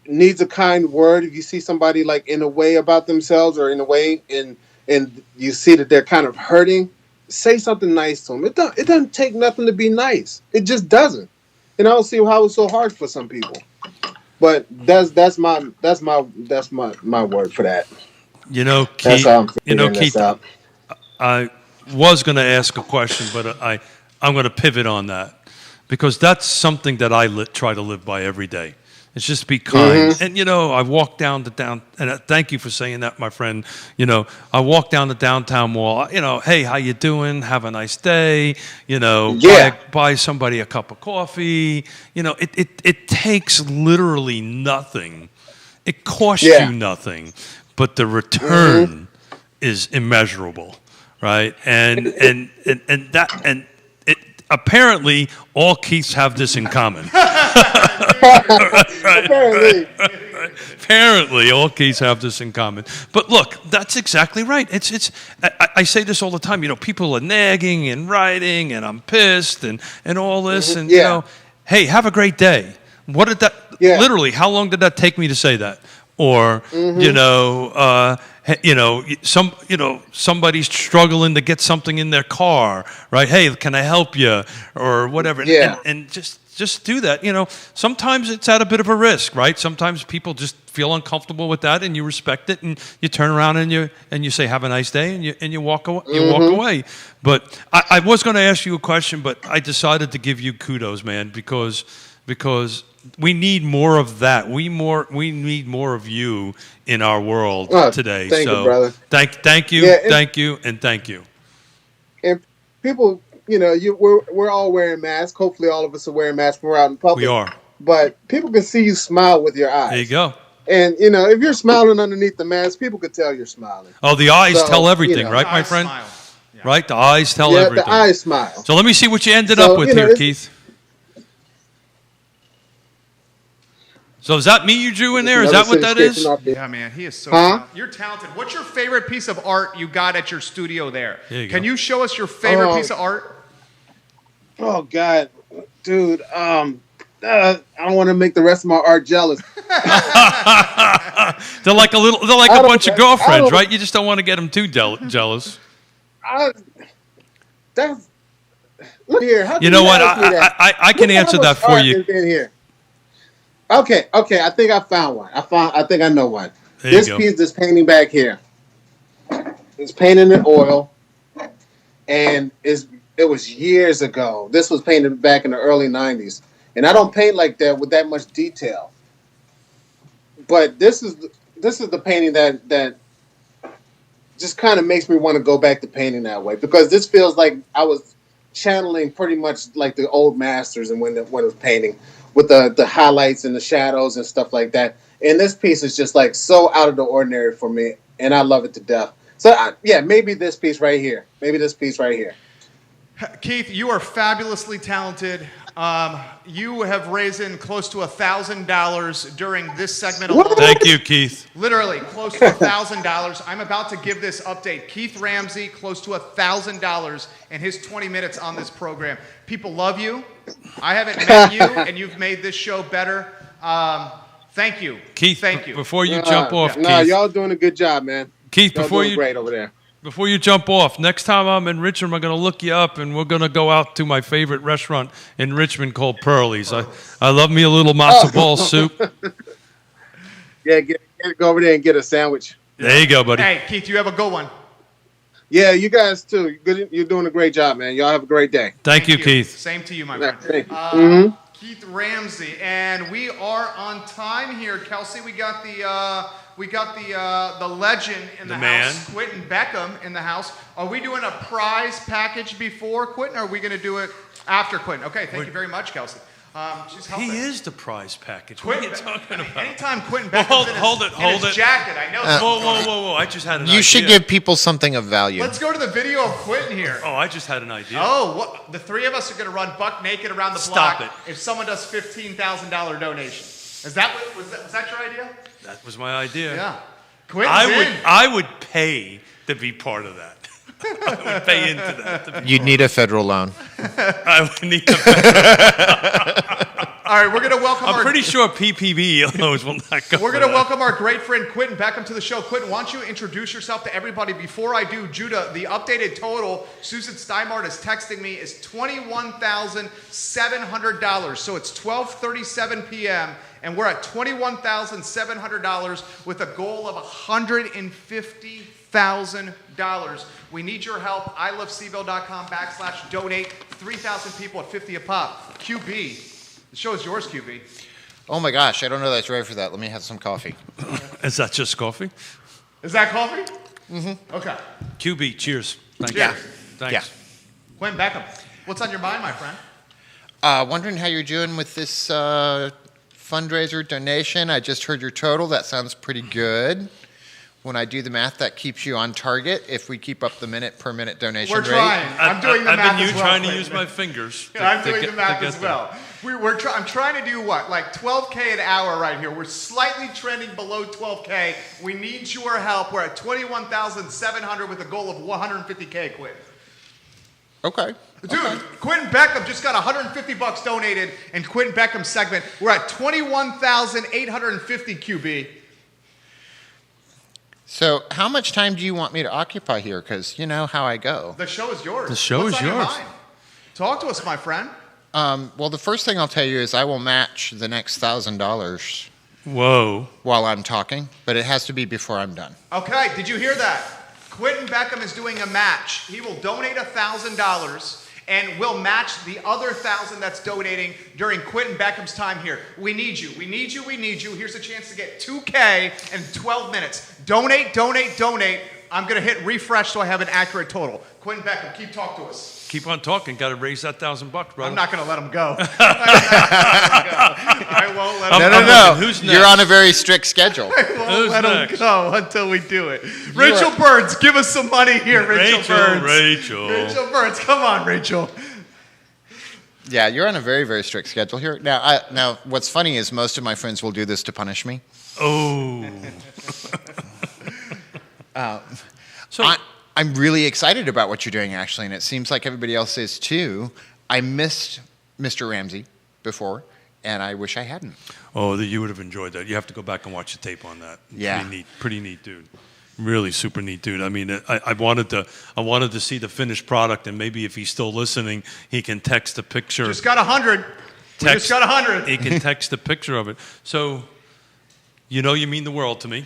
needs a kind word, if you see somebody like in a way about themselves or in a way and you see that they're kind of hurting, say something nice to them. It doesn't take nothing to be nice. It just doesn't. And I don't see how it's so hard for some people. But that's my word for that. You know, Keith. That's how I'm You know, figuring this Keith. out. I was going to ask a question, but I'm going to pivot on that because that's something that I try to live by every day. It's just be kind. Mm-hmm. And, you know, I walk down, and thank you for saying that, my friend. You know, I walk down the downtown mall, you know, hey, how you doing? Have a nice day. You know, Yeah. buy somebody a cup of coffee. You know, it takes literally nothing. It costs Yeah. you nothing, but the return is immeasurable, right? And apparently all Keiths have this in common. Apparently. Apparently, all Keiths have this in common. But look, that's exactly right. I say this all the time. You know, people are nagging and writing, and I'm pissed, and all this, and you Yeah. know, hey, have a great day. What did that? Yeah. Literally, how long did that take me to say that? Or somebody's struggling to get something in their car, right? Hey, can I help you, or whatever? Yeah. And just do that. You know, sometimes it's at a bit of a risk, right? Sometimes people just feel uncomfortable with that, and you respect it, and you turn around and you say, "Have a nice day," and you walk away. You walk away. But I was going to ask you a question, but I decided to give you kudos, man, because we need more of that. We need more of you in our world today. Thank so you, brother. Thank you, Yeah, thank you, and thank you. And people, you know, we're all wearing masks. Hopefully, all of us are wearing masks when we're out in public. We are. But people can see you smile with your eyes. There you go. And you know, if you're smiling underneath the mask, people could tell you're smiling. Oh, the eyes So, tell everything, you know. right, my Eyes friend? smile. Yeah. Right, the eyes tell Yeah, everything. the eyes smile. So let me see what you ended So, up with you know, here, this- Keith. So is that me you drew in there? Is that what that is? Yeah, man, he is so Huh? talented. You're talented. What's your favorite piece of art you got at your studio there? There you Can go. you show us your favorite Oh. piece of art? Oh God, dude. I don't want to make the rest of my art jealous. They're like a I don't- bunch of I girlfriends, don't- right? You just don't want to get them too jealous. That's look here. How You can know what? ask me that? I can Look at answer how that much for art you. is in here. Okay. I think I found one. I think I know one. There you This go. piece, this painting back here, it's painted in oil, and it was years ago. This was painted back in the early '90s, and I don't paint like that with that much detail. But this is the painting that just kind of makes me want to go back to painting that way, because this feels like I was channeling pretty much like the old masters and when it was painting with the highlights and the shadows and stuff like that. And this piece is just like so out of the ordinary for me, and I love it to death. So maybe this piece right here. Maybe this piece right here. Keith, you are fabulously talented. You have raised in close to $1,000 during this segment alone. Thank you, Keith. Literally, close to $1,000. I'm about to give this update. Keith Ramsey, close to $1,000 in his 20 minutes on this program. People love you. I haven't met you, and you've made this show better. Thank you. Keith, thank you. before you jump off, No, Keith, y'all doing a good job, man. Keith, Y'all before doing you great over there. Before you jump off, next time I'm in Richmond, I'm going to look you up, and we're going to go out to my favorite restaurant in Richmond called Pearlie's. I love me a little matzo ball soup. Yeah, go over there and get a sandwich. There you go, buddy. Hey, Keith, you have a good one. Yeah, you guys too. You're doing a great job, man. Y'all have a great day. Thank you, Keith. Same to you, my Yeah, friend. thank you. Keith Ramsey, and we are on time here, Kelsey. We got the legend in the The man. house, Quentin Beckham in the house. Are we doing a prize package before Quentin, or are we going to do it after Quentin? Okay, thank you very much, Kelsey. She's helping. He is the prize package. What are Quentin. you talking about? Anytime Quentin Well, Beckham's in hold his it. jacket, I know. Whoa. I just had an idea. You should give people something of value. Let's go to the video of Quentin here. Oh, I just had an idea. Oh, what? The three of us are going to run buck naked around the Stop block it. if someone does $15,000 donation. Was that your idea? That was my idea. Yeah. Quentin's in. I would pay to be part of that. I would pay into that. You'd need a federal loan. I would need to. All right, we're going to welcome I'm pretty sure PPP loans will not go. We're going to welcome our great friend Quentin Beckham to the show. Quentin, why don't you introduce yourself to everybody? Before I do, Judah, the updated total Susan Steinmart is texting me is $21,700. So it's 12:37 p.m. and we're at $21,700 with a goal of $150,000. We need your help. iloveseville.com/donate. 3,000 people at 50 a pop. QB. The show is yours, QB. Oh my gosh, I don't know that it's ready for that. Let me have some coffee. Is that just coffee? Is that coffee? Mm-hmm. Okay. QB, cheers. Thank Yeah. you. Thanks. Yeah. Quentin Beckham, what's on your mind, my friend? Wondering how you're doing with this fundraiser donation. I just heard your total. That sounds pretty good. When I do the math, that keeps you on target if we keep up the minute per minute donation We're rate. trying. I'm doing the math I've been as well. trying to Quentin. use my fingers. Yeah, I'm to doing get- the math to as get there. well. I'm trying to do what? Like 12K an hour right here. We're slightly trending below 12K. We need your help. We're at 21,700 with a goal of 150K, Quentin. Okay. Dude, Quentin Beckham just got $150 donated in Quentin Beckham's segment. We're at 21,850 QB. So how much time do you want me to occupy here? Because you know how I go. The show is yours. The show What's is on your yours. mind? Talk to us, my friend. Well, the first thing I'll tell you is I will match the next $1,000 Whoa. while I'm talking, but it has to be before I'm done. Okay, did you hear that? Quentin Beckham is doing a match. He will donate $1,000 and we'll match the other 1,000 that's donating during Quentin Beckham's time here. We need you. We need you. We need you. Here's a chance to get 2K in 12 minutes. Donate, donate, donate. I'm going to hit refresh so I have an accurate total. Quentin Beckham, keep talking to us. Keep on talking. Got to raise that $1,000, brother. I'm not going to let him go. I won't let him No, go. no, no. Who's You're next? on a very strict schedule. I won't Who's let next? him go until we do it. Rachel Burns, give us some money here, Rachel Burns. Rachel. Rachel Burns, come on, Rachel. Yeah, you're on a very, very strict schedule here. Now, what's funny is most of my friends will do this to punish me. Oh. So I'm really excited about what you're doing, actually, and it seems like everybody else is too. I missed Mr. Ramsey before, and I wish I hadn't. you would have enjoyed that. You have to go back and watch the tape on that. Yeah. Pretty neat dude. Really super neat dude. I mean, I wanted to see the finished product, and maybe if he's still listening, he can text a picture. Just got 100. We just got 100. He can text a picture of it. So, you mean the world to me,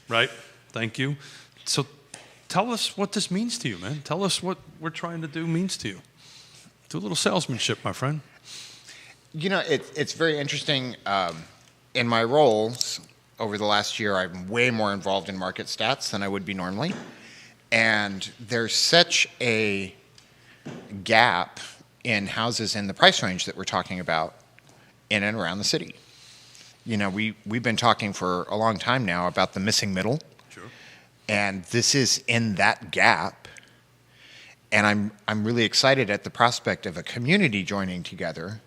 right? Thank you. So, tell us what this means to you, man. Tell us what we're trying to do means to you. Do a little salesmanship, my friend. It's very interesting. In my roles over the last year, I'm way more involved in market stats than I would be normally. And there's such a gap in houses in the price range that we're talking about in and around the city. We've been talking for a long time now about the missing middle. Sure. And this is in that gap. And I'm really excited at the prospect of a community joining together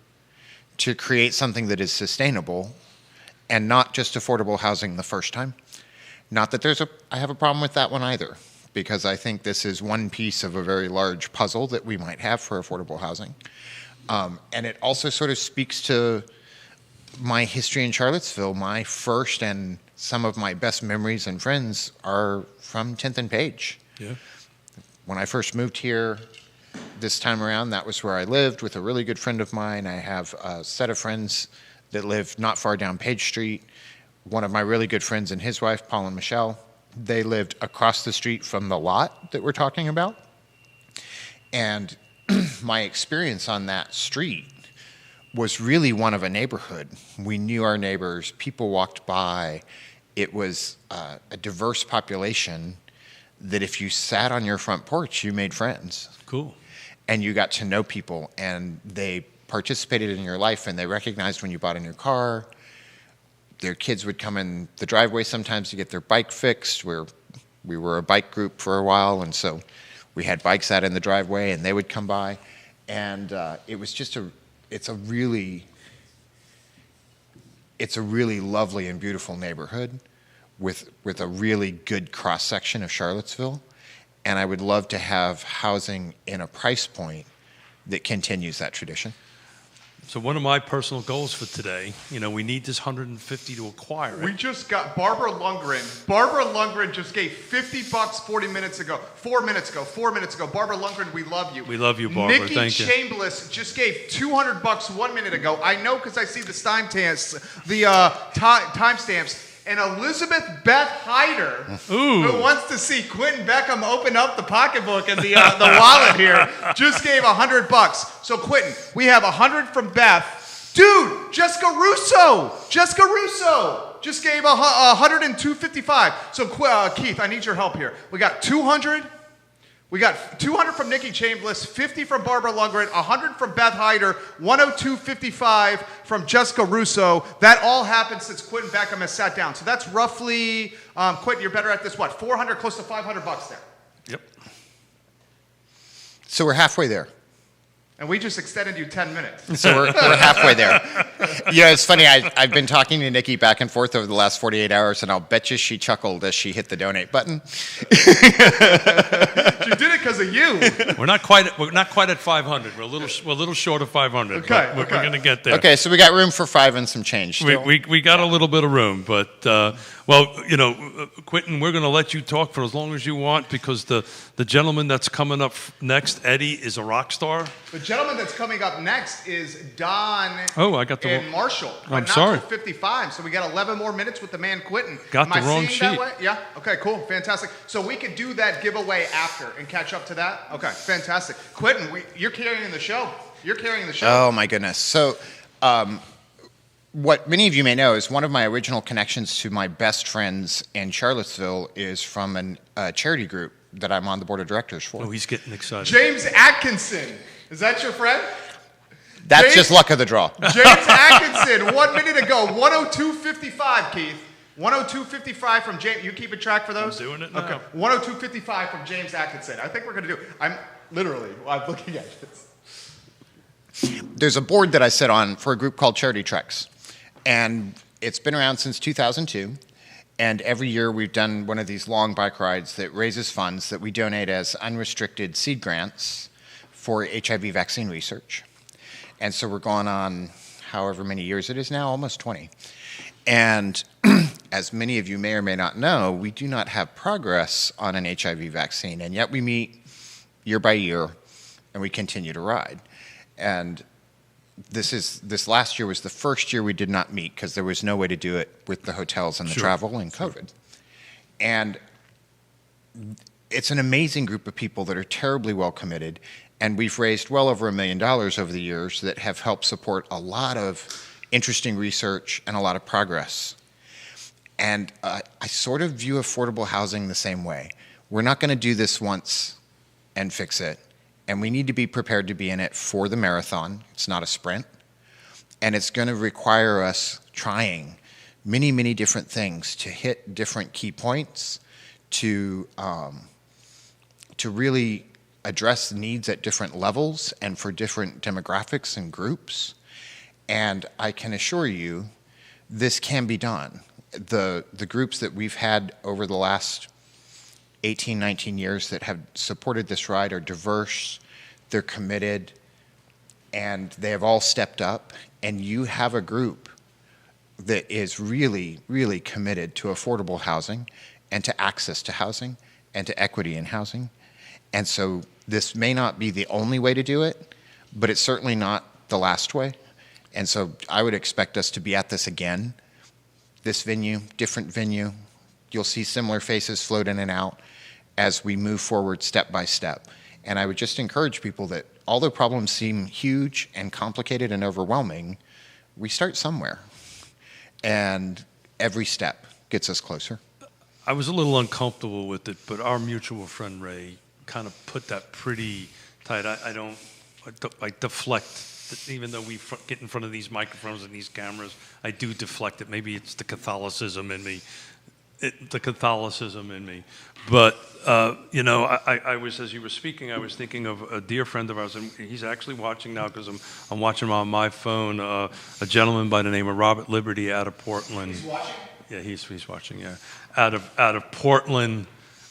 to create something that is sustainable and not just affordable housing the first time. Not that I have a problem with that one either, because I think this is one piece of a very large puzzle that we might have for affordable housing. And it also sort of speaks to my history in Charlottesville. My first and some of my best memories and friends are from 10th and Page. Yeah. When I first moved here this time around, that was where I lived with a really good friend of mine. I have a set of friends that live not far down Page Street. One of my really good friends and his wife, Paul and Michelle, they lived across the street from the lot that we're talking about. And my experience on that street was really one of a neighborhood. We knew our neighbors, people walked by. It was a diverse population that if you sat on your front porch, you made friends. Cool. And you got to know people, and they participated in your life, and they recognized when you bought a new car. Their kids would come in the driveway sometimes to get their bike fixed. We were a bike group for a while, and so we had bikes out in the driveway, and they would come by. And it was just it's a really lovely and beautiful neighborhood with a really good cross-section of Charlottesville. And I would love to have housing in a price point that continues that tradition. So one of my personal goals for today, we need this 150 to acquire it. We just got Barbara Lundgren. Barbara Lundgren just gave $50 4 minutes ago. Barbara Lundgren, we love you. We love you, Barbara. Nikki Thank you. Chambliss just gave $200 1 minute ago. I know because I see the timestamps. And Elizabeth Beth Hyder, who wants to see Quentin Beckham open up the pocketbook and the wallet here, just gave $100. So Quentin, we have 100 from Beth. Dude, Jessica Russo just gave $102.55. So Keith, I need your help here. We got 200. We got 200 from Nikki Chambliss, 50 from Barbara Lundgren, 100 from Beth Hyder, 102.55 from Jessica Russo. That all happened since Quentin Beckham has sat down. So that's roughly, Quentin, you're better at this, what, 400, close to $500 there. Yep. So we're halfway there. And we just extended you 10 minutes. So we're halfway there. It's funny. I've been talking to Nikki back and forth over the last 48 hours, and I'll bet you she chuckled as she hit the donate button. She did it because of you. We're not quite at 500. We're a little short of 500. Okay, We're going to get there. Okay, so we got room for 5 and some change still. We got a little bit of room, but Quentin, we're going to let you talk for as long as you want because the gentleman that's coming up next, Eddie, is a rock star. The gentleman that's coming up next is Don and Marshall. I'm sorry. Not till 55, so we got 11 more minutes with the man Quentin. Got Am the I wrong seeing sheet. That way? Yeah? Okay, cool. Fantastic. So we could do that giveaway after and catch up to that? Okay, fantastic. Quentin, you're carrying the show. Oh, my goodness. So what many of you may know is one of my original connections to my best friends in Charlottesville is from a charity group that I'm on the board of directors for. Oh, he's getting excited. James Atkinson. Is that your friend? That's just luck of the draw. James Atkinson, 1 minute ago, 102.55, Keith. 102.55 from James. You keeping track for those? I'm doing it now. Okay. 102.55 from James Atkinson. I think we're going to do it. I'm looking at this. There's a board that I sit on for a group called Charity Treks. And it's been around since 2002. And every year we've done one of these long bike rides that raises funds that we donate as unrestricted seed grants for HIV vaccine research. And so we're going on however many years it is now, almost 20. And as many of you may or may not know, we do not have progress on an HIV vaccine. And yet we meet year by year and we continue to ride. And this last year was the first year we did not meet because there was no way to do it with the hotels and the travel and COVID. And it's an amazing group of people that are terribly well committed. And we've raised well over $1 million over the years that have helped support a lot of interesting research and a lot of progress. And I sort of view affordable housing the same way. We're not going to do this once and fix it. And we need to be prepared to be in it for the marathon. It's not a sprint. And it's going to require us trying many, many different things to hit different key points, to really address needs at different levels and for different demographics and groups. And I can assure you, this can be done. The groups that we've had over the last 18, 19 years that have supported this ride are diverse, they're committed, and they have all stepped up. And you have a group that is really, really committed to affordable housing and to access to housing and to equity in housing. And so this may not be the only way to do it, but it's certainly not the last way. And so I would expect us to be at this again. This venue, different venue. You'll see similar faces float in and out as we move forward step by step. And I would just encourage people that although problems seem huge and complicated and overwhelming, we start somewhere. And every step gets us closer. I was a little uncomfortable with it, but our mutual friend Ray kind of put that pretty tight. I deflect. Even though we get in front of these microphones and these cameras, I do deflect it. Maybe it's the Catholicism in me. But, I was, as you were speaking, I was thinking of a dear friend of ours, and he's actually watching now because I'm watching him on my phone, a gentleman by the name of Robert Liberty out of Portland. He's watching? Yeah, he's watching, yeah. Out of Portland,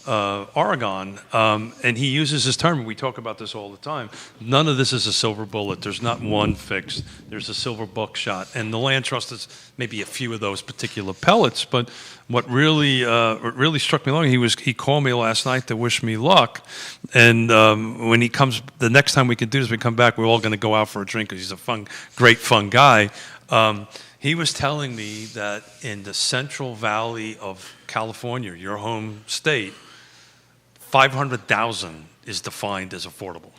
Oregon, and he uses this term. We talk about this all the time. None of this is a silver bullet. There's not one fix. There's a silver buckshot, and the land trust is maybe a few of those particular pellets. But what really struck me along, he called me last night to wish me luck, and when he comes, the next time we can do this, we come back. We're all going to go out for a drink because he's a great fun guy. He was telling me that in the Central Valley of California, your home state, 500,000 is defined as affordable.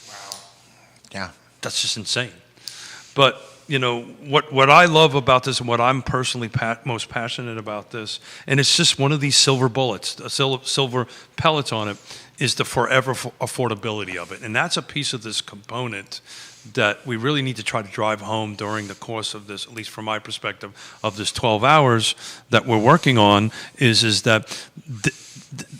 Wow. Yeah. That's just insane. But, you know, what I love about this and what I'm personally most passionate about this, and it's just one of these silver bullets, silver pellets on it, is the forever affordability of it. And that's a piece of this component that we really need to try to drive home during the course of this, at least from my perspective, of this 12 hours that we're working on, is that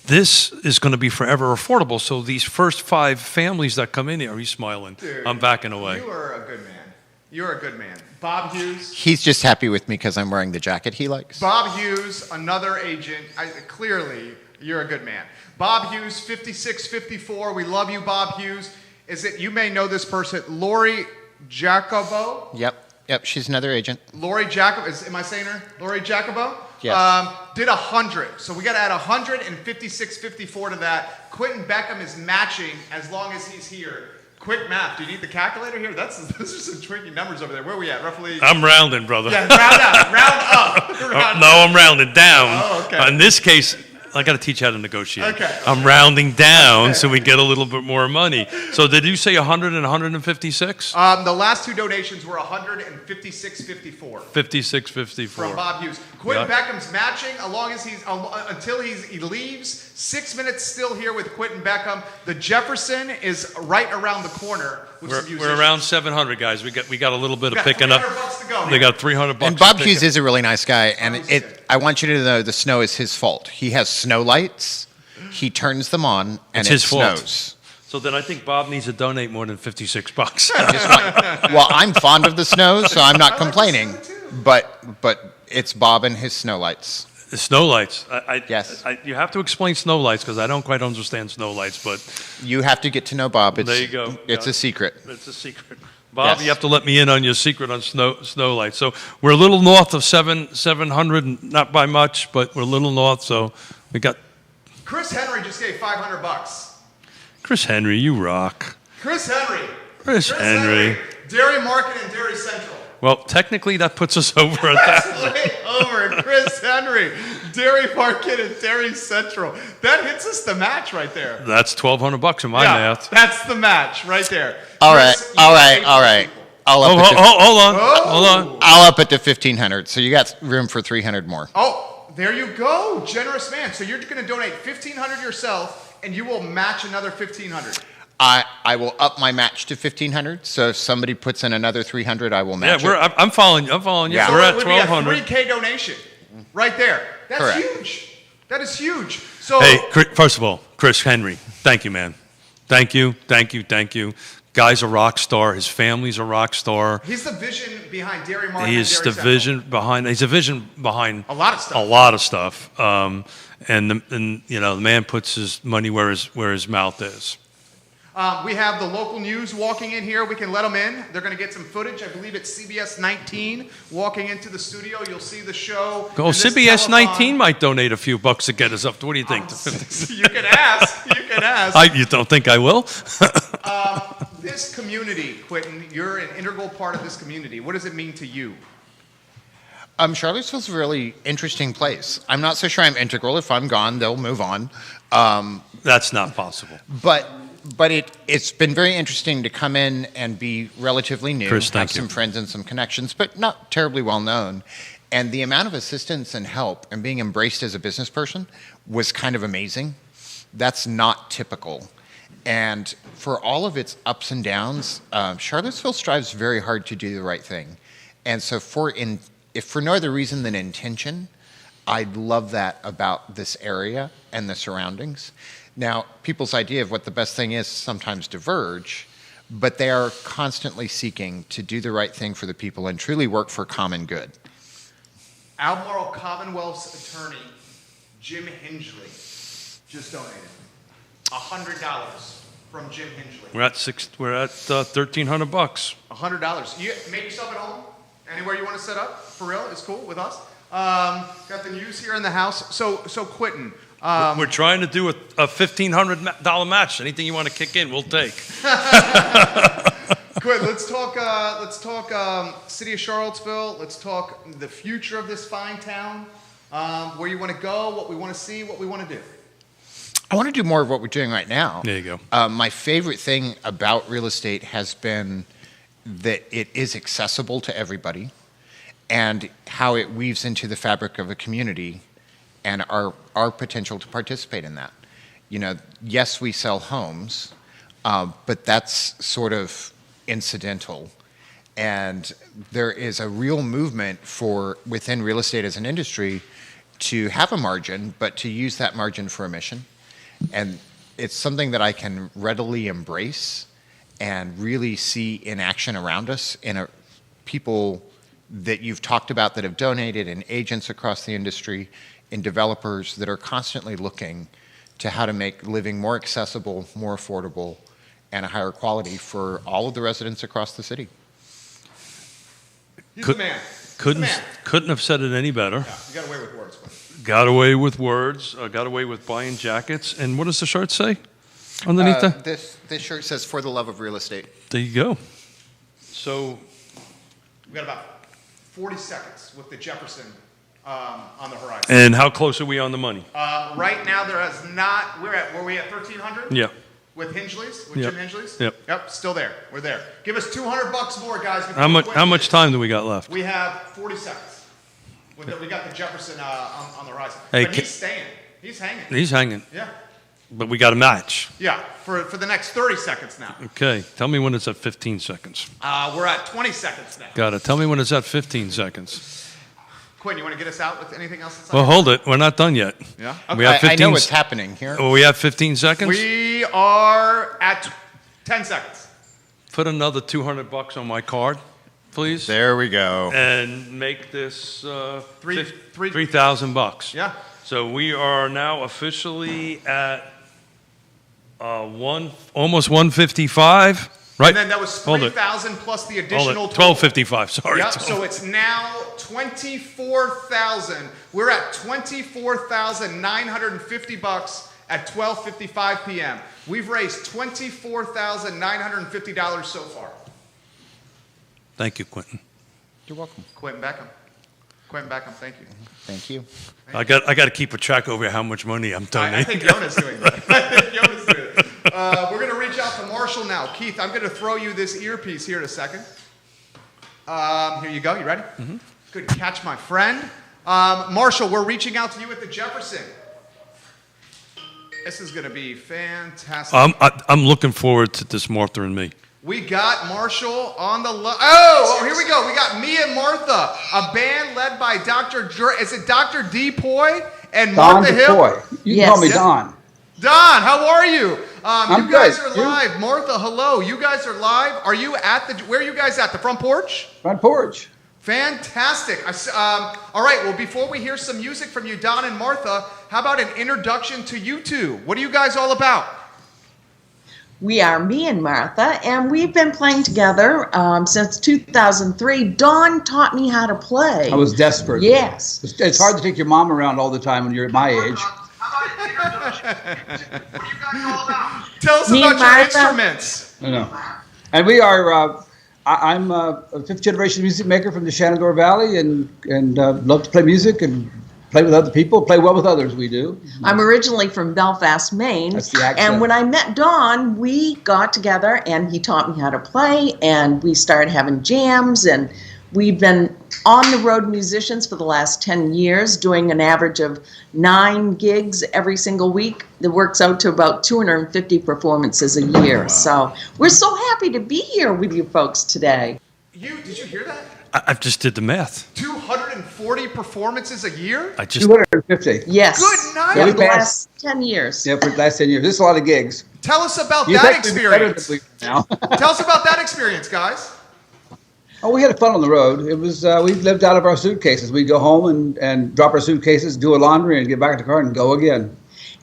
this is going to be forever affordable. So these first 5 families that come in here, he's smiling. Dude, I'm backing away. You are a good man. You're a good man. Bob Hughes. He's just happy with me because I'm wearing the jacket he likes. Bob Hughes, another agent. Clearly, you're a good man. Bob Hughes, 5654. We love you, Bob Hughes. You may know this person, Lori Jacobo? Yep, she's another agent. Lori Jacobo, am I saying her? Lori Jacobo? Yes. Did 100. So we got to add 100 and 5654 to that. Quentin Beckham is matching as long as he's here. Quick math. Do you need the calculator here? Those are some tricky numbers over there. Where are we at? Roughly? I'm rounding, brother. Yeah, round up. Round up. No, I'm rounding down. Oh, okay. In this case, I got to teach you how to negotiate. Okay. I'm rounding down so we get a little bit more money. So did you say 100 and 156? The last 2 donations were 100 and 5654. 56.54. From Bob Hughes. Quentin Yep. Beckham's matching until he leaves. 6 minutes still here with Quentin Beckham. The Jefferson is right around the corner with some We're musicians. around 700, guys. We got a little bit of Got picking up. $300 to go. They got $300. And Bob to Hughes pick is a really nice guy, and I want you to know the snow is his fault. He has snow lights. He turns them on, and It's it his fault. snows. So then I think Bob needs to donate more than $56. Well, I'm fond of the snow, so I'm not complaining. But it's Bob and his snow lights. The snow lights. Yes. You have to explain snow lights because I don't quite understand snow lights, but You have to get to know Bob. there you go. It's Yeah. a secret. It's a secret. Bob, Yes. you have to let me in on your secret on snow lights. So we're a little north of 700, not by much, but we're a little north. So we got Chris Henry just gave $500. Chris Henry. You rock. Chris Henry. Chris Henry. Dairy Market and Dairy Central. Well, technically that puts us over at that. Way over. Chris Henry. Dairy Market and Dairy Central. That hits us the match right there. That's $1,200 in my math. That's the match right there. All right, Chris, all you right, paid all for right. people. I'll Oh, up it to, hold on. Hold on. I'll up it to 1,500. So you got room for 300 more. Oh, there you go. Generous man. So you're going to donate $1,500 yourself, and you will match another $1,500. I will up my match to 1,500. So if somebody puts in another 300, I will match it. I'm following you. I'm following you. Yeah. So We're it at would be a 1,200. $3K donation right there. That's Correct. huge. That is huge. So Hey, first of all, Chris Henry, thank you, man. Thank you. Guy's a rock star. His family's a rock star. he's the vision behind Dairy Market. He and is Dairy the Central. he's a vision behind A lot of stuff. A lot of stuff. And you know, the man puts his money where his mouth is. We have the local news walking in here. We can let them in. They're going to get some footage. I believe it's CBS 19 walking into the studio. You'll see the show. Go, and this CBS telethon. 19 might donate a few bucks to get us up. What do you think? You can ask. You can ask. You don't think I will? This community, Quentin, you're an integral part of this community. What does it mean to you? Charlottesville's a really interesting place. I'm not so sure I'm integral. If I'm gone, they'll move on. That's not possible. But it's been very interesting to come in and be relatively new, Chris, have thank you. some friends and some connections, but not terribly well known. And the amount of assistance and help and being embraced as a business person was kind of amazing. That's not typical. And for all of its ups and downs, Charlottesville strives very hard to do the right thing. And so if for no other reason than intention, I love that about this area and the surroundings. Now, people's idea of what the best thing is sometimes diverge, but they are constantly seeking to do the right thing for the people and truly work for common good. Albemarle Commonwealth's attorney, Jim Hingley. just donated $100 from Jim Hinchley. We're at $1,300. $100. You make yourself at home. Anywhere you want to set up, for real, is cool with us. Got the news here in the house. So Quentin. We're trying to do a $1,500 match. Anything you want to kick in, we'll take. Quentin, let's talk City of Charlottesville. Let's talk the future of this fine town. Where you want to go, what we want to see, what we want to do. I want to do more of what we're doing right now. There you go. My favorite thing about real estate has been that it is accessible to everybody and how it weaves into the fabric of a community and our potential to participate in that. You know, yes, we sell homes, but that's sort of incidental. And there is a real movement within real estate as an industry to have a margin, but to use that margin for a mission. And it's something that I can readily embrace and really see in action around us in people that you've talked about that have donated, and agents across the industry, and developers that are constantly looking to how to make living more accessible, more affordable, and a higher quality for all of the residents across the city. He's the man. Couldn't have said it any better. Yeah, you got away with words, Quentin. Got away with words. Got away with buying jackets. And what does the shirt say underneath that? This shirt says, "For the love of real estate." There you go. So We got about 40 seconds with the Jefferson on the horizon. And how close are we on the money? Right now, there has not. Were we at 1,300? Yeah. With Hinchley's, with Yep. Jim Hinchley's. Yep. Yep. Still there. We're there. Give us $200 more, guys. before How the much? quiz How much is. time do we got left? We have 40 seconds. We got the Jefferson on the horizon. Hey, But he's staying. He's hanging. He's hanging, Yeah. but we got a match. Yeah. For the next 30 seconds now. Okay. Tell me when it's at 15 seconds. We're at 20 seconds now. Got it. Tell me when it's at 15 seconds. Quinn, you want to get us out with anything else? That's Well, hold it. We're not done yet. Yeah. We have 15. I know what's happening here. Oh, we have 15 seconds. We are at 10 seconds. Put another $200 on my card, please, There we go. and make this Three- $3,000. Yeah. So we are now officially at almost 155, right? And then that was Hold it. 3,000 plus the Hold additional it. 1255. Sorry. Yep, so it's now 24,000. We're at $24,950 at 12:55 p.m. We've raised $24,950 so far. Thank you, Quentin. You're welcome. Quentin Beckham, thank you. Thank you. I got to keep a track over how much money I'm I donating. think Yona's doing that. We're going to reach out to Marshall now. Keith, I'm going to throw you this earpiece here in a second. Here you go. You ready? Mm-hmm. Good catch, my friend. Marshall, we're reaching out to you at the Jefferson. This is going to be fantastic. I'm looking forward to this, Martha and me. We got Marshall on the here we go. We got me and Martha, a band led by is it Dr. D. Poi and Don Martha Hill? DePoy. You can call me Don. Don, how are you? I'm you guys good. are You? live. Martha, hello. You guys are live. Are you where are you guys at? The front porch? Front porch. Fantastic. All right, well, before we hear some music from you, Don and Martha, how about an introduction to you two? What are you guys all about? We are me and Martha, and we've been playing together since 2003. Dawn taught me how to play. I was desperate. Yes. It's hard to take your mom around all the time when you're at my age. Tell us Me about and your Martha. instruments. I know. And we are, I'm a fifth generation music maker from the Shenandoah Valley and love to play music and play with other people, play well with others, we do. I'm originally from Belfast, Maine. That's the accent. And when I met Dawn, we got together and he taught me how to play, and we started having jams, and we've been on the road musicians for the last 10 years, doing an average of 9 gigs every single week. That works out to about 250 performances a year. Wow. So we're so happy to be here with you folks today. Did you hear that? I just did the math. 240 performances a year? 250. Yes. Good night. Yeah, For we the passed. last 10 years. Yeah, for the last 10 years. This is a lot of gigs. Tell us about You that think we'd be better than experience. we are now. Tell us about that experience, guys. Oh, we had fun on the road. It was we lived out of our suitcases. We'd go home and drop our suitcases, do a laundry, and get back in the car and go again.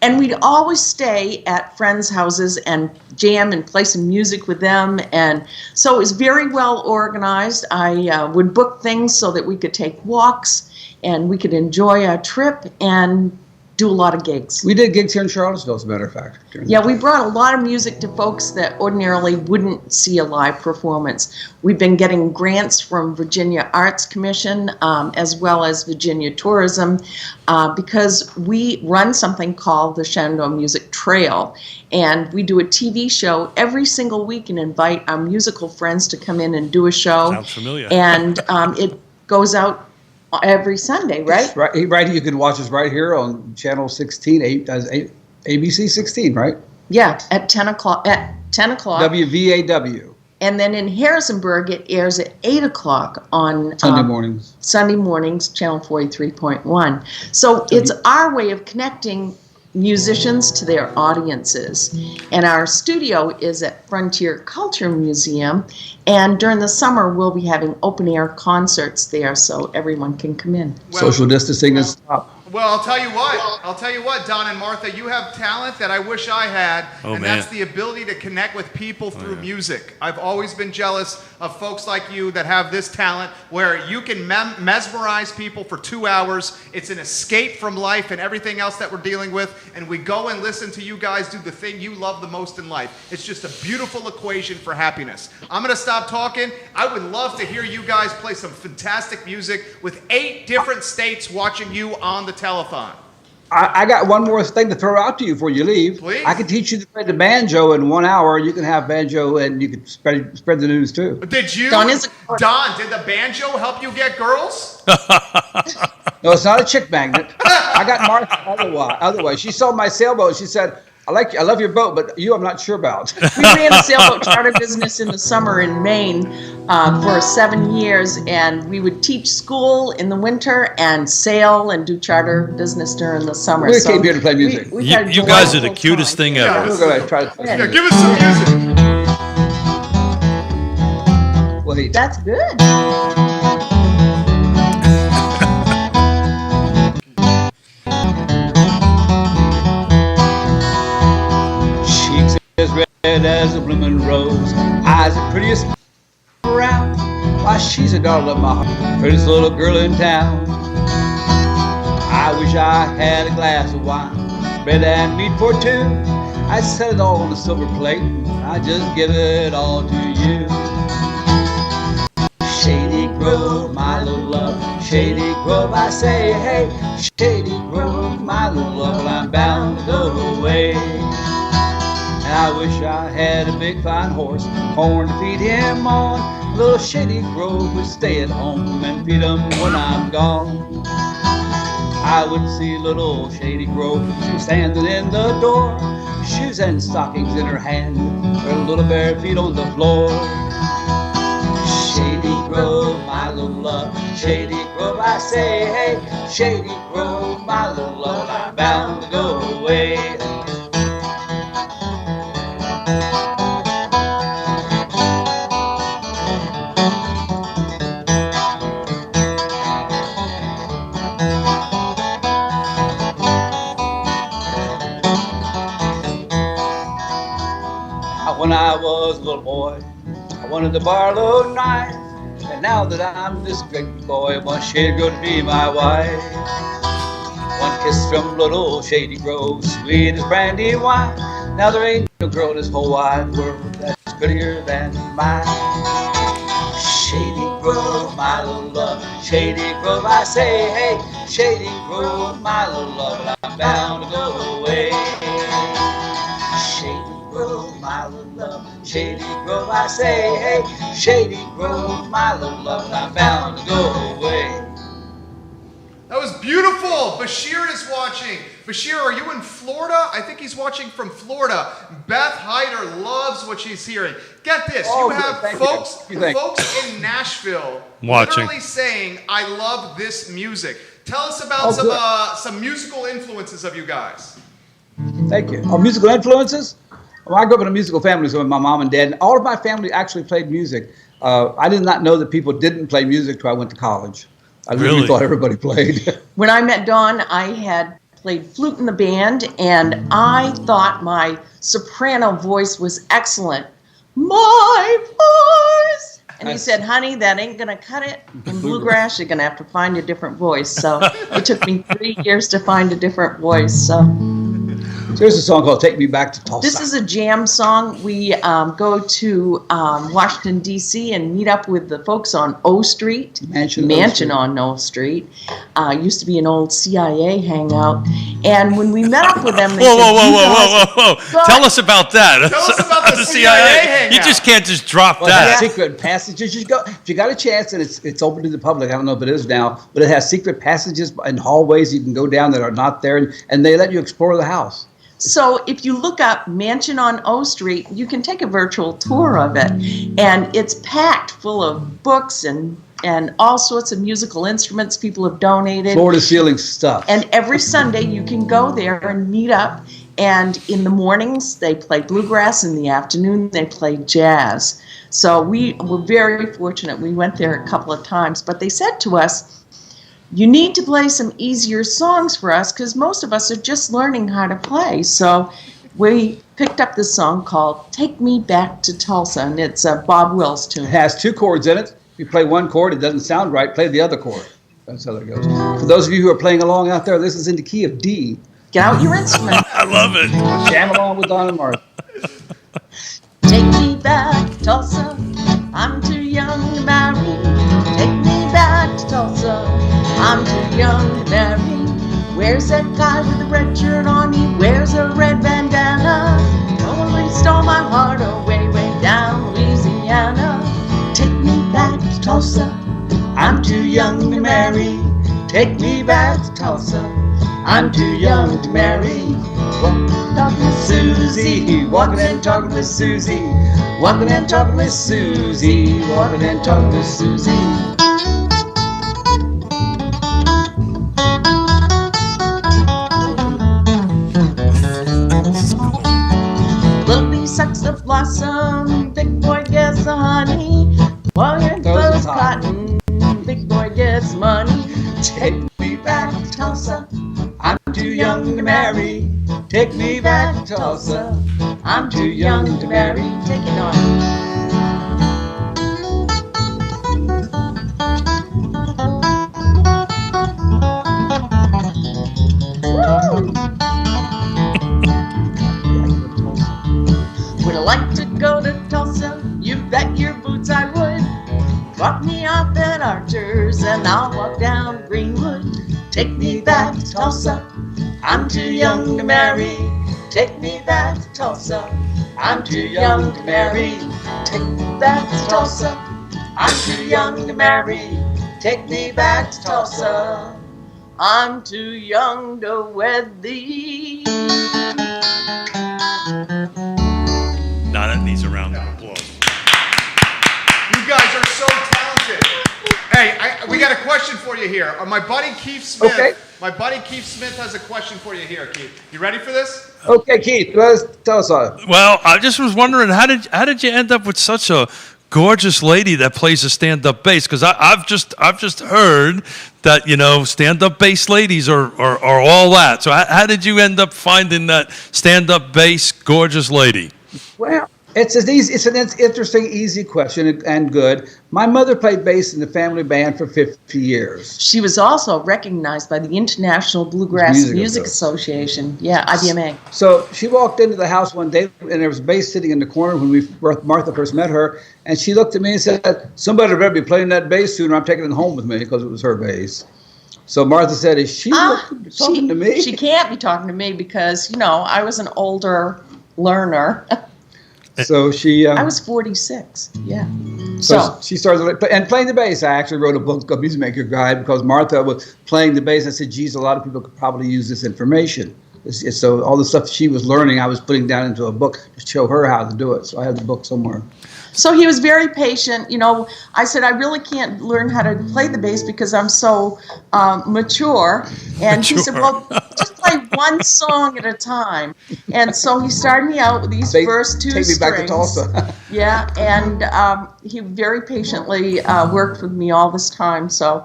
And we'd always stay at friends' houses and jam and play some music with them. And so it was very well organized. I would book things so that we could take walks and we could enjoy our trip and do a lot of gigs. We did gigs here in Charlottesville, as a matter of fact. Yeah, we brought a lot of music to folks that ordinarily wouldn't see a live performance. We've been getting grants from Virginia Arts Commission as well as Virginia Tourism because we run something called the Shenandoah Music Trail. And we do a TV show every single week and invite our musical friends to come in and do a show. Sounds familiar. And it goes out every Sunday, right? Right here, you can watch us right here on channel 16, ABC 16, right? Yeah, at 10 o'clock. WVAW. And then in Harrisonburg, it airs at 8 o'clock on Sunday mornings. Sunday mornings, channel 43.1. So it's our way of connecting musicians to their audiences. And our studio is at Frontier Culture Museum. And during the summer, we'll be having open air concerts there so everyone can come in. Social distancing is top. Well, I'll tell you what, Don and Martha, you have talent that I wish I had, and that's the ability to connect with people through music. I've always been jealous of folks like you that have this talent where you can mesmerize people for 2 hours. It's an escape from life and everything else that we're dealing with, and we go and listen to you guys do the thing you love the most in life. It's just a beautiful equation for happiness. I'm going to stop talking. I would love to hear you guys play some fantastic music with 8 different states watching you on the telethon. I got one more thing to throw out to you before you leave. Please. I can teach you to play the banjo in 1 hour. You can have banjo and you can spread the news too. Did you, Don, did the banjo help you get girls? No, it's not a chick magnet. I got Martha otherwise. She saw my sailboat. She said, I love your boat, but you I'm not sure about. We ran a sailboat charter business in the summer in Maine for 7 years, and we would teach school in the winter and sail and do charter business during the summer. We came here to play music. You guys are the cutest thing ever. We're going to try to play. Yeah, give us some music. Wait. That's good. As red as a blooming rose, eyes the prettiest around. Why, she's a darling of my heart, prettiest little girl in town. I wish I had a glass of wine, bread and meat for two. I set it all on a silver plate, I just give it all to you. Shady Grove, my little love, Shady Grove, I say, hey, Shady Grove, my little love, well, I'm bound to go away. I wish I had a big fine horse, corn to feed him on. Little Shady Grove would stay at home and feed him when I'm gone. I would see little Shady Grove, she was standing in the door, shoes and stockings in her hand, her little bare feet on the floor. Shady Grove, my little love, Shady Grove, I say, hey, Shady Grove, my little love, I'm bound to go away. When I was a little boy, I wanted to borrow a knife. And now that I'm this great boy, I want Shady Grove to be my wife. One kiss from little Shady Grove, sweet as brandy wine. Now there ain't no girl in this whole wide world that's prettier than mine. Shady Grove, my little love, Shady Grove, I say, hey, Shady Grove, my little love, I'm bound to go away. Shady Grove, my little love, Shady Grove, I say, hey, Shady Grove, my little love, I'm bound to go away. That was beautiful. Bashir is watching. Bashir, are you in Florida? I think he's watching from Florida. Beth Hyder loves what she's hearing. Get this, you have folks in Nashville watching, literally saying, I love this music. Tell us about some musical influences of you guys. Thank you. Our musical influences? Well, I grew up in a musical family, so with my mom and dad, and all of my family actually played music. I did not know that people didn't play music until I went to college. I really thought everybody played. When I met Dawn, I had played flute in the band, and I thought my soprano voice was excellent. My voice! And he said, honey, that ain't going to cut it. In bluegrass, you're going to have to find a different voice. So it took me 3 years to find a different voice. So There's a song called Take Me Back to Tulsa. this is a jam song. We go to Washington, D.C. and meet up with the folks on O Street. Mansion on O Street. Used to be an old CIA hangout. And when we met up with them, they said, Whoa. Tell us about that. Tell us about the CIA hangout. You just can't just drop Well, it that. has secret passages. You go if you got a chance, and it's open to the public. I don't know if it is now, but it has secret passages and hallways you can go down that are not there, and they let you explore the house. So if you look up Mansion on O Street, you can take a virtual tour of it. And it's packed full of books and all sorts of musical instruments people have donated. Floor to ceiling stuff. And every Sunday you can go there and meet up. And in the mornings they play bluegrass, in the afternoon they play jazz. So we were very fortunate. We went there a couple of times. But they said to us, you need to play some easier songs for us because most of us are just learning how to play. So we picked up this song called Take Me Back to Tulsa, and it's a Bob Wills tune. It has 2 chords in it. If you play one chord, it doesn't sound right. Play the other chord. That's how that goes. For those of you who are playing along out there, this is in the key of D. Get out your instrument. I love it. Jam along with Don and Martha. Take me back to Tulsa, I'm too young to marry. Take me back to Tulsa, I'm too young to marry. Where's that guy with the red shirt on? He wears a red bandana. Totally stole my heart away, way down Louisiana. Take me back to Tulsa, I'm too young to marry. Take me back to Tulsa, I'm too young to marry. Walking and talking with Susie, walking and talking with Susie, walking and talking with Susie, walking and talking with Susie. Lily sucks the blossom, big boy gets the honey. Boy grows cotton, big boy gets money. Take me back to Tulsa, I'm too young to marry. Take me back to Tulsa, I'm too young to marry. Take it on. Would I like to go to Tulsa? You bet your boots I would. Drop me off at Archer's and I'll walk down Greenwood. Take me back to Tulsa, I'm too young to marry. Take me back to Tulsa, I'm too young to marry. Take me back to Tulsa, I'm too young to marry. Take me back to Tulsa, I'm too young to wed thee. Now that needs a round of applause. You guys are so talented. Hey, we got a question for you here. My buddy Keith Smith. Okay. My buddy Keith Smith has a question for you here, Keith. You ready for this? Okay, Keith, let's tell us all. Well, I just was wondering, how did you end up with such a gorgeous lady that plays a stand-up bass? Because I've just heard that, you know, stand-up bass ladies are all that. So how did you end up finding that stand-up bass gorgeous lady? Well, it's an interesting, easy question and good. My mother played bass in the family band for 50 years. She was also recognized by the International Bluegrass Music Association. Yeah, IBMA. So she walked into the house one day, and there was a bass sitting in the corner when Martha first met her, and she looked at me and said, "Somebody better be playing that bass soon, or I'm taking it home with me," because it was her bass. So Martha said, "Is she talking to me?" She can't be talking to me because, you know, I was an older learner. So she... I was 46, yeah. So she started playing the bass. I actually wrote a book called Music Maker Guide because Martha was playing the bass. I said, geez, a lot of people could probably use this information. So all the stuff she was learning, I was putting down into a book to show her how to do it. So I have the book somewhere. So he was very patient. You know, I said, I really can't learn how to play the bass because I'm so mature. And he said, well, just play one song at a time. And so he started me out with these first two strings. Take me back to Tulsa. Yeah, and he very patiently worked with me all this time. So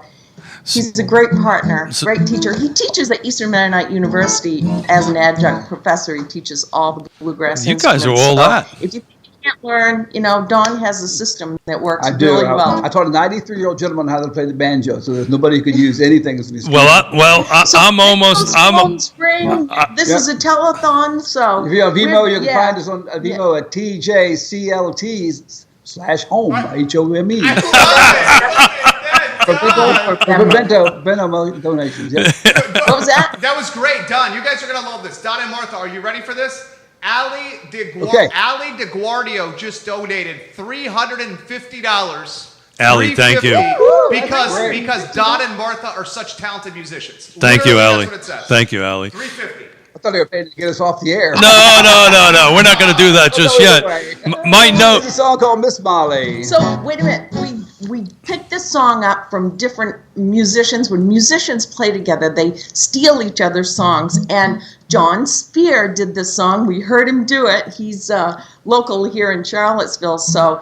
He's a great partner, great teacher. He teaches at Eastern Mennonite University as an adjunct professor. He teaches all the bluegrass You guys are instruments. all So that. If you can't learn, Don has a system that works I do. really well. I taught a 93-year-old gentleman how to play the banjo, so there's nobody who could use anything as an instrument. I'm almost. Cold Spring, this is a telethon, so. If you have Vimeo, we're- you can yeah. find us on Vimeo at TJCLT/home, HOME. For Bento donations. Yeah. What was that? That was great, Don. You guys are gonna love this. Don and Martha, are you ready for this? Ali DeGuardio just donated $350. Ali, thank you. Because Don and Martha are such talented musicians. Thank you, Literally, Ali. that's what it says. Thank you, Ali. $350. I thought they were paying to get us off the air. No. We're not going to do that just yet. My note. There's a song called Miss Molly. So wait a minute, we picked this song up from different musicians. When musicians play together, they steal each other's songs. And John Spear did this song. We heard him do it. He's local here in Charlottesville. So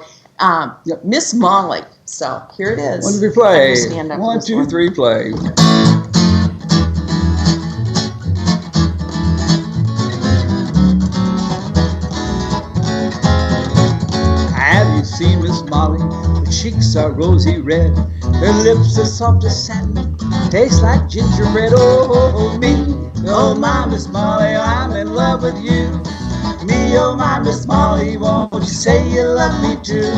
Miss Molly. So here it is. When did we play? I'm gonna stand up for 1, this 2, one. 3, play. Have you seen Miss Molly? Her cheeks are rosy red. Her lips are soft as satin. Tastes like gingerbread. Oh, me. Oh, my Miss Molly, I'm in love with you. Me, oh, my Miss Molly, won't you say you love me too?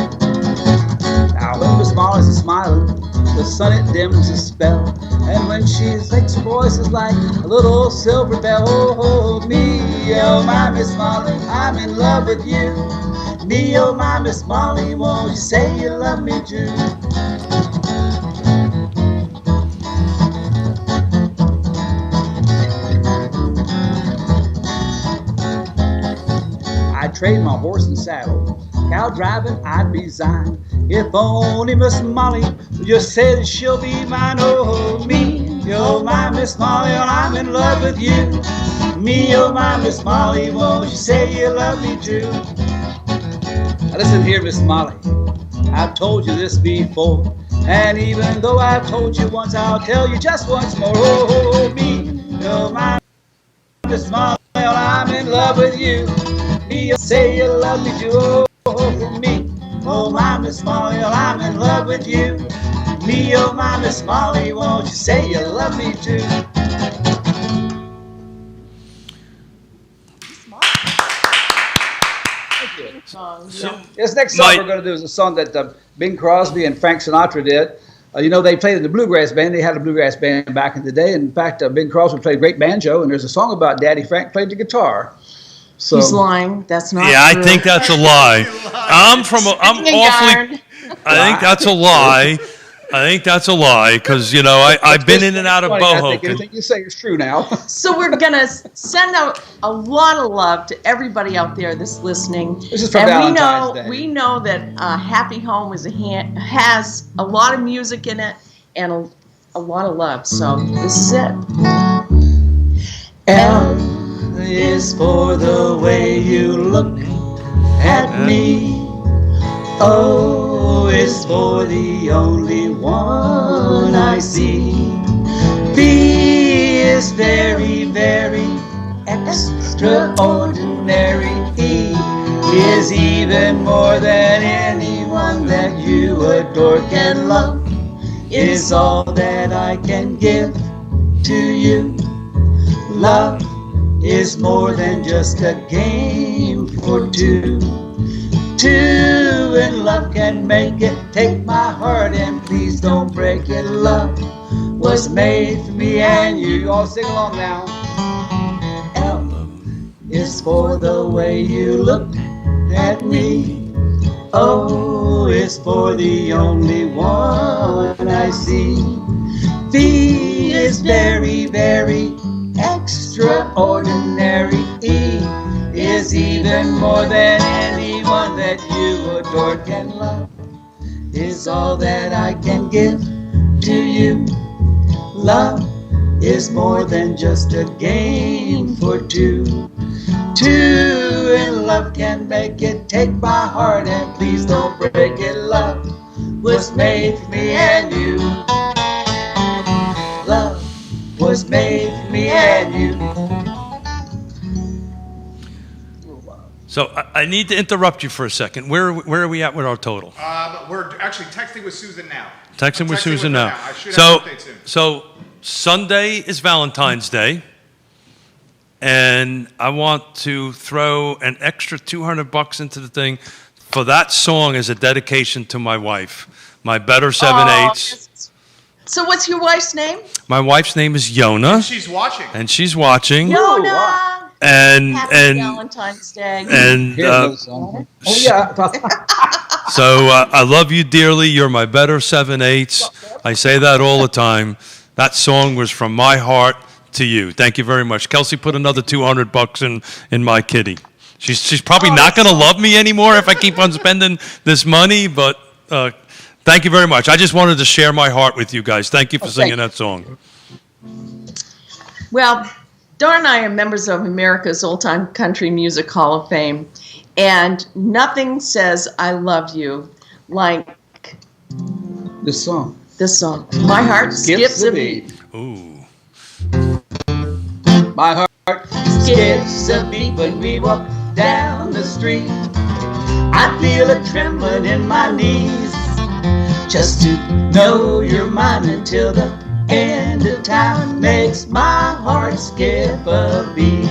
Now, when Miss Molly's smiling, the sun it dims the spell. And when she sings, her voice is like a little silver bell. Oh, me, oh, my Miss Molly, I'm in love with you. Me, oh, my Miss Molly, won't you say you love me too? I'd trade my horse and saddle, cow driving I'd resign. If only Miss Molly would just say that she'll be mine. Oh, me, oh, my Miss Molly, I'm in love with you. Me, oh, my Miss Molly, won't you say you love me too? Now listen here, Miss Molly, I've told you this before, and even though I've told you once, I'll tell you just once more. Oh, me, oh, my Miss Molly, I'm in love with you. Me, say you love me too. Oh, me, oh, my Miss Molly, I'm in love with you. Me, oh, my Miss Molly, won't you say you love me too? This next song we're going to do is a song that Bing Crosby and Frank Sinatra did. They played in the bluegrass band. They had a bluegrass band back in the day. In fact, Bing Crosby played great banjo, and there's a song about Daddy Frank played the guitar. So, He's lying. That's not Yeah, true. I think that's a lie. I'm awfully. I think that's a lie. I think that's a lie because I've been in and out of I think Bohoken. anything you say is true now. So we're gonna send out a lot of love to everybody out there that's listening. This is for and Valentine's Day. we know that Happy Home has a lot of music in it and a lot of love. So this is it. L is for the way you look at me. O is for the only one I see. B is very, very extraordinary. E is even more than anyone that you adore can love. Is all that I can give to you. Love is more than just a game for two. Two in love can make it. Take my heart and please don't break it. Love was made for me and you. You all sing along now. L is for the way you look at me. O is for the only one I see. V is very, very extraordinary. E is even more than anyone that you adore can love. Is all that I can give to you. Love is more than just a game for two. Two in love can make it. Take my heart and please don't break it. Love was made for me and you. So I need to interrupt you for a second. Where are we at with our total? We're actually texting with Susan now. Texting with Susan her now. I should have an update soon. So Sunday is Valentine's Day, and I want to throw an extra $200 into the thing for that song as a dedication to my wife, my better 7/8. So what's your wife's name? My wife's name is Yona, She's watching. and she's watching. Yona. And Happy Valentine's Day. and Oh yeah. so I love you dearly. You're my better 7/8. I say that all the time. That song was from my heart to you. Thank you very much. Kelsey put another $200 in my kitty. She's probably not going to love me anymore if I keep on spending this money, but thank you very much. I just wanted to share my heart with you guys. Thank you for singing that song. Well, Dora and I are members of America's Old Time Country Music Hall of Fame, and nothing says I love you like This song. this song. My heart skips a beat. Ooh. My heart skips a beat when we walk down the street. I feel a trembling in my knees just to know you're mine until the end of time makes my heart skip a beat.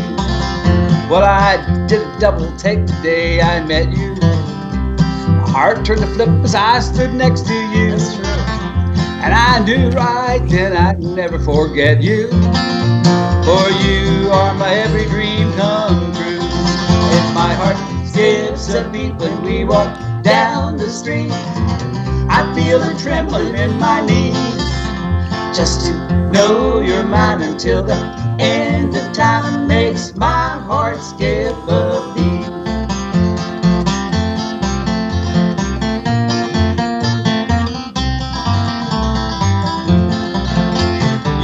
Well, I did a double take the day I met you. My heart turned to flip as I stood next to you. That's true. And I knew right then I'd never forget you. For you are my every dream come true. And my heart skips a beat when we walk down the street. I feel a trembling in my knees just to know you're mine until the end of time makes my heart skip a beat.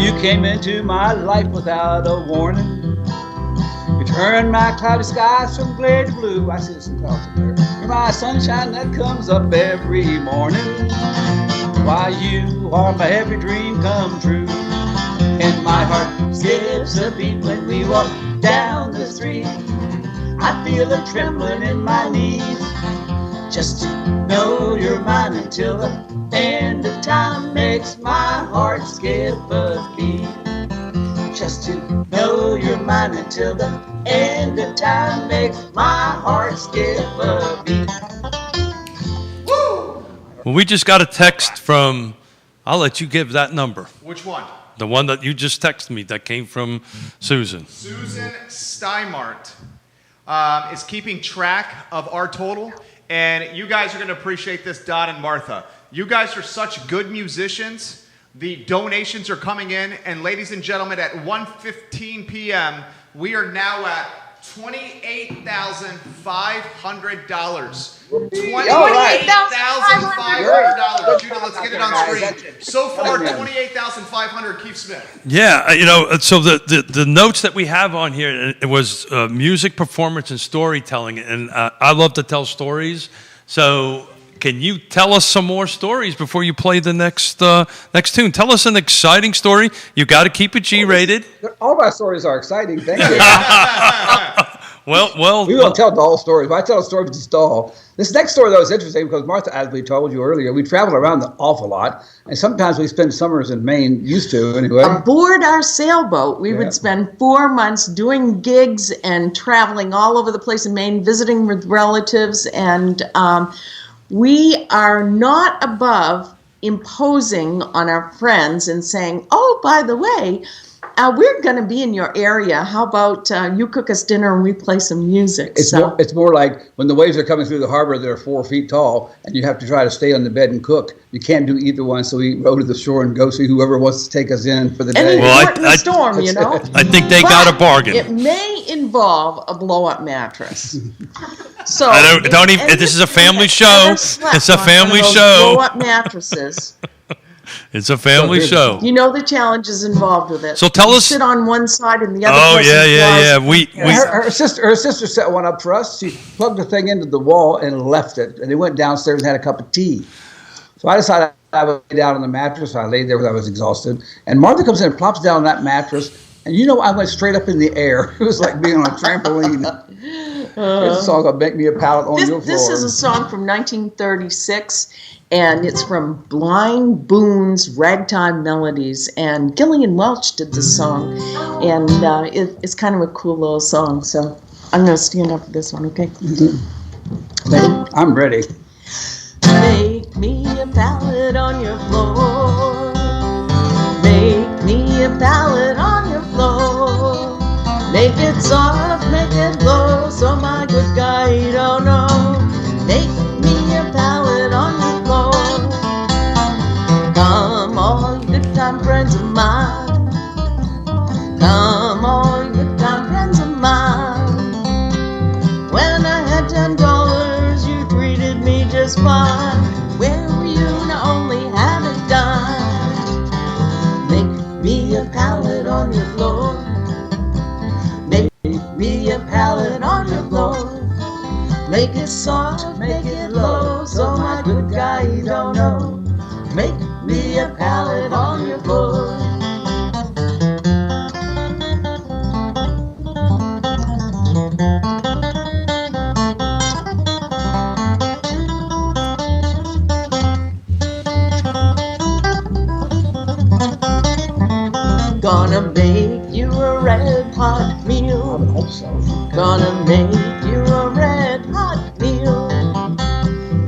You came into my life without a warning. You turned my cloudy skies from gray to blue. I see some clouds up there. You're my sunshine that comes up every morning. Why, you are my every dream come true. And my heart skips a beat when we walk down the street. I feel a trembling in my knees just to know you're mine until the end of time makes my heart skip a beat. Just to know you're mine until the end of time makes my heart skip a beat. Well, we just got a text from, I'll let you give that number. Which one? The one that you just texted me that came from Susan. Susan Steinmart is keeping track of our total, and you guys are going to appreciate this, Don and Martha. You guys are such good musicians. The donations are coming in, and ladies and gentlemen, at 1:15 p.m., we are now at $28,500. $28,500. Judah, let's get it on screen. So far, $28,500. Keith Smith. Yeah, so the notes that we have on here, it was music, performance, and storytelling, and I love to tell stories. So can you tell us some more stories before you play the next tune? Tell us an exciting story. You got to keep it G-rated. All my stories are exciting. Thank you. Well, we won't tell doll stories, but I tell a story with this doll. This next story, though, is interesting because Martha, as we told you earlier, we travel around an awful lot, and sometimes we spend summers in Maine, used to anyway. Aboard our sailboat, we would spend 4 months doing gigs and traveling all over the place in Maine, visiting with relatives, and we are not above imposing on our friends and saying, oh, by the way, we're going to be in your area. How about you cook us dinner and we play some music? It's more like when the waves are coming through the harbor, they're 4 feet tall, and you have to try to stay on the bed and cook. You can't do either one, so we row to the shore and go see whoever wants to take us in for the day. And in the storm, you know. I think they got a bargain. It may involve a blow-up mattress. So don't even. This is a family show. It's a family show. Blow-up mattresses. It's a family show. You know the challenges involved with it. So tell us. Sit on one side and the other. Oh yeah. Her sister set one up for us. She plugged the thing into the wall and left it, and they went downstairs and had a cup of tea. So I decided I would lay down on the mattress. I laid there because I was exhausted, and Martha comes in and plops down on that mattress, and I went straight up in the air. It was like being on a trampoline. Here's a song called Make Me a Pallet on Your Floor. This is a song from 1936, and it's from Blind Boone's Ragtime Melodies. And Gillian Welch did this song, and it's kind of a cool little song. So I'm going to stand up for this one, okay? Ready? I'm ready. Make me a pallet on your floor. Make me a pallet on your floor. Make it soft, make it low, so my good guy don't know. Make me a pallet on your floor. Come all you good time friends of mine. Come all you good time friends of mine. When I had $10, you treated me just fine. Where were you when I only had a dime? Make me a pallet on your floor. Make me a pallet on your floor. Make it soft, make it low, so my good guy you don't know. Make me a pallet on your floor. Gonna make you a red hot meal. I hope so. Gonna make you a red hot meal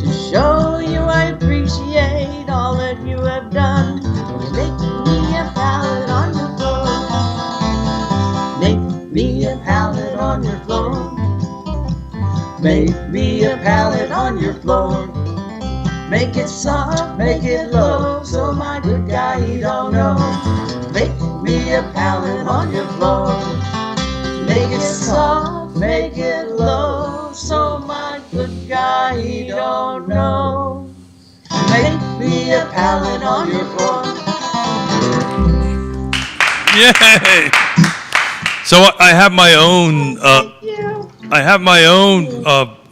to show you I appreciate all that you have done. You make me a pallet on your floor. Make me a pallet on your floor. Make me a pallet on your floor. Make it soft, make it low, so my good guy he don't know. Make me a pallet on your floor. Make it soft, make it low, so my good guy he don't know. Make me a pallet on your floor. Yay! So I have my own. I have my own.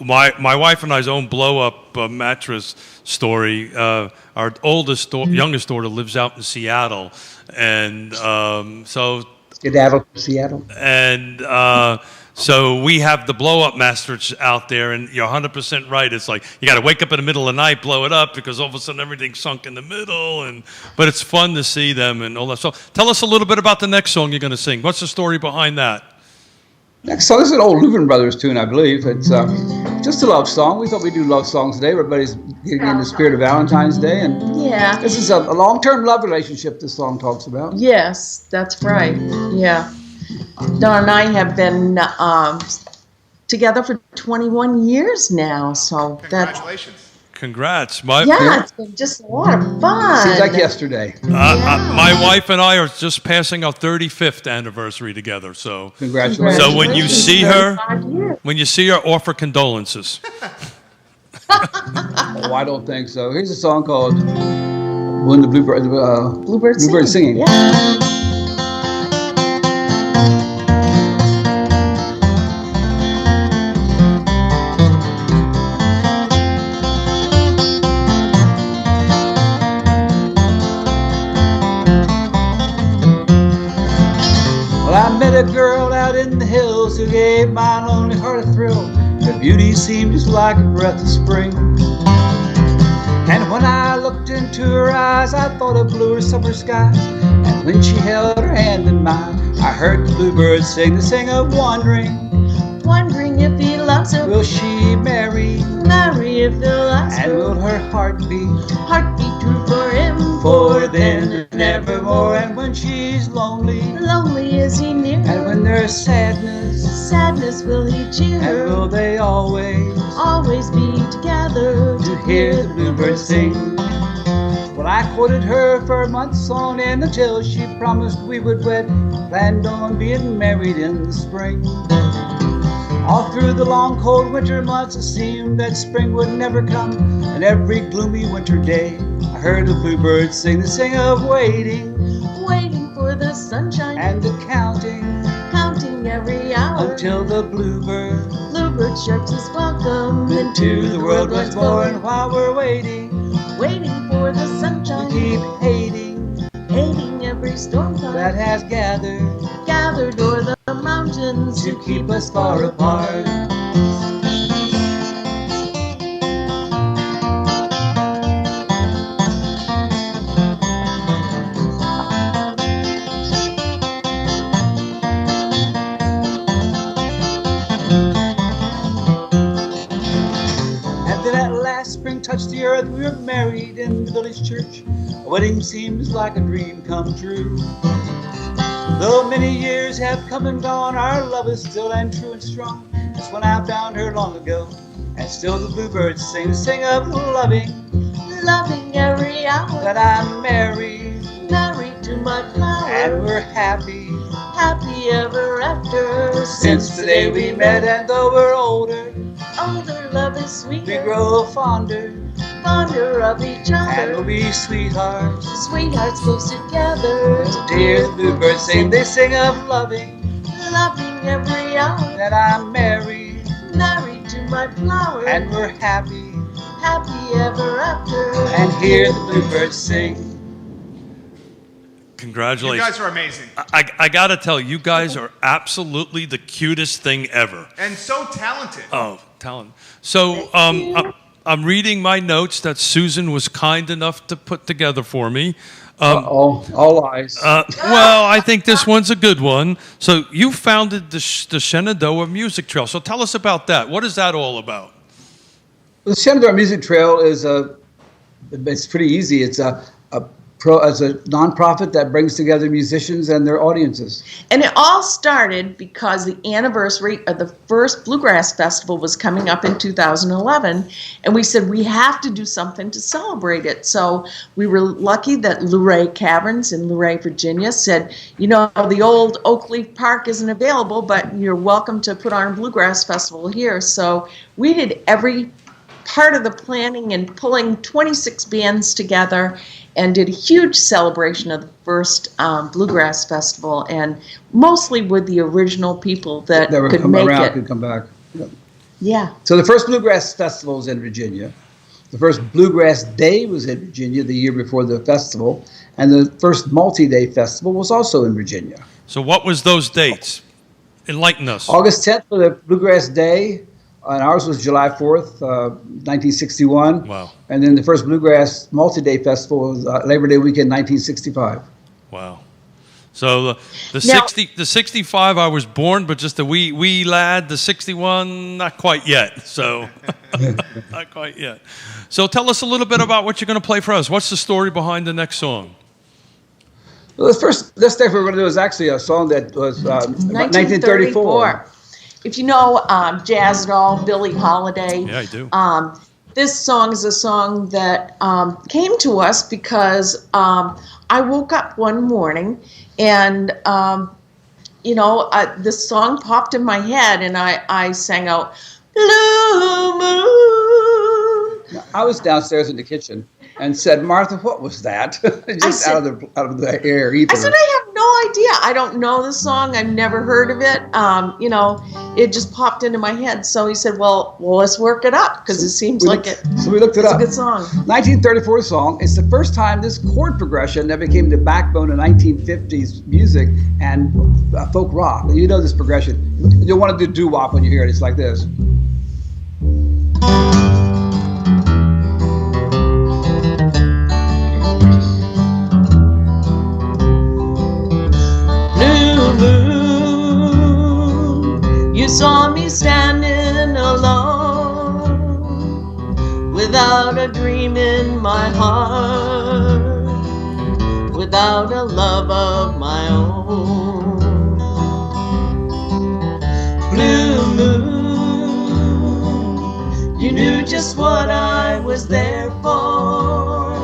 My wife and I's own blow-up mattress story. Our youngest daughter lives out in Seattle, and so. Skedaddle, Seattle. And so we have the blow-up mattress out there, and you're 100% right. It's like you got to wake up in the middle of the night, blow it up, because all of a sudden everything's sunk in the middle. But it's fun to see them and all that. So tell us a little bit about the next song you're going to sing. What's the story behind that? Next song, this is an old Louvin Brothers tune, I believe. It's just a love song. We thought we'd do love songs today. Everybody's getting in the spirit of Valentine's Day. And Yeah. this is a long-term love relationship this song talks about. Yes, that's right. Yeah. Don and I have been together for 21 years now, so that's Congratulations. Congrats. it's been just a lot of fun. Seems like yesterday. My wife and I are just passing our 35th anniversary together. So Congratulations. So when you see her, 35 years. offer condolences. Oh, I don't think so. Here's a song called "When the Bluebird Singing." Yeah. Well, I met a girl out in the hills who gave my lonely heart a thrill. Her beauty seemed just like a breath of spring. And when I looked into her eyes, I thought of bluer summer skies. And when she held her hand in mine, I heard the bluebird sing the sing of wondering. Wondering if he loves her. Will she marry? Marry if he'll ask And her. will her heart be True for him. for then and evermore? And when she's lonely, Lonely is he near and her. when there's sadness, Sadness will he cheer and her. will they always Always be together to hear the bluebird sing? Well, I courted her for months on end until she promised we would wed. Planned on being married in the spring. All through the long cold winter months it seemed that spring would never come. And every gloomy winter day I heard the bluebird sing the sing of waiting Waiting for the sunshine. and the counting Counting every hour. until the bluebird Bluebird chirps his welcome into the world once more. And while we're waiting, Waiting for the we sunshine. keep hating Hating every storm cloud that has gathered gathered o'er the mountain. mountains to keep us far apart. After that last spring touched the earth, we were married in the village church. A wedding seems like a dream come true. Though many years have come and gone, our love is still and true and strong. That's when I found her long ago, and still the bluebirds sing of loving, loving every hour that I'm married, married to my flower, and we're happy happy ever after. since the day we met. And though we're older, older love is sweeter, we grow fonder, fonder of each and we'll other. be sweethearts. Sweethearts close together. Dear the bluebirds sing, they sing of loving, Loving every hour, that I'm married, married to my flower, and we're happy, happy ever after. and hear the bluebirds sing. You Congratulations. guys are amazing. I got to tell you guys are absolutely the cutest thing ever. And so talented. Oh, talent. So I'm reading my notes that Susan was kind enough to put together for me. All lies. Well, I think this one's a good one. So you founded the Shenandoah Music Trail. So tell us about that. What is that all about? The Shenandoah Music Trail it's pretty easy. It's a nonprofit that brings together musicians and their audiences. And it all started because the anniversary of the first Bluegrass Festival was coming up in 2011, and we said we have to do something to celebrate it. So we were lucky that Luray Caverns in Luray, Virginia said, you know, the old Oak Leaf Park isn't available, but you're welcome to put on a Bluegrass Festival here. So we did every part of the planning and pulling 26 bands together and did a huge celebration of the first Bluegrass Festival, and mostly with the original people that could make it. Could come back. Yeah. So the first Bluegrass Festival was in Virginia. The first Bluegrass Day was in Virginia the year before the festival, and the first multi-day festival was also in Virginia. So what was those dates? Enlighten us. August 10th for the Bluegrass Day, and ours was July 4th, 1961. Wow. And then the first Bluegrass multi-day festival was Labor Day weekend, 1965. Wow. So the Now- 65 I was born, but just a wee lad. The 61 not quite yet. So not quite yet. So tell us a little bit about what you're going to play for us. What's the story behind the next song? Well, this thing we're going to do is actually a song that was 1934. If you know Jazz Doll, Billie Holiday. Yeah, I do. This song is a song that came to us because I woke up one morning and, this song popped in my head and I sang out, Blue Moon. I was downstairs in the kitchen and said, "Martha, what was that?" Just out of the air. Ether. I said, I have no idea. I don't know the song. I've never heard of it. It just popped into my head. So he said, well, let's work it up because it seems like it. So we looked it it's up. a good song. 1934 song. It's the first time this chord progression that became the backbone of 1950s music and folk rock. You know this progression. You'll want to do doo-wop when you hear it. It's like this. You saw me standing alone, without a dream in my heart, without a love of my own. Blue moon, you knew just what I was there for.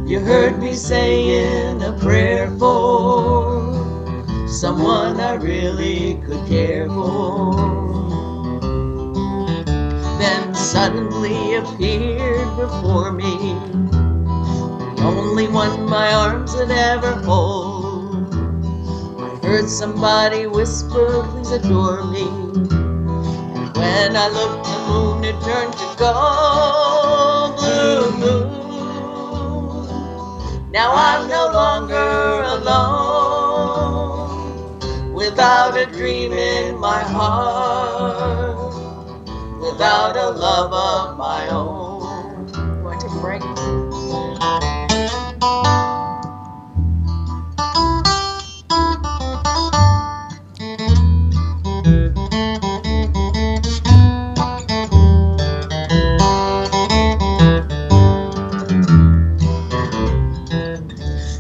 You heard me saying a prayer for someone I really could care for. Then suddenly appeared before me, the only one my arms would ever hold. I heard somebody whisper, please adore me. And when I looked, the moon had turned to gold. Blue moon, now I'm no longer alone, with without a dream in my heart, without a love of my own. You want to take a break?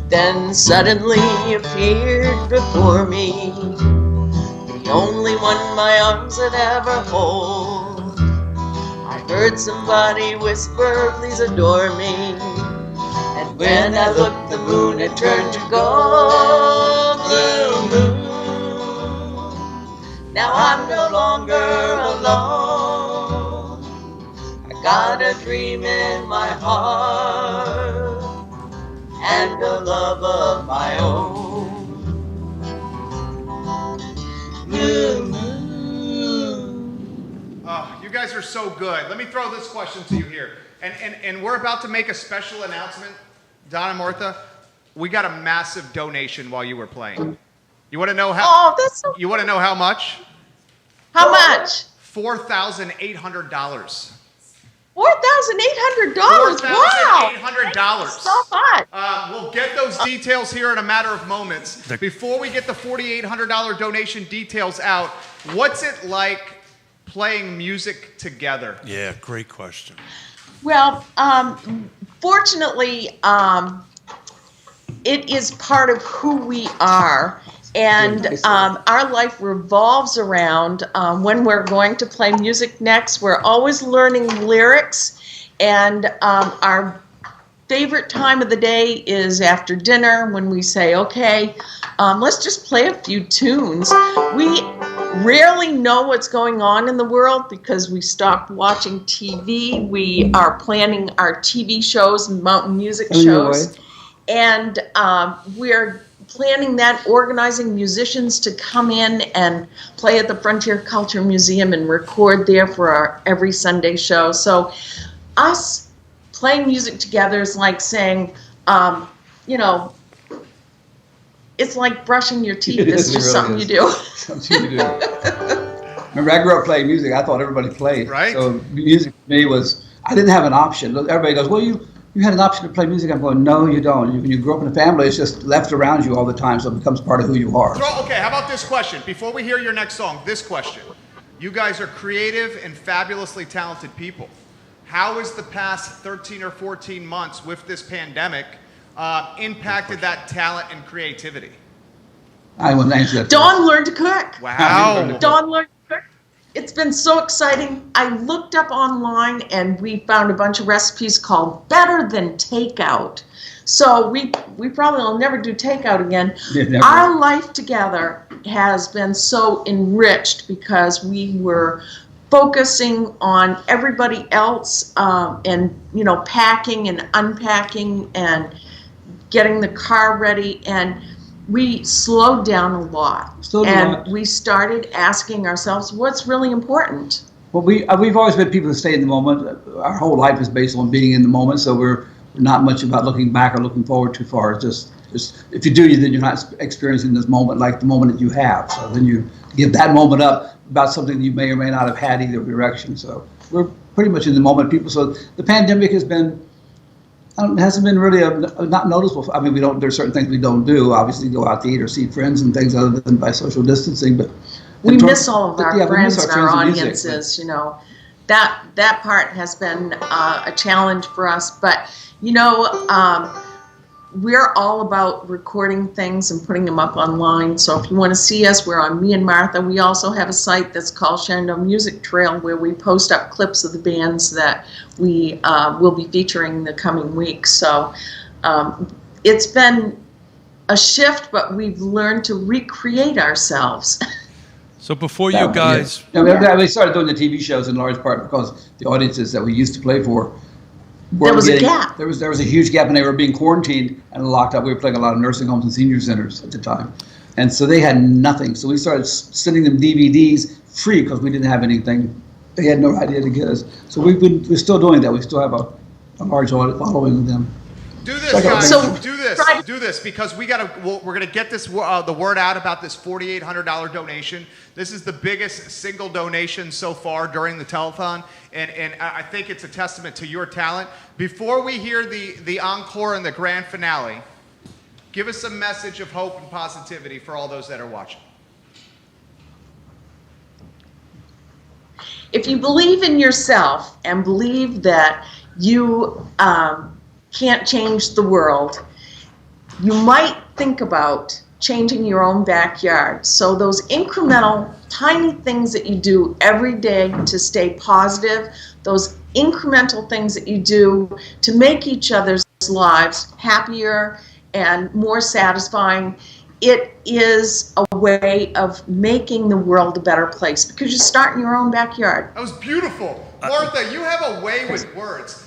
Then suddenly appeared before me the only one my arms had ever hold. I heard somebody whisper, please adore me. And when I looked, the moon had turned to gold. Blue moon, now I'm no longer alone. I got a dream in my heart and a love of my own. Blue moon. Oh, you guys are so good. Let me throw this question to you here. And we're about to make a special announcement. Don and Martha, we got a massive donation while you were playing. You want to know how? Oh, that's so You want to know how much? How much? $4,800. $4,800. Wow. $4,800. So much. We'll get those details here in a matter of moments. Before we get the $4,800 donation details out, what's it like playing music together? Yeah, great question. Well, fortunately, it is part of who we are. And our life revolves around when we're going to play music next. We're always learning lyrics. And our favorite time of the day is after dinner when we say, okay, let's just play a few tunes. We rarely know what's going on in the world because we stopped watching TV. We are planning our TV shows and mountain music shows. And we're planning that, organizing musicians to come in and play at the Frontier Culture Museum and record there for our every Sunday show. So us playing music together is like saying, you know, it's like brushing your teeth. It's just something you do. Something you do. Remember, I grew up playing music. I thought everybody played. Right. So music for me was, I didn't have an option. Everybody goes, well, you had an option to play music. I'm going, no, you don't. When you grow up in a family, it's just left around you all the time, so it becomes part of who you are. Okay, how about this question? Before we hear your next song, this question. You guys are creative and fabulously talented people. How has the past 13 or 14 months with this pandemic impacted that talent and creativity? I wouldn't answer that. Dawn learned to cook. Wow. Dawn learned to cook. It's been so exciting. I looked up online and we found a bunch of recipes called Better Than Takeout. So we probably will never do takeout again. Yeah, Our life together has been so enriched because we were focusing on everybody else and, you know, packing and unpacking and getting the car ready, and we slowed down a lot. We started asking ourselves, what's really important? Well, we've always been people who stay in the moment. Our whole life is based on being in the moment, so we're not much about looking back or looking forward too far. It's just if you do, then you're not experiencing this moment like the moment that you have. So then you give that moment up about something that you may or may not have had either direction. So we're pretty much in the moment people. So the pandemic has been, hasn't been really not noticeable. I mean, there's certain things we don't do. Obviously, go out to eat or see friends and things other than by social distancing. But we miss all of our friends and our audiences. Music, you know, that part has been a challenge for us. But you know, we're all about recording things and putting them up online. So if you want to see us, we're on Me and Martha. We also have a site that's called Shenandoah Music Trail, where we post up clips of the bands that we will be featuring the coming weeks. So it's been a shift, but we've learned to recreate ourselves. So before you guys... Yeah. We started doing the TV shows in large part because the audiences that we used to play for there was a gap. There was a huge gap, and they were being quarantined and locked up. We were playing a lot of nursing homes and senior centers at the time, and so they had nothing. So we started sending them DVDs free because we didn't have anything. They had no idea to get us. So we're still doing that. We still have a large following of them. Do this, Check out guys. So- Do this because we're gonna get this the word out about this $4,800 donation. This is the biggest single donation so far during the telethon, and I think it's a testament to your talent. Before we hear the encore and the grand finale, give us a message of hope and positivity for all those that are watching. If you believe in yourself and believe that you can't change the world, you might think about changing your own backyard. So those incremental, tiny things that you do every day to stay positive, those incremental things that you do to make each other's lives happier and more satisfying, it is a way of making the world a better place because you start in your own backyard. That was beautiful. Martha, you have a way with words.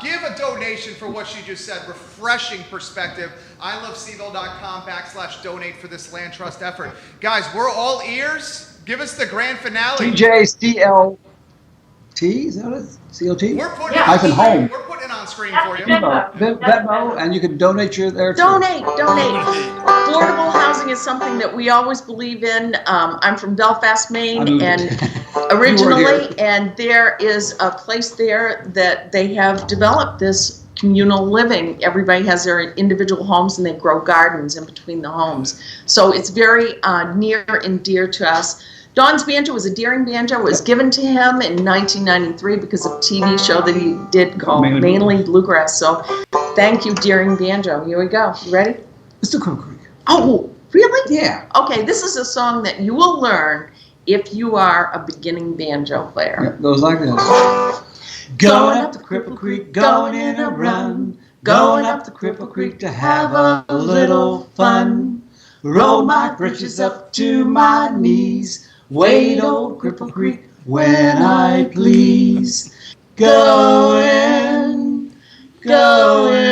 Give a donation for what she just said. Refreshing perspective. iloveseville.com/donate for this land trust effort. Guys, we're all ears. Give us the grand finale. TJCLT, is that it? CLT? We're putting Hyphen home. We're putting it on screen for you. Venmo, and you can donate there too. Donate. Affordable housing is something that we always believe in. I'm from Belfast, Maine, and originally, and there is a place there that they have developed this communal living. Everybody has their individual homes and they grow gardens in between the homes. So it's very near and dear to us. Don's banjo was a Deering banjo. It was given to him in 1993 because of a TV show that he did called Mainly Bluegrass. So thank you, Deering Banjo. Here we go. You ready? Let's do Cripple Creek. Oh, really? Yeah. Okay, this is a song that you will learn if you are a beginning banjo player. Yeah, goes like this. Going up the Cripple Creek, going in a run. Going up the Cripple Creek to have a little fun. Roll my britches up to my knees. Wade old Cripple Creek when I please. Going, goodbye.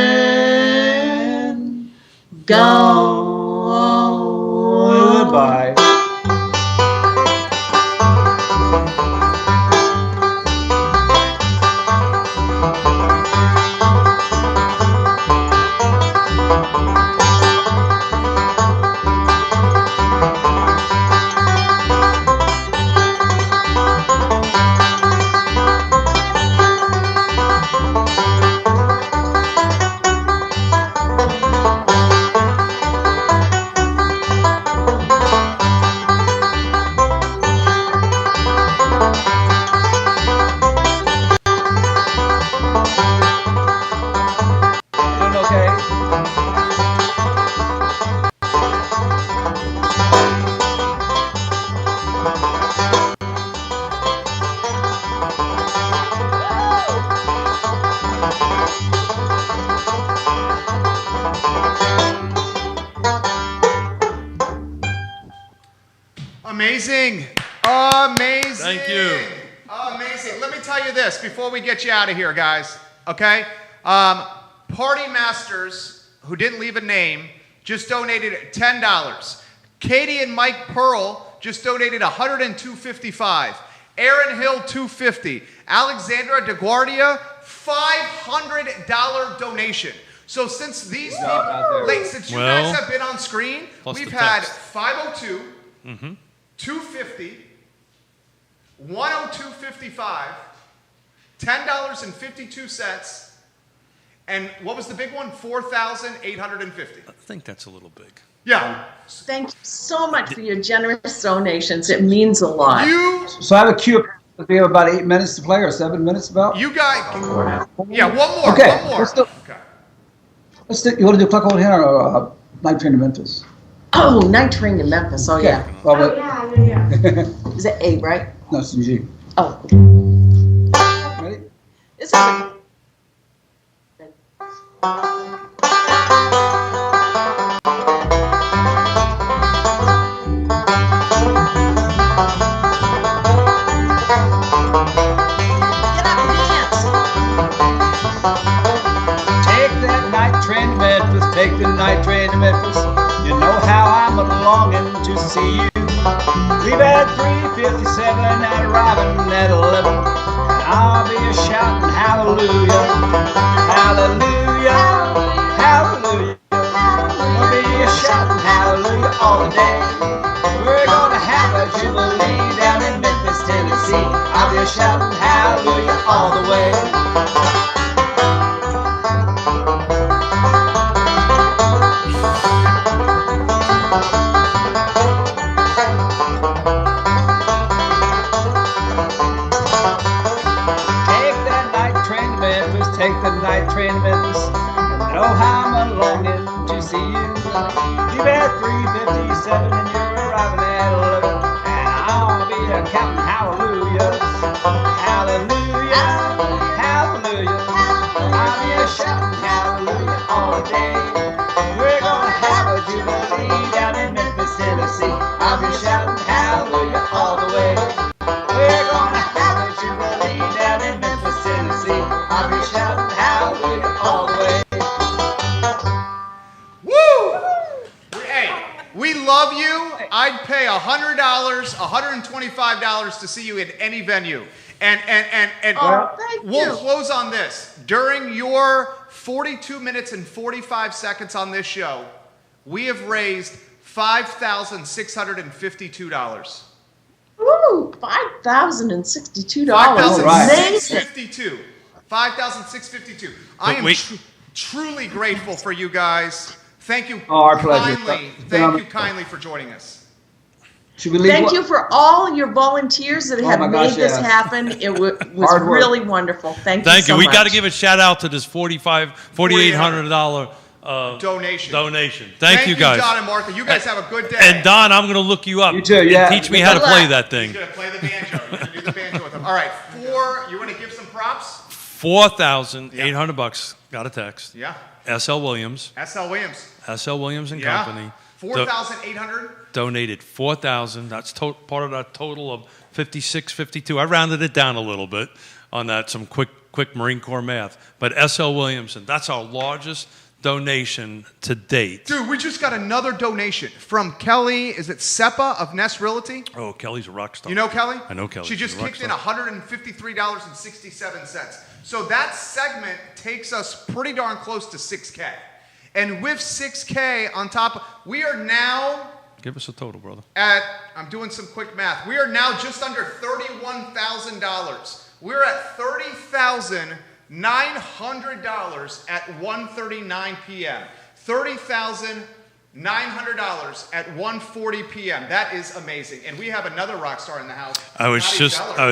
Amazing. Amazing. Thank you. Amazing. Let me tell you this before we get you out of here, guys. Okay? Party Masters, who didn't leave a name, just donated $10. Katie and Mike Pearl just donated $102.55. Aaron Hill, $250. Alexandra DeGuardia, $500 donation. So since these people, since you guys have been on screen, we've had 502, 250, 102.55, $10.52, and what was the big one? 4,850. I think that's a little big. Yeah. Thank you so much for your generous donations. It means a lot. So I have a cue. We have about 8 minutes to play, or 7 minutes about. You guys. Yeah, one more. Okay. One more. Let's do. You want to do Cluck Old Hen or Night Train to Memphis? Oh, Night Train to Memphis. Oh, yeah. Well, yeah. Is it A, right? No, it's in G. Oh. Ready? This is a... Take the night train to Memphis. You know how I'm longing to see you. Leave at 3:57 and arriving at 11. And I'll be a shouting hallelujah, hallelujah, I'll be shouting hallelujah all the way. Take that night train to Memphis, take the night train to Memphis. You know how I'm longing to see you. Leave at 3:57 and you're arriving at 11. And I'll be counting hallelujahs. Hallelujah, hallelujah. I'll be shouting hallelujah all day. We're gonna have a jubilee down in Memphis, Tennessee. I'll be shouting hallelujah all the way. We're gonna have a jubilee down in Memphis, Tennessee. I'll be shouting hallelujah all the way. Woo! Hey, we love you. I'd pay $100, $125 to see you in any venue. And we'll close on this. During your 42 minutes and 45 seconds on this show, we have raised $5,652. Woo! $5,062. Amazing. $5,652. I am truly grateful for you guys. Thank you our pleasure. Thank you kindly for joining us. Should we leave? Thank you for all your volunteers that have made this happen. It was really wonderful. Thank you so you. We much. got to give a shout out to this $4,800 donation. Thank you guys. Don and Martha. You guys have a good day. And Don, I'm going to look you up. You too, yeah. And teach me how to play that thing. He's going to play the banjo. You're going to do the banjo with him. All right. You want to give some props? $4,800. Got a text. Yeah. S.L. Williams. S.L. Williams. S.L. Williams and Company. 4,800. Donated 4,000. That's part of that total of 5652. I rounded it down a little bit on that. Some quick Marine Corps math. But S.L. Williamson, that's our largest donation to date. Dude, we just got another donation from Kelly. Is it Seppa of Nest Realty? Oh, Kelly's a rock star. You know Kelly? I know Kelly. She just kicked in $153.67. So that segment takes us pretty darn close to 6K. And with 6K on top, we are now... Give us a total, brother. I'm doing some quick math. We are now just under $31,000. We're at $30,900 at 1:39 p.m. $30,900 at 1:40 p.m. That is amazing. And we have another rock star in the house. I was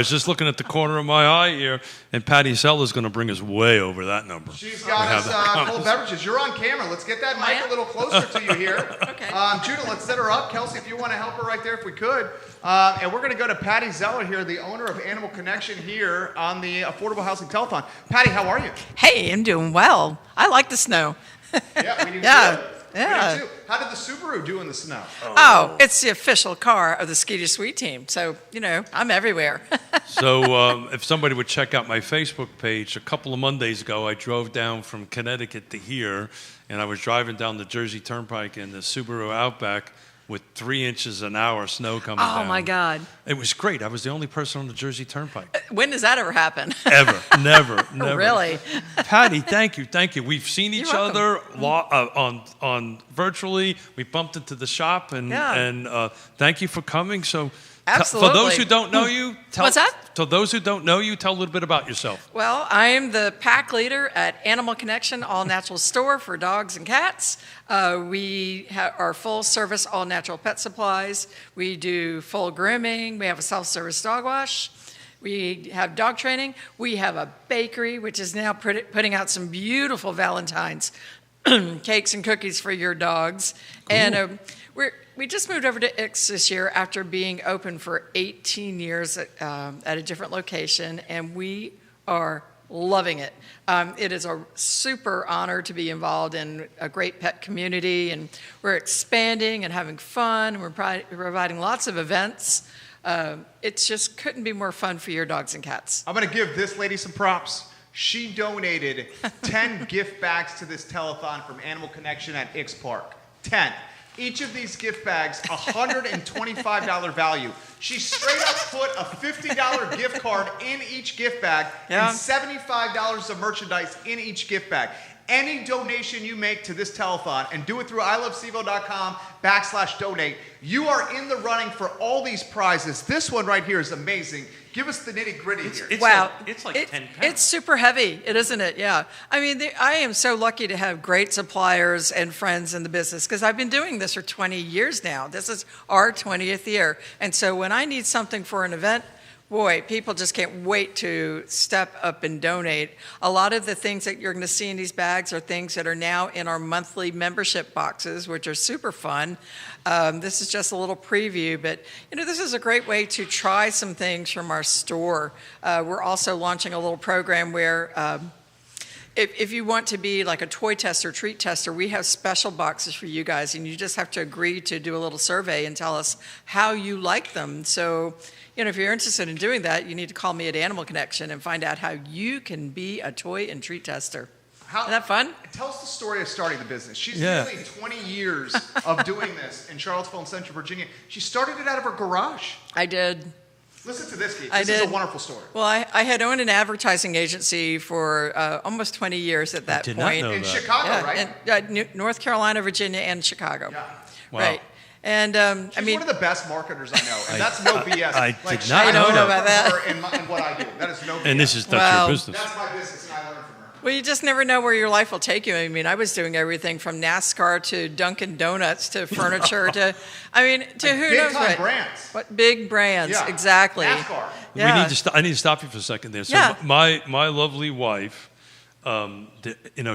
just looking at the corner of my eye here, and Patty Zeller is going to bring us way over that number. She's got us cold beverages. You're on camera. Let's get that mic a little closer to you here. Okay. Judah, let's set her up. Kelsey, if you want to help her right there, if we could. And we're going to go to Patty Zeller here, the owner of Animal Connection here on the Affordable Housing Telethon. Patty, how are you? Hey, I'm doing well. I like the snow. Yeah, we do Yeah. too. Yeah. We do too. How did the Subaru do in the snow? Oh, it's the official car of the Skeeter Sweet team. So, I'm everywhere. So if somebody would check out my Facebook page, a couple of Mondays ago, I drove down from Connecticut to here, and I was driving down the Jersey Turnpike in the Subaru Outback with 3 inches an hour snow coming down. Oh, my God. It was great. I was the only person on the Jersey Turnpike. When does that ever happen? Ever. Never. Really? Patty, thank you. We've seen each You're other on virtually. We bumped into the shop, and thank you for coming. So, Absolutely. for those who don't know you, What's that? To those who don't know you, tell a little bit about yourself. Well, I'm the pack leader at Animal Connection All Natural Store for dogs and cats. We are full service all natural pet supplies. We do full grooming. We have a self-service dog wash. We have dog training. We have a bakery, which is now putting out some beautiful Valentine's cakes and cookies for your dogs. Cool. And we just moved over to Ix this year after being open for 18 years at a different location, and we are loving it. It is a super honor to be involved in a great pet community, and we're expanding and having fun. We're providing lots of events. It just couldn't be more fun for your dogs and cats. I'm going to give this lady some props. She donated 10 gift bags to this telethon from Animal Connection at Ix Park. 10. Each of these gift bags, $125 value. She straight up put a $50 gift card in each gift bag and $75 of merchandise in each gift bag. Any donation you make to this telethon, and do it through ilovecevo.com/donate, you are in the running for all these prizes. This one right here is amazing. Give us the nitty gritty here. Wow. It's like 10 pounds. It's super heavy, isn't it? Yeah. I mean, I am so lucky to have great suppliers and friends in the business because I've been doing this for 20 years now. This is our 20th year. And so when I need something for an event, boy, people just can't wait to step up and donate. A lot of the things that you're going to see in these bags are things that are now in our monthly membership boxes, which are super fun. This is just a little preview, but this is a great way to try some things from our store. We're also launching a little program where if you want to be like a toy tester, treat tester, we have special boxes for you guys, and you just have to agree to do a little survey and tell us how you like them. So, if you're interested in doing that, you need to call me at Animal Connection and find out how you can be a toy and treat tester. Isn't that fun? Tell us the story of starting the business. She's Yeah. nearly 20 years of doing this in Charlottesville and Central Virginia. She started it out of her garage. I did. Listen to this, Keith. I This is did. a wonderful story. Well, I had owned an advertising agency for almost 20 years at that did not point. know In that. Chicago, Yeah, right? and, North Carolina, Virginia, and Chicago. Yeah. Wow. Right. And She's one of the best marketers I know, and that's no BS. I like, did not I don't know learned about from that. her in what I do. That is no BS. And that's Well, your business. That's my business, and I learned from her. well, you just never know where your life will take you. I mean, I was doing everything from NASCAR to Dunkin' Donuts to furniture to, to who Big knows time what. brands. What big brands? Yeah. exactly. NASCAR. Yeah. We need to I need to stop you for a second there. So Yeah. my lovely wife,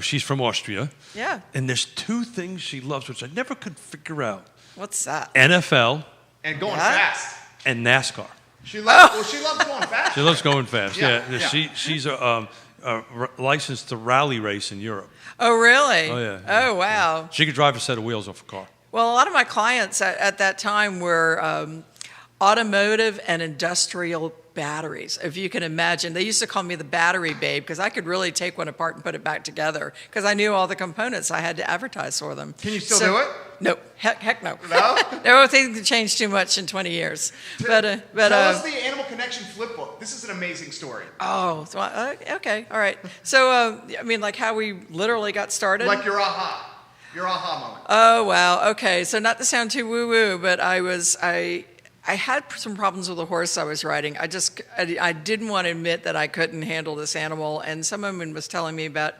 she's from Austria, Yeah. and there's two things she loves, which I never could figure out: What's that? NFL And going Yeah. fast. and NASCAR. She loves going fast. She loves going fast. Yeah, Yeah, yeah. she's licensed to rally race in Europe. Oh, really? Oh, yeah. Oh, wow. She could drive a set of wheels off a car. Well, a lot of my clients at that time were automotive and industrial batteries, if you can imagine. They used to call me the battery babe because I could really take one apart and put it back together because I knew all the components. I had to advertise for them. Can you still do it? No, heck no. No? No, things have changed too much in 20 years. Tell us the Animal Connection flip book. This is an amazing story. Oh, so okay, all right. So, like how we literally got started. Like your aha moment. Oh, wow. Okay. So not to sound too woo-woo, but I had some problems with the horse I was riding. I didn't want to admit that I couldn't handle this animal. And someone was telling me about,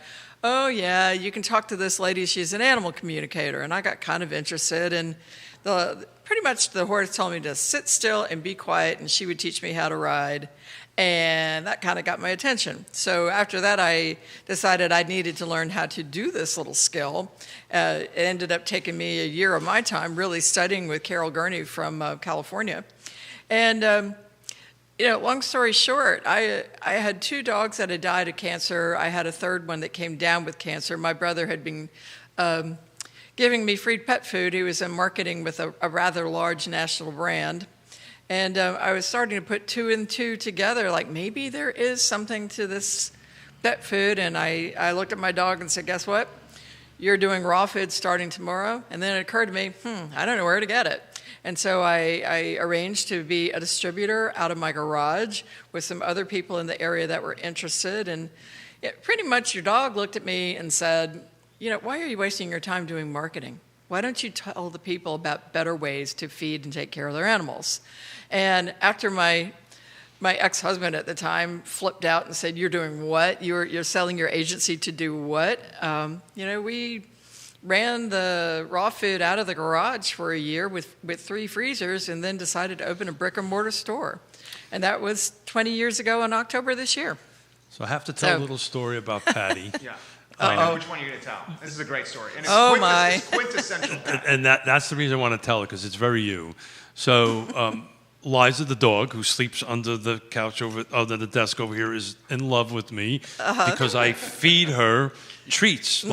oh, yeah, you can talk to this lady. She's an animal communicator. And I got kind of interested. And pretty much the horse told me to sit still and be quiet, and she would teach me how to ride. And that kind of got my attention. So after that, I decided I needed to learn how to do this little skill. It ended up taking me a year of my time really studying with Carol Gurney from California. And, long story short, I had 2 dogs that had died of cancer. I had a third one that came down with cancer. My brother had been giving me free pet food. He was in marketing with a rather large national brand. And I was starting to put 2 and 2 together, like maybe there is something to this pet food. And I looked at my dog and said, guess what? You're doing raw food starting tomorrow. And then it occurred to me, I don't know where to get it. And so I arranged to be a distributor out of my garage with some other people in the area that were interested. And pretty much your dog looked at me and said, why are you wasting your time doing marketing? Why don't you tell the people about better ways to feed and take care of their animals? And after my ex-husband at the time flipped out and said, you're doing what? You're selling your agency to do what? We ran the raw food out of the garage for a year with 3 freezers and then decided to open a brick and mortar store. And that was 20 years ago in October this year. So I have to tell a little story about Patty. Yeah. I know which one you're going to tell. This is a great story. And it's it's quintessential. And that's the reason I want to tell it, because it's very you. So Liza, the dog, who sleeps under the couch under the desk over here, is in love with me because I feed her treats.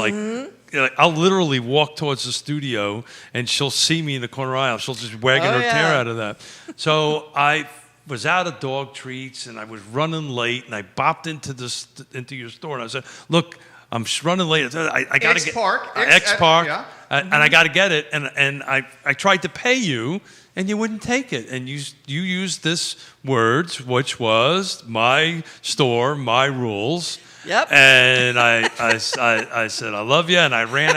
I'll literally walk towards the studio, and she'll see me in the corner aisle. She'll just wagging her tail out of that. So I was out of dog treats, and I was running late, and I bopped into your store, and I said, look, I'm running late. I got to get X Park, yeah. And I got to get it. And I tried to pay you, and you wouldn't take it. And you used this words, which was my store, my rules. Yep. And I said, I love you, and I ran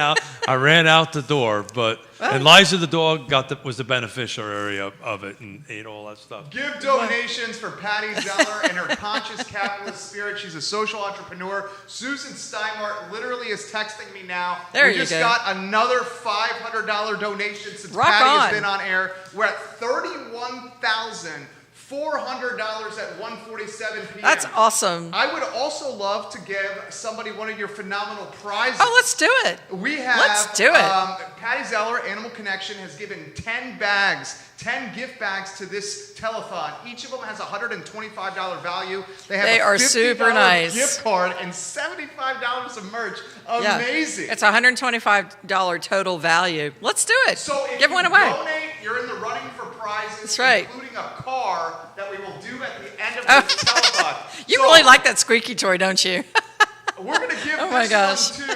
out the door. But and Liza the dog was the beneficiary of it and ate all that stuff. Give donations for Patty Zeller and her conscious capitalist spirit. She's a social entrepreneur. Susan Steinmart literally is texting me now. There we you just go. got another $500 donation since Rock Patty on. has been on air. We're at $31,400 at 1:47 p.m. That's awesome. I would also love to give somebody one of your phenomenal prizes. Oh, let's do it. We have. Let's do it. Patty Zeller, Animal Connection, has given 10 gift bags to this telethon. Each of them has a $125 value. They have They a are $50 super nice. gift card and $75 of merch. Amazing. Yeah. It's a $125 total value. Let's do it. So if Give you one away. donate, you're in the running for prizes, That's right. including a car that we will do at the end of Oh. this telethon. You So really like that squeaky toy, don't you? We're going to give Oh my this gosh. one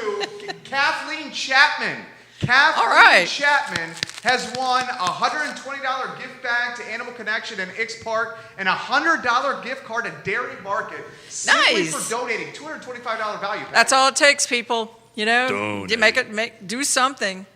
to Kathleen Chapman. Kathleen All right. Chapman has won a $120 gift bag to Animal Connection and Ix Park and a $100 gift card to Dairy Market simply Nice. for donating $225 value. That's all it takes, people. You know, Donate. you do something.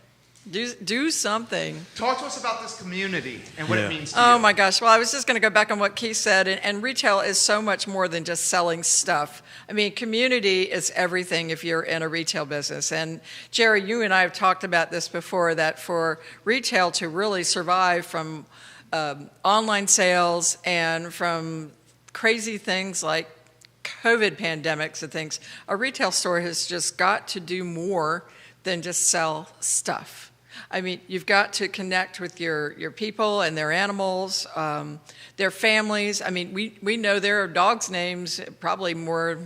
Do something. Talk to us about this community and what Yeah. it means to Oh you. my gosh. Well, I was just going to go back on what Keith said, and retail is so much more than just selling stuff. I mean, community is everything if you're in a retail business. And Jerry, you and I have talked about this before, that for retail to really survive from online sales and from crazy things like COVID pandemics and things, a retail store has just got to do more than just sell stuff. I mean, you've got to connect with your people and their animals, their families. I mean, we know their dogs' names probably more,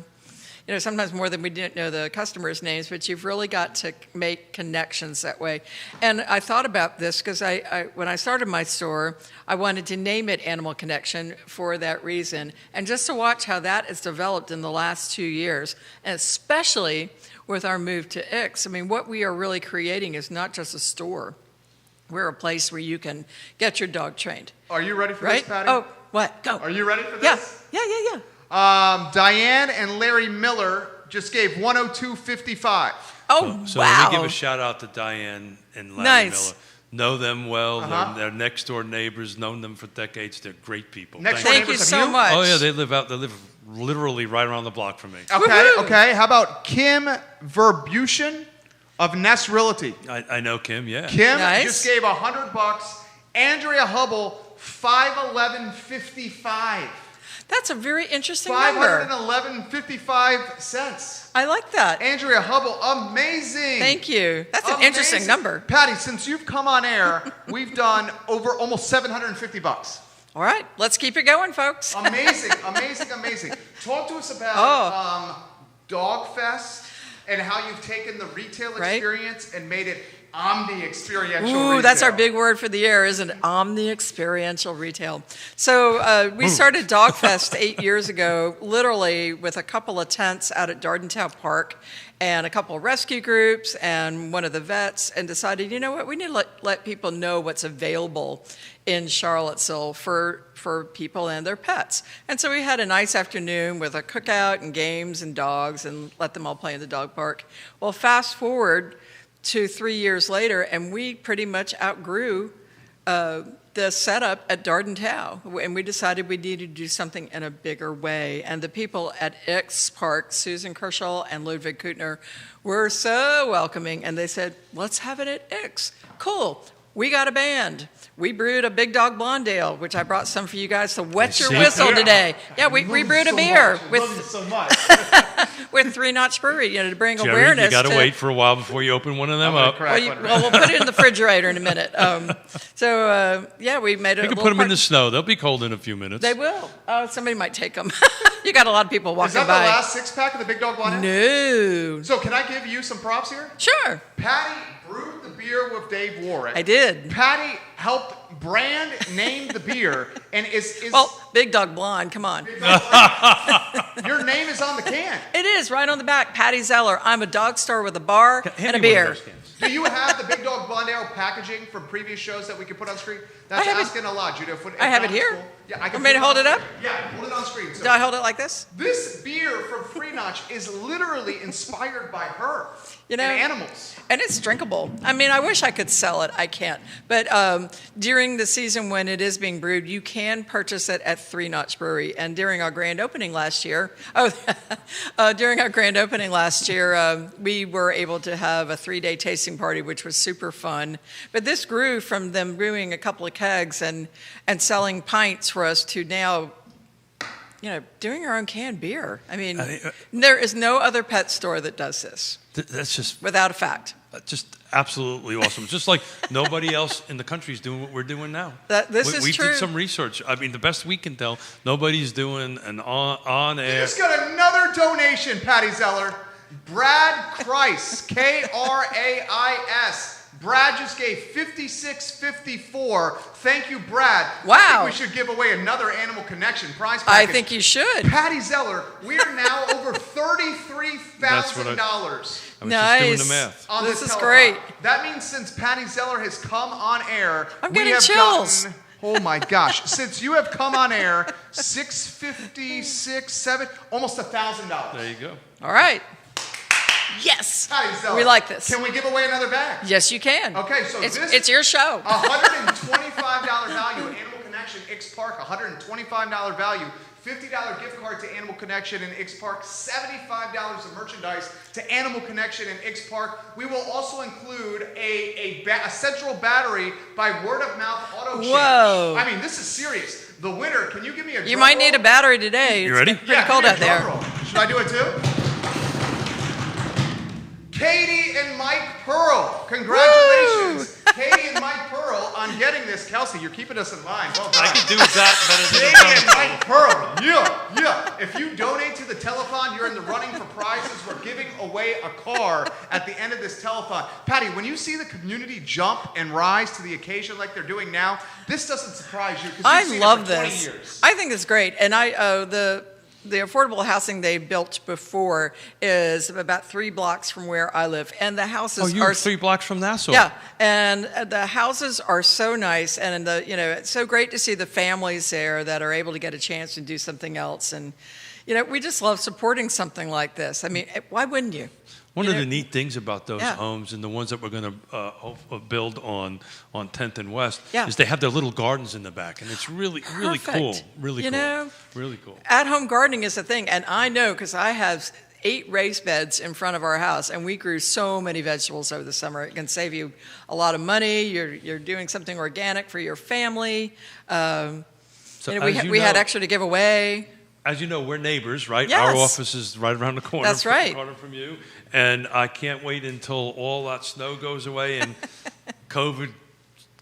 sometimes more than we didn't know the customers' names, but you've really got to make connections that way. And I thought about this because when I started my store, I wanted to name it Animal Connection for that reason. And just to watch how that has developed in the last 2 years, and especially with our move to Ix. I mean, what we are really creating is not just a store. We're a place where you can get your dog trained. Are you ready for Right? this, Patty? Oh, what? Go. Are you ready for Yeah, this? yeah. Diane and Larry Miller just gave 102.55. Oh, So wow. let me give a shout out to Diane and Larry Nice. Miller. Know them well. Uh-huh. They're next door neighbors. Known them for decades. They're great people. Next Thank door Thank you neighbors of so you? much. Oh yeah, they live literally right around the block from me. Okay, Woohoo! okay. How about Kim Verbution of Nest Realty? I know Kim. Yeah. Kim Nice. just gave $100. Andrea Hubble, 511.55. That's a very interesting number. 511.55 cents. I like that. Andrea Hubble, amazing. Thank you. That's an Amazing. interesting number. Patty, since you've come on air, we've done over almost $750. All right, let's keep it going, folks. Amazing, amazing, amazing. Talk to us about Dog Fest and how you've taken the retail Right. experience and made it omni-experiential Ooh, that's our retail. big word for the year, isn't it? Omni-experiential retail. So we started Dog Fest 8 years ago, literally with a couple of tents out at Dardentown Park and a couple of rescue groups and one of the vets, and decided, you know what, we need to let people know what's available in Charlottesville for people and their pets. And so we had a nice afternoon with a cookout and games and dogs and let them all play in the dog park. Well, fast forward to 3 years later, and we pretty much outgrew the setup at Dardentown, and we decided we needed to do something in a bigger way. And the people at Ix Park, Susan Kershaw and Ludwig Kutner, were so welcoming, and they said, let's have it at Ix. Cool. We got a band. We brewed a Big Dog Blonde Ale, which I brought some for you guys to wet your see? whistle Yeah. today. Yeah, we brewed a beer with with so much. with Three Notch Brewery, to bring Jerry, awareness. you got to to- wait for a while before you open one of them up. Well, we'll put it in the refrigerator in a minute. Yeah, we made it. You can put them in the snow. They'll be cold in a few minutes. They will. Oh, somebody might take them. You got a lot of people Is walking that by. the last six-pack of the Big Dog Blonde Ale? No. So can I give you some props here? Sure. Patty brewed the beer with Dave Warwick. I did. Patty helped brand name the beer and is Well, Big Dog Blonde, come on. your name is on the can. It is right on the back. Patty Zeller. I'm a dog store with a bar Hand and a me one of beer. those cans. Do you have the Big Dog Blonde Arrow packaging from previous shows that we could put on screen? That's asking a lot, Judah. I have it here. Yeah, I can Want me to hold it up? Yeah, hold it on screen. So Do I hold it like this? this beer from Free Notch is literally inspired by her and animals. And it's drinkable. I mean, I wish I could sell it. I can't. But during the season when it is being brewed, you can purchase it at Three Notch Brewery. And during our grand opening last year, we were able to have a 3-day tasting party, which was super fun. But this grew from them brewing a couple of kegs and selling pints for us to now, doing our own canned beer. I mean, there is no other pet store that does this. That's just without a fact. Just absolutely awesome. Just like nobody else in the country is doing what we're doing now. We did some research. I mean, the best we can tell, nobody's doing an on air. You just got another donation, Patty Zeller. Brad Kreis, K-R-A-I-S. Brad just gave $56.54. Thank you, Brad. Wow. I think we should give away another Animal Connection prize package. I think you should. Patty Zeller, we are now over $33,000. I was just doing the math. On this is telethon. great. That means since Patty Zeller has come on air, I'm we getting have chills. gotten, oh my gosh, since you have come on air, $656, $7, almost $1,000. There you go. All right. Yes. Patty Zeller, We like this. Can we give away another bag? Yes, you can. Okay, so it's your show. $125 value, Animal Connection, X Park, $125 value. $50 gift card to Animal Connection and X Park, $75 of merchandise to Animal Connection and X Park. We will also include a central battery by Word of Mouth Auto Change. Whoa. I mean, this is serious. The winner, can you give me a You might need a battery today. You ready? It's pretty cold out there. Should I do it too? Katie and Mike Pearl. Congratulations, Katie and Mike Pearl, on getting this. Kelsey, you're keeping us in line. Well done. I could do that better than Katie and Mike Pearl. Yeah. If you donate to the telethon, you're in the running for prizes. We're giving away a car at the end of this telethon. Patty, when you see the community jump and rise to the occasion like they're doing now, this doesn't surprise you because I you've seen love it for 20 this. years. I think it's great. And the affordable housing they built before is about 3 blocks from where I live. And the houses you're are 3 blocks from Nassau. Yeah, and the houses are so nice, and it's so great to see the families there that are able to get a chance to do something else. And we just love supporting something like this. I mean, why wouldn't you? One of the neat things about those Yeah. homes and the ones that we're going to build on 10th and West Yeah. is they have their little gardens in the back, and it's really cool. Perfect. Really You cool. know? Really cool. At-home gardening is a thing, and I know because I have 8 raised beds in front of our house, and we grew so many vegetables over the summer. It can save you a lot of money. You're doing something organic for your family. So We had extra to give away. As you know, we're neighbors, right? Yes. Our office is right around the corner. That's right. Corner from you, and I can't wait until all that snow goes away and COVID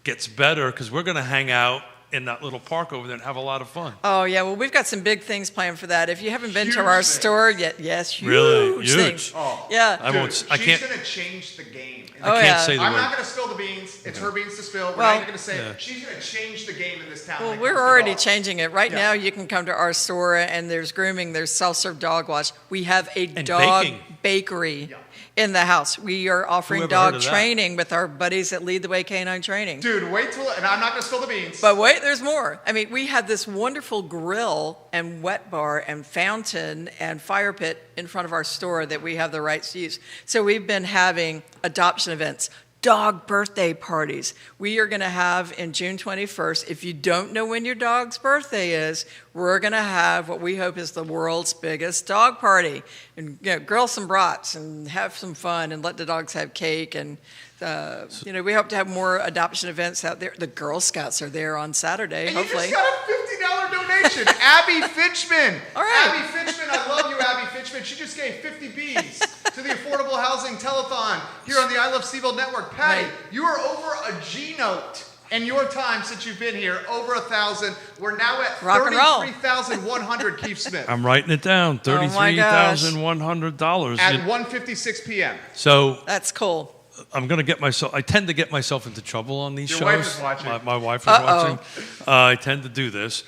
gets better because we're going to hang out in that little park over there and have a lot of fun. Oh, yeah. Well, we've got some big things planned for that. If you haven't been to Huge our things. store yet, yes, huge Really? Huge. things. Oh, Yeah. I won't. Dude, I she's can't. going to change the game. Oh, I can't yeah. say the I'm word. not going to spill the beans. It's her beans to spill. We're Well- not even going to say Yeah. it. She's going to change the game in this town. Well, when it we're comes to already dogs. changing it. Right Yeah. now, you can come to our store, and there's grooming, there's self-serve dog wash. We have a And dog baking. bakery Yeah. in the house. We are offering Who ever heard dog of that? training with our buddies at Lead the Way Canine Training. Dude, wait till, and I'm not going to spill the beans. But wait, there's more. I mean, we have this wonderful grill and wet bar and fountain and fire pit in front of our store that we have the rights to use. So we've been having adoption events, dog birthday parties. We are going to have in June 21st, if you don't know when your dog's birthday is, we're going to have what we hope is the world's biggest dog party. And grill some brats and have some fun and let the dogs have cake. And, we hope to have more adoption events out there. The Girl Scouts are there on Saturday, and hopefully. you just got a $50 donation. Abby Fitchman. All right. Abby Fitchman, I love you, Abby Fitchman. She just gave 50 Bs to the Affordable Housing Telethon here on the I Love Seville Network. Patty, Right. you are over a G note in your time since you've been here, over 1,000. We're now at Rock and roll. 33,100, Keith Smith, I'm writing it down. Oh my gosh. $33,100. at 1:56 p.m. So That's cool. I'm going to get myself. I tend to get myself into trouble on these Your shows. wife is watching. My wife is Uh-oh. watching. I tend to do this.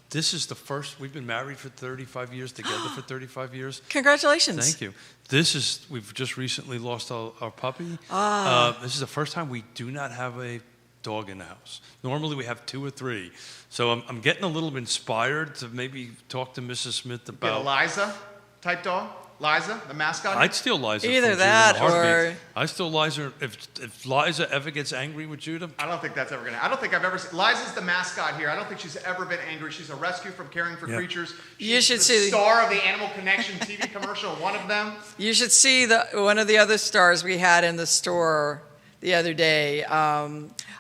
This is the first, we've been married for 35 years, together for 35 years. Congratulations. Thank you. We've just recently lost our puppy. This is the first time we do not have a dog in the house. Normally we have 2 or 3. So I'm getting a little inspired to maybe talk to Mrs. Smith Get about. a Liza type dog? Liza, the mascot? I'd steal Liza. Either from that Judah in a heartbeat. or- I still Liza. If Liza ever gets angry with Judah, I don't think that's ever gonna. I don't think I've ever seen. Liza's the mascot here. I don't think she's ever been angry. She's a rescue from Caring for Yeah. Creatures. You She's should the see- star of the Animal Connection TV commercial. One of them. You should see one of the other stars we had in the store the other day.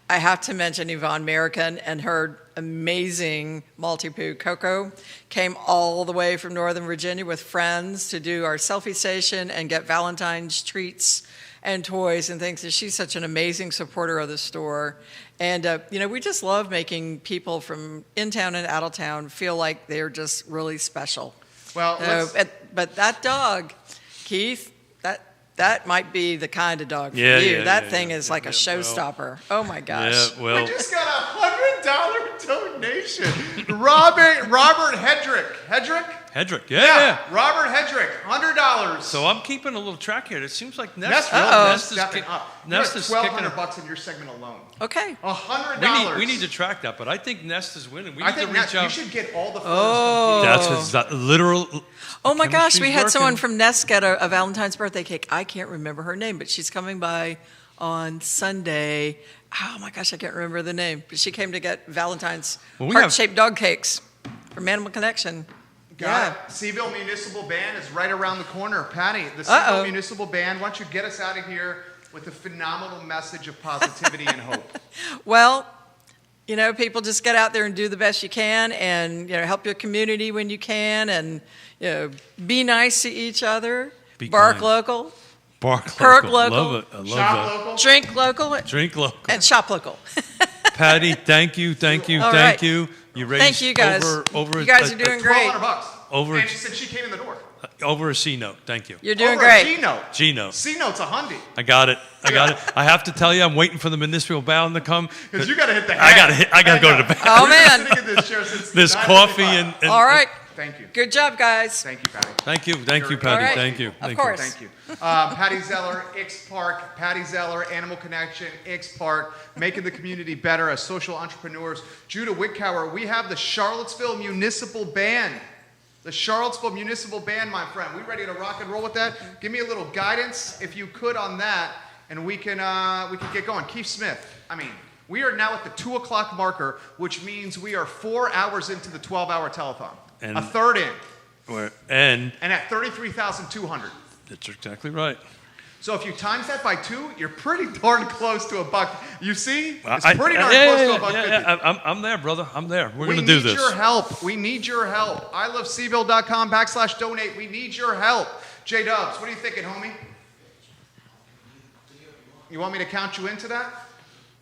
I have to mention Yvonne American and her amazing Maltipoo Coco came all the way from Northern Virginia with friends to do our selfie station and get Valentine's treats and toys and things. And she's such an amazing supporter of the store. And, we just love making people from in town and out of town feel like they're just really special. Well, But that dog, Keith, that might be the kind of dog for Yeah, you. yeah, That yeah, thing yeah, is like a well. showstopper. Oh my gosh. yeah, well, We just got a $100 donation. Robert Hedrick. Hedrick, yeah. Robert Hedrick, $100. So I'm keeping a little track here. It seems like Nest Nest is stepping kick- up. Nest You're is at kicking $1,200 in your segment alone. Okay. $100. We need to track that, but I think Nest is winning. We I need think to reach Nest, out. you should get all the photos. Oh. That's that literal. Oh my gosh, we chemistry's had someone working. from Nest get a Valentine's birthday cake. I can't remember her name, but she's coming by on Sunday. Oh my gosh, I can't remember the name. But she came to get Valentine's Well, we have- heart-shaped dog cakes from Animal Connection. Got it. Seville Municipal Band is right around the corner. Patty, the Seville Municipal Band, why don't you get us out of here with a phenomenal message of positivity and hope? Well, people just get out there and do the best you can and, help your community when you can and, be nice to each other. Be Bark kind. local. Bark Perk local. local. Love it. I love Shop that. local. Drink local. Drink local. And shop local. Patty, thank you. All right. You. You raised Thank you guys. over You guys are doing great. $1,200. Over- And she said she came in the door. over a C note. Thank you. You're doing Over great. A G-note. G note. C-note's a hundy. I got it. I have to tell you, I'm waiting for the municipal bound to come. Because you got to hit the I head. gotta go to the bathroom. Oh, We've been man. sitting in this chair since There's 9:55. coffee and All right. Thank you. Good job, guys. Thank you, Patty. Thank you, Patty. All right. Thank you. Of Thank course. Thank you. Patty Zeller, Ix Park, Patty Zeller, Animal Connection, Ix Park, making the community better as social entrepreneurs. Judah Wickower, we have the Charlottesville Municipal Band. The Charlottesville Municipal Band, my friend. We ready to rock and roll with that? Give me a little guidance, if you could, on that, and we can get going. Keith Smith, we are now at the 2 o'clock marker, which means we are 4 hours into the 12-hour telethon. And- a third in. And And at 33,200. that's exactly right. So if you times that by 2, you're pretty darn close to $1. You see? It's I- pretty darn yeah, close yeah, to $1.50. yeah, I'm there, brother. I'm there. We're We gonna do need this. your help. We need your help. iloveseville.com/donate. We need your help. J Dubs, what are you thinking, homie? You want me to count you into that?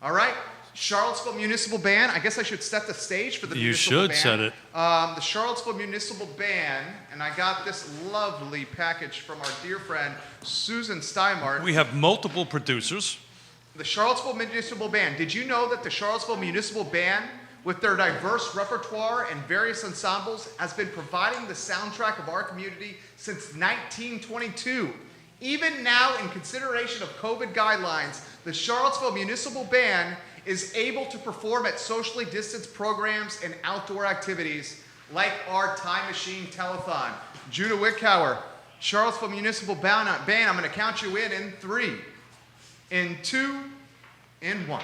All right. Charlottesville Municipal Band. I guess I should set the stage for the You municipal should band. set it. The Charlottesville Municipal Band, and I got this lovely package from our dear friend Susan Steinmart. We have multiple producers. The Charlottesville Municipal Band. Did you know that the Charlottesville Municipal Band, with their diverse repertoire and various ensembles, has been providing the soundtrack of our community since 1922? Even now, in consideration of COVID guidelines, the Charlottesville Municipal Band is able to perform at socially distanced programs and outdoor activities like our Time Machine Telethon. Judah Wickower, Charlottesville Municipal Band, I'm going to count you in 3, in 2, in 1.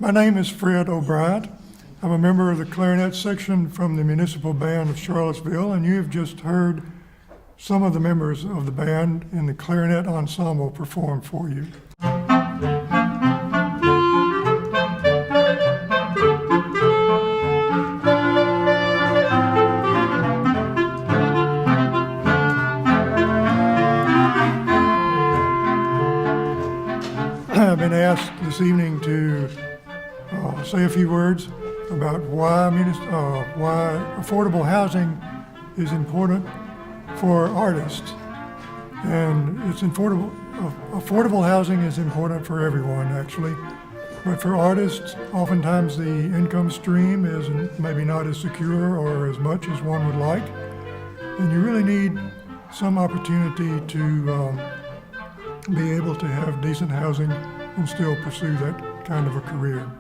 My name is Fred O'Brien. I'm a member of the clarinet section from the Municipal Band of Charlottesville, and you have just heard some of the members of the band in the clarinet ensemble perform for you. I've been asked this evening to say a few words about why affordable housing is important for artists. And it's important, affordable housing is important for everyone, actually. But for artists, oftentimes the income stream is maybe not as secure or as much as one would like. And you really need some opportunity to be able to have decent housing and still pursue that kind of a career.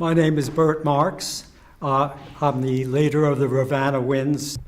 My name is Bert Marks. I'm the leader of the Ravenna Winds.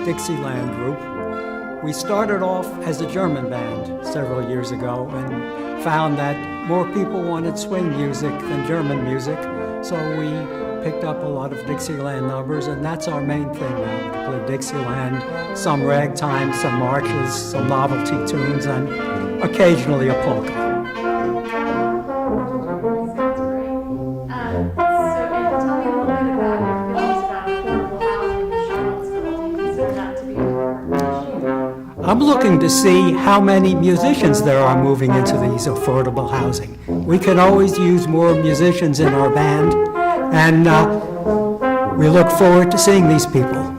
Dixieland group. We started off as a German band several years ago and found that more people wanted swing music than German music, so we picked up a lot of Dixieland numbers, and that's our main thing now. We play Dixieland, some ragtime, some marches, some novelty tunes, and occasionally a polka. I'm looking to see how many musicians there are moving into these affordable housing. We can always use more musicians in our band, and we look forward to seeing these people.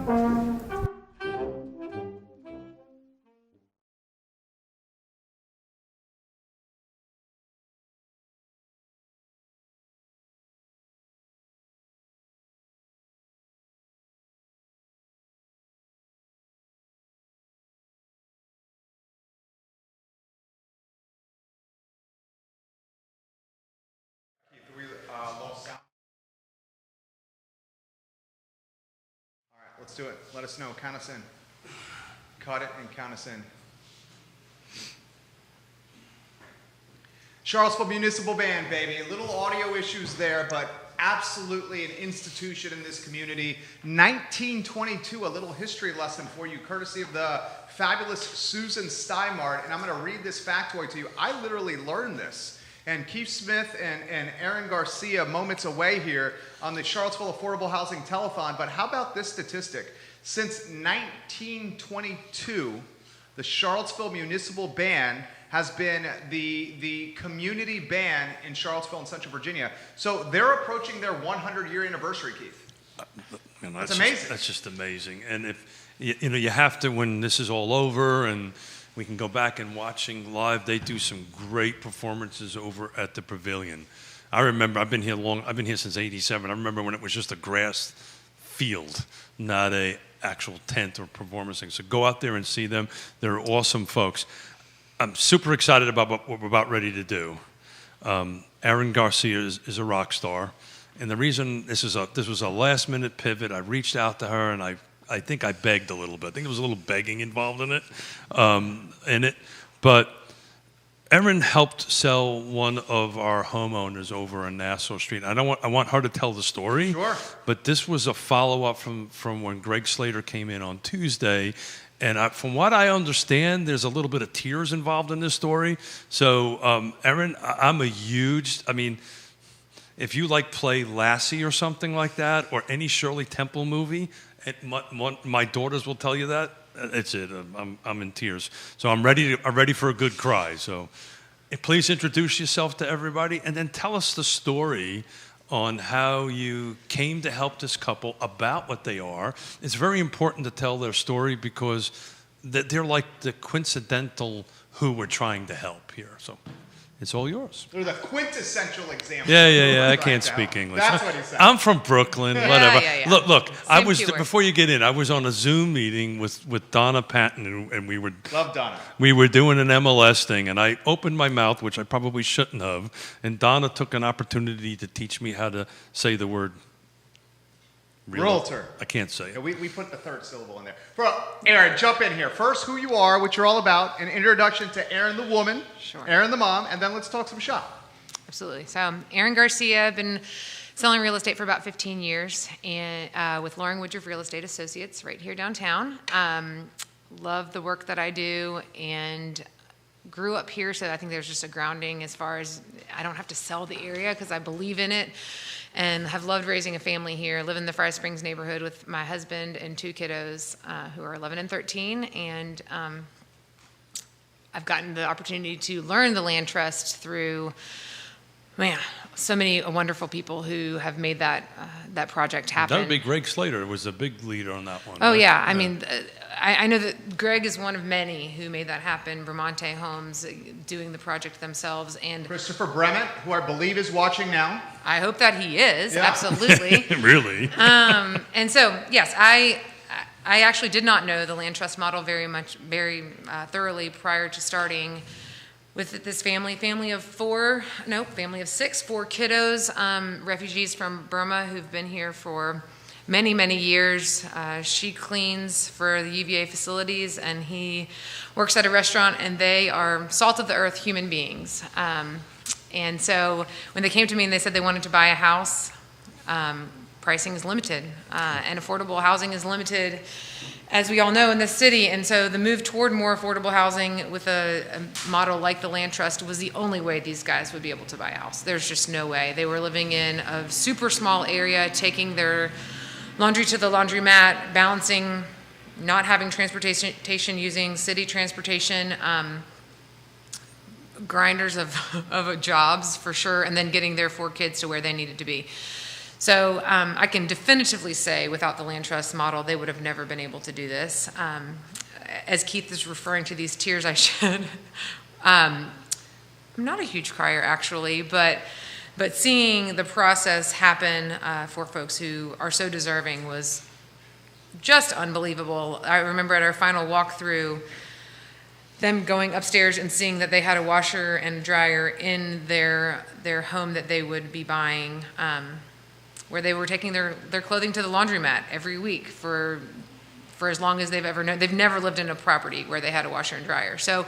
Let's do it. Let us know. Count us in. Cut it and count us in. Charlottesville Municipal Band, baby. Little audio issues there, but absolutely an institution in this community. 1922, a little history lesson for you, courtesy of the fabulous Susan Steinmart. And I'm going to read this factoid to you. I literally learned this. And Keith Smith and Aaron Garcia moments away here on the Charlottesville Affordable Housing Telethon. But how about this statistic? Since 1922, the Charlottesville Municipal Band has been the community band in Charlottesville and Central Virginia. So they're approaching their 100-year anniversary, Keith. That's amazing. That's just amazing. And if you have to, when this is all over and we can go back and watching live. They do some great performances over at the Pavilion. I remember, I've been here since '87. I remember when it was just a grass field, not a actual tent or performance thing. So go out there and see them. They're awesome folks. I'm super excited about what we're about ready to do. Aaron Garcia is a rock star. And the reason this was a last minute pivot, I reached out to her and I think I begged a little bit. I think there was a little begging involved in it. But Erin helped sell one of our homeowners over on Nassau Street. I want her to tell the story. Sure. But this was a follow-up from when Greg Slater came in on Tuesday. And from what I understand, there's a little bit of tears involved in this story. So, Erin, if you play Lassie or something like that, or any Shirley Temple movie, my daughters will tell you that. It's it. I'm in tears. So I'm ready for a good cry. So please introduce yourself to everybody, and then tell us the story on how you came to help this couple, about what they are. It's very important to tell their story because they're like the coincidental who we're trying to help here. So it's all yours. They're the quintessential example. Yeah. I can't speak English. That's what he said. I'm from Brooklyn, whatever. Yeah. Look. Same Before you get in, I was on a Zoom meeting with Donna Patton, and we were Love Donna. We were doing an MLS thing, and I opened my mouth, which I probably shouldn't have, and Donna took an opportunity to teach me how to say the word Realtor. I can't say it. Yeah, we put the third syllable in there. Aaron, jump in here. First, who you are, what you're all about, an introduction to Aaron the woman, Sure. Aaron the mom, and then let's talk some shop. Absolutely. So Aaron Garcia, I've been selling real estate for about 15 years and with Loring Woodruff Real Estate Associates right here downtown. Love the work that I do, and grew up here, so I think there's just a grounding as far as I don't have to sell the area because I believe in it, and have loved raising a family here. Live in the Fry Springs neighborhood with my husband and 2 kiddos who are 11 and 13, and I've gotten the opportunity to learn the land trust through, man, so many wonderful people who have made that that project happen. That would be Greg Slater was a big leader on that one. Oh, right? yeah. I mean, I know that Greg is one of many who made that happen. Bramante Homes doing the project themselves. And Christopher Brement, who I believe is watching now. I hope that he is, Yeah. absolutely. Really? And so, yes, I actually did not know the land trust model very thoroughly prior to starting with this family of 4 kiddos, refugees from Burma who've been here for many, many years. She cleans for the UVA facilities, and he works at a restaurant, and they are salt of the earth human beings. And so when they came to me and they said they wanted to buy a house, pricing is limited, and affordable housing is limited, as we all know, in this city. And so the move toward more affordable housing with a model like the Land Trust was the only way these guys would be able to buy a house. There's just no way. They were living in a super small area, taking their laundry to the laundromat, balancing not having transportation, using city transportation, grinders of jobs for sure, and then getting their 4 kids to where they needed to be. So I can definitively say without the land trust model, they would have never been able to do this. As Keith is referring to these tears I shed, I'm not a huge crier actually, but seeing the process happen for folks who are so deserving was just unbelievable. I remember at our final walkthrough, them going upstairs and seeing that they had a washer and dryer in their home that they would be buying, where they were taking their clothing to the laundromat every week for as long as they've ever known. They've never lived in a property where they had a washer and dryer. So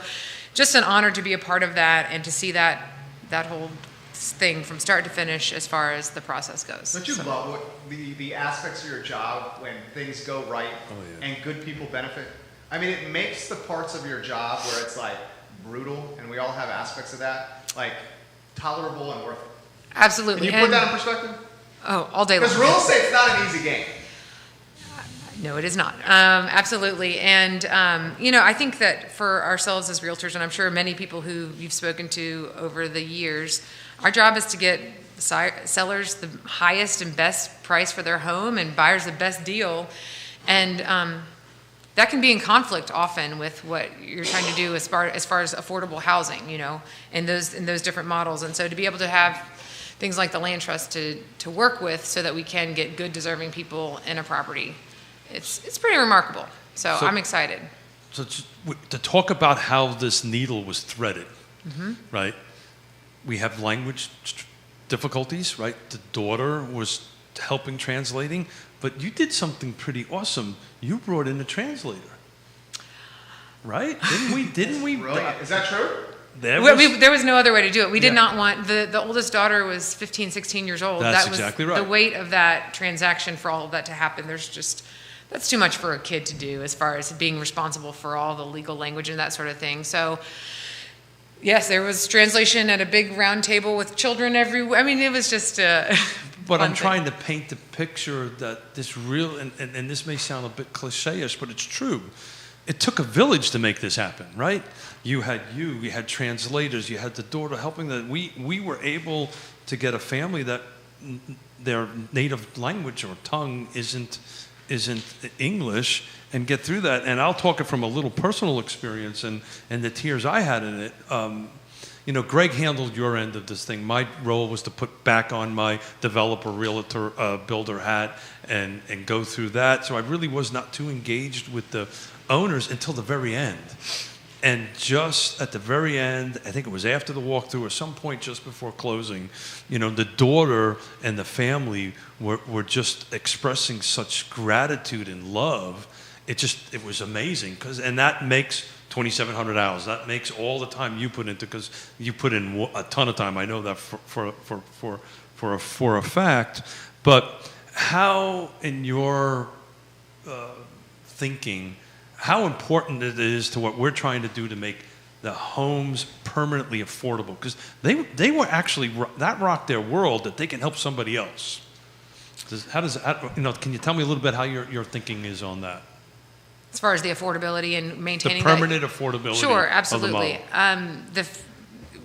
just an honor to be a part of that and to see that whole thing from start to finish as far as the process goes. Don't you love what the aspects of your job when things go right and good people benefit? I mean, it makes the parts of your job where it's like brutal, and we all have aspects of that, like tolerable and worth it. Absolutely. Can you put that in perspective? Oh, all day long. Because real estate's not an easy game. No, it is not. Absolutely. And, I think that for ourselves as realtors, and I'm sure many people who you've spoken to over the years, our job is to get sellers the highest and best price for their home and buyers the best deal. And that can be in conflict often with what you're trying to do as far as affordable housing, in those different models. And so to be able to have things like the land trust to work with so that we can get good deserving people in a property, it's pretty remarkable. So I'm excited. So to talk about how this needle was threaded, right? We have language difficulties, right? The daughter was helping translating, but you did something pretty awesome. You brought in a translator, right? Didn't we? Brilliant. Is that true? There was no other way to do it. We did not want, the oldest daughter was 15, 16 years old. That's that was exactly right. The weight of that transaction for all of that to happen. That's too much for a kid to do as far as being responsible for all the legal language and that sort of thing. So yes, there was translation at a big round table with children everywhere. I mean, it was just But I'm trying to paint the picture that this real, and this may sound a bit cliche-ish, but it's true. It took a village to make this happen, right? You had translators, you had the daughter helping them. We were able to get a family that their native language or tongue isn't English and get through that. And I'll talk it from a little personal experience and the tears I had in it. Greg handled your end of this thing. My role was to put back on my developer, realtor, builder hat and go through that. So I really was not too engaged with the owners until the very end. And just at the very end, I think it was after the walkthrough or some point just before closing, the daughter and the family were just expressing such gratitude and love. It was amazing and that makes 2,700 hours. That makes all the time you put into, because you put in a ton of time. I know that for a fact. But how, in your thinking, how important it is to what we're trying to do to make the homes permanently affordable, because they were actually, that rocked their world, that they can help somebody else. Can you tell me a little bit how your thinking is on that? As far as the affordability and maintaining the permanent affordability. Sure, absolutely. Of the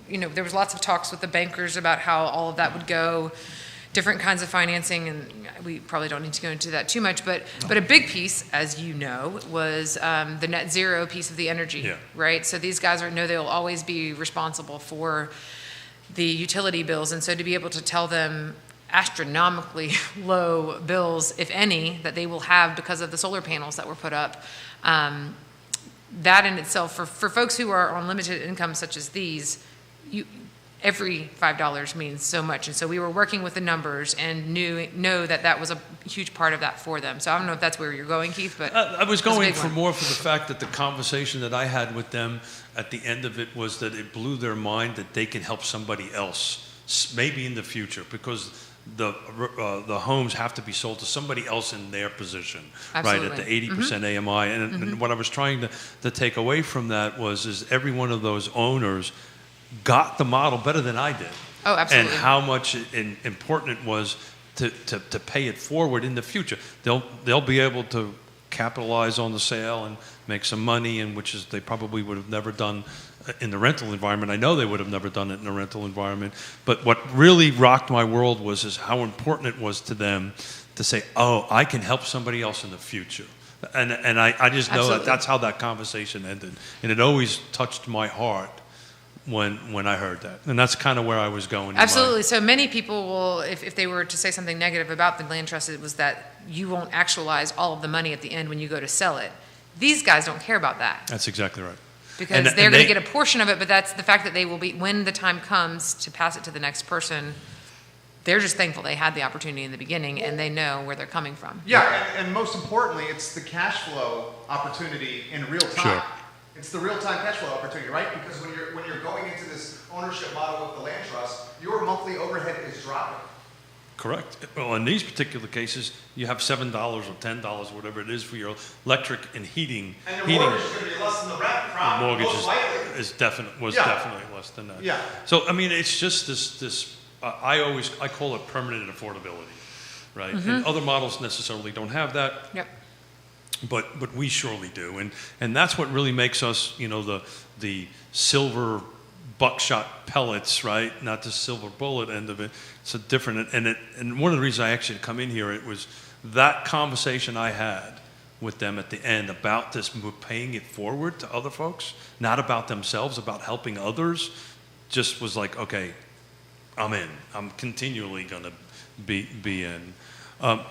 model. There was lots of talks with the bankers about how all of that would go, different kinds of financing, and we probably don't need to go into that too much, but a big piece, as you know, was the net zero piece of the energy, right? So these guys know they'll always be responsible for the utility bills, and so to be able to tell them astronomically low bills, if any, that they will have because of the solar panels that were put up, that in itself, for folks who are on limited income such as these, every $5 means so much. And so we were working with the numbers and know that was a huge part of that for them. So I don't know if that's where you're going, Keith, but I was going for more for the fact that the conversation that I had with them at the end of it was that it blew their mind that they can help somebody else, maybe in the future, because the homes have to be sold to somebody else in their position, Absolutely. right, at the 80% AMI. And what I was trying to take away from that is every one of those owners got the model better than I did. Oh, absolutely. And how much important it was to pay it forward in the future. They'll be able to capitalize on the sale and make some money, and which is they probably would have never done in the rental environment. I know they would have never done it in a rental environment. But what really rocked my world was how important it was to them to say, oh, I can help somebody else in the future. And I just know Absolutely. that's how that conversation ended. And it always touched my heart when I heard that. And that's kind of where I was going. Absolutely. So many people will, if they were to say something negative about the land trust, it was that you won't actualize all of the money at the end when you go to sell it. These guys don't care about that. That's exactly right. Because they're going to get a portion of it, but that's the fact that they will be, when the time comes to pass it to the next person, they're just thankful they had the opportunity in the beginning and they know where they're coming from. Yeah, and most importantly, it's the cash flow opportunity in real time. Sure. It's the real-time cash flow opportunity, right? Because when you're going into this ownership model with the land trust, your monthly overhead is dropping. Correct. Well, in these particular cases, you have $7 or $10, whatever it is, for your electric and heating. And your mortgage is going to be less than the rent, The mortgage most likely. was definitely less than that. Yeah. So I mean, it's just this. I call it permanent affordability, right? And other models necessarily don't have that. Yep. But we surely do, and that's what really makes us, the silver buckshot pellets, right? Not the silver bullet end of it. It's a different, and one of the reasons I actually come in here, it was that conversation I had with them at the end about this paying it forward to other folks, not about themselves, about helping others. Just was like, okay, I'm in. I'm continually going to be in.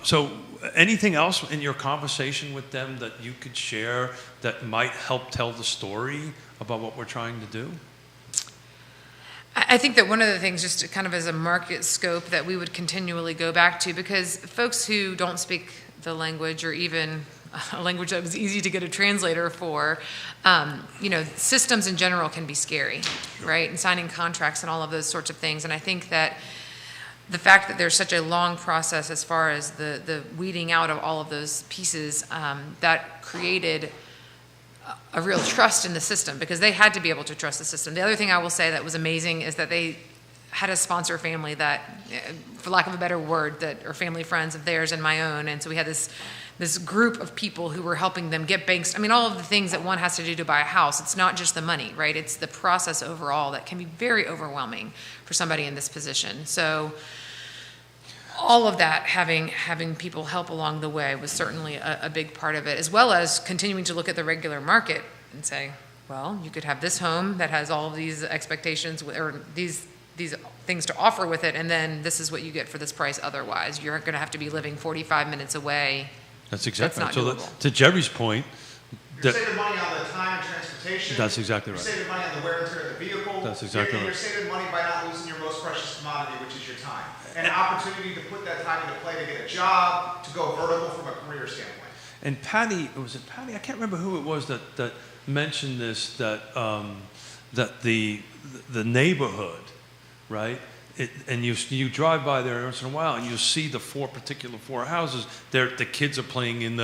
So anything else in your conversation with them that you could share that might help tell the story about what we're trying to do? I think that one of the things, just kind of as a market scope, that we would continually go back to, because folks who don't speak the language, or even a language that was easy to get a translator for, systems in general can be scary, right? And signing contracts and all of those sorts of things. And I think that the fact that there's such a long process as far as the weeding out of all of those pieces, that created a real trust in the system, because they had to be able to trust the system. The other thing I will say that was amazing is that they had a sponsor family that, for lack of a better word, that are family friends of theirs and my own. And so we had this group of people who were helping them get banks. I mean, all of the things that one has to do to buy a house. It's not just the money, right? It's the process overall that can be very overwhelming for somebody in this position. So all of that, having people help along the way, was certainly a big part of it, as well as continuing to look at the regular market and say, well, you could have this home that has all of these expectations or these things to offer with it, and then this is what you get for this price otherwise. You're going to have to be living 45 minutes away. That's exactly right. That's not So doable. to Jerry's point, You're saving money on the time and transportation. That's exactly right. You're saving money on the wear and tear of the vehicle. That's exactly You're right. saving money by not losing your most precious commodity, which is your time. And an opportunity to put that time into play to get a job, to go vertical from a career standpoint. and Patty, was it Patty? I can't remember who it was that mentioned this, that the neighborhood, right? And you drive by there once in a while, and you see the four houses. The kids are playing in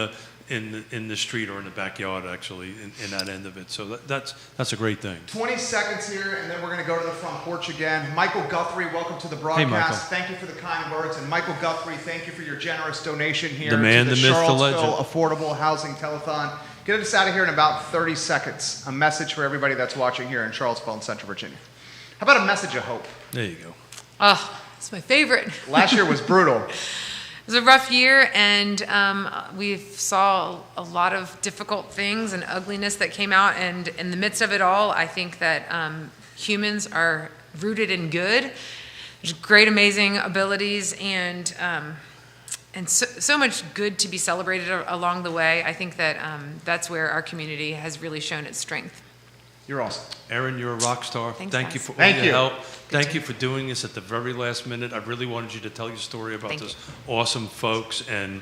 in the street or in the backyard, actually, in that end of it. So that's a great thing. 20 seconds here, and then we're going to go to the front porch again. Michael Guthrie, welcome to the broadcast. Michael. Thank you for the kind words. And Michael Guthrie, thank you for your generous donation here The man, to the the myth, the Charlottesville legend. Affordable Housing Telethon. Get us out of here in about 30 seconds. A message for everybody that's watching here in Charlottesville and Central Virginia. How about a message of hope? There you go. Oh, it's my favorite. Last year was brutal. It was a rough year, and we saw a lot of difficult things and ugliness that came out. And in the midst of it all, I think that humans are rooted in good. There's great, amazing abilities, and so much good to be celebrated along the way. I think that that's where our community has really shown its strength. You're awesome. Erin, you're a rock star. Thanks, Thank guys. you for all Thank your you. help. Thank you for doing this at the very last minute. I really wanted you to tell your story about Thank this awesome folks and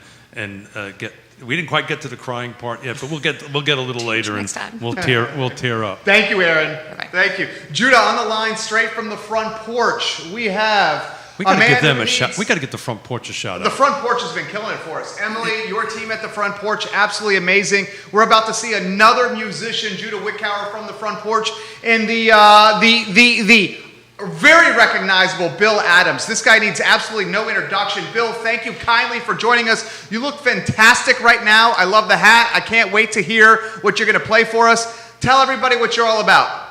get. We didn't quite get to the crying part yet, but we'll get a little later, Next and time. we'll tear up. Thank you, Aaron. Bye-bye. Thank you. Judah, on the line, straight from the front porch, we have We got to man give them who a shot. needs- We got to get the front porch a shout The out. front porch has been killing it for us. Emily, your team at the front porch, absolutely amazing. We're about to see another musician, Judah Wickower, from the front porch, and the very recognizable Bill Adams. This guy needs absolutely no introduction. Bill, thank you kindly for joining us. You look fantastic right now. I love the hat. I can't wait to hear what you're going to play for us. Tell everybody what you're all about.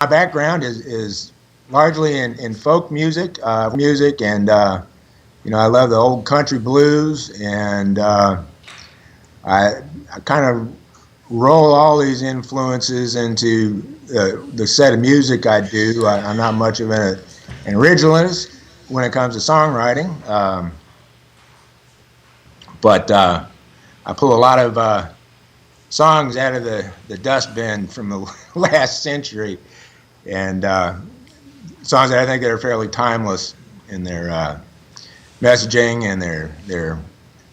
My background is largely in folk music, and I love the old country blues, and I kind of roll all these influences into the set of music I do. I'm not much of an originalist when it comes to songwriting, but I pull a lot of songs out of the dustbin from the last century, and songs that I think that are fairly timeless in their messaging and their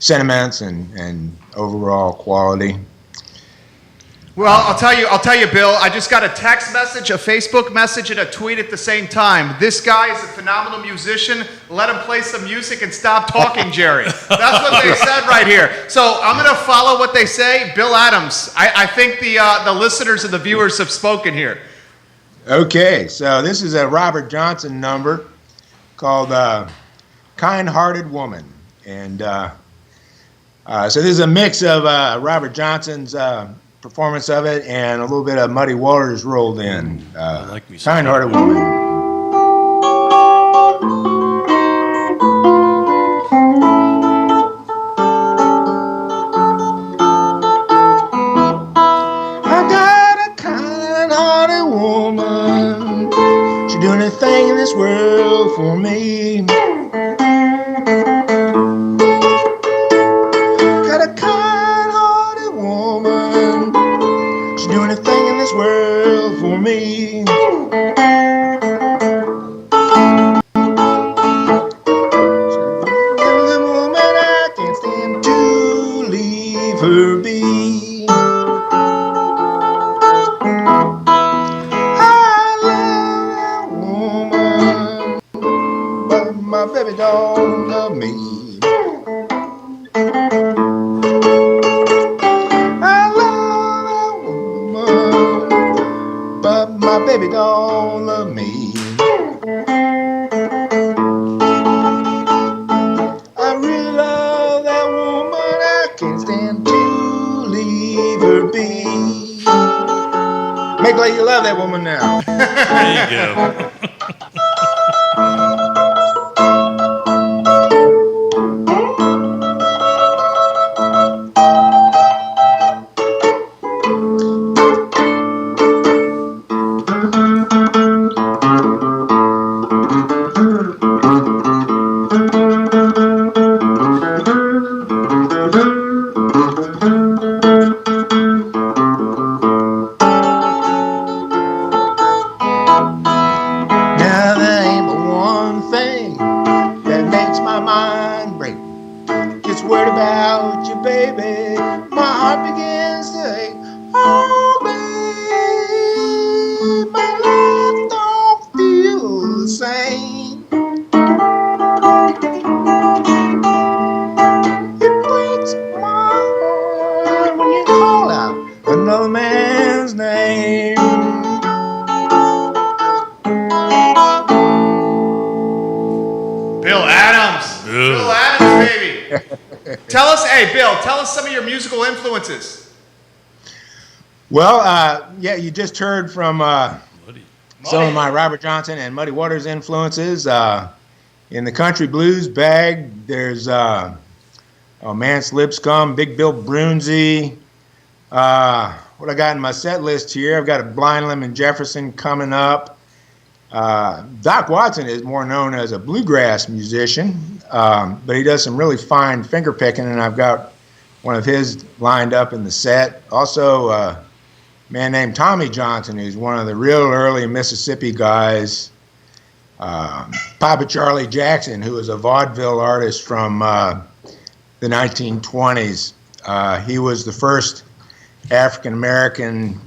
sentiments and overall quality. Well, I'll tell you, Bill, I just got a text message, a Facebook message, and a tweet at the same time. This guy is a phenomenal musician. Let him play some music and stop talking, Jerry. That's what they said right here. So I'm going to follow what they say. Bill Adams, I think the listeners and the viewers have spoken here. Okay, so this is a Robert Johnson number called Kind-Hearted Woman. And so this is a mix of Robert Johnson's performance of it and a little bit of Muddy Waters rolled in. I like me some Kind-Hearted Woman. I got a kind-hearted woman. She'll do anything in this world for me. Got a kind-hearted woman. She'll do anything in this world for me. The woman I can't stand to leave her be. I love that woman, but my baby don't love me. I love that woman, but my baby don't love me. I really love that woman, I can't stand to leave her be. Make like you love that woman now. There you go. Now there ain't but one thing that makes my mind break. Just worried about you, baby. My heart begins to ache. Oh, babe, my life don't feel the same. It breaks my heart when you call out another man's name. Bill Adams. Bill Adams, baby. Tell us, hey, Bill, tell us some of your musical influences. Well, yeah, you just heard from some of my Robert Johnson and Muddy Waters influences. In the country blues bag, there's Mance Lipscomb, Big Bill Broonzy. What I got in my set list here, I've got a Blind Lemon Jefferson coming up. Doc Watson is more known as a bluegrass musician, but he does some really fine finger picking, and I've got one of his lined up in the set. Also, a man named Tommy Johnson, who's one of the real early Mississippi guys. Papa Charlie Jackson, who was a vaudeville artist from the 1920s. He was the first African-American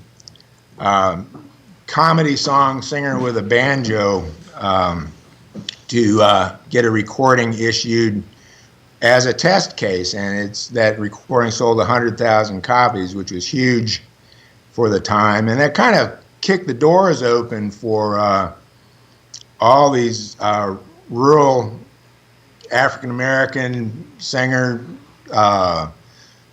comedy song singer with a banjo to get a recording issued as a test case, and that recording sold 100,000 copies, which was huge for the time, and that kind of kicked the doors open for all these rural African-American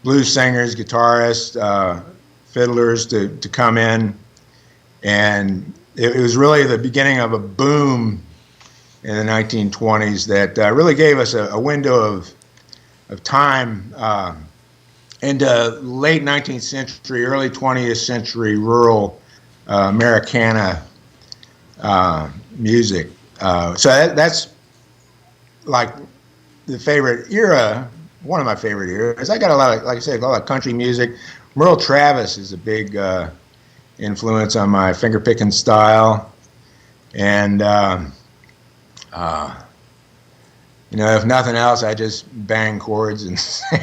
blues singers, guitarists, fiddlers to come in. And it was really the beginning of a boom in the 1920s that really gave us a window of time into late 19th century, early 20th century rural Americana music. So that's like the favorite era, one of my favorite eras. I got a lot of, like I said, a lot of country music. Merle Travis is a big influence on my finger picking style, and if nothing else, I just bang chords and sing.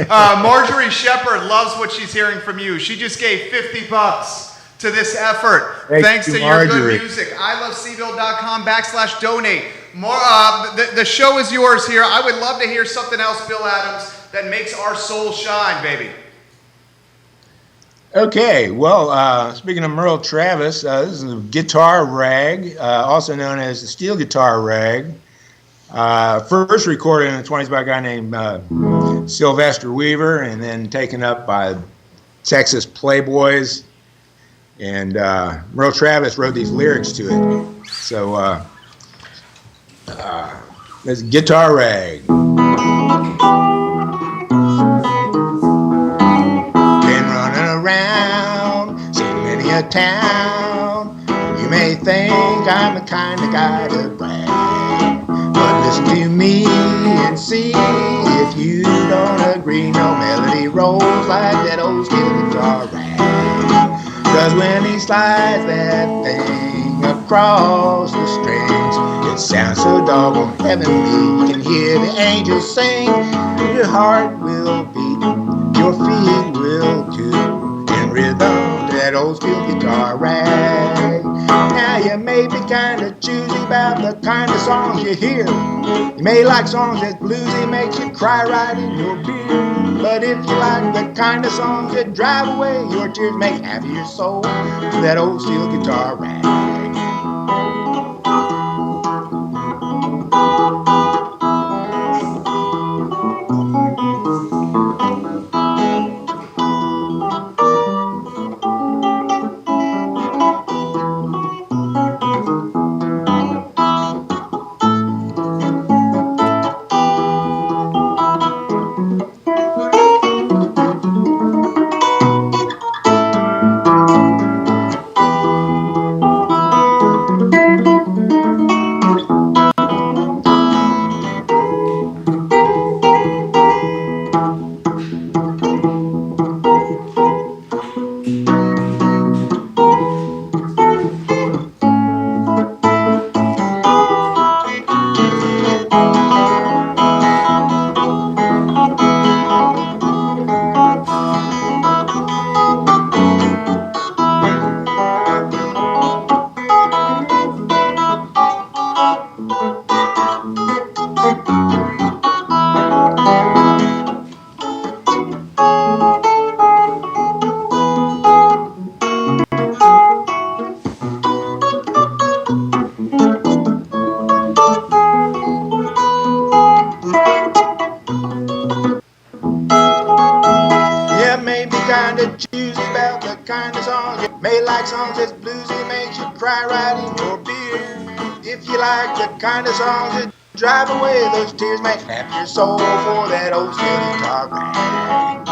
Marjorie Shepard loves what she's hearing from you. She just gave $50 to this effort. Thanks to your good music. iloveseville.com/donate. The show is yours here. I would love to hear something else, Bill Adams, that makes our soul shine, baby. Okay, well, speaking of Merle Travis, this is a guitar rag, also known as the steel guitar rag. First recorded in the 20s by a guy named Sylvester Weaver, and then taken up by Texas Playboys. And Merle Travis wrote these lyrics to it. So this guitar rag. Town. You may think I'm the kind of guy to brag, but listen to me and see if you don't agree. No melody rolls like that old steel guitar rag, 'cause when he slides that thing across the strings, it sounds so doggone heavenly. You can hear the angels sing. Your heart will beat, your feet will too, in rhythm. That old steel guitar rag. Now you may be kind of choosy about the kind of songs you hear. You may like songs that bluesy makes you cry right in your beer. But if you like the kind of songs that drive away your tears, make happy your soul to that old steel guitar rag. like songs that's bluesy, makes you cry right in your beer. If you like the kind of songs that drive away those tears, make happy your soul for that old steel guitar grand.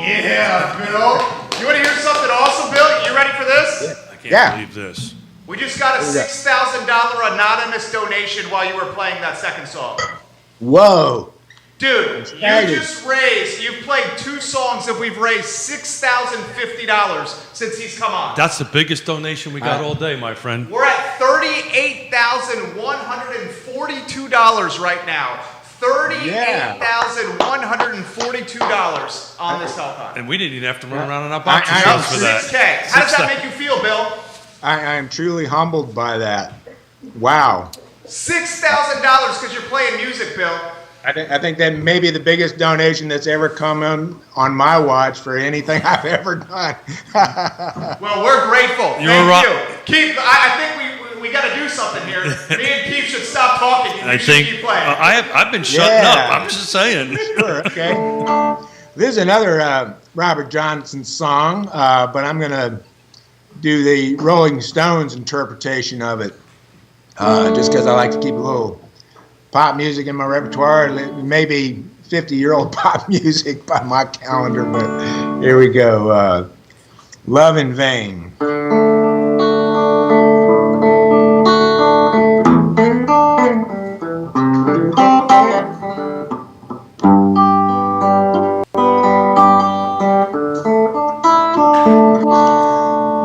Yeah, Bill. You want to hear something awesome, Bill? You ready for this? I can't believe this. We just got a $6,000 anonymous donation while you were playing that second song. Whoa. Dude, Excited. you've played 2 songs and we've raised $6,050 since he's come on. That's the biggest donation we got all day, my friend. We're at $38,142 right now. $38,142 on this telethon. And we didn't even have to run around on our boxer shorts for that. 6K. How does that make you feel, Bill? I am truly humbled by that. Wow. $6,000 because you're playing music, Bill. I think that may be the biggest donation that's ever come on my watch for anything I've ever done. Well, we're grateful. You're Thank right. you. Keith, I think we got to do something here. Me and Keith should stop talking. And I you should think keep playing. I've been shutting up. I'm just saying. Sure, okay. This is another Robert Johnson song, but I'm going to do the Rolling Stones interpretation of it, just because I like to keep a little pop music in my repertoire. Maybe 50-year-old pop music by my calendar, but here we go. Love in Vain.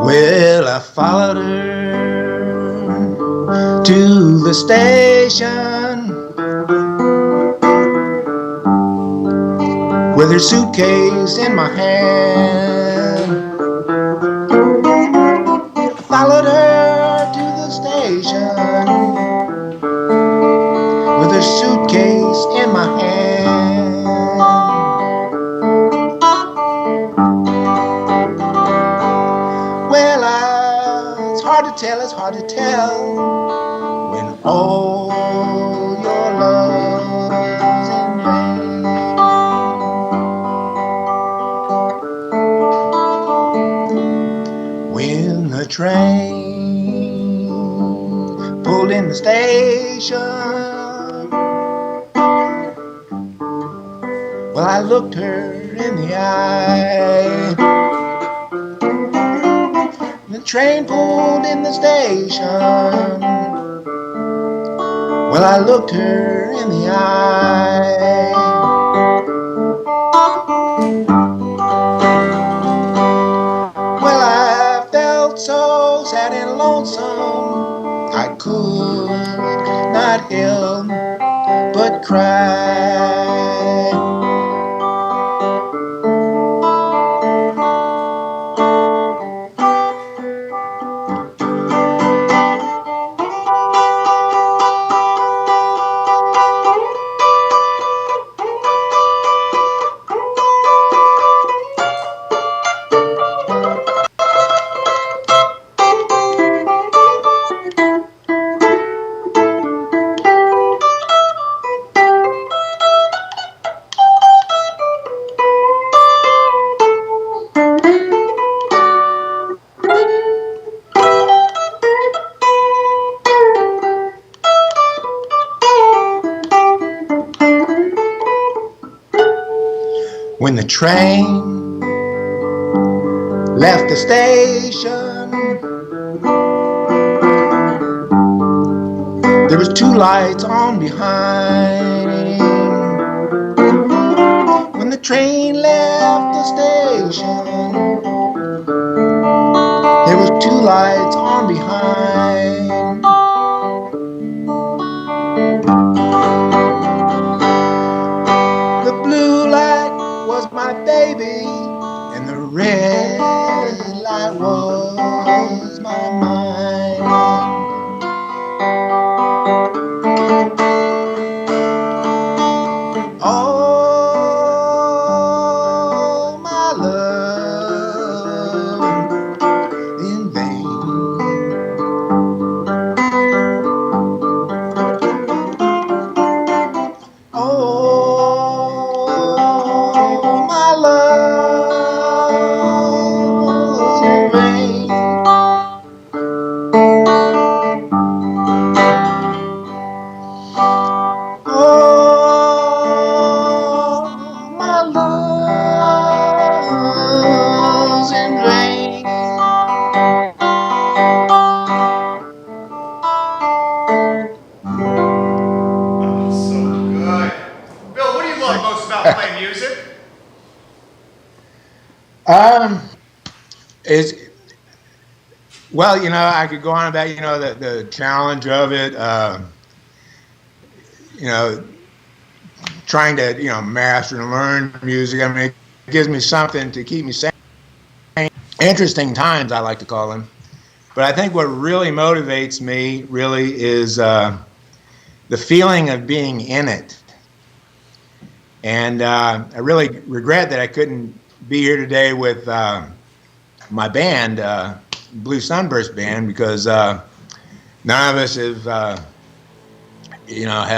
Well, I followed her to the station with her suitcase in my hand. I followed her to the station with her suitcase in my hand. Well, it's hard to tell when all your love's in vain. When the train pulled in the station, well, I looked her in the eye. The train pulled in the station. Well, I looked her in the eye. Well, I felt so sad and lonesome, I could not help but cry. When the train left the station, there was 2 lights on behind. When the train left the station, there was 2 lights on behind. The blue light was my baby, and the red light was my mind. All my love in vain. Well, I could go on about, the challenge of it, trying to, master and learn music. I mean, it gives me something to keep me sane. Interesting times, I like to call them. But I think what really motivates me really is the feeling of being in it. And I really regret that I couldn't be here today with my band, Blue Sunburst Band, because none of us have, have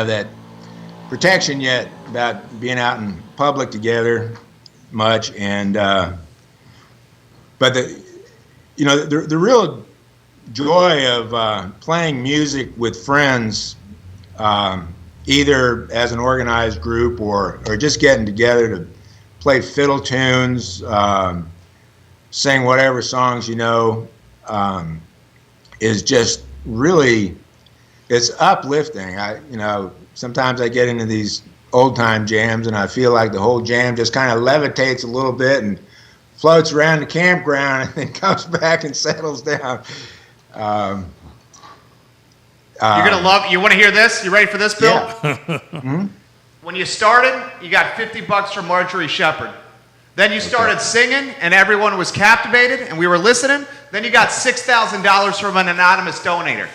that protection yet about being out in public together much. And but the real joy of playing music with friends, either as an organized group or just getting together to play fiddle tunes, sing whatever songs is just really, it's uplifting. Sometimes I get into these old time jams and I feel like the whole jam just kind of levitates a little bit and floats around the campground and then comes back and settles down. You're gonna love it. You want to hear this? You ready for this, Bill? Yeah. When you started, you got $50 from Marjorie Shepherd. Then you started singing, and everyone was captivated, and we were listening. Then you got $6,000 from an anonymous donator.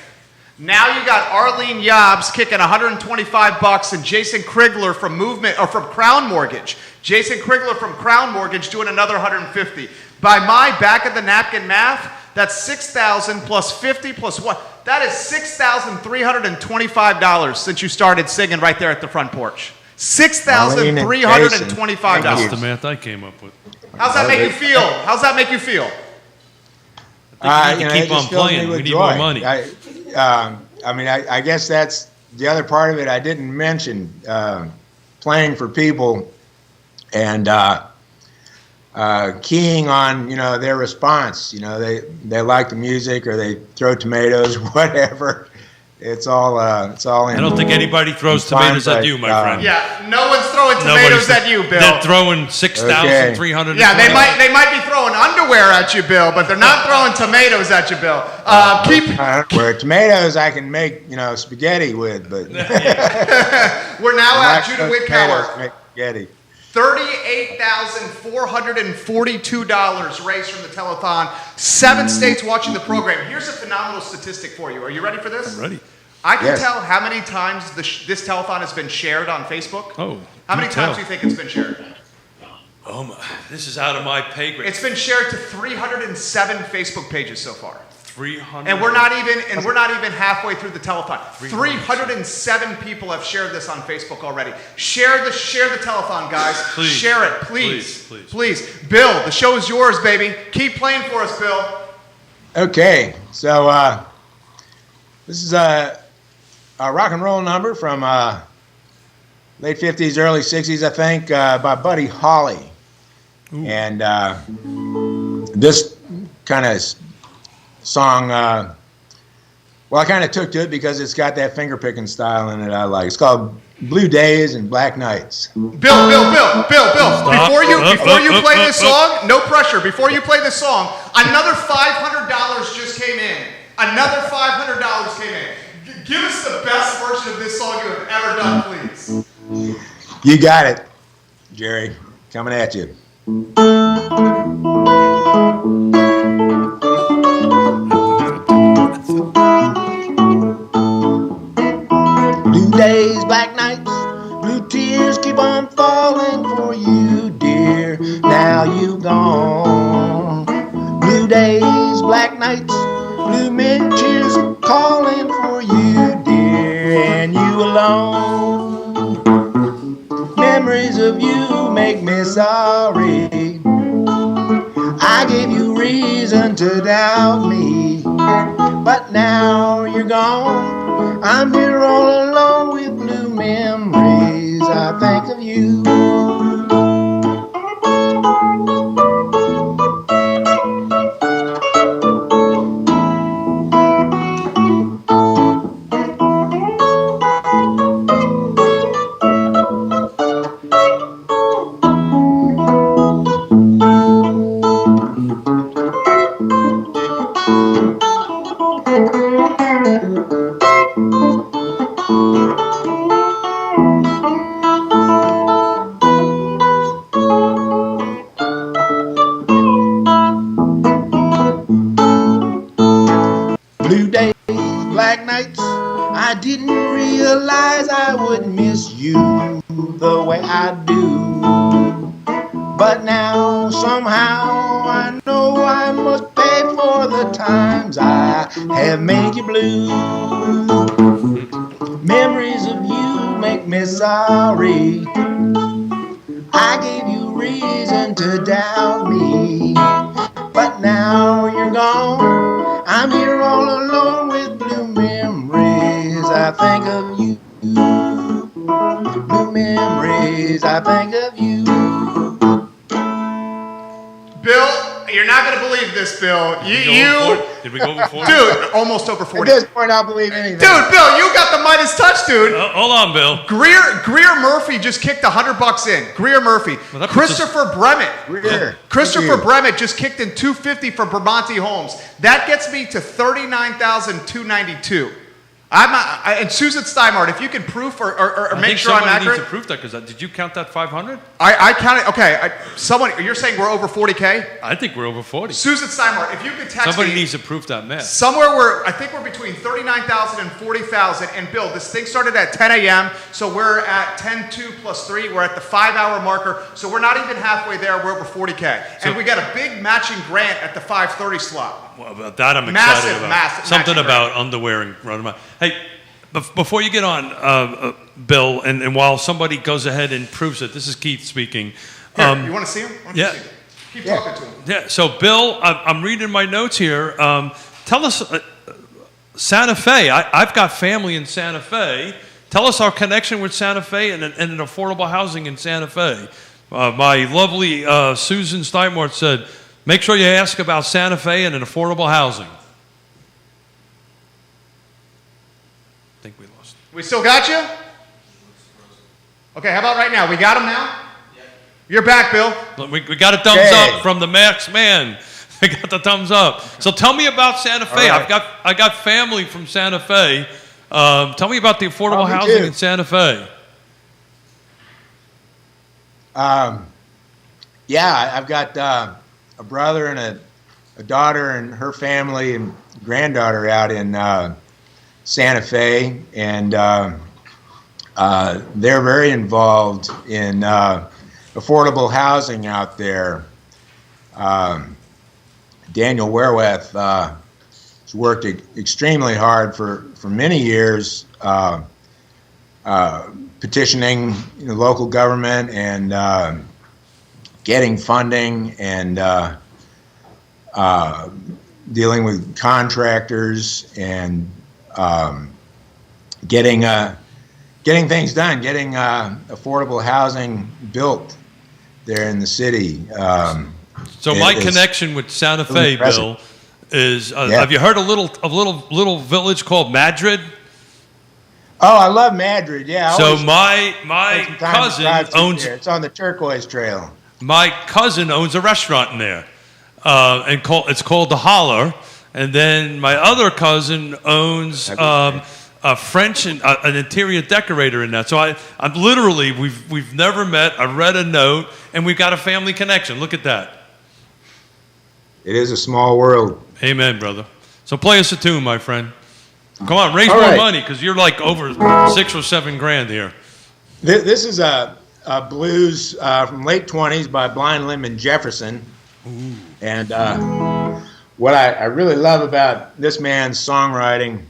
Now you got Arlene Yobbs kicking $125, and Jason Krigler from Crown Mortgage. Jason Krigler from Crown Mortgage doing another $150. By my back of the napkin math, that's $6,000 plus 50 plus what? That is $6,325 since you started singing right there at the front porch. $6,325. That's the math I came up with. How's that make you feel? How's that make you feel? I think we need to keep on playing. We need more money. I guess that's the other part of it I didn't mention. Playing for people and keying on their response. They like the music or they throw tomatoes, whatever. It's all in. I don't think anybody throws tomatoes at you, my friend. Yeah, no one's throwing tomatoes at you, Bill. They're throwing 6,300. Yeah, they might be throwing underwear at you, Bill, but they're not throwing tomatoes at you, Bill. Where tomatoes I can make spaghetti with, but we're now at Judah Wickower. Make spaghetti. $38,442 raised from the telethon. 7 states watching the program. Here's a phenomenal statistic for you. Are you ready for this? I'm ready. I can tell how many times this telethon has been shared on Facebook. Oh. How many times do you think it's been shared? Oh my! This is out of my pay grade. It's been shared to 307 Facebook pages so far. 300. And we're not even halfway through the telethon. 307 people have shared this on Facebook already. Share the telethon, guys. Please. Share it, please. Bill, the show is yours, baby. Keep playing for us, Bill. Okay, so this is a rock and roll number from late 50s, early 60s, I think, by Buddy Holly. Ooh. And this kind of song, I kind of took to it because it's got that finger picking style in it I like. It's called Blue Days and Black Nights. Bill. Before you play this song, no pressure. Before you play this song, another $500 just came in. Another $500 came in. Give us the best version of this song you have ever done, please. You got it, Jerry. Coming at you. Blue days, black nights, blue tears keep on falling for you, dear. Now you gone. Blue days, black nights, blue tears calling for you, dear, and you alone. Memories of you make me sorry. I gave you reason to doubt me, but now you're gone. I'm here all alone with blue memories. I think of you. Blue days, black nights, I didn't realize I would miss you the way I do. But now somehow I know I must pay for the times I have made you blue. Memories of you make me sorry. I gave you reason to doubt me. But now you're gone, I'm here all alone with blue memories. I think of you. Blue memories, I think of you. Bill, you're not going to believe this, Bill. Did we go over 40? Dude, almost over 40. At this point, I'll believe anything. Dude, Bill, you got the Midas touch, dude. Hold on, Bill. Greer Murphy just kicked $100 in. Greer Murphy. Well, that puts Christopher Bremet. Greer. Christopher Bremet just kicked in $250 for Bramante Homes. That gets me to $39,292. And Susan Steinmart, if you can proof or make sure I'm accurate. Somebody needs to proof that, because did you count that 500? I counted. Okay, you're saying we're over 40K? I think we're over 40. Susan Steinmart, if you could text Somebody me. needs to proof that math. Somewhere I think we're between 39,000 and 40,000. And Bill, this thing started at 10 a.m., so we're at 10-2 plus 3. We're at the 5-hour marker, so we're not even halfway there. We're over 40K. And we got a big matching grant at the 5:30 slot. Well, about that I'm excited about. Massive Something matching about underwear and running around. Hey, before you get on, Bill, and while somebody goes ahead and proves it, this is Keith speaking. Here, you want to see him? Yeah. Keep talking to him. Yeah. So, Bill, I'm reading my notes here. Tell us, Santa Fe. I've got family in Santa Fe. Tell us our connection with Santa Fe and an affordable housing in Santa Fe. My lovely Susan Steinmart said, make sure you ask about Santa Fe and an affordable housing. I think we lost. We still got you? Okay, how about right now? We got him now? Yeah. You're back, Bill. We got a thumbs up from the Max man. We got the thumbs up. So tell me about Santa Fe. Right. I got family from Santa Fe. Tell me about the affordable housing in Santa Fe. Yeah, I've got a brother and a daughter and her family and granddaughter out in Santa Fe, and they're very involved in affordable housing out there. Daniel Wereweth has worked extremely hard for many years, petitioning local government and getting funding and dealing with contractors and getting things done, getting affordable housing built there in the city. So my connection with Santa Fe, Bill, is have you heard a little village called Madrid? Oh, I love Madrid. Yeah. So my cousin owns. It's on the Turquoise Trail. My cousin owns a restaurant in there, and it's called the Holler. And then my other cousin owns a French and an interior decorator in that. So I'm literally we've never met. I read a note, and we've got a family connection. Look at that. It is a small world. Amen, brother. So play us a tune, my friend. Come on, raise more money, because you're like over $6 or $7 grand here. This is a blues from late 20s by Blind Lemon Jefferson. Ooh. And what I really love about this man's songwriting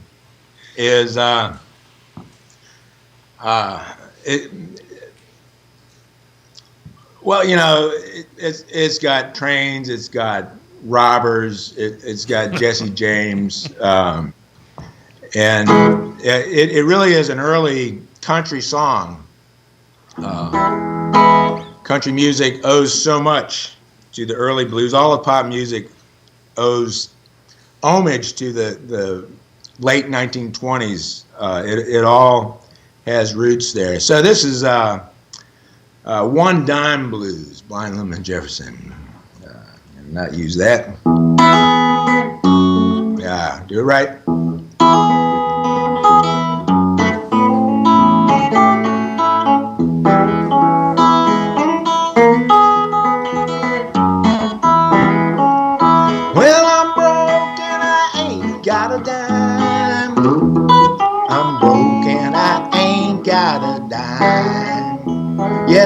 is it's got trains, it's got robbers, it's got Jesse James, and it really is an early country song. Country music owes so much to the early blues. All of pop music owes homage to the late 1920s. It all has roots there. So this is One Dime Blues, Blind Lemon Jefferson. Not use that. Yeah, do it right.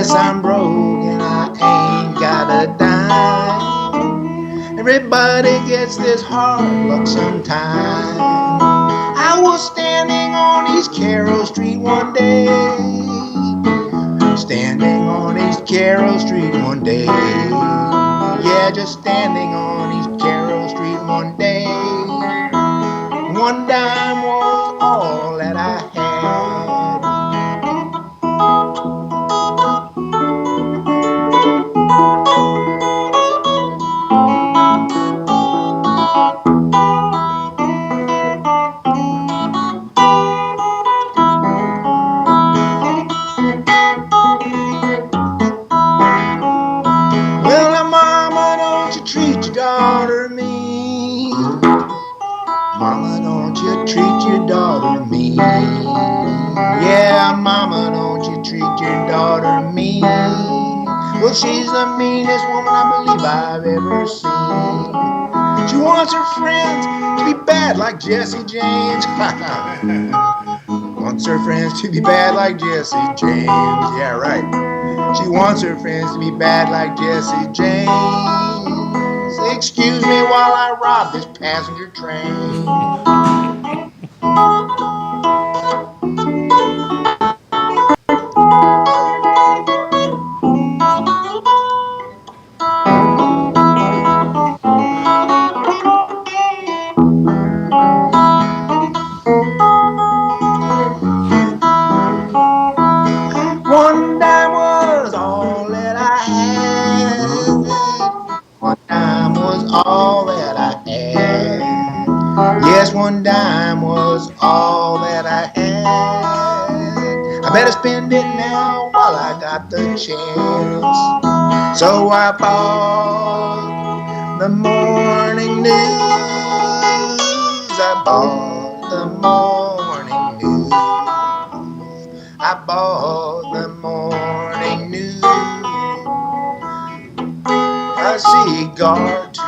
Yes, I'm broke and I ain't got a dime. Everybody gets this hard luck sometime. I was standing on East Carroll Street one day. Standing on East Carroll Street one day. Yeah, just standing on East Carroll Street one day. One dime was all that I had. Well, now, mama, don't you treat your daughter mean. Mama, don't you treat your daughter mean. Yeah, mama, don't you treat your daughter mean. Well, she's the meanest woman I believe I've ever seen. She wants her friends to be bad like Jesse James. Wants her friends to be bad like Jesse James. Yeah, right. She wants her friends to be bad like Jesse James. Excuse me while I rob this passenger train. One dime was all that I had. One dime was all that I had. Yes, one dime was all that I had. I better spend it now while I got the chance. So I bought the morning news. I bought the morning news. I bought the morning news. A cigar too.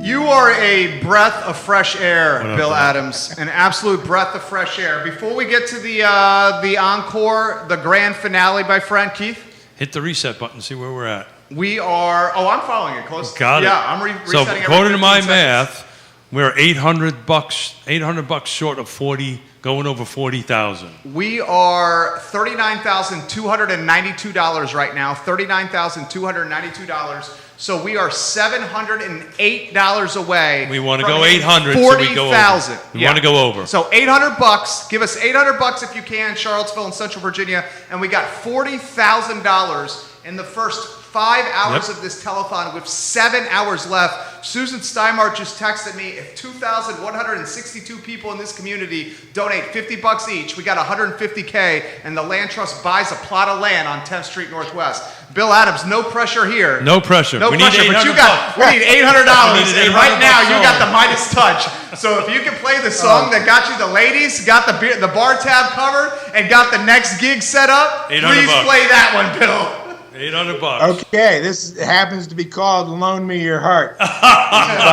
You are a breath of fresh air, What up, Bill man? Adams. An absolute breath of fresh air. Before we get to the encore, the grand finale, my friend Keith, Hit the reset button, see where we're at. we are. Oh, I'm following it close. Got it. Yeah, I'm So resetting. according to every my 15 seconds. math, we're $800 short of 40, going over 40,000. We are $39,292 right now. $39,292. So we are $708 away. We want to from go hitting 800, so we go over. 40,000. We want to go over. So $800. Give us $800 if you can, Charlottesville and Central Virginia, and we got $40,000 in the first 5 hours Yep. of this telethon with 7 hours left. Susan Steinmart just texted me, if 2,162 people in this community donate $50 each, we got $150K, and the Land Trust buys a plot of land on 10th Street Northwest. Bill Adams, no pressure here. No pressure. No We pressure, need but you $800 we need $800, We need and right $800 now you got sold. the Midas touch. So if you can play the song that got you the ladies, got the bar tab covered, and got the next gig set up, $800. please play that one, Bill. $800. Okay, this happens to be called "Loan Me Your Heart" by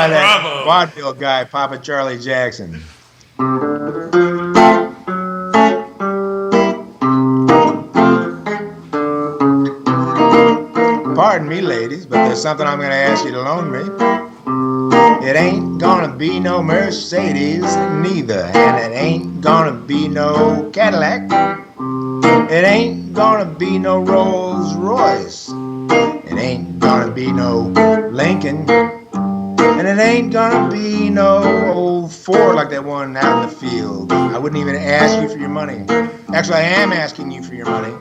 that Bravo. vaudeville guy, Papa Charlie Jackson. Pardon me, ladies, but there's something I'm going to ask you to loan me. It ain't gonna be no Mercedes neither, and it ain't gonna be no Cadillac. It ain't gonna be no Rolls Royce. It ain't gonna be no Lincoln. And it ain't gonna be no old Ford like that one out in the field. I wouldn't even ask you for your money. Actually, I am asking you for your money.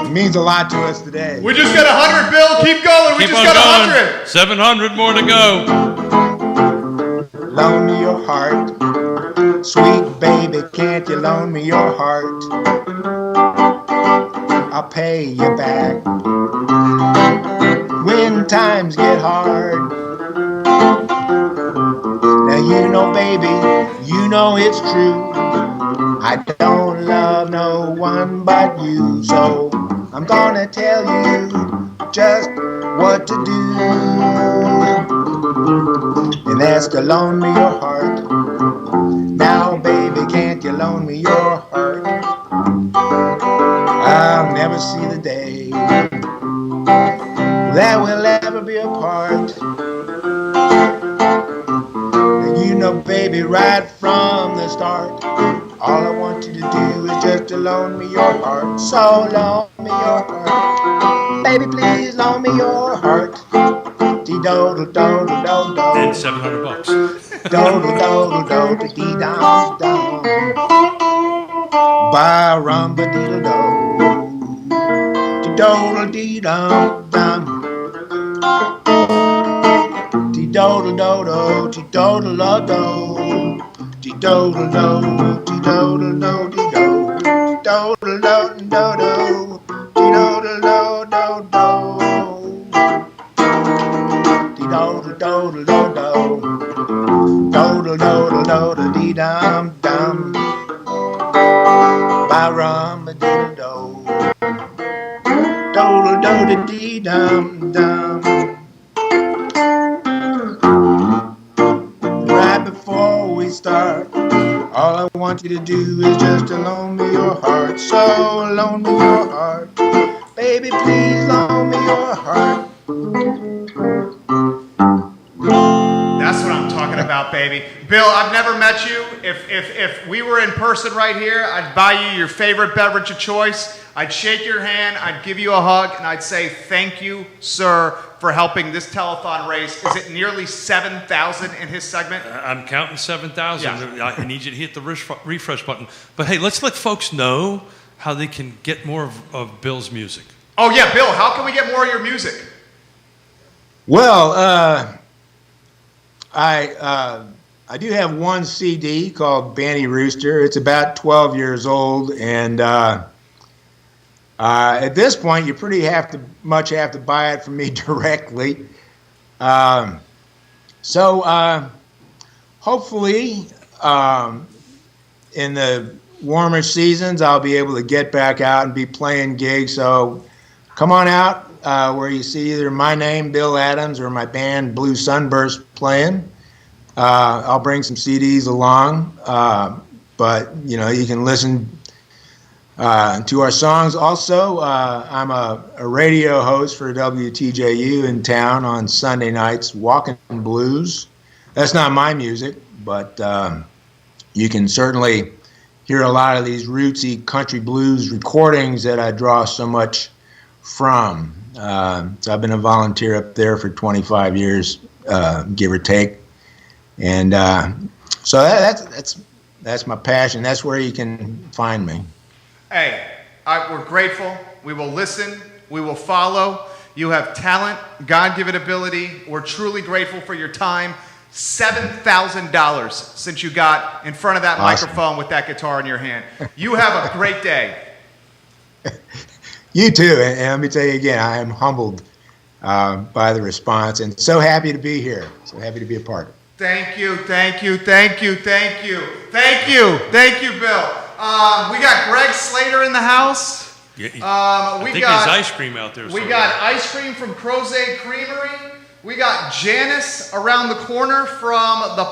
It means a lot to us today. We just got 100, Bill. Keep going. We Keep just on got going. 100. 700 more to go. Loan me your heart. Sweet baby, can't you loan me your heart? I'll pay you back when times get hard. Now you know, baby, you know it's true. I don't love no one but you, so I'm gonna tell you just what to do. And Nest to loan me your heart. Now, baby, can't you loan me your heart? I'll never see the day that we'll ever be apart. And you know, baby, right from the start, all I want you to do is just to loan me your heart. So loan me your heart. Baby, please loan me your heart. Dee-do-do-do-do-do-do. And $700. Do-do-do-do-do-dee-dum-dum. Ba-rum-ba-dee-do-do. Dee-do-do-dee-dum-dum. Dee-do-do-do-do, dee-do-do-do-do. Dee-do-do-do, dee-do-do-do-dee-do. Dee-do-do-do-do-do. Dee-do-do-do-do-do. Dee-do-do-do-do-do. Do-do-do-do-do-dee-dum-dum. Ba-rum-ba-dee-do. Do-do-do-dee-dum-dum. Right before we start, all I want you to do is just to loan me your heart. So loan me your heart. Baby, please loan me your heart. That's what I'm talking about, baby. Bill, I've never met you. If we were in person right here, I'd buy you your favorite beverage of choice. I'd shake your hand, I'd give you a hug, and I'd say, thank you, sir, for helping this telethon raise. Is it nearly 7,000 in his segment? I'm counting 7,000. Yeah. I need you to hit the refresh button. But hey, let's let folks know how they can get more of Bill's music. Oh, yeah, Bill, how can we get more of your music? Well, I do have one CD called Banty Rooster. It's about 12 years old, and at this point, you pretty much have to buy it from me directly. So hopefully, in the warmer seasons, I'll be able to get back out and be playing gigs. So come on out where you see either my name, Bill Adams, or my band Blue Sunburst playing. I'll bring some CDs along, but you know, you can listen to our songs. Also, I'm a radio host for WTJU in town on Sunday nights, Walking Blues. That's not my music, but you can certainly hear a lot of these rootsy country blues recordings that I draw so much from. So I've been a volunteer up there for 25 years, give or take. And so that's my passion. That's where you can find me. Hey, we're grateful. We will listen. We will follow. You have talent, God-given ability. We're truly grateful for your time. $7,000 since you got in front of that microphone with that guitar in your hand. You have a great day. You too. And let me tell you again, I am humbled by the response and so happy to be here. So happy to be a part of it. Thank you, thank you, thank you, thank you, thank you, thank you, Bill. We got Greg Slater in the house. Yeah, I think there's ice cream out there. We got ice cream from Crozet Creamery. We got Janice around the corner from the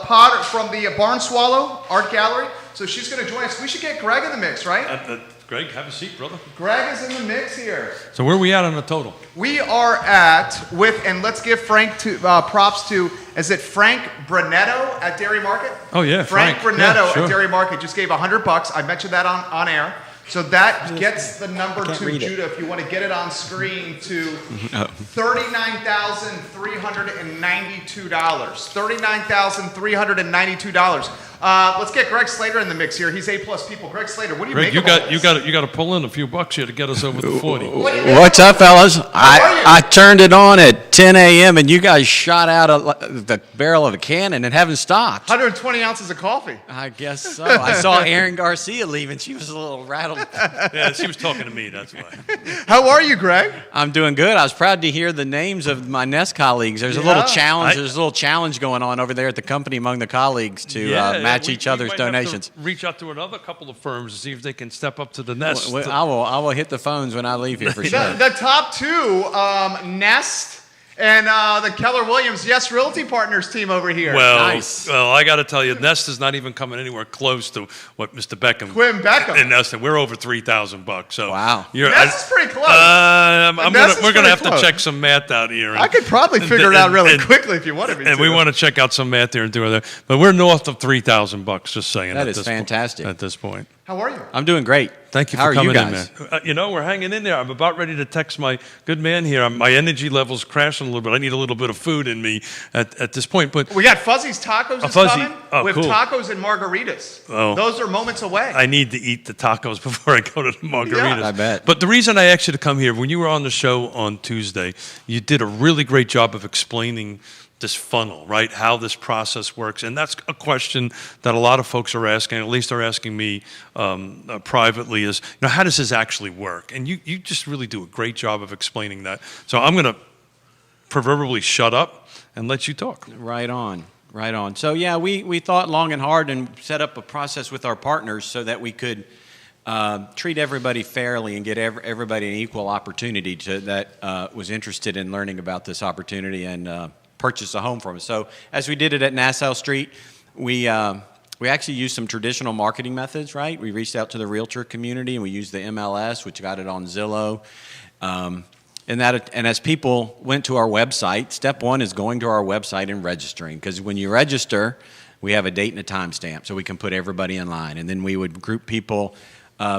Barn Swallow Art Gallery. So she's going to join us. We should get Greg in the mix, right? Greg, have a seat, brother. Greg is in the mix here. So where are we at on the total? We are and let's give Frank props to, is it Frank Brunetto at Dairy Market? Oh, yeah, Frank Brunetto yeah, sure. at Dairy Market just gave $100. I mentioned that on air. So that gets the number to Judah, if you want to get it on screen, to $39,392. $39,392. Let's get Greg Slater in the mix here. He's A+ people. Greg Slater, what do you Greg, make of all this? you got to pull in a few bucks here to get us over the 40. What's up, fellas? I turned it on at 10 a.m. and you guys shot out the barrel of a cannon and haven't stopped. 120 ounces of coffee. I guess so. I saw Erin Garcia leaving. She was a little rattled. Yeah, she was talking to me, that's why. How are you, Greg? I'm doing good. I was proud to hear the names of my Nest colleagues. There's a little challenge. There's a little challenge going on over there at the company among the colleagues to match each other's donations. Have to reach out to another couple of firms to see if they can step up to the Nest. I will hit the phones when I leave here for sure. The top two, Nest And the Keller Williams Yes Realty Partners team over here. Well, I got to tell you, Nest is not even coming anywhere close to what Mr. Beckham. Quinn Beckham. And Nest, we're over $3,000. So wow, Nest is pretty close. We're gonna have to check some math out here. I could probably figure it out really quickly if you wanted me to. And we want to check out some math here and do it. But we're north of $3,000. Just saying. That is fantastic. At this point. How are you? I'm doing great. Thank you How for are coming you guys? in, man. We're hanging in there. I'm about ready to text my good man here. My energy level's crashing a little bit. I need a little bit of food in me at this point. But we got Fuzzy's Tacos is coming. Oh, with cool. tacos and margaritas. Oh. Those are moments away. I need to eat the tacos before I go to the margaritas. Yeah, I bet. But the reason I asked you to come here, when you were on the show on Tuesday, you did a really great job of explaining this funnel, right? How this process works. And that's a question that a lot of folks are asking, at least they're asking me privately, is, how does this actually work? And you just really do a great job of explaining that. So I'm going to proverbially shut up and let you talk. Right on. So yeah, we thought long and hard and set up a process with our partners so that we could treat everybody fairly and get everybody an equal opportunity that was interested in learning about this opportunity and purchase a home from us. So as we did it at Nassau Street, we actually used some traditional marketing methods, right? We reached out to the realtor community and we used the MLS, which got it on Zillow. And as people went to our website, step one is going to our website and registering, because when you register, we have a date and a time stamp so we can put everybody in line. And then we would group people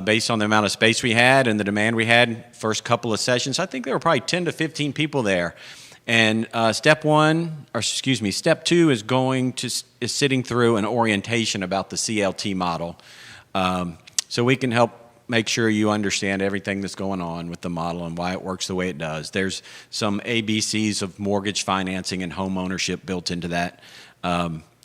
based on the amount of space we had and the demand we had. First couple of sessions, I think there were probably 10 to 15 people there. And step two is sitting through an orientation about the CLT model, so we can help make sure you understand everything that's going on with the model and why it works the way it does. There's some ABCs of mortgage financing and home ownership built into that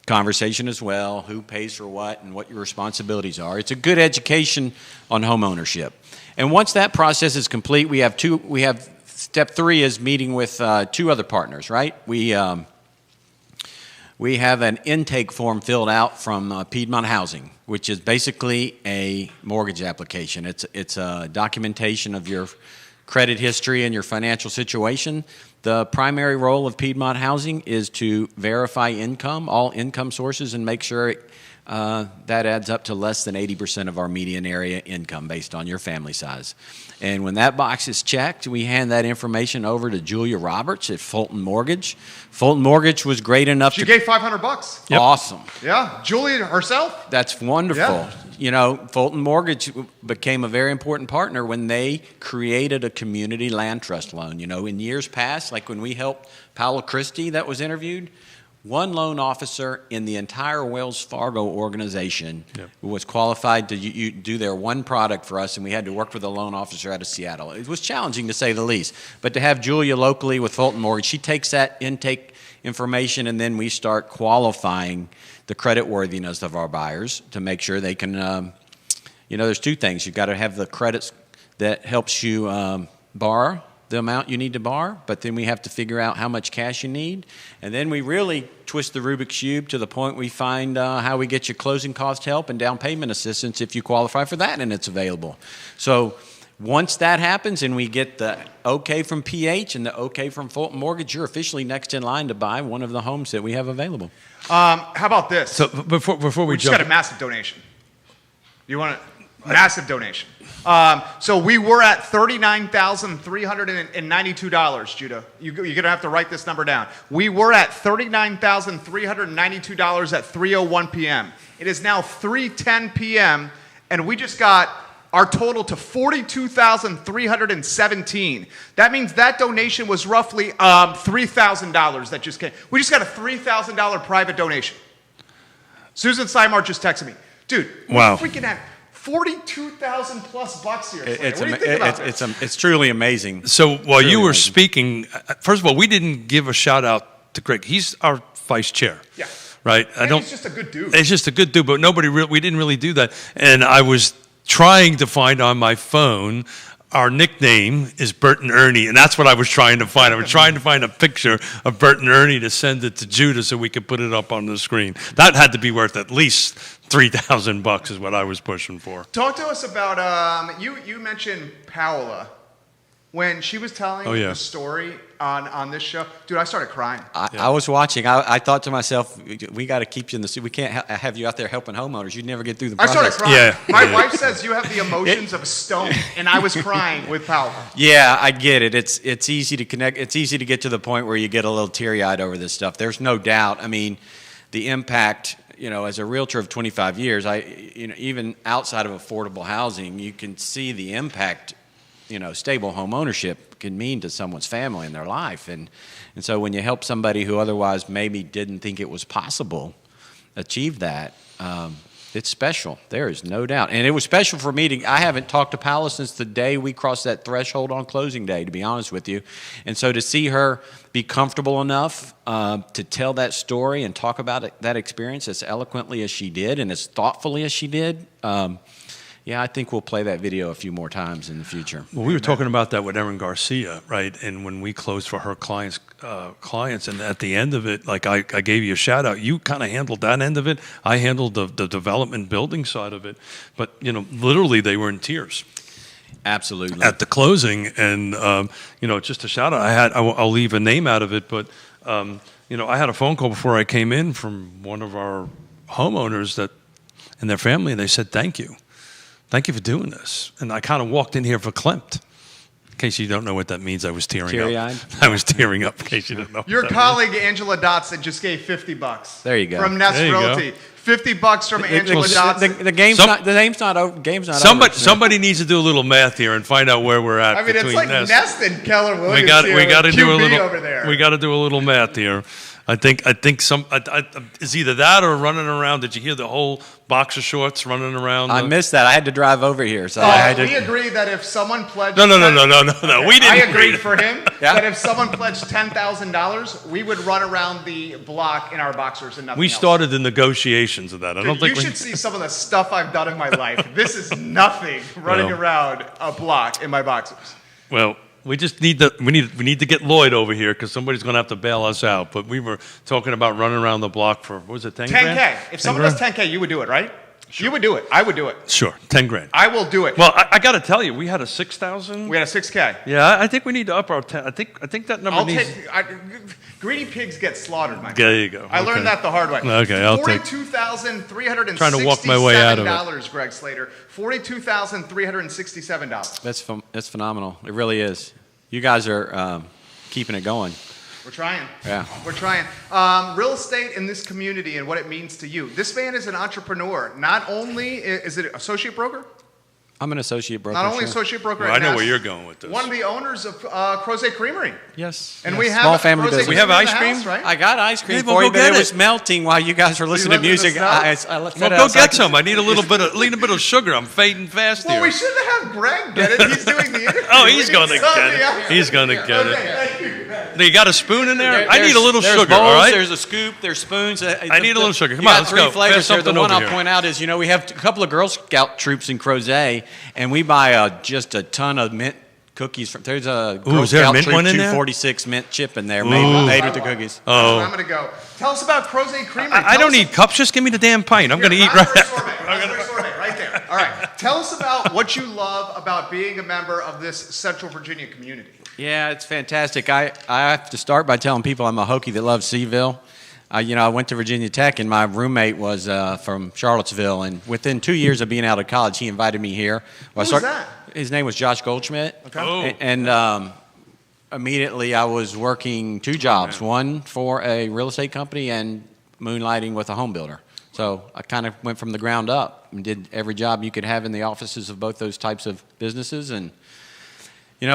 conversation as well. Who pays for what and what your responsibilities are. It's a good education on home ownership. And once that process is complete, we have step three is meeting with two other partners, right? We have an intake form filled out from Piedmont Housing, which is basically a mortgage application. It's a documentation of your credit history and your financial situation. The primary role of Piedmont Housing is to verify income, all income sources, and make sure that adds up to less than 80% of our median area income based on your family size. And when that box is checked, we hand that information over to Julia Roberts at Fulton Mortgage. Fulton Mortgage was great enough She gave $500. Yep. Awesome. Yeah, Julia herself. That's wonderful. Yeah. Fulton Mortgage became a very important partner when they created a community land trust loan. In years past, like when we helped Paolo Christie that was interviewed, one loan officer in the entire Wells Fargo organization who was qualified to do their one product for us, and we had to work with a loan officer out of Seattle. It was challenging, to say the least. But to have Julia locally with Fulton Mortgage, she takes that intake information, and then we start qualifying the credit worthiness of our buyers to make sure they can, there's two things. You've got to have the credits that helps you borrow the amount you need to borrow, but then we have to figure out how much cash you need. And then we really twist the Rubik's Cube to the point we find how we get you closing cost help and down payment assistance if you qualify for that and it's available. So once that happens and we get the okay from PH and the okay from Fulton Mortgage, you're officially next in line to buy one of the homes that we have available. How about this? So before we just got a massive donation. You want a massive donation? So we were at $39,392, Judah. You're going to have to write this number down. We were at $39,392 at 3:01 p.m. It is now 3:10 p.m., and we just got our total to $42,317. That means that donation was roughly $3,000 that just came. We just got a $3,000 private donation. Susan Simard just texted me. Dude, wow. We freaking have 42,000 plus bucks here. What do you think about this? It's truly amazing. So while you were speaking, first of all, we didn't give a shout out to Greg. He's our vice chair. Yeah. Right? He's just a good dude. It's just a good dude, but we didn't really do that. And I was trying to find on my phone, our nickname is Bert and Ernie, and that's what I was trying to find. I was trying to find a picture of Bert and Ernie to send it to Judah so we could put it up on the screen. That had to be worth at least $3,000 is what I was pushing for. Talk to us about, you mentioned Paola. When she was telling the story on this show, dude, I started crying. I was watching. I thought to myself, we got to keep you in the suit. We can't have you out there helping homeowners. You'd never get through the I process. started crying. My wife says you have the emotions of a stone, and I was crying with Powell. Yeah, I get it. It's easy to connect. It's easy to get to the point where you get a little teary-eyed over this stuff. There's no doubt. I mean, the impact, as a realtor of 25 years, even outside of affordable housing, you can see the impact, stable home ownership can mean to someone's family and their life. And so when you help somebody who otherwise maybe didn't think it was possible achieve that, it's special. There is no doubt. And it was special for me I haven't talked to Paula since the day we crossed that threshold on closing day, to be honest with you. And so to see her be comfortable enough to tell that story and talk about that experience as eloquently as she did and as thoughtfully as she did, I think we'll play that video a few more times in the future. Well, we were talking about that with Erin Garcia, right? And when we closed for her clients, and at the end of it, like I gave you a shout out. You kind of handled that end of it. I handled the development building side of it. But literally, they were in tears. Absolutely. At the closing, and just a shout out. I'll leave a name out of it, but I had a phone call before I came in from one of our homeowners and their family, and they said thank you. Thank you for doing this. And I kind of walked in here verklempt. In case you don't know what that means, I was tearing Teary-eyed? up. I was tearing up, in case you didn't know. Your colleague, Angela Dotson, just gave $50. There you go. From Nest There you Realty. go. $50 from Angela Dotson. The game's not over. Somebody needs to do a little math here and find out where we're at. I mean, it's like Nest and Keller Williams. We got to do a little. over there. We got to do a little math here. I think it's either that or running around. Did you hear the whole boxer shorts running around? I missed that. I had to drive over here, so Oh, I had to. we agree that if someone pledged... No. We didn't I agree. agreed for him that if someone pledged $10,000, we would run around the block in our boxers and nothing We else. started the negotiations of that. I don't Dude, think you should see some of the stuff I've done in my life. This is nothing running Well. around a block in my boxers. Well, we just need to get Lloyd over here because somebody's going to have to bail us out. But we were talking about running around the block for, what was it, 10 grand? 10K. If someone does 10K, you would do it, right? You would do it. I would do it. Sure, 10 grand. I will do it. Well, I got to tell you, we had a 6,000. We had a 6K. Yeah, I think we need to up our 10. I think that number needs. Greedy pigs get slaughtered, my friend. There you go. I Okay. learned that the hard way. Okay, I'll take. $42,367. Trying to walk my way out of it. Greg Slater. $42,367. That's phenomenal. It really is. You guys are keeping it going. We're trying. Yeah. We're trying. Real estate in this community and what it means to you. This man is an entrepreneur. Not only is it associate broker, I'm an associate broker. not only sure. associate broker. Well, at I know Nest, where you're going with this. One of the owners of Crozet Creamery. Yes. And yes. we have Small family Crozet business. We have Creamery in ice the cream? house, right? I got ice cream Hey, for well, you, go but get it was it. melting while you guys were listening to left it in the music. snow? I left Well, that go outside. get some. I need a little bit of sugar. I'm fading fast Well, here. we shouldn't have Greg get it. He's doing the interview. Oh, he's We going to need somebody get it. else. He's going to get Okay, it. thank you. You got a spoon in there? I need a There's- little there's sugar, bowls, all right? There's a scoop, there's spoons. I need a little sugar. Come you on, got let's three go. flavors Pass here. The something one over I'll here. point out is, we have a couple of Girl Scout troops in Crozet, and we buy just a ton of mint cookies. There's a Girl is there a Scout mint Troop one in there? 246 mint chip in there, Ooh. made with the cookies. That's where Oh, I'm going to go. Tell us about Crozet Creamery. I Tell don't us need cups. Just give me the damn pint. I'm going to eat right Raspberry now. sorbet, raspberry sorbet, right there. All right. Tell us about what you love about being a member of this Central Virginia community. Yeah, it's fantastic. I have to start by telling people I'm a Hokie that loves Seaville. I went to Virginia Tech, and my roommate was from Charlottesville. And within 2 years of being out of college, he invited me here. Who was that? His name was Josh Goldschmidt. Okay. Oh. And immediately I was working two jobs, one for a real estate company and moonlighting with a home builder. So I kind of went from the ground up and did every job you could have in the offices of both those types of businesses, and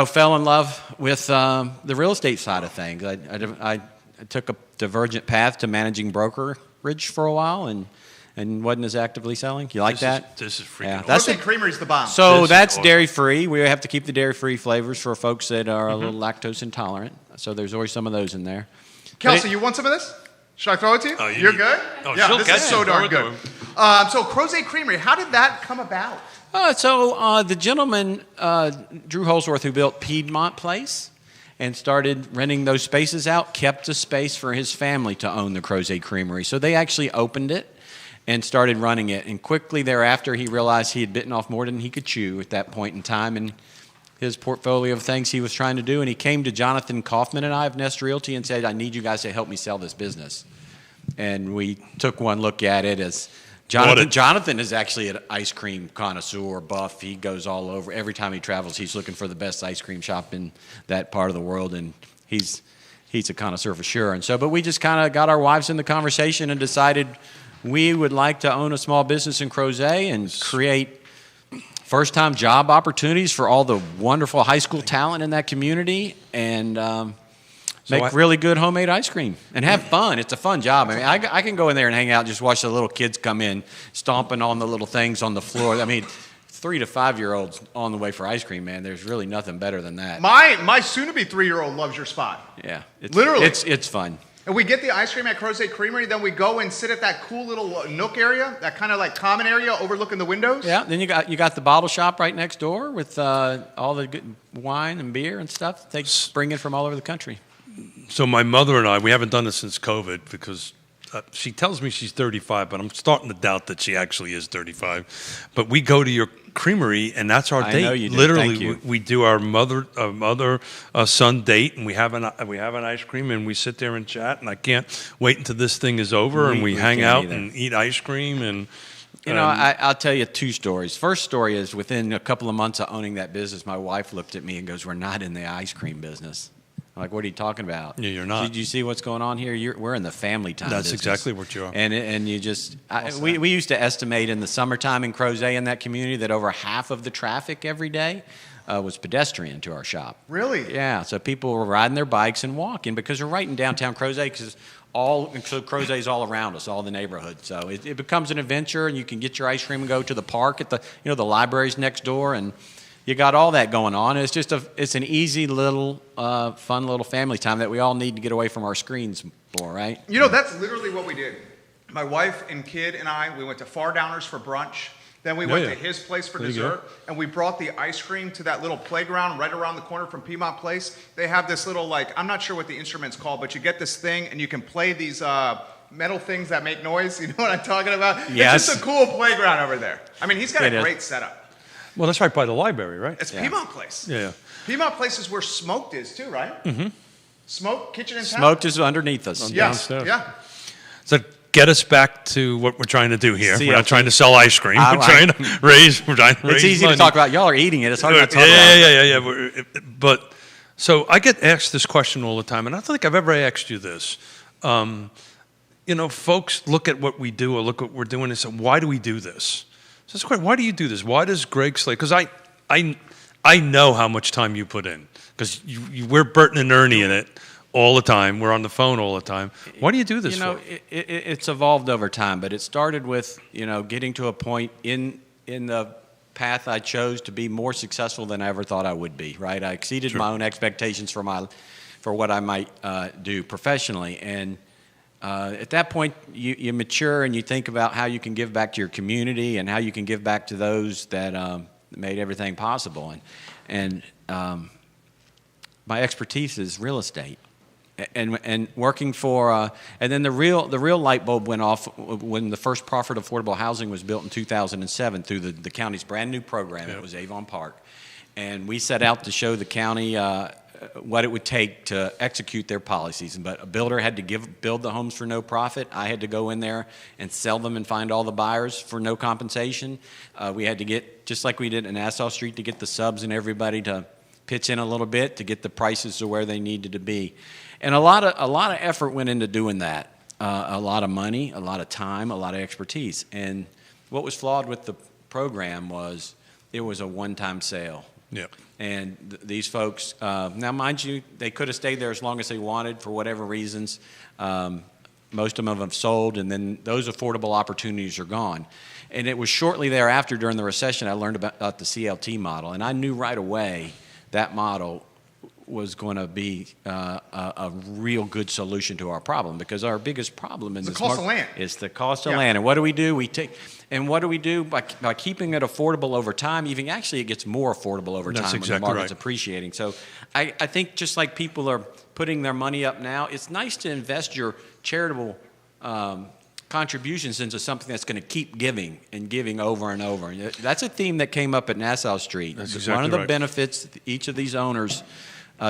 fell in love with the real estate side of things. I took a divergent path to managing brokerage for a while and wasn't as actively selling. You like that? This is freaking Yeah, awesome. that's Crozet Creamery's the bomb. So This is that's awesome. dairy free. We have to keep the dairy free flavors for folks that are a little lactose intolerant. So there's always some of those in there. Kelsey, you want some of this? Should I throw it to you? Oh, You're need- good? Oh, yeah, she'll this get is so it. darn Throw it good. to So Crozet Creamery, how did that come about? So the gentleman, Drew Holsworth, who built Piedmont Place and started renting those spaces out, kept a space for his family to own the Crozet Creamery. So they actually opened it and started running it. And quickly thereafter, he realized he had bitten off more than he could chew at that point in time. And his portfolio of things he was trying to do, and he came to Jonathan Kaufman and I of Nest Realty and said, I need you guys to help me sell this business. And we took one look at it as Jonathan is actually an ice cream connoisseur, buff. He goes all over. Every time he travels, he's looking for the best ice cream shop in that part of the world, and he's a connoisseur for sure. And so, but we just kind of got our wives in the conversation and decided we would like to own a small business in Crozet and create first-time job opportunities for all the wonderful high school talent in that community, and make really good homemade ice cream and have fun. It's a fun job. I mean, I can go in there and hang out and just watch the little kids come in, stomping on the little things on the floor. I mean, 3 to 5 year olds on the way for ice cream, man. There's really nothing better than that. My soon-to-be 3-year-old loves your spot. Yeah, Literally. it's fun. And we get the ice cream at Crozet Creamery, then we go and sit at that cool little nook area, that kind of like common area overlooking the windows. Yeah, then you got the bottle shop right next door with all the good wine and beer and stuff. They bring in from all over the country. So my mother and I, we haven't done this since COVID because she tells me she's 35, but I'm starting to doubt that she actually is 35. But we go to your creamery, and that's our date. I know you do. Literally, Thank you. we do our mother-son date, and we have an ice cream, and we sit there and chat. And I can't wait until this thing is over, and we hang can't out either. and eat ice cream. And You know, I'll tell you 2 stories. First story is within a couple of months of owning that business, my wife looked at me and goes, "We're not in the ice cream business." I'm like, what are you talking about? Yeah, you're not. Did you see what's going on here? We're in the family time That's business. exactly what you are. And you just, we used to estimate in the summertime in Crozet in that community that over half of the traffic every day was pedestrian to our shop. Really? Yeah, so people were riding their bikes and walking because we're right in downtown Crozet because Crozet is all around us, all the neighborhood. So it becomes an adventure, and you can get your ice cream and go to the park at the library's next door, and you got all that going on. It's just it's an easy little, fun little family time that we all need to get away from our screens more, right? You know, that's literally what we did. My wife and kid and I, we went to Far Downers for brunch. Then we went to his place for dessert, and we brought the ice cream to that little playground right around the corner from Piedmont Place. They have this little, I'm not sure what the instrument's called, but you get this thing, and you can play these metal things that make noise. You know what I'm talking about? Yes. It's just a cool playground over there. I mean, he's got a great setup. Well, that's right by the library, right? It's Piedmont Place. Yeah. Piedmont Place is where Smoked is, too, right? Mm-hmm. Smoke, kitchen in town? Smoked is underneath us. Yes, Downstairs. yeah. So get us back to what we're trying to do here. We're CLT. not trying to sell ice cream. We're trying to raise It's easy money. to talk about. Y'all are eating it. It's hard not to talk Yeah. about. But so I get asked this question all the time, and I don't think I've ever asked you this. You know, folks look at what we do or look at what we're doing and say, why do we do this? So it's quite, why do you do this? Why does Greg Slade? Because I know how much time you put in. Because we're Burton and Ernie in it all the time. We're on the phone all the time. Why do you do this You know, for? it's evolved over time, but it started with, getting to a point in the path I chose to be more successful than I ever thought I would be, right? I exceeded my own expectations for what I might do professionally. And at that point, you mature and you think about how you can give back to your community and how you can give back to those that made everything possible. And my expertise is real estate. And working for, and then the real light bulb went off when the first Proffered Affordable Housing was built in 2007 through the county's brand new program. It was Avon Park, and we set out to show the county what it would take to execute their policies. But a builder had to build the homes for no profit. I had to go in there and sell them and find all the buyers for no compensation. We had to get, just like we did in Nassau Street, to get the subs and everybody to pitch in a little bit to get the prices to where they needed to be. And a lot of effort went into doing that. A lot of money, a lot of time, a lot of expertise. And what was flawed with the program was it was a one-time sale. Yeah. And these folks, now mind you, they could have stayed there as long as they wanted for whatever reasons. Most of them have sold, and then those affordable opportunities are gone. And it was shortly thereafter during the recession I learned about the CLT model, and I knew right away that model was going to be a real good solution to our problem, because our biggest problem in this cost of land. is the cost of land. And what do we do? What do we do by keeping it affordable over time? Even actually, it gets more affordable over That's time exactly when the market's right. appreciating. So I think just like people are putting their money up now, it's nice to invest your charitable contributions into something that's going to keep giving and giving over and over. And that's a theme that came up at Nassau Street. That's One exactly of the right. benefits each of these owners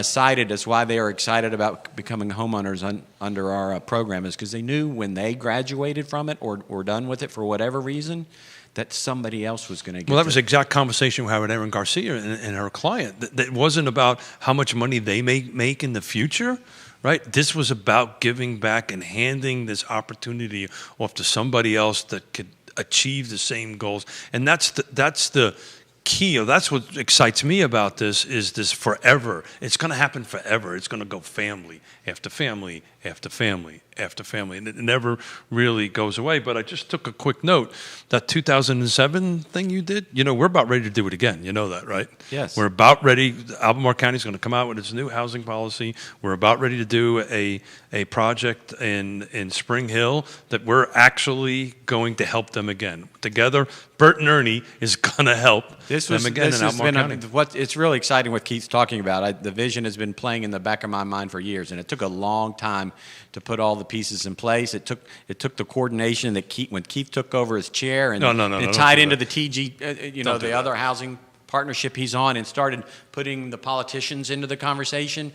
cited as why they are excited about becoming homeowners under our program is because they knew when they graduated from it or were done with it for whatever reason, that somebody else was going to get Well, that was it. the exact conversation we had with Erin Garcia and her client. That wasn't about how much money they may make in the future, right? This was about giving back and handing this opportunity off to somebody else that could achieve the same goals. And that's the key, or that's what excites me about this, is this forever. It's going to happen forever. It's going to go family after family after family after family, and it never really goes away. But I just took a quick note. That 2007 thing you did, we're about ready to do it again. You know that, right? Yes. We're about ready. Albemarle County is going to come out with its new housing policy. We're about ready to do a project in Spring Hill that we're actually going to help them again. Together, Bert and Ernie is going to help them again in Albemarle County. It's really exciting what Keith's talking about. The vision has been playing in the back of my mind for years, and it took a long time to put all the pieces in place. It took the coordination that when Keith took over his chair and No, tied don't into do the TG, Don't do the that. other housing partnership he's on, and started putting the politicians into the conversation.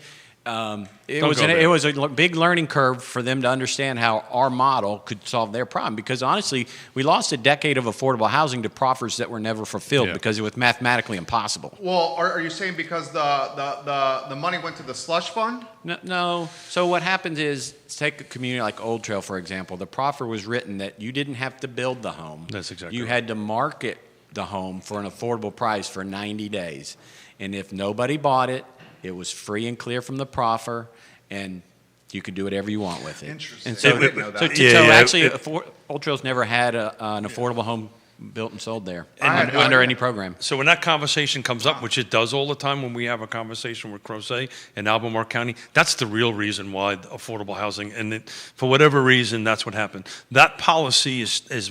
It was a big learning curve for them to understand how our model could solve their problem. Because honestly, we lost a decade of affordable housing to proffers that were never fulfilled because it was mathematically impossible. Well, are you saying because the money went to the slush fund? No. So what happens is, take a community like Old Trail, for example. The proffer was written that you didn't have to build the home. That's exactly You right. had to market the home for an affordable price for 90 days. And if nobody bought it, it was free and clear from the proffer, and you could do whatever you want with it. Interesting. And so, I didn't know that. Actually, Old Trail's never had an affordable home built and sold there under any program. So when that conversation comes up, which it does all the time when we have a conversation with Crozet in Albemarle County, that's the real reason why affordable housing, and for whatever reason, that's what happened. That policy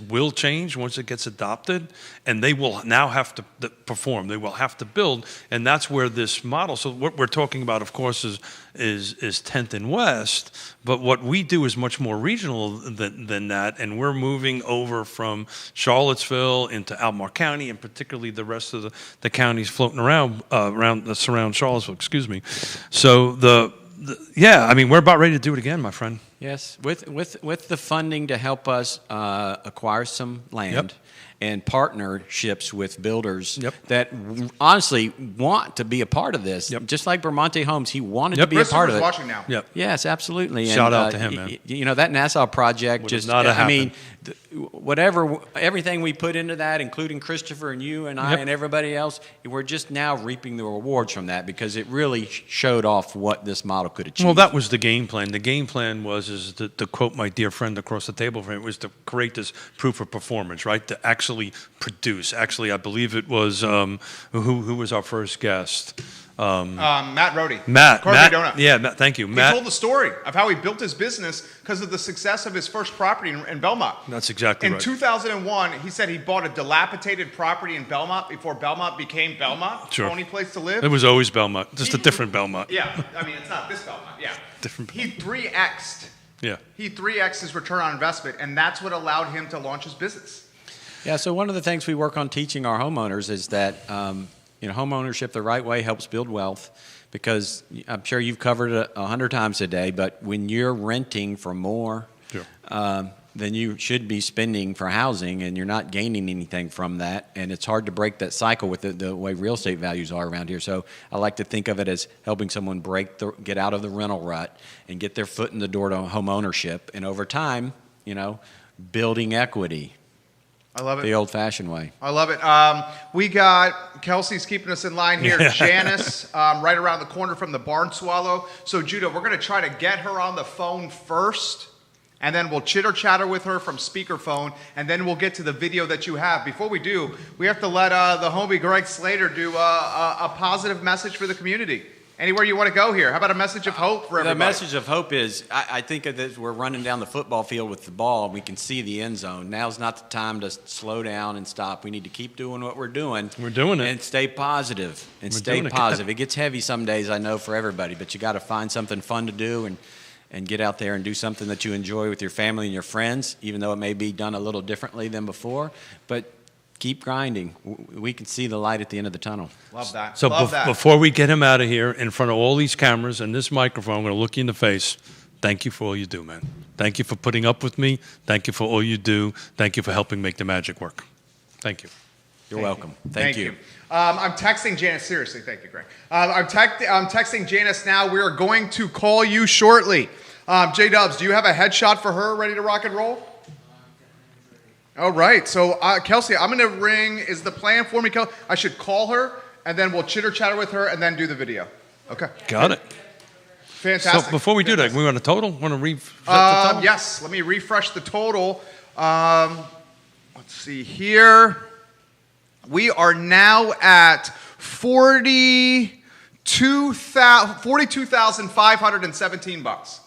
will change once it gets adopted, and they will now have to perform. They will have to build, and that's where this model. So what we're talking about, of course, is 10th and West, but what we do is much more regional than that, and we're moving over from Charlottesville into Albemarle County, and particularly the rest of the counties floating around that surround Charlottesville. Excuse me. So we're about ready to do it again, my friend. Yes, with the funding to help us acquire some land. And partnerships with builders that honestly want to be a part of this. Just like Bramante Homes, he wanted to be a part of it. watching now. Yes, absolutely. Shout out to him, man. That Nassau project everything we put into that, including Christopher and you and I and everybody else, we're just now reaping the rewards from that because it really showed off what this model could achieve. Well, that was the game plan. The game plan was to quote my dear friend across the table from him, was to create this proof of performance, right? To actually produce. Actually, I believe it was who was our first guest. Matt Rohde. Matt. Donut. Yeah, thank you. Matt. He told the story of how he built his business because of the success of his first property in Belmont. That's exactly right. In 2001, he said he bought a dilapidated property in Belmont before Belmont became Belmont. Sure. The only place to live. It was always Belmont, just a different Belmont. Yeah, I mean, it's not this Belmont. Yeah. Different He 3X'd. Yeah. He 3X'd his return on investment, and that's what allowed him to launch his business. Yeah, so one of the things we work on teaching our homeowners is that home ownership the right way helps build wealth, because I'm sure you've covered it 100 times a day, but when you're renting for more than you should be spending for housing, and you're not gaining anything from that, and it's hard to break that cycle with the way real estate values are around here. So I like to think of it as helping someone get out of the rental rut and get their foot in the door to home ownership, and over time, building equity. I love it. The old-fashioned way. I love it. We got Kelsey's keeping us in line here. Janice, right around the corner from the Barn Swallow. So, Judah, we're going to try to get her on the phone first, and then we'll chitter-chatter with her from speakerphone, and then we'll get to the video that you have. Before we do, we have to let the homie Greg Slater do a positive message for the community. Anywhere you want to go here? How about a message of hope for everybody? The message of hope is, I think of this, we're running down the football field with the ball, and we can see the end zone. Now's not the time to slow down and stop. We need to keep doing what we're doing. We're doing it. And stay positive. And We're stay doing it. positive. It gets heavy some days, I know, for everybody, but you got to find something fun to do and get out there and do something that you enjoy with your family and your friends, even though it may be done a little differently than before. But keep grinding. We can see the light at the end of the tunnel. Love that. So Love that. before we get him out of here, in front of all these cameras and this microphone, I'm going to look you in the face. Thank you for all you do, man. Thank you for putting up with me. Thank you for all you do. Thank you for helping make the magic work. Thank you. You're welcome. Thank you. I'm texting Janice. Seriously, thank you, Greg. I'm texting Janice now. We are going to call you shortly. J-Dubs, do you have a headshot for her ready to rock and roll? All right. So, Kelsey, I'm going to ring. Is the plan for me, Kelsey? I should call her, and then we'll chitter-chatter with her, and then do the video. Okay. Got it. Fantastic. So before we do that, we want a total? Want to refresh the total? Yes. Let me refresh the total. Let's see here. We are now at $42,517.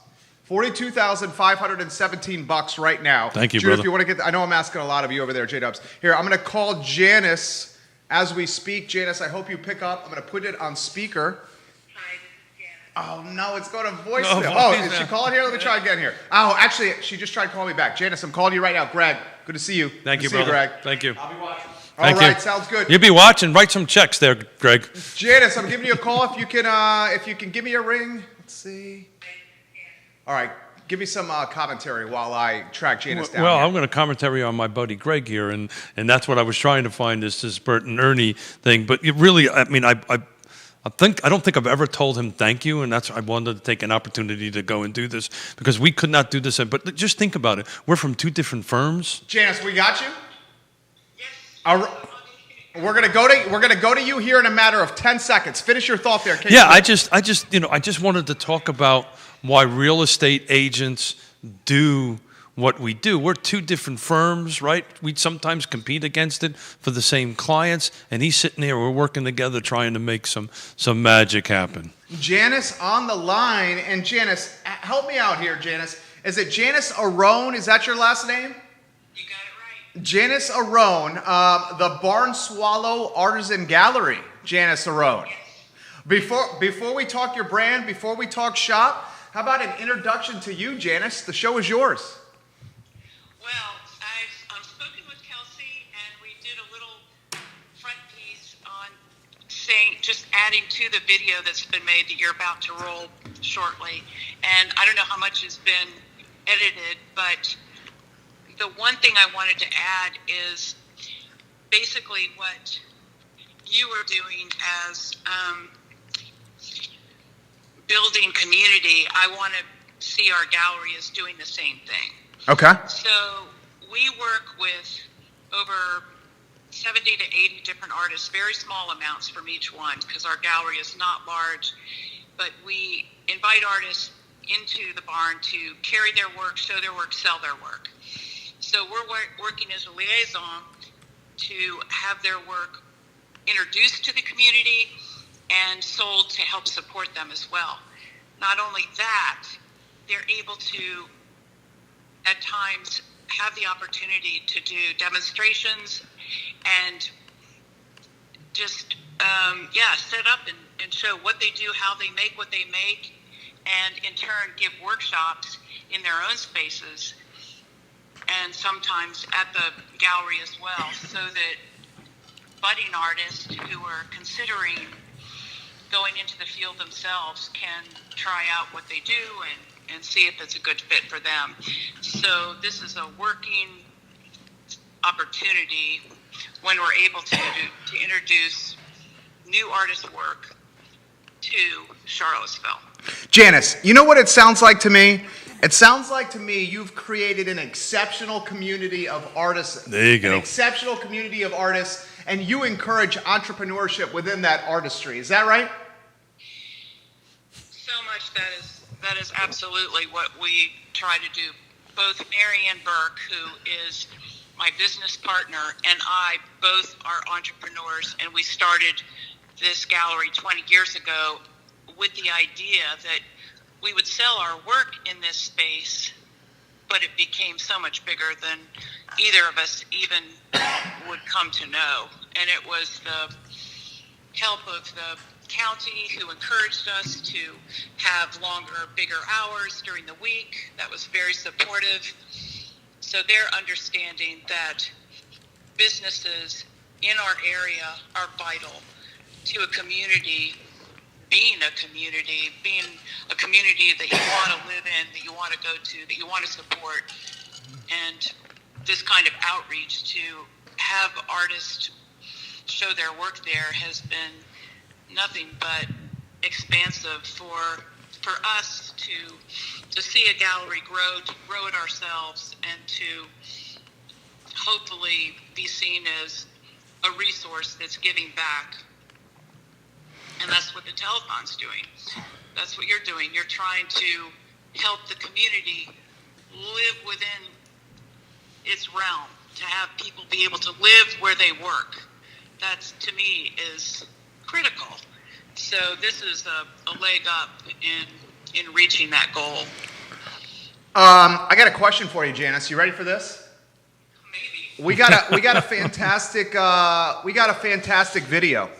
$42,517 right now. Thank you, Judah, brother. if you want to get, I know I'm asking a lot of you over there, J-Dubs. Here, I'm going to call Janice as we speak. Janice, I hope you pick up. I'm going to put it on speaker. Oh, no, it's going to voicemail. No, Oh, please is she no. calling here? Let me try again here. Oh, actually, she just tried calling me back. Janice, I'm calling you right now. Greg, good to see you. Thank you, Good to see brother. Greg. Thank you. I'll be watching. Thank All right, you. sounds good. You'll be watching. Write some checks there, Greg. Janice, I'm giving you a call if you can give me a ring. Let's see. All right, give me some commentary while I track Janice down. Well, here. I'm going to commentary on my buddy Greg here, and that's what I was trying to find is this Bert and Ernie thing. But it really, I mean, I don't think I've ever told him thank you, and that's I wanted to take an opportunity to go and do this because we could not do this. But just think about it: we're from two different firms. Janice, we got you. Yes. We're gonna go to you here in a matter of 10 seconds. Finish your thought there. Casey. Yeah, I just wanted to talk about why real estate agents do what we do. We're two different firms, right? We sometimes compete against it for the same clients, and he's sitting there. We're working together, trying to make some magic happen. Janice on the line, and Janice, help me out here, Janice. Is it Janice Arone? Is that your last name? You got it right. Janice Arone, the Barn Swallow Artisan Gallery. Janice Arone. Before we talk your brand, before we talk shop, how about an introduction to you, Janice? The show is yours. Well, I've spoken with Kelsey, and we did a little front piece on just adding to the video that's been made that you're about to roll shortly. And I don't know how much has been edited, but the one thing I wanted to add is basically what you were doing as building community. I want to see our gallery as doing the same thing. Okay. So we work with over 70 to 80 different artists, very small amounts from each one because our gallery is not large, but we invite artists into the barn to carry their work, show their work, sell their work. So we're working as a liaison to have their work introduced to the community and sold to help support them as well. Not only that, they're able to at times have the opportunity to do demonstrations and just set up and show what they do, how they make what they make, and in turn give workshops in their own spaces and sometimes at the gallery as well, so that budding artists who are considering going into the field themselves can try out what they do and see if it's a good fit for them. So this is a working opportunity when we're able to introduce new artist work to Charlottesville. Janice, you know what it sounds like to me? It sounds like to me you've created an exceptional community of artists. There you go. An exceptional community of artists, and you encourage entrepreneurship within that artistry. Is that right? So much. That is absolutely what we try to do. Both Marianne Burke, who is my business partner, and I both are entrepreneurs, and we started this gallery 20 years ago with the idea that we would sell our work in this space, but it became so much bigger than either of us even would come to know. And it was the help of the county who encouraged us to have longer, bigger hours during the week. That was very supportive. So they're understanding that businesses in our area are vital to a community, being a community that you want to live in, that you want to go to, that you want to support. And this kind of outreach to have artists show their work there has been nothing but expansive for us to see a gallery grow, to grow it ourselves, and to hopefully be seen as a resource that's giving back. And that's what the telethon's doing. That's what you're doing. You're trying to help the community live within its realm, to have people be able to live where they work. That's, to me, is critical. So this is a leg up in reaching that goal. I got a question for you, Janice. You ready for this? Maybe. We got a fantastic video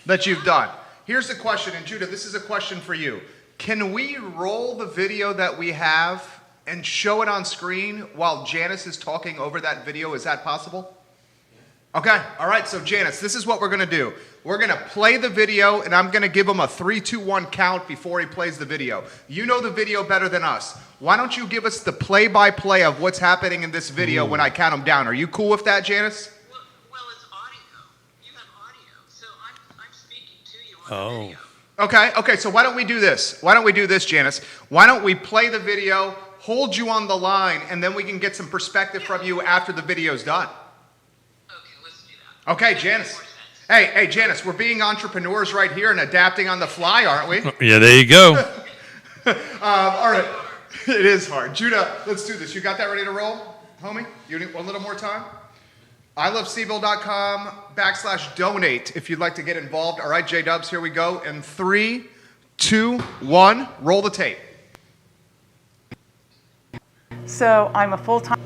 that you've done. Here's the question, and Judah, this is a question for you. Can we roll the video that we have and show it on screen while Janice is talking over that video? Is that possible? Okay, all right, so Janice, this is what we're gonna do. We're gonna play the video, and I'm gonna give him a 3, 2, 1 count before he plays the video. You know the video better than us. Why don't you give us the play-by-play of what's happening in this video when I count them down? Are you cool with that, Janice? Well, it's audio. You have audio, so I'm speaking to you on the video. Okay, so why don't we do this, Janice? Why don't we play the video, hold you on the line, and then we can get some perspective from you after the video's done. Okay, Janice. Hey, Janice, we're being entrepreneurs right here and adapting on the fly, aren't we? Yeah, there you go. All right. It is hard. Judah, let's do this. You got that ready to roll, homie? You need a little more time? iloveseville.com/donate if you'd like to get involved. All right, J-Dubs, here we go. In 3, 2, 1, roll the tape. So I'm a full-time,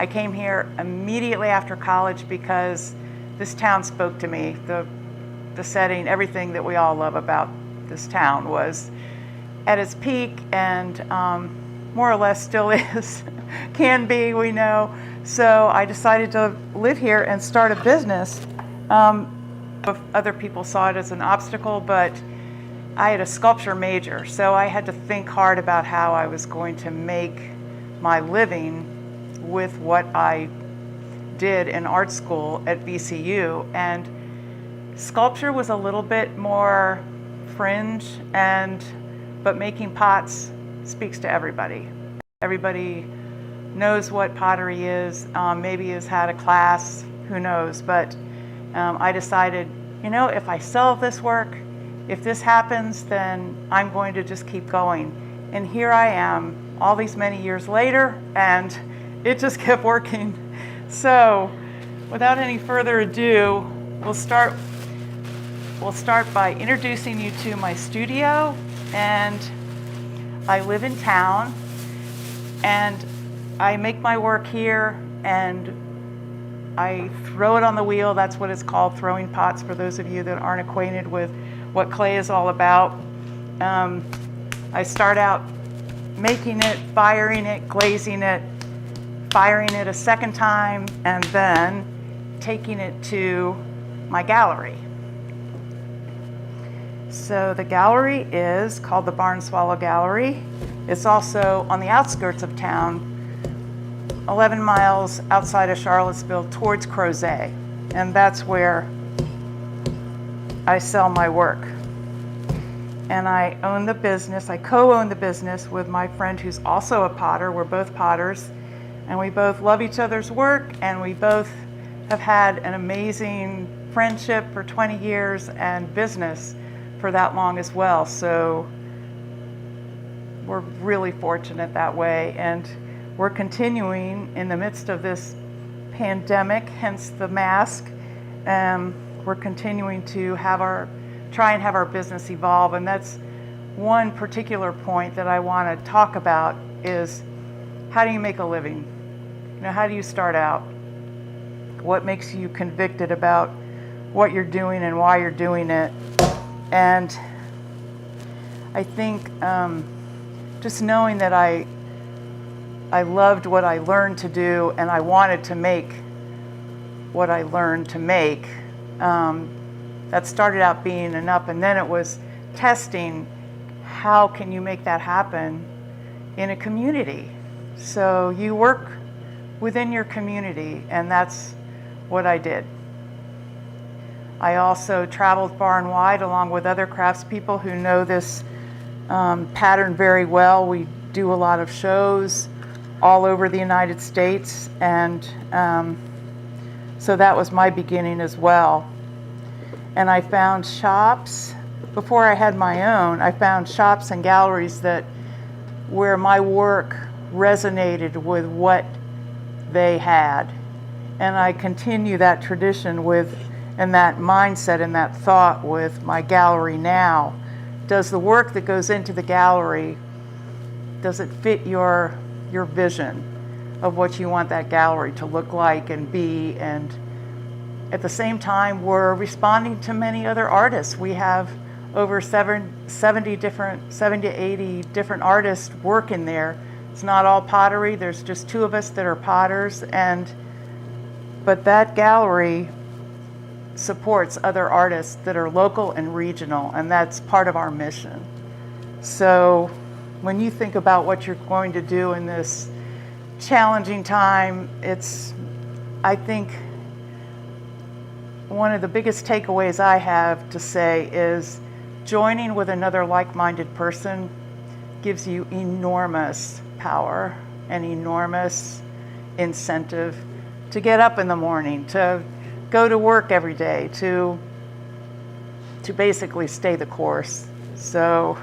I came here immediately after college because this town spoke to me. The setting, everything that we all love about this town was at its peak, and more or less still is, can be, we know. So I decided to live here and start a business. Other people saw it as an obstacle, but I had a sculpture major, so I had to think hard about how I was going to make my living with what I did in art school at VCU. And sculpture was a little bit more fringe, but making pots speaks to everybody. Everybody knows what pottery is, maybe has had a class, who knows, but I decided, if I sell this work, if this happens, then I'm going to just keep going. And here I am all these many years later, and it just kept working. So without any further ado, we'll start by introducing you to my studio. And I live in town, and I make my work here, and I throw it on the wheel. That's what it's called, throwing pots, for those of you that aren't acquainted with what clay is all about. I start out making it, firing it, glazing it, firing it a second time, and then taking it to my gallery. So the gallery is called the Barn Swallow Gallery. It's also on the outskirts of town, 11 miles outside of Charlottesville towards Crozet, and that's where I sell my work. And I own the business, I co-own the business with my friend who's also a potter. We're both potters, and we both love each other's work, and we both have had an amazing friendship for 20 years and business for that long as well. So we're really fortunate that way, and we're continuing in the midst of this pandemic, hence the mask. We're continuing to try and have our business evolve, and that's one particular point that I want to talk about is how do you make a living? How do you start out? What makes you convicted about what you're doing and why you're doing it. And I think just knowing that I loved what I learned to do and I wanted to make what I learned to make, that started out being enough. And then it was testing, how can you make that happen in a community? So you work within your community, and that's what I did. I also traveled far and wide along with other craftspeople who know this pattern very well. We do a lot of shows all over the United States, and so that was my beginning as well. And I found shops, before I had my own, I found shops and galleries where my work resonated with what they had. And I continue that tradition and that mindset and that thought with my gallery now. Does the work that goes into the gallery, does it fit your vision of what you want that gallery to look like and be? And at the same time, we're responding to many other artists. We have over 70 to 80 different artists working there. It's not all pottery. There's just 2 of us that are potters, but that gallery supports other artists that are local and regional, and that's part of our mission. So when you think about what you're going to do in this challenging time, I think one of the biggest takeaways I have to say is joining with another like-minded person gives you enormous power and enormous incentive to get up in the morning, to go to work every day, to basically stay the course. So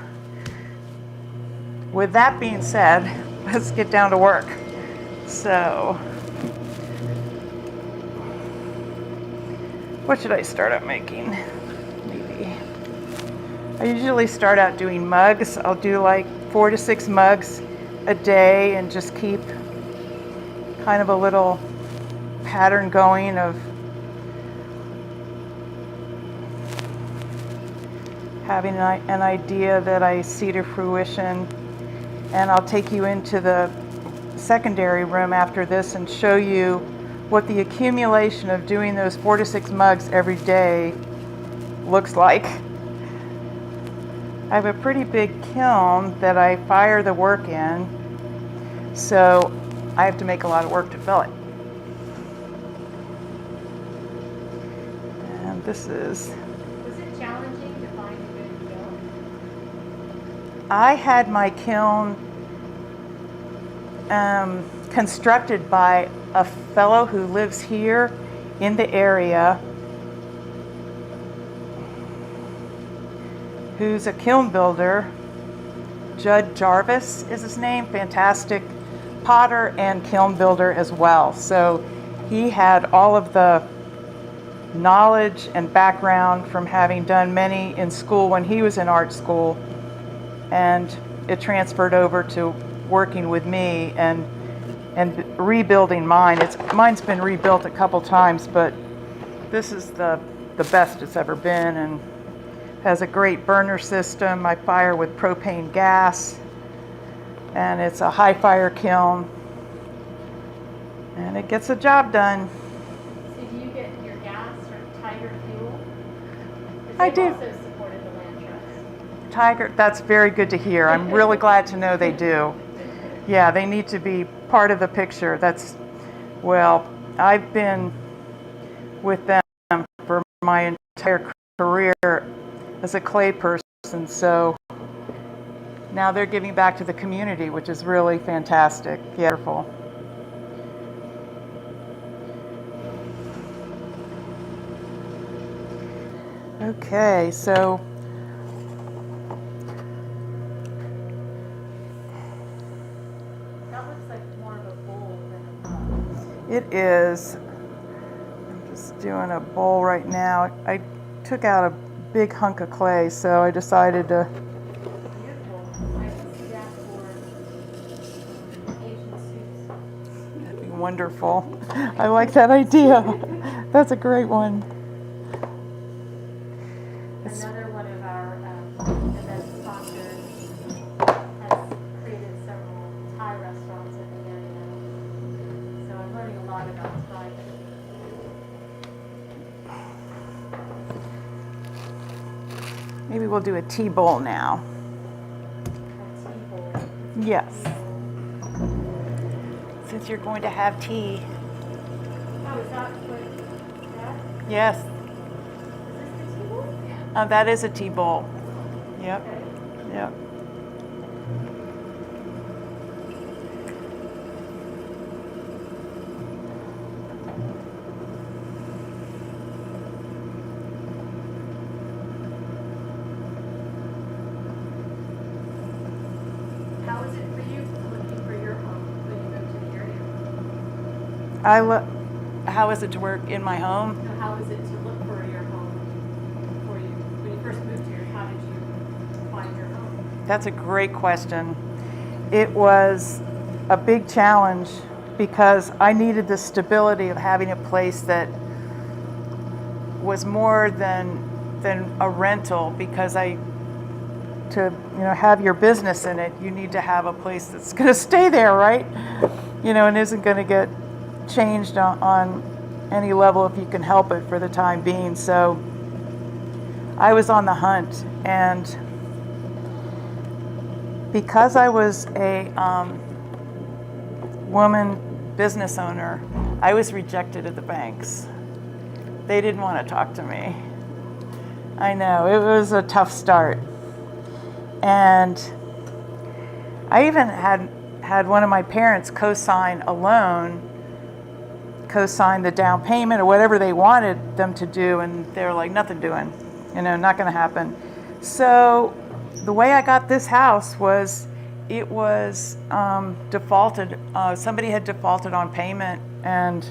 with that being said, let's get down to work. So what should I start out making? Maybe I usually start out doing mugs. I'll do like 4 to 6 mugs a day and just keep kind of a little pattern going of having an idea that I see to fruition. And I'll take you into the secondary room after this and show you what the accumulation of doing those 4 to 6 mugs every day looks like. I have a pretty big kiln that I fire the work in, so I have to make a lot of work to fill it. And this is... Was it challenging to find a good kiln? I had my kiln constructed by a fellow who lives here in the area, who's a kiln builder. Judd Jarvis is his name, fantastic potter and kiln builder as well. So he had all of the knowledge and background from having done many in school when he was in art school, and it transferred over to working with me and rebuilding mine. Mine's been rebuilt a couple times, but this is the best it's ever been, and has a great burner system. I fire with propane gas, and it's a high fire kiln, and it gets the job done. So do you get your gas from Tiger Fuel? I do. Also supported the Land Trust. Tiger, that's very good to hear. I'm really glad to know they do. Yeah, they need to be part of the picture. Well, I've been with them for my entire career as a clay person, so now they're giving back to the community, which is really fantastic. Yeah, wonderful. Okay, so That looks like more of a bowl than a it is. I'm just doing a bowl right now. I took out a big hunk of clay, so I decided to. beautiful. I can see that for Asian soups. That'd be wonderful. I like that idea. That's a great one. Maybe we'll do a tea bowl now. Yes. Since you're going to have tea. Oh, is that what that? Yes. Is this the tea bowl? That is a tea bowl. Yep. Yep. How is it for you looking for your home when you moved to the area? How is it to work in my home? No, how is it to look for your home for you? When you first moved here, how did you find your home? That's a great question. It was a big challenge because I needed the stability of having a place that was more than a rental, because to have your business in it, you need to have a place that's going to stay there, right? And isn't going to get changed on any level if you can help it for the time being. So I was on the hunt, and because I was a woman business owner, I was rejected at the banks. They didn't want to talk to me. I know, it was a tough start. And I even had one of my parents co-sign a loan, co-sign the down payment or whatever they wanted them to do, and they were like, nothing doing, not going to happen. So the way I got this house was, it was defaulted. Somebody had defaulted on payment, and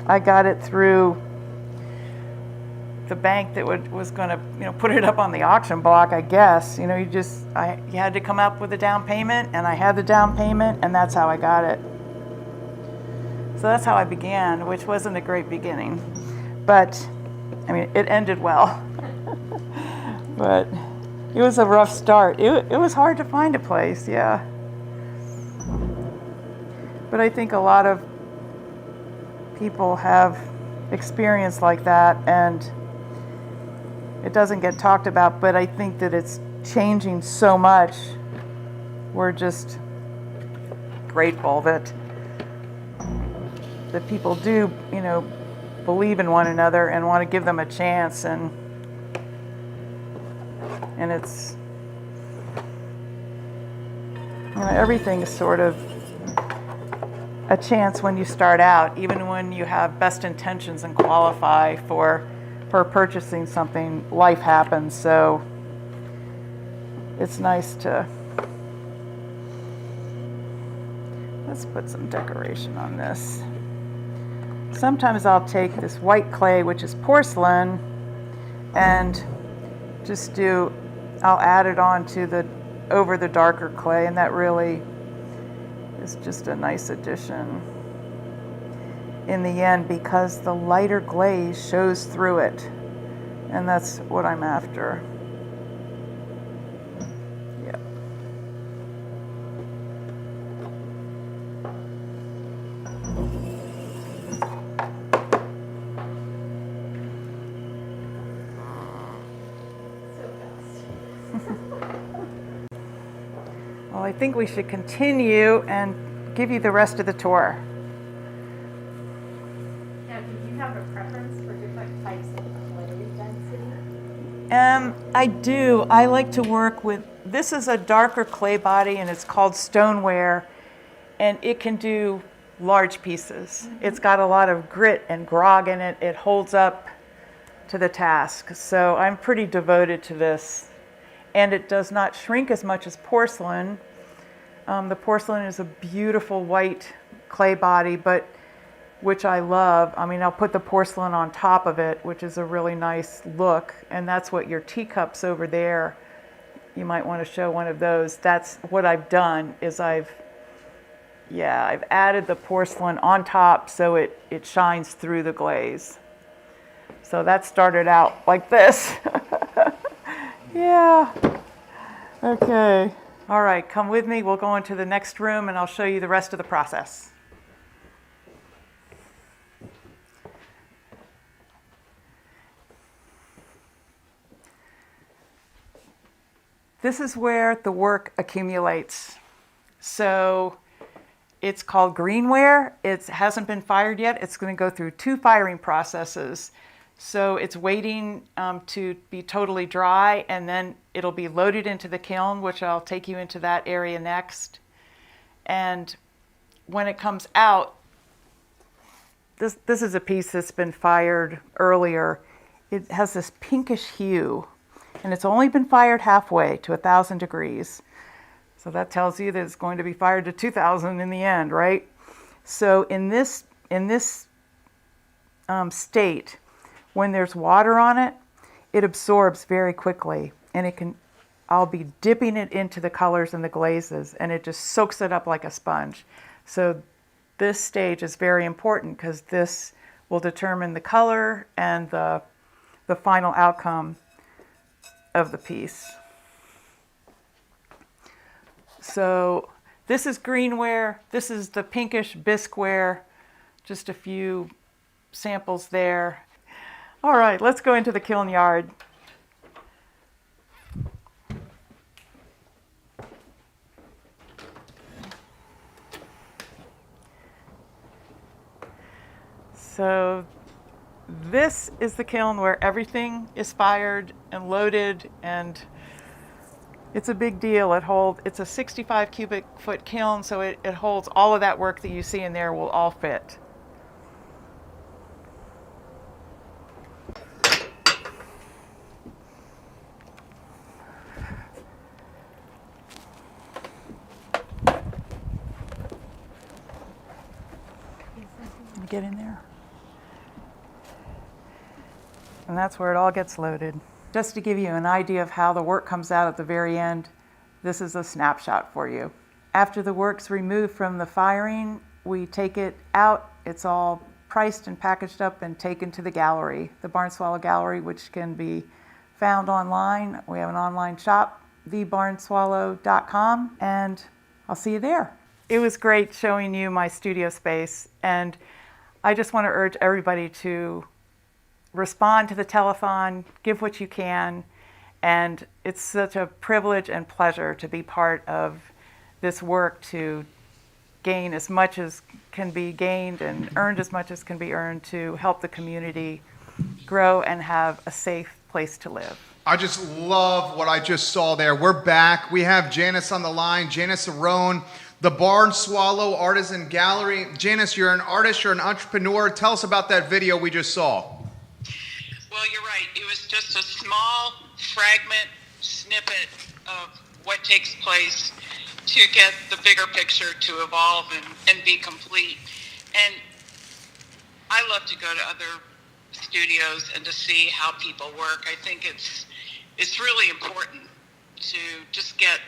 I got it through the bank that was going to, put it up on the auction block, I guess. You had to come up with a down payment, and I had the down payment, and that's how I got it. So that's how I began, which wasn't a great beginning, but it ended well. But it was a rough start. It was hard to find a place, yeah. But I think a lot of people have experience like that, and it doesn't get talked about, but I think that it's changing so much. We're just grateful that people do, believe in one another and want to give them a chance, and it's, everything is sort of a chance when you start out, even when you have best intentions and qualify for purchasing something. Life happens, so it's nice to, let's put some decoration on this. Sometimes I'll take this white clay, which is porcelain, and just I'll add it on to over the darker clay, and that really is just a nice addition in the end, because the lighter glaze shows through it, and that's what I'm after. Yeah. Well, I think we should continue and give you the rest of the tour. Now, do you have a preference for different types of clay density? I do. I like to work with, this is a darker clay body, and it's called stoneware, and it can do large pieces. Mm-hmm. It's got a lot of grit and grog in it. It holds up to the task. So I'm pretty devoted to this. And it does not shrink as much as porcelain. The porcelain is a beautiful white clay body, which I love. I'll put the porcelain on top of it, which is a really nice look. And that's what your teacups over there, you might want to show one of those. That's what I've done, is I've added the porcelain on top so it shines through the glaze. So that started out like this. Yeah. Okay. All right, come with me. We'll go into the next room, and I'll show you the rest of the process. This is where the work accumulates. So it's called greenware. It hasn't been fired yet. It's going to go through 2 firing processes. So it's waiting to be totally dry, and then it'll be loaded into the kiln, which I'll take you into that area next. And when it comes out, this is a piece that's been fired earlier. It has this pinkish hue, and it's only been fired halfway to 1,000 degrees. So that tells you that it's going to be fired to 2,000 in the end, right? So in this state, when there's water on it, it absorbs very quickly, and I'll be dipping it into the colors and the glazes, and it just soaks it up like a sponge. So this stage is very important because this will determine the color and the final outcome of the piece. So this is greenware, this is the pinkish bisqueware, just a few samples there. All right, let's go into the kiln yard. So this is the kiln where everything is fired and loaded, and it's a big deal. It's a 65 cubic foot kiln, so it holds all of that work that you see in there will all fit. Get in there. And that's where it all gets loaded. Just to give you an idea of how the work comes out at the very end, this is a snapshot for you. After the work's removed from the firing, we take it out. It's all priced and packaged up and taken to the gallery, the Barn Swallow Gallery, which can be found online. We have an online shop, thebarnswallow.com, and I'll see you there. It was great showing you my studio space, and I just want to urge everybody to respond to the telethon, give what you can, and it's such a privilege and pleasure to be part of this work to gain as much as can be gained and earned as much as can be earned to help the community grow and have a safe place to live. I just love what I just saw there. We're back. We have Janice on the line, Janice Arone, the Barn Swallow Artisan Gallery. Janice, you're an artist, you're an entrepreneur. Tell us about that video we just saw. Well, you're right. It was just a small fragment, snippet of what takes place to get the bigger picture to evolve and be complete. And I love to go to other studios and to see how people work. I think it's really important to just get,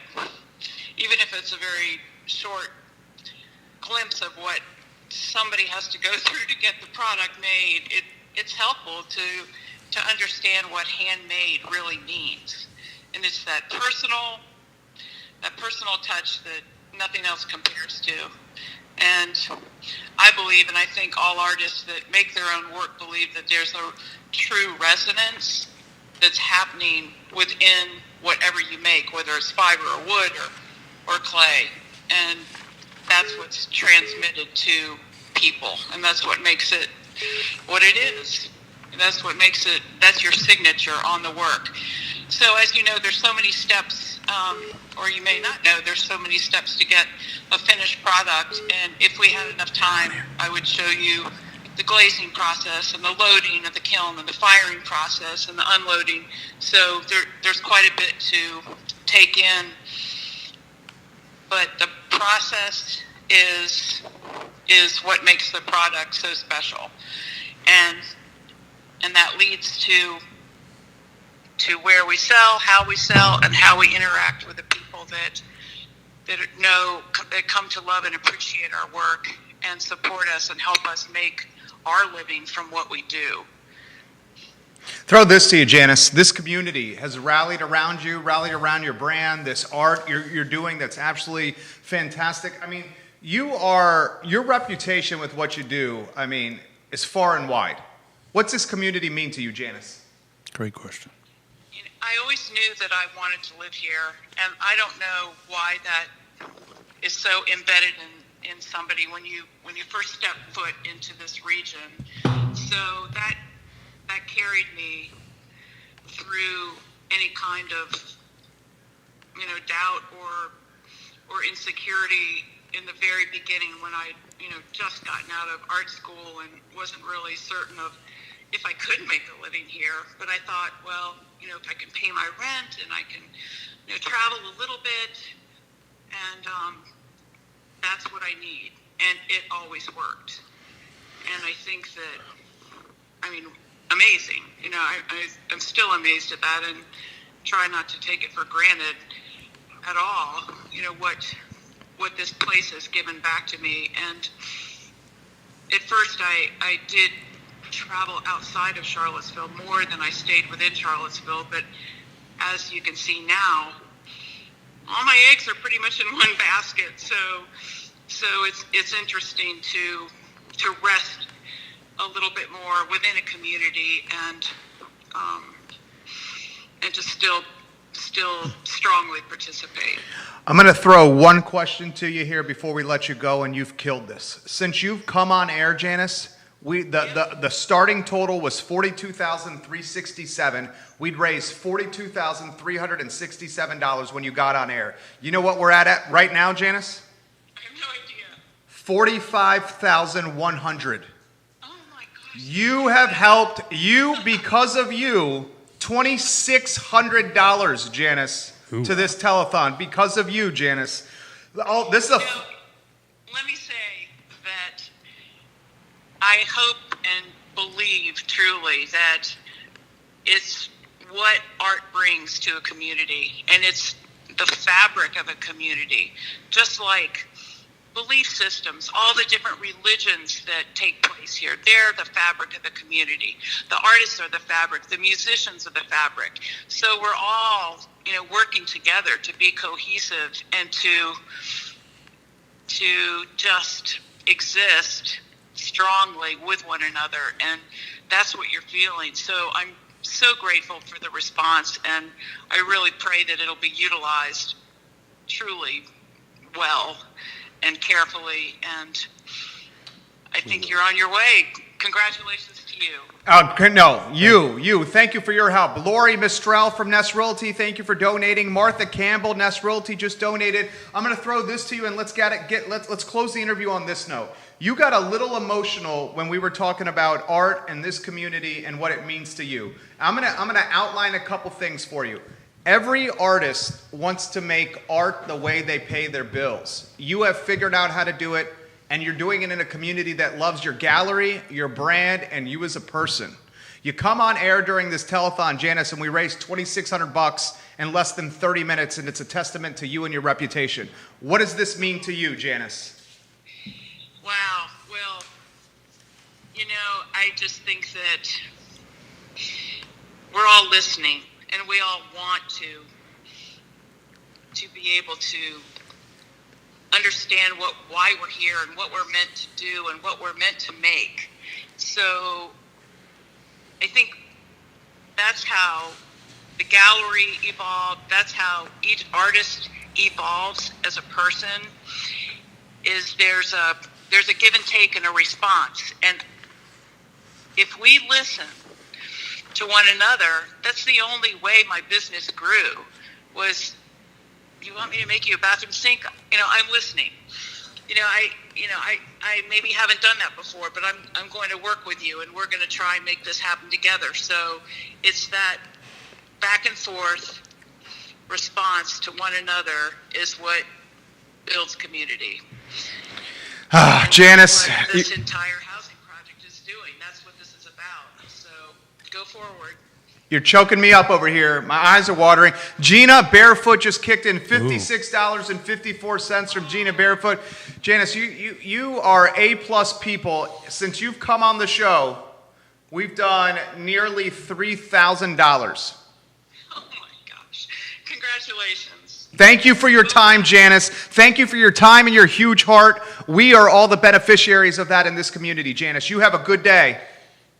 even if it's a very short glimpse of what somebody has to go through to get the product made, it's helpful to understand what handmade really means. And it's that personal touch that nothing else compares to. And I believe, and I think all artists that make their own work believe, that there's a true resonance that's happening within whatever you make, whether it's fiber or wood or clay. And that's what's transmitted to people. And that's what makes it what it is. And that's what makes it, that's your signature on the work. So as you know, there's so many steps, or you may not know, there's so many steps to get a finished product. And if we had enough time, I would show you the glazing process and the loading of the kiln and the firing process and the unloading. So there's quite a bit to take in. But the process is what makes the product so special. And that leads to where we sell, how we sell, and how we interact with the people that come to love and appreciate our work and support us and help us make our living from what we do. Throw this to you, Janice. This community has rallied around you, rallied around your brand, this art you're doing that's absolutely fantastic. I mean, your reputation with what you do, I mean, is far and wide. What's this community mean to you, Janice? Great question. I always knew that I wanted to live here, and I don't know why that is so embedded in somebody when you first step foot into this region. So that carried me through any kind of doubt or insecurity in the very beginning when I just gotten out of art school and wasn't really certain of if I could make a living here. But I thought, well, if I can pay my rent and I can travel a little bit, and that's what I need. And it always worked. And I think that, amazing. I'm still amazed at that and try not to take it for granted at all, what this place has given back to me. And at first I did travel outside of Charlottesville more than I stayed within Charlottesville, but as you can see now, all my eggs are pretty much in one basket. So it's interesting to rest a little bit more within a community and to still strongly participate. I'm going to throw one question to you here before we let you go, and you've killed this. Since you've come on air, Janice, the starting total was $42,367. We'd raised $42,367 when you got on air. You know what we're at right now, Janice? I have no idea. $45,100. Oh my gosh. You have helped because of you, $2,600, Janice, to this telethon. Because of you, Janice. Oh, this is a. Let me say that I hope and believe truly that it's what art brings to a community, and it's the fabric of a community, just like belief systems, all the different religions that take place here. They're the fabric of the community. The artists are the fabric. The musicians are the fabric. So we're all, working together to be cohesive and to just exist strongly with one another. And that's what you're feeling. So I'm so grateful for the response, and I really pray that it'll be utilized truly well and carefully, and I think you're on your way. Congratulations to you. You. Thank you for your help. Lori Mistrell from Nest Realty, thank you for donating. Martha Campbell, Nest Realty, just donated. I'm going to throw this to you, and let's close the interview on this note. You got a little emotional when we were talking about art and this community and what it means to you. I'm gonna outline a couple things for you. Every artist wants to make art the way they pay their bills. You have figured out how to do it, and you're doing it in a community that loves your gallery, your brand, and you as a person. You come on air during this telethon, Janice, and we raised $2,600 in less than 30 minutes, and it's a testament to you and your reputation. What does this mean to you, Janice? Wow. Well, I just think that we're all listening, and we all want to be able to understand why we're here and what we're meant to do and what we're meant to make. So I think that's how the gallery evolved. That's how each artist evolves as a person. There's a give and take and a response. And if we listen to one another, that's the only way my business grew. Was, you want me to make you a bathroom sink? I'm listening. I maybe haven't done that before, but I'm going to work with you, and we're going to try and make this happen together. So it's that back and forth response to one another is what builds community. Janice. What this entire housing project is doing. That's what this is about. So go forward. You're choking me up over here. My eyes are watering. Gina Barefoot just kicked in $56.54 from Gina Barefoot. Janice, you are A-plus people. Since you've come on the show, we've done nearly $3,000. Oh my gosh. Congratulations. Thank you for your time, Janice. Thank you for your time and your huge heart. We are all the beneficiaries of that in this community, Janice. You have a good day.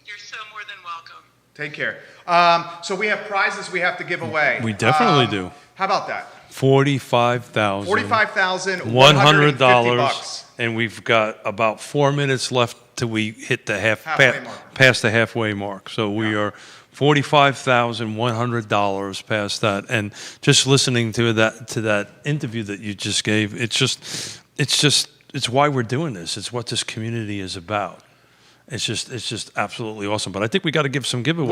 You're so more than welcome. Take care. So we have prizes we have to give away. We definitely do. How about that? $45,000. $45,150. And we've got about 4 minutes left till we hit the Halfway mark. past the halfway mark. So we are $45,100 past that. And just listening to that interview that you just gave, it's why we're doing this. It's what this community is about. It's just absolutely awesome. But I think we got to give some giveaways.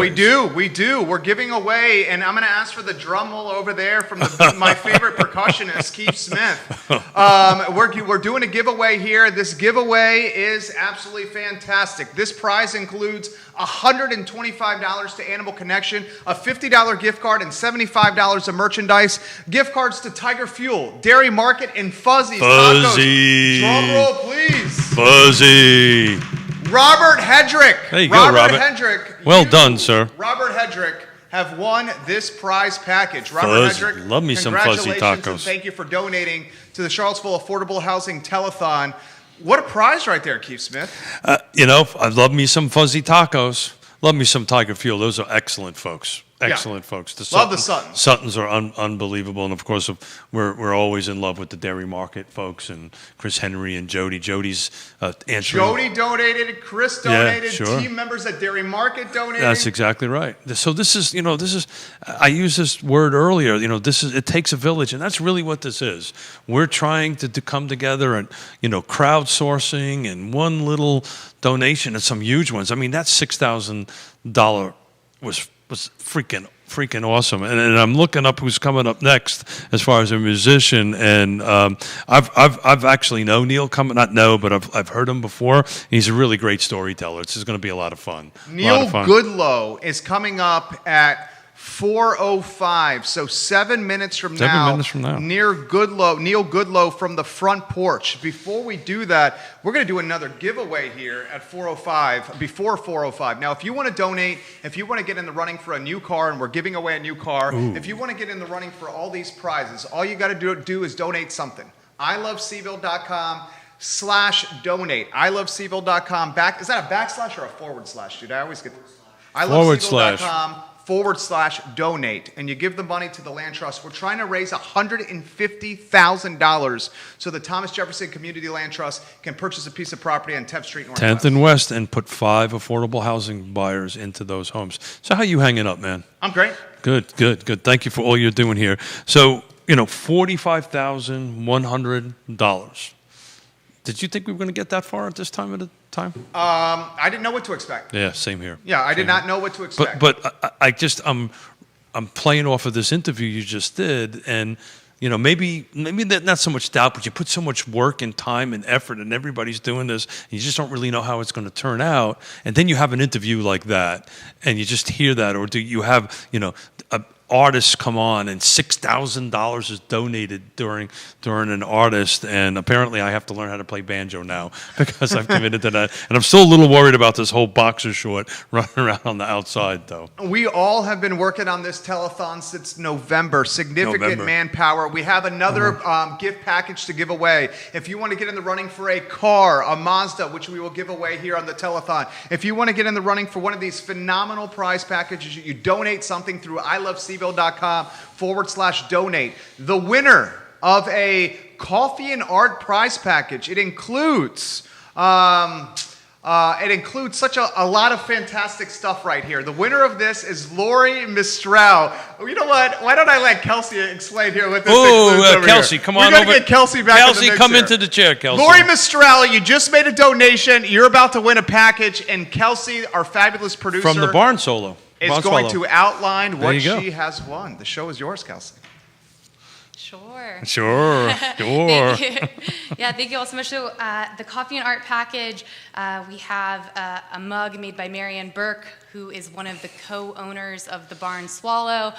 We do. We're giving away, and I'm going to ask for the drum roll over there from my favorite percussionist, Keith Smith. We're doing a giveaway here. This giveaway is absolutely fantastic. This prize includes $125 to Animal Connection, a $50 gift card, and $75 of merchandise. Gift cards to Tiger Fuel, Dairy Market, and Fuzzy's Fuzzy. Tacos. Drum roll, please. Fuzzy. Robert Hedrick. There you go, Robert. Hedrick. Well done, sir. Robert Hedrick have won this prize package. Robert Fuzzy. Hedrick, Love me some fuzzy congratulations, tacos. and thank you for donating to the Charlottesville Affordable Housing Telethon. What a prize right there, Keith Smith. I love me some fuzzy tacos. Love me some Tiger Fuel. Those are excellent folks. Excellent folks. Love the Suttons. Suttons are unbelievable, and of course, we're always in love with the Dairy Market folks and Chris Henry and Jody. Jody's answering. Jody donated. Chris donated. Yeah, sure. Team members at Dairy Market donated. That's exactly right. So this is. I used this word earlier. It takes a village, and that's really what this is. We're trying to come together and crowdsourcing and one little donation and some huge ones. I mean, that $6,000 was freaking awesome. And I'm looking up who's coming up next as far as a musician. And I've actually know Neil but I've heard him before. He's a really great storyteller. This is going to be a lot of fun. Neil Goodlow is coming up at 4:05, so 7 minutes from now. 7 minutes from now. Neil Goodlow from the front porch. Before we do that, we're going to do another giveaway here at 4:05, before 4:05. Now, if you want to donate, if you want to get in the running for a new car, and we're giving away a new car, if you want to get in the running for all these prizes, all you got to do is donate something. iloveseville.com/donate. iloveseville.com is that a backslash or a forward slash, dude? I always get iloveseville.com/donate, and you give the money to the Land Trust. We're trying to raise $150,000 so the Thomas Jefferson Community Land Trust can purchase a piece of property on 10th Street Northwest. 10th and West, and put 5 affordable housing buyers into those homes. So how you hanging up, man? I'm great. Good. Thank you for all you're doing here. So, $45,100. Did you think we were going to get that far at this time of the time? I didn't know what to expect. Yeah, same here. Yeah, I did not know what to expect. But I'm playing off of this interview you just did, and maybe that not so much doubt, but you put so much work and time and effort, and everybody's doing this, and you just don't really know how it's going to turn out. And then you have an interview like that, and you just hear that, or do you have artists come on and $6,000 is donated during an artist, and apparently I have to learn how to play banjo now because I've committed to that. And I'm still a little worried about this whole boxer short running around on the outside, though. We all have been working on this telethon since November. Significant manpower. We have another gift package to give away. If you want to get in the running for a car, a Mazda, which we will give away here on the telethon. If you want to get in the running for one of these phenomenal prize packages, you donate something through iloveseville.com/donate. The winner of a coffee and art prize package. It includes such a lot of fantastic stuff right here. The winner of this is Lori Mistral. You know what? Why don't I let Kelsey explain here what this includes over Kelsey, here. come on over. We're going to get Kelsey back in the mix come here. into the chair, Kelsey. Lori Mistral, you just made a donation. You're about to win a package, and Kelsey, our fabulous producer, From the Barn Solo. is going to outline what you go. she has won. The show is yours, Kelsey. Sure. Thank you. Yeah, thank you all so much. So the coffee and art package, we have a mug made by Marianne Burke, who is one of the co-owners of the Barn Swallow.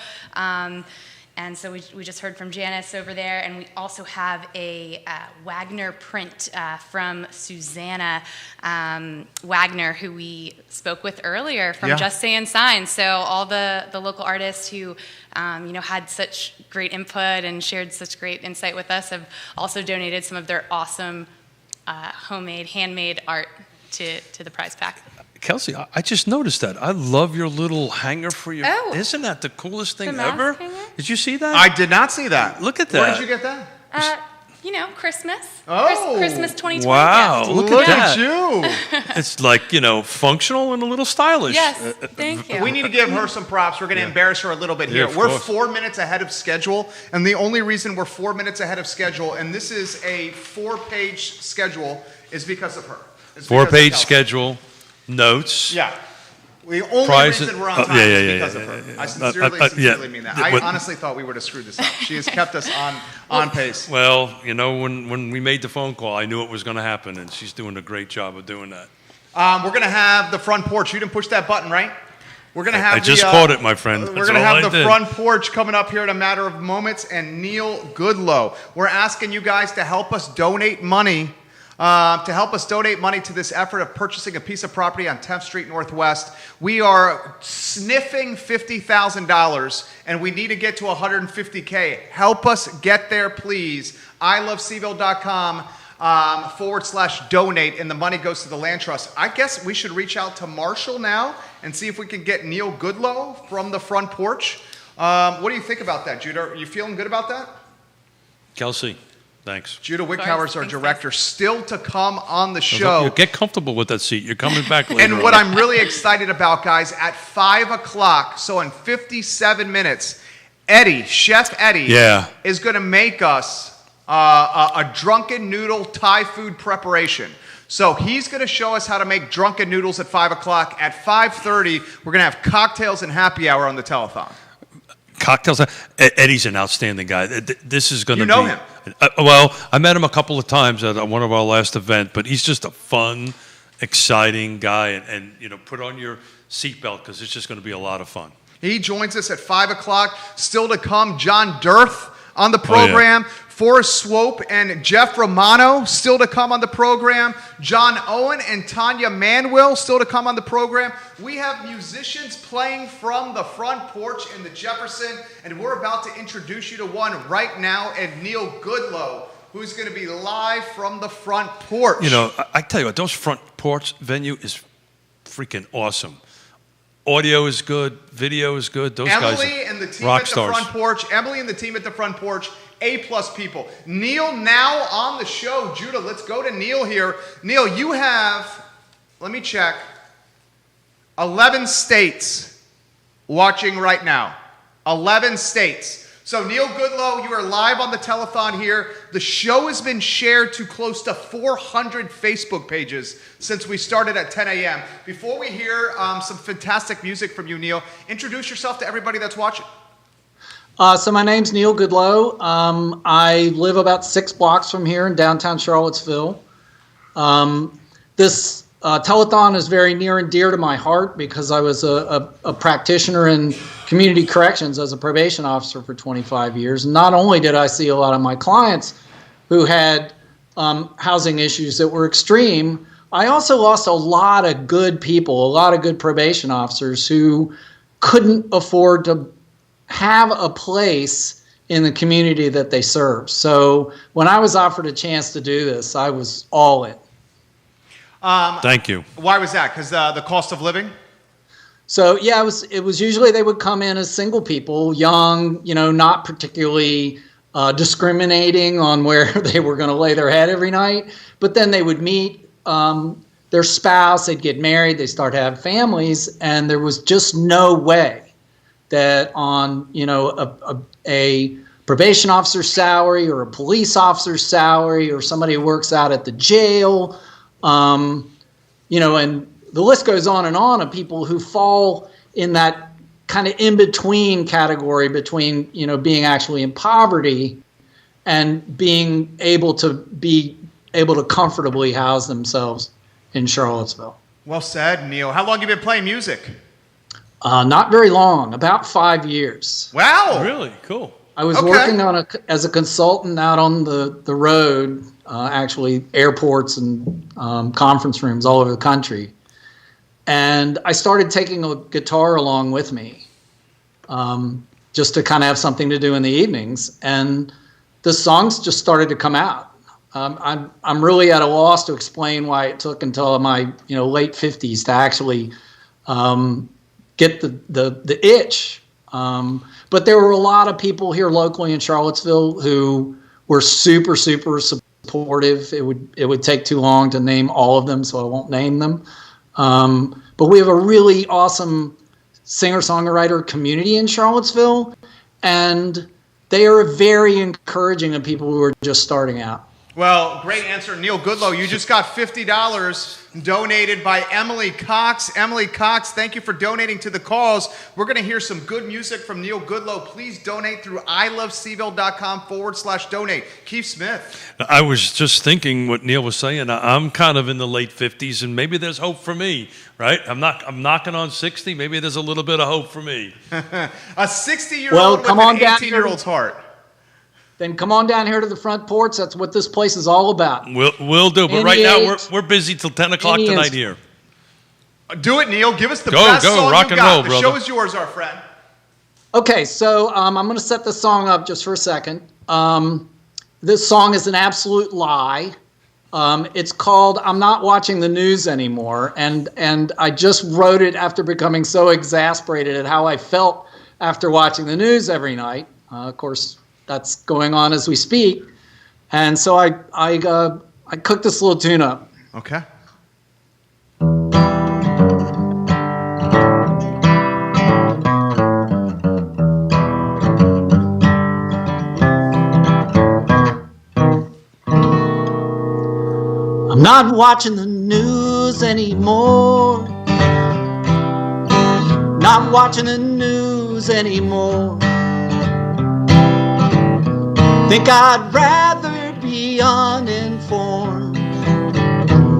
And so we just heard from Janice over there, and we also have a Wagner print from Susanna Wagner, who we spoke with earlier from Just Saying Signs. So all the local artists who had such great input and shared such great insight with us have also donated some of their awesome handmade art to the prize pack. Kelsey, I just noticed that. I love your little hanger for your. Oh. Isn't that the coolest thing The mask ever? hanger? Did you see that? I did not see that. Look at that. Where did you get that? Christmas. Oh. Christmas 2020 Wow, gift. look at you. It's like, functional and a little stylish. Yes, thank you. We need to give her some props. We're going to embarrass her a little bit Yeah, here. of We're course. 4 minutes ahead of schedule, and the only reason we're 4 minutes ahead of schedule, and this is a 4-page schedule, is because of her. It's because of 4-page Kelsey. schedule, notes. Yeah. The only Prizes- reason we're on time is because of her. I sincerely mean that. I honestly thought we were to screw this up. She has kept us on pace. Well, when we made the phone call, I knew it was going to happen, and she's doing a great job of doing that. We're going to have the front porch. You didn't push that button, right? We're going to have I just caught it, my friend. We're That's going to all have I the did. front porch coming up here in a matter of moments, and Neil Goodlow. We're asking you guys to help us donate money. To this effort of purchasing a piece of property on 10th Street Northwest. We are sniffing $50,000, and we need to get to $150K. Help us get there, please. iloveseville.com /donate, and the money goes to the land trust. I guess we should reach out to Marshall now and see if we can get Neil Goodlow from the front porch. What do you think about that, Judah? Are you feeling good about that? Kelsey, thanks. Judah Wickhauer is our director. Still to come on the show. Get comfortable with that seat. You're coming back later. And what I'm really excited about, guys, at 5 o'clock, so in 57 minutes, Chef Eddie, is going to make us a drunken noodle Thai food preparation. So he's going to show us how to make drunken noodles at 5 o'clock. At 5:30, we're going to have cocktails and happy hour on the telethon. Cocktails. Eddie's an outstanding guy. This is going to be. You know him? Well, I met him a couple of times at one of our last events, but he's just a fun, exciting guy. And put on your seatbelt because it's just going to be a lot of fun. He joins us at 5 o'clock. Still to come, John Dirth on the program. Forrest Swope and Jeff Romano still to come on the program. John Owen and Tanya Manuel still to come on the program. We have musicians playing from the front porch in the Jefferson, and we're about to introduce you to one right now, and Neil Goodlow, who's going to be live from the front porch. I tell you what, those front porch venue is freaking awesome. Audio is good, video is good. Those guys Emily are and the team rock at stars. the front porch. Emily and the team at the front porch. A-plus people. Neil now on the show. Judah, let's go to Neil here. Neil, you have, let me check, 11 states watching right now. 11 states. So Neil Goodlow, you are live on the telethon here. The show has been shared to close to 400 Facebook pages since we started at 10 a.m. Before we hear some fantastic music from you, Neil, introduce yourself to everybody that's watching. So my name's Neil Goodlow. I live about 6 blocks from here in downtown Charlottesville. This telethon is very near and dear to my heart because I was a practitioner in community corrections as a probation officer for 25 years. And not only did I see a lot of my clients who had housing issues that were extreme, I also lost a lot of good people, a lot of good probation officers who couldn't afford to have a place in the community that they serve. So when I was offered a chance to do this, I was all in. Thank you. Why was that? Because the cost of living? So yeah, it was usually they would come in as single people, young, not particularly discriminating on where they were going to lay their head every night. But then they would meet their spouse, they'd get married, they start to have families, and there was just no way that on a probation officer's salary or a police officer's salary or somebody who works out at the jail, and the list goes on of people who fall in that kind of in-between category between being actually in poverty and being able to comfortably house themselves in Charlottesville. Well said, Neil. How long have you been playing music? Not very long, about 5 years. Wow. Really? Cool. I was working as a consultant out on the road, actually airports and conference rooms all over the country. And I started taking a guitar along with me just to kind of have something to do in the evenings. And the songs just started to come out. I'm really at a loss to explain why it took until my late 50s to actually get the itch. But there were a lot of people here locally in Charlottesville who were super supportive. It would take too long to name all of them, so I won't name them. But we have a really awesome singer-songwriter community in Charlottesville, and they are very encouraging of people who are just starting out. Well, great answer, Neil Goodlow. You just got $50 donated by Emily Cox. Emily Cox, thank you for donating to the cause. We're going to hear some good music from Neil Goodlow. Please donate through iloveseville.com/donate. Keith Smith. I was just thinking what Neil was saying. I'm kind of in the late 50s, and maybe there's hope for me, right? I'm knocking on 60. Maybe there's a little bit of hope for me. A 60-year-old with an 18-year-old's heart. Then come on down here to the front porch. That's what this place is all about. We'll do. But right now we're busy till 10 o'clock tonight here. Do it, Neil. Give us the best song rock you and got. roll, The brother. show is yours, our friend. Okay, so I'm going to set this song up just for a second. This song is an absolute lie. It's called "I'm Not Watching the News Anymore," and I just wrote it after becoming so exasperated at how I felt after watching the news every night. Of course, that's going on as we speak, and so I cooked this little tune up. Okay. I'm not watching the news anymore. Not watching the news anymore. Think I'd rather be uninformed.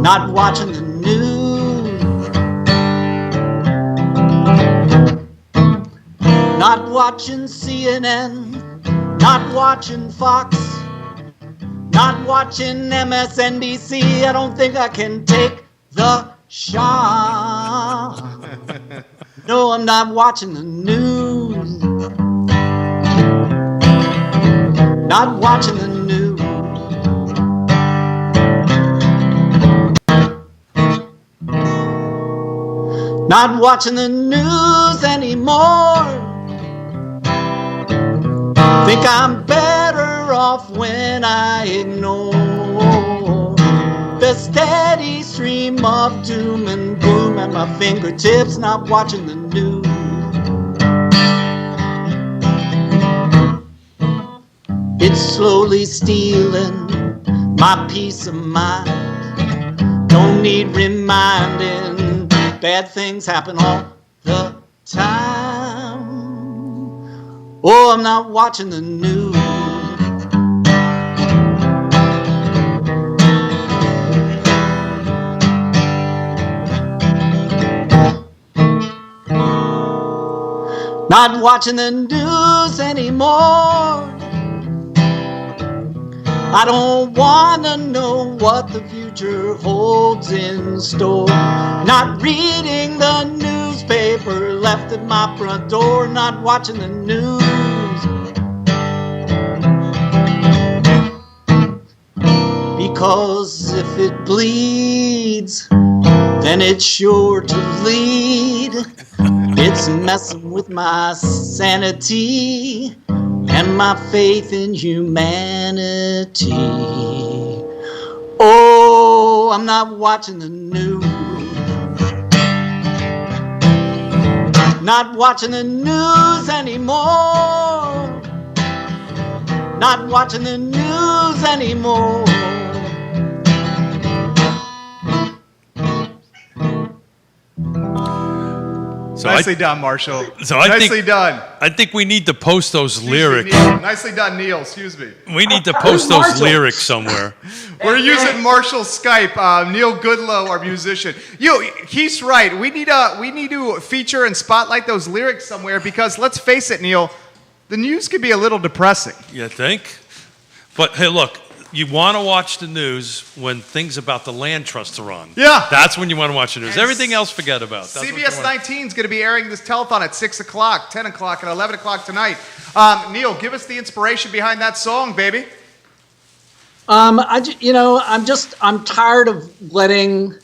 Not watching the news. Not watching CNN. Not watching Fox. Not watching MSNBC. I don't think I can take the shot. No, I'm not watching the news. Not watching the news. Not watching the news anymore. Think I'm better off when I ignore the steady stream of doom and gloom at my fingertips. Not watching the news. It's slowly stealing my peace of mind. Don't need reminding. Bad things happen all the time. Oh, I'm not watching the news. Not watching the news anymore. I don't wanna know what the future holds in store. Not reading the newspaper left at my front door. Not watching the news. Because if it bleeds, then it's sure to lead. It's messing with my sanity and my faith in humanity. Oh, I'm not watching the news. Not watching the news anymore. Not watching the news anymore. Nicely done, Marshall. Nicely done. I think we need to post those lyrics. Neil. Nicely done, Neil. Excuse me. We need to post those lyrics somewhere. We're using Marshall's Skype. Neil Goodlow, our musician. He's right. We need to feature and spotlight those lyrics somewhere because let's face it, Neil, the news can be a little depressing. You think? But hey, look. You want to watch the news when things about the land trusts are on. Yeah. That's when you want to watch the news. Everything else, forget about. That's CBS 19 is going to be airing this telethon at 6 o'clock, 10 o'clock, and 11 o'clock tonight. Neil, give us the inspiration behind that song, baby. I'm tired of letting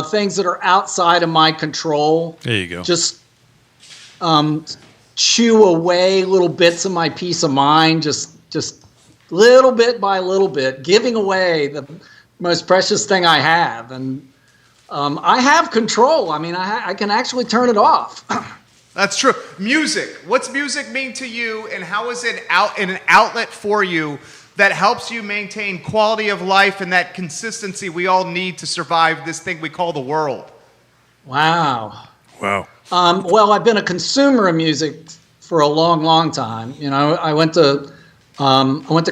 things that are outside of my control There you go. just chew away little bits of my peace of mind, just little bit by little bit, giving away the most precious thing I have. And I have control. I mean, I can actually turn it off. That's true. Music. What's music mean to you, and how is it an outlet for you that helps you maintain quality of life and that consistency we all need to survive this thing we call the world? Wow. Wow. Well, I've been a consumer of music for a long, long time. You know, I went to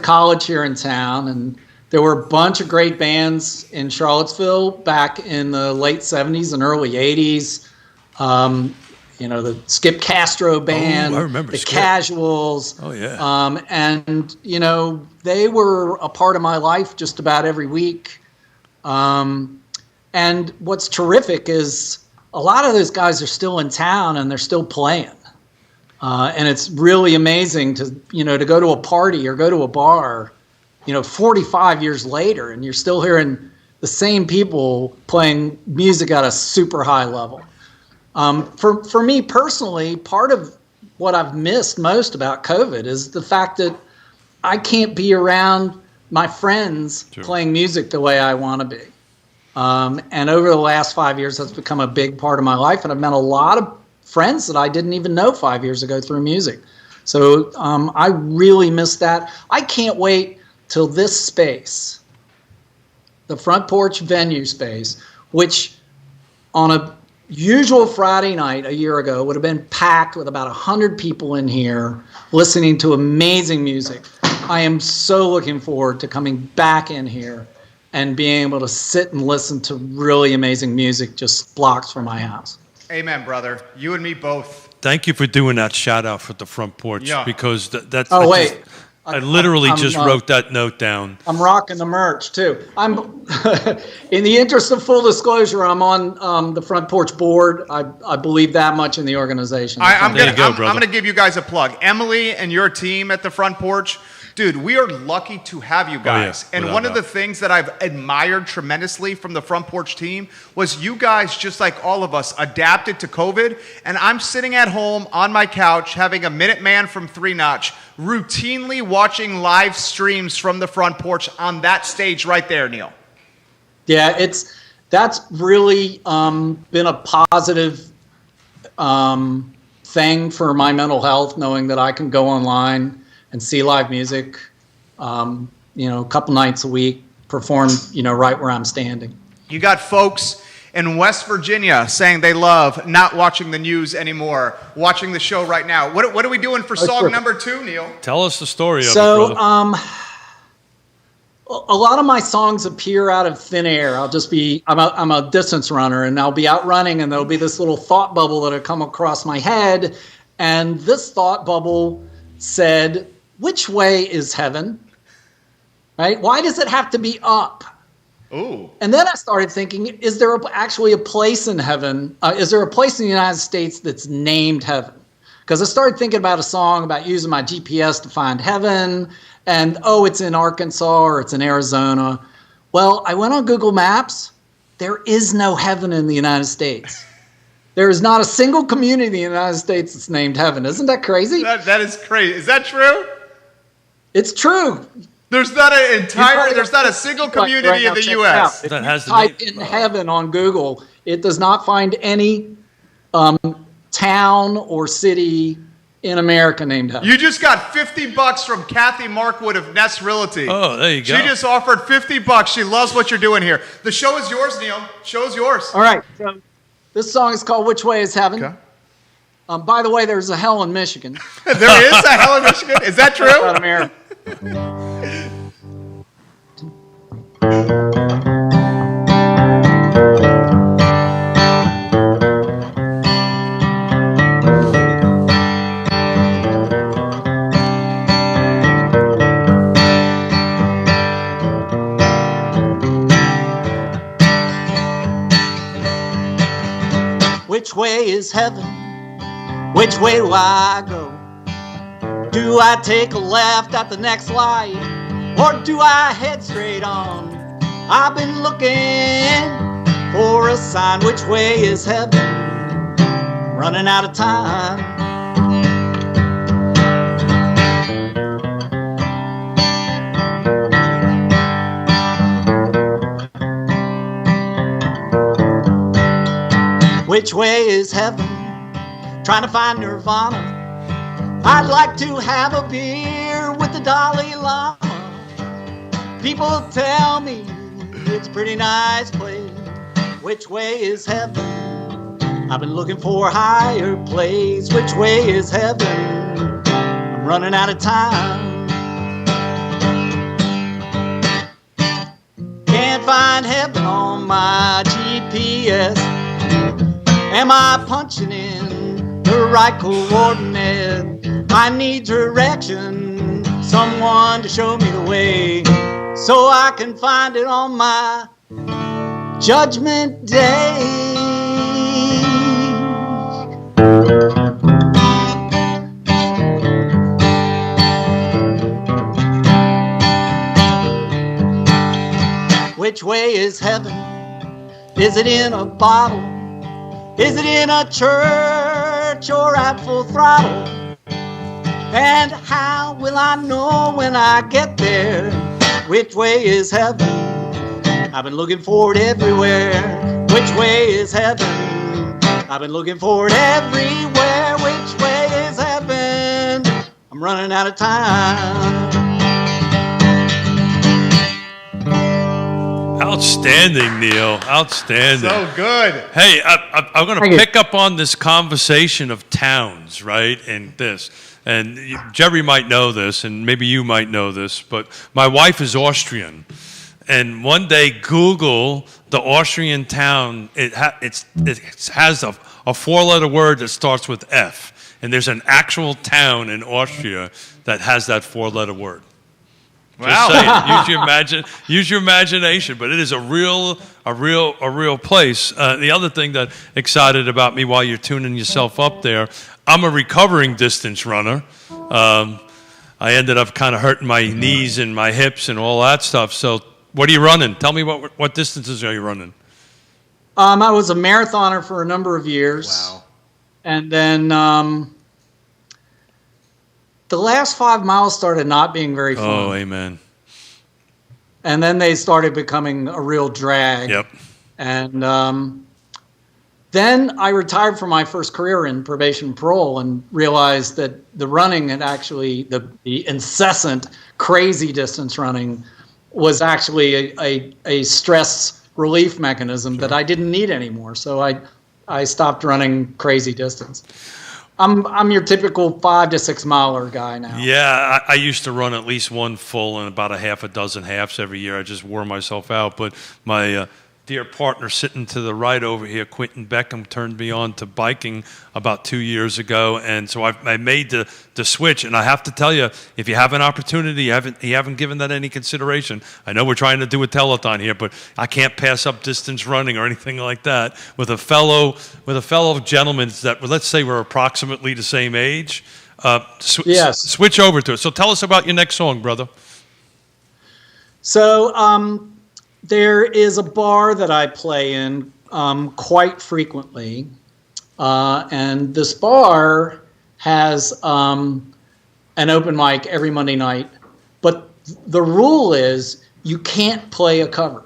college here in town, and there were a bunch of great bands in Charlottesville back in the late 70s and early 80s. You know, the Skip Castro band, I remember the Skip. Casuals. Oh, yeah. And, you know, they were a part of my life just about every week. And what's terrific is a lot of those guys are still in town and they're still playing. And it's really amazing to go to a party or go to a bar, 45 years later, and you're still hearing the same people playing music at a super high level. For me personally, part of what I've missed most about COVID is the fact that I can't be around my friends playing music the way I want to be. And over the last 5 years, that's become a big part of my life, and I've met a lot of friends that I didn't even know 5 years ago through music. So I really miss that. I can't wait till this space, the Front Porch venue space, which on a usual Friday night a year ago would have been packed with about 100 people in here listening to amazing music. I am so looking forward to coming back in here and being able to sit and listen to really amazing music just blocks from my house. Amen, brother. You and me both. Thank you for doing that shout out for the Front Porch, Yeah. because that's. Oh, wait. I literally I'm, just wrote that note down. I'm rocking the merch too. I'm, in the interest of full disclosure, I'm on the Front Porch board. I believe that much in the organization. I'm going to give you guys a plug. Emily and your team at the Front Porch, dude, we are lucky to have you guys. yeah, And without one of doubt. the things that I've admired tremendously from the Front Porch team was you guys, just like all of us, adapted to COVID. And I'm sitting at home on my couch having a Minuteman from Three Notch, routinely watching live streams from the Front Porch on that stage right there, Neil. Yeah, that's really been a positive thing for my mental health, knowing that I can go online and see live music, a couple nights a week, perform, right where I'm standing. You got folks in West Virginia saying they love not watching the news anymore, watching the show right now. What are we doing for song number 2, Neil? Tell us the story of it, So, brother. a lot of my songs appear out of thin air. I'm a distance runner, and I'll be out running, and there'll be this little thought bubble that'll come across my head, and this thought bubble said, "Which way is heaven?" Right? Why does it have to be up? Ooh. And then I started thinking, is there actually a place in heaven? Is there a place in the United States that's named heaven? Because I started thinking about a song about using my GPS to find heaven, and it's in Arkansas or it's in Arizona. Well, I went on Google Maps. There is no heaven in the United States. There is not a single community in the United States that's named heaven. Isn't that crazy? That is crazy. Is that true? It's true. There's not a single community in the U.S. If you type in heaven on Google, it does not find any town or city in America named heaven. You just got $50 from Kathy Markwood of Nest Realty. Oh, there you go. She just offered $50. She loves what you're doing here. The show is yours, Neil. Show is yours. All right. So this song is called "Which Way Is Heaven." Okay. By the way, there's a hell in Michigan. There is a hell in Michigan? Is that true? Not America. Which way is heaven? Which way do I go? Do I take a left at the next light? or do I head straight on? I've been looking for a sign. Which way is heaven? Running out of time. Which way is heaven? Trying to find nirvana. I'd like to have a beer with the Dalai Lama. People tell me it's a pretty nice place. Which way is heaven? I've been looking for a higher place. Which way is heaven? I'm running out of time. Can't find heaven on my GPS. Am I punching in the right coordinate? I need direction, someone to show me the way, so I can find it on my judgment day. Which way is heaven? Is it in a bottle? Is it in a church or at full throttle? And how will I know when I get there? Which way is heaven? I've been looking for it everywhere. Which way is heaven? I've been looking for it everywhere. Which way is heaven? I'm running out of time. Outstanding, Neil. Outstanding. So good. Hey, I'm going to pick up on this conversation of towns, right? And this. And Jerry might know this, and maybe you might know this, but my wife is Austrian. And one day, Google the Austrian town. It has a four-letter word that starts with F. And there's an actual town in Austria that has that four-letter word. Wow. Just saying, use your imagination, but it is a real place. The other thing that excited about me while you're tuning yourself up there, I'm a recovering distance runner. I ended up kind of hurting my knees and my hips and all that stuff. So what are you running? Tell me what distances are you running? I was a marathoner for a number of years. Wow. And then the last 5 miles started not being very fun. Oh, amen. And then they started becoming a real drag. Yep. And then I retired from my first career in probation and parole and realized that the running had actually, the incessant, crazy distance running was actually a stress relief mechanism that I didn't need anymore. So I stopped running crazy distance. I'm your typical 5 to 6 miler guy now. Yeah, I used to run at least one full and about a half a dozen halves every year. I just wore myself out. But my dear partner sitting to the right over here, Quentin Beckham, turned me on to biking about 2 years ago. And so I made the switch. And I have to tell you, if you have an opportunity, you haven't given that any consideration. I know we're trying to do a telethon here, but I can't pass up distance running or anything like that with a fellow gentleman that, let's say, we're approximately the same age. Yes. Switch over to it. So tell us about your next song, brother. So there is a bar that I play in quite frequently, and this bar has an open mic every Monday night, but the rule is you can't play a cover.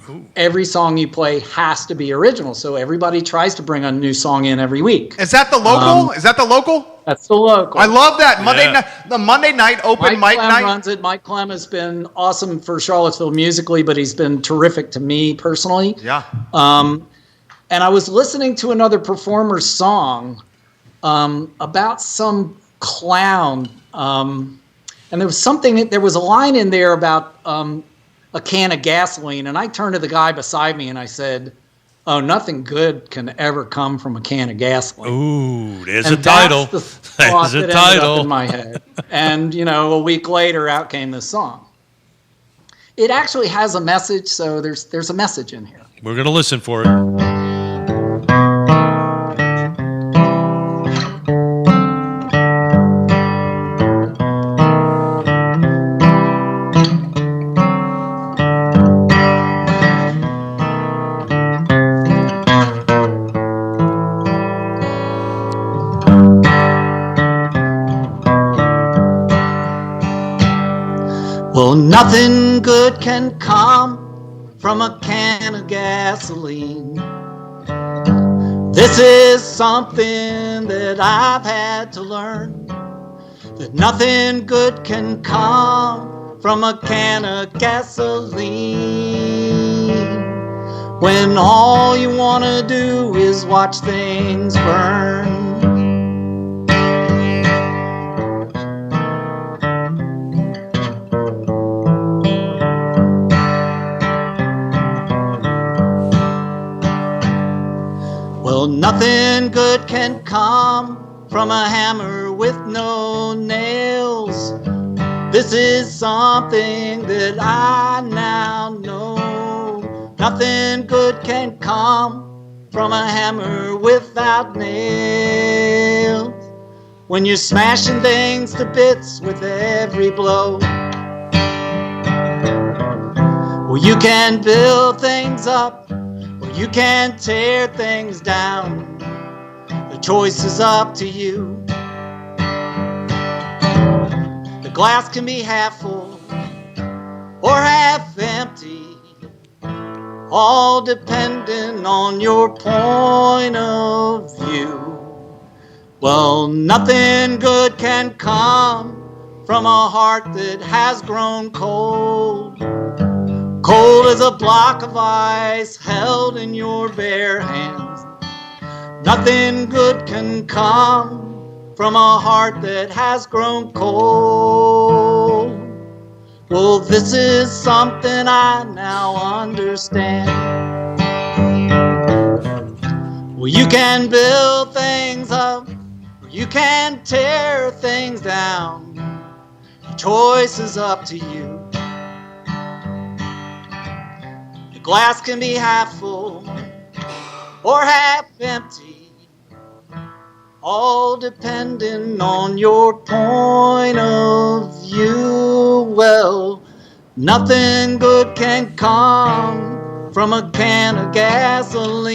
Ooh. Every song you play has to be original, so everybody tries to bring a new song in every week. Is that the local? Is that the local? That's the local. I love that. Yeah. The Monday night open Mike mic Clem night. runs it. Mike Clem has been awesome for Charlottesville musically, but he's been terrific to me personally. Yeah. And I was listening to another performer's song about some clown, and there was a line in there about a can of gasoline, and I turned to the guy beside me and I said, "Oh, nothing good can ever come from a can of gasoline." Ooh, there's And a title. That's the thought There's a that ended title. up in my head. And, a week later, out came this song. It actually has a message, so there's a message in here. We're going to listen for it. Nothing good can come from a can of gasoline. This is something that I've had to learn, that nothing good can come from a can of gasoline. When all you want to do is watch things burn. Well, nothing good can come from a hammer with no nails. This is something that I now know. Nothing good can come from a hammer without nails. When you're smashing things to bits with every blow. Well, you can build things up, or you can tear things down. The choice is up to you. The glass can be half full or half empty, all depending on your point of view. Well, nothing good can come from a heart that has grown cold. Cold as a block of ice held in your bare hands. Nothing good can come from a heart that has grown cold. Well, this is something I now understand. Well, you can build things up, or you can tear things down. The choice is up to you. The glass can be half full or half empty, all depending on your point of view. Well, nothing good can come from a can of gasoline.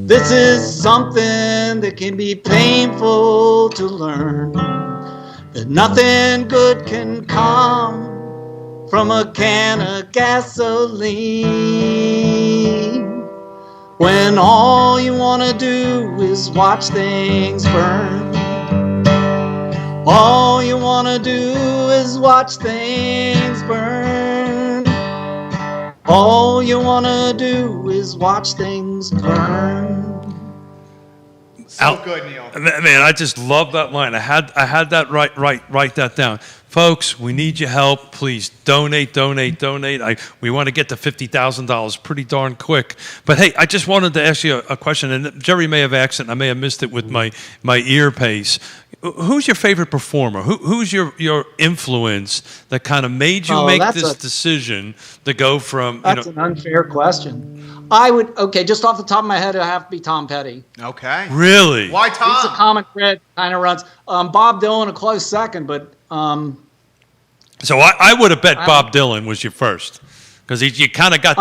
This is something that can be painful to learn, that nothing good can come from a can of gasoline. When all you want to do is watch things burn. All you want to do is watch things burn. All you want to do is watch things burn. So good, Neil. Man, I just love that line. I had that write that down. Folks, we need your help. Please donate. We want to get to $50,000 pretty darn quick. But hey, I just wanted to ask you a question, and Jerry may have asked it, and I may have missed it with my ear pace. Who's your favorite performer? Who's your influence that kind of made you make this decision to go from? That's an unfair question. I would, just off the top of my head, it would have to be Tom Petty. Okay. Really? Why Tom? He's a common thread, kind of runs. Bob Dylan, a close second, but. So I would have bet Bob Dylan was your first, because you kind of got.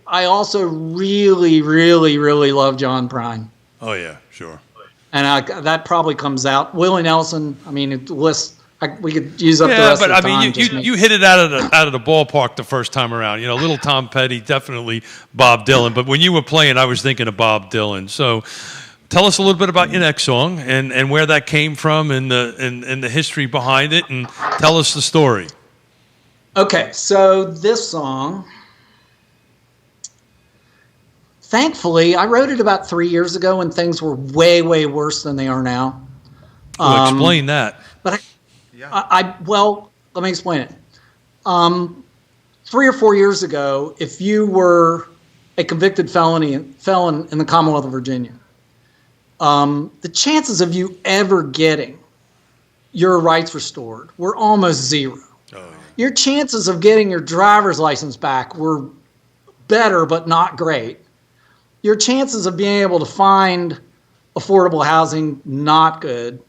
I also really, really, really love John Prine. Oh yeah, sure. And that probably comes out. Willie Nelson. I mean, we could use up the rest of the time. Yeah, but I mean, you hit it out of the ballpark the first time around. Little Tom Petty, definitely Bob Dylan. But when you were playing, I was thinking of Bob Dylan. So, tell us a little bit about your next song and where that came from and the history behind it, and tell us the story. Okay, so this song, thankfully, I wrote it about 3 years ago when things were way, way worse than they are now. Well, explain that. But well, let me explain it. 3 or 4 years ago, if you were a convicted felon in the Commonwealth of Virginia, the chances of you ever getting your rights restored were almost zero. Your chances of getting your driver's license back were better, but not great. Your chances of being able to find affordable housing, not good.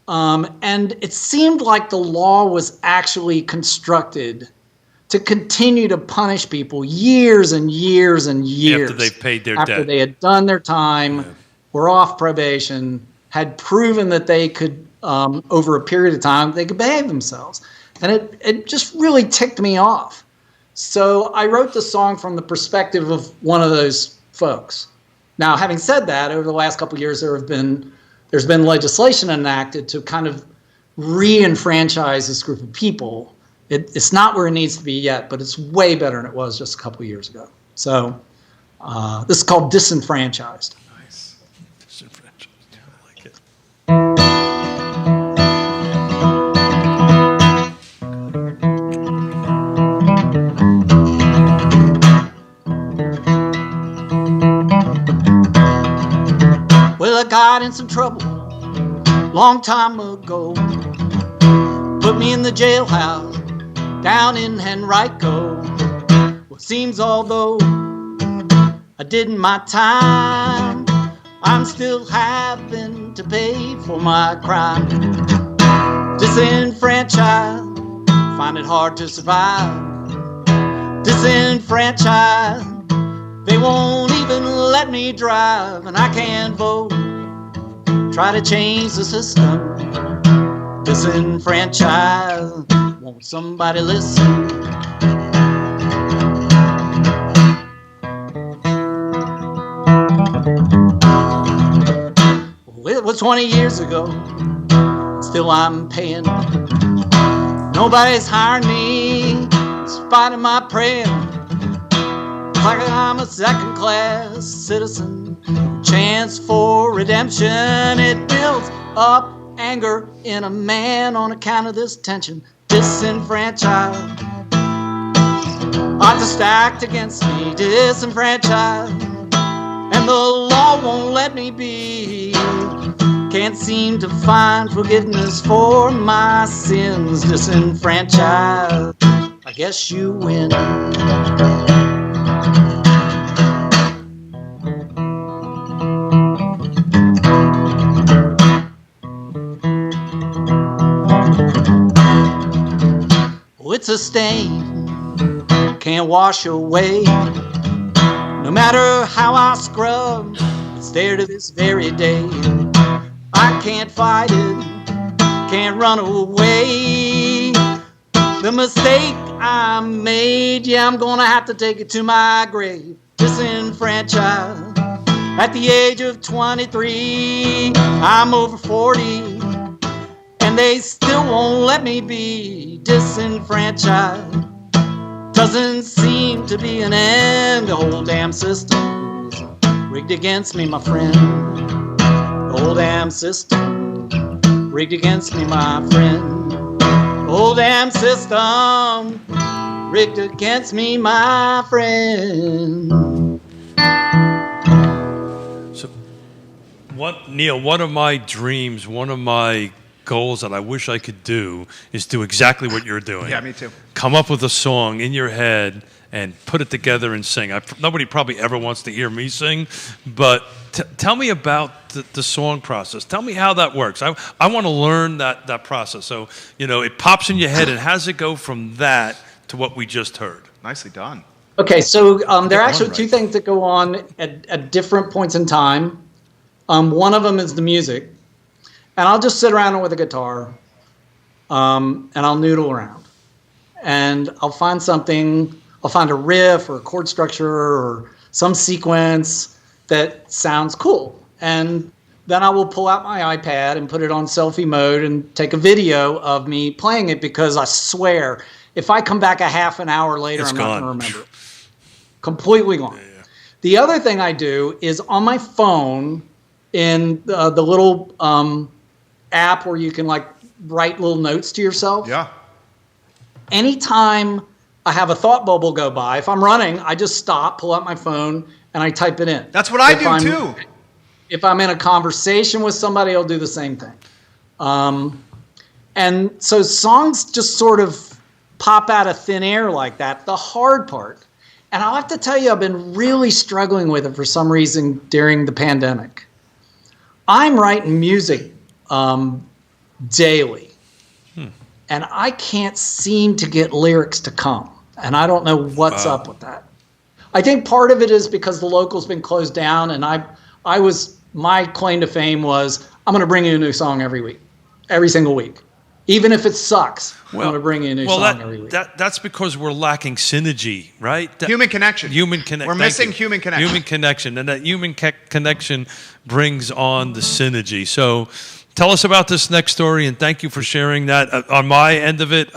And it seemed like the law was actually constructed to continue to punish people years and years and years after they paid their after debt. they had done their time, were off probation, had proven that they could, over a period of time, they could behave themselves. And it just really ticked me off. So I wrote the song from the perspective of one of those folks. Now, having said that, over the last couple of years, there's been legislation enacted to kind of re-enfranchise this group of people. It's not where it needs to be yet, but it's way better than it was just a couple of years ago. So this is called Disenfranchised. Nice. Disenfranchised. I like it. Well, I got in some trouble long time ago. Put me in the jailhouse down in Henrico. Well, seems although I did my time, I'm still having to pay for my crime. Disenfranchised, find it hard to survive. Disenfranchised, they won't even let me drive, and I can't vote. Try to change the system. Disenfranchised, won't somebody listen? Well, it was 20 years ago, still I'm paying. Nobody's hiring me, in spite of my praying. Like I'm a second-class citizen. Chance for redemption. It builds up anger in a man on account of this tension. Disenfranchised, odds are stacked against me. Disenfranchised, and the law won't let me be. Can't seem to find forgiveness for my sins. Disenfranchised, I guess you win. It's a stain, can't wash away. No matter how I scrub, it's there to this very day. I can't fight it, can't run away. The mistake I made, yeah, I'm gonna have to take it to my grave. Disenfranchised, at the age of 23, I'm over 40. And they still won't let me be. Disenfranchised, doesn't seem to be an end. The whole damn system rigged against me, my friend. The whole damn system rigged against me, my friend. The whole damn system rigged against me, my friend. So, Neil, one of my dreams, one of my goals that I wish I could do is do exactly what you're doing. Yeah, me too. Come up with a song in your head and put it together and sing. Nobody probably ever wants to hear me sing, but tell me about the song process. Tell me how that works. I want to learn that process. So, it pops in your head, and how does it go from that to what we just heard? Nicely done. Okay, so there are actually two things that go on at different points in time. One of them is the music. And I'll just sit around with a guitar, and I'll noodle around. And I'll find something, I'll find a riff or a chord structure or some sequence that sounds cool. And then I will pull out my iPad and put it on selfie mode and take a video of me playing it, because I swear, if I come back a half an hour later, I'm not going to remember it. Completely gone. Yeah. The other thing I do is on my phone, in the little app where you can write little notes to yourself. Yeah. Anytime I have a thought bubble go by, if I'm running, I just stop, pull out my phone, and I type it in. That's what I do too. If I'm in a conversation with somebody, I'll do the same thing. And so songs just sort of pop out of thin air like that. The hard part, and I'll have to tell you, I've been really struggling with it for some reason during the pandemic. I'm writing music daily, and I can't seem to get lyrics to come, and I don't know what's up with that. I think part of it is because the local's been closed down, and my claim to fame was I'm going to bring you a new song every week, every single week. Even if it sucks, I'm going to bring you a new song every week. That's because we're lacking synergy, right? Human connection. We're missing human connection. Human connection. And that human connection brings on the synergy. So tell us about this next story, and thank you for sharing that. On my end of it,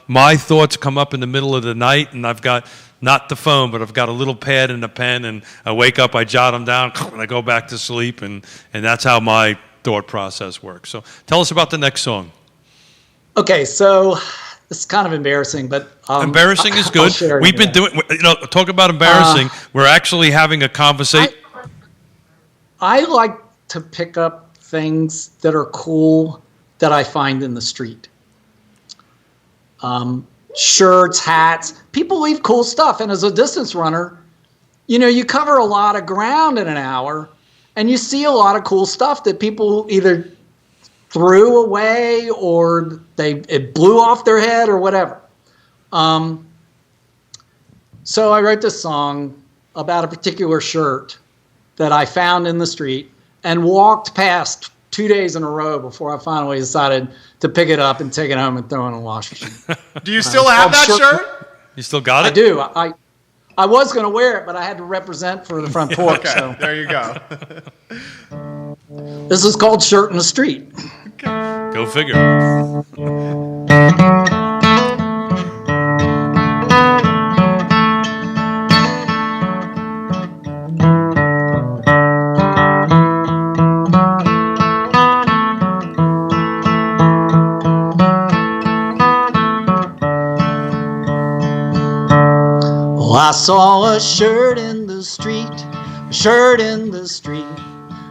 my thoughts come up in the middle of the night, and I've got not the phone, but I've got a little pad and a pen, and I wake up, I jot them down, and I go back to sleep, and that's how my thought process works. So tell us about the next song. Okay, so this is kind of embarrassing, but embarrassing is good. We've been doing, talk about embarrassing. We're actually having a conversation. I like to pick up things that are cool that I find in the street. Shirts, hats. People leave cool stuff, and as a distance runner, you cover a lot of ground in an hour, and you see a lot of cool stuff that people either threw away or it blew off their head or whatever. So I wrote this song about a particular shirt that I found in the street and walked past 2 days in a row before I finally decided to pick it up and take it home and throw it in the washing machine. Do you still have that shirt? You still got it? I do. I was going to wear it, but I had to represent for the front porch. Okay, so there you go. This is called Shirt in the Street. Go figure. Well, I saw a shirt in the street, a shirt in the street.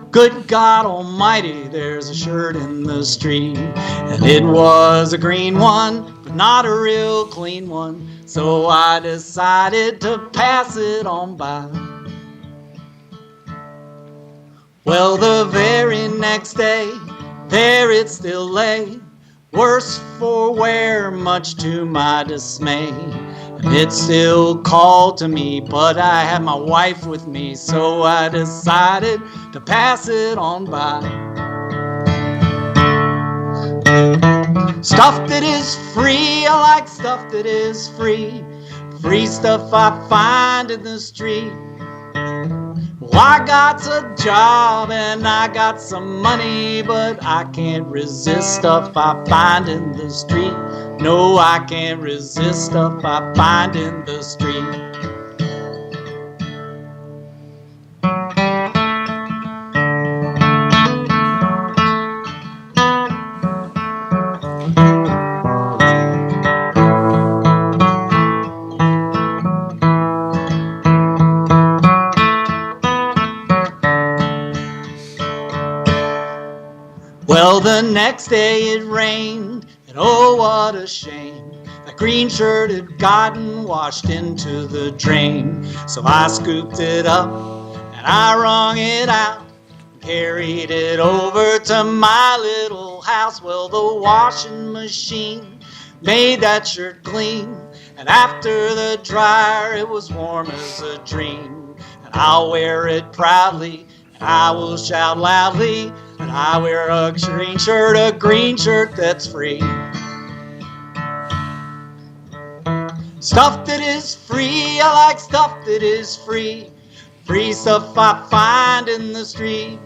Good God Almighty, there's a shirt in the street. And it was a green one, but not a real clean one. So I decided to pass it on by. Well, the very next day, there it still lay, worse for wear, much to my dismay. And it still called to me, but I had my wife with me, so I decided to pass it on by. Stuff that is free, I like stuff that is free. Free stuff I find in the street. Well, I got a job and I got some money, but I can't resist stuff I find in the street. No, I can't resist stuff I find in the street. Well, the next day it rained, and oh, what a shame. That green shirt had gotten washed into the drain. So I scooped it up, and I wrung it out, and carried it over to my little house. Well, the washing machine made that shirt clean, and after the dryer it was warm as a dream. And I'll wear it proudly, and I will shout loudly, and I wear a green shirt that's free. Stuff that is free, I like stuff that is free. Free stuff I find in the street.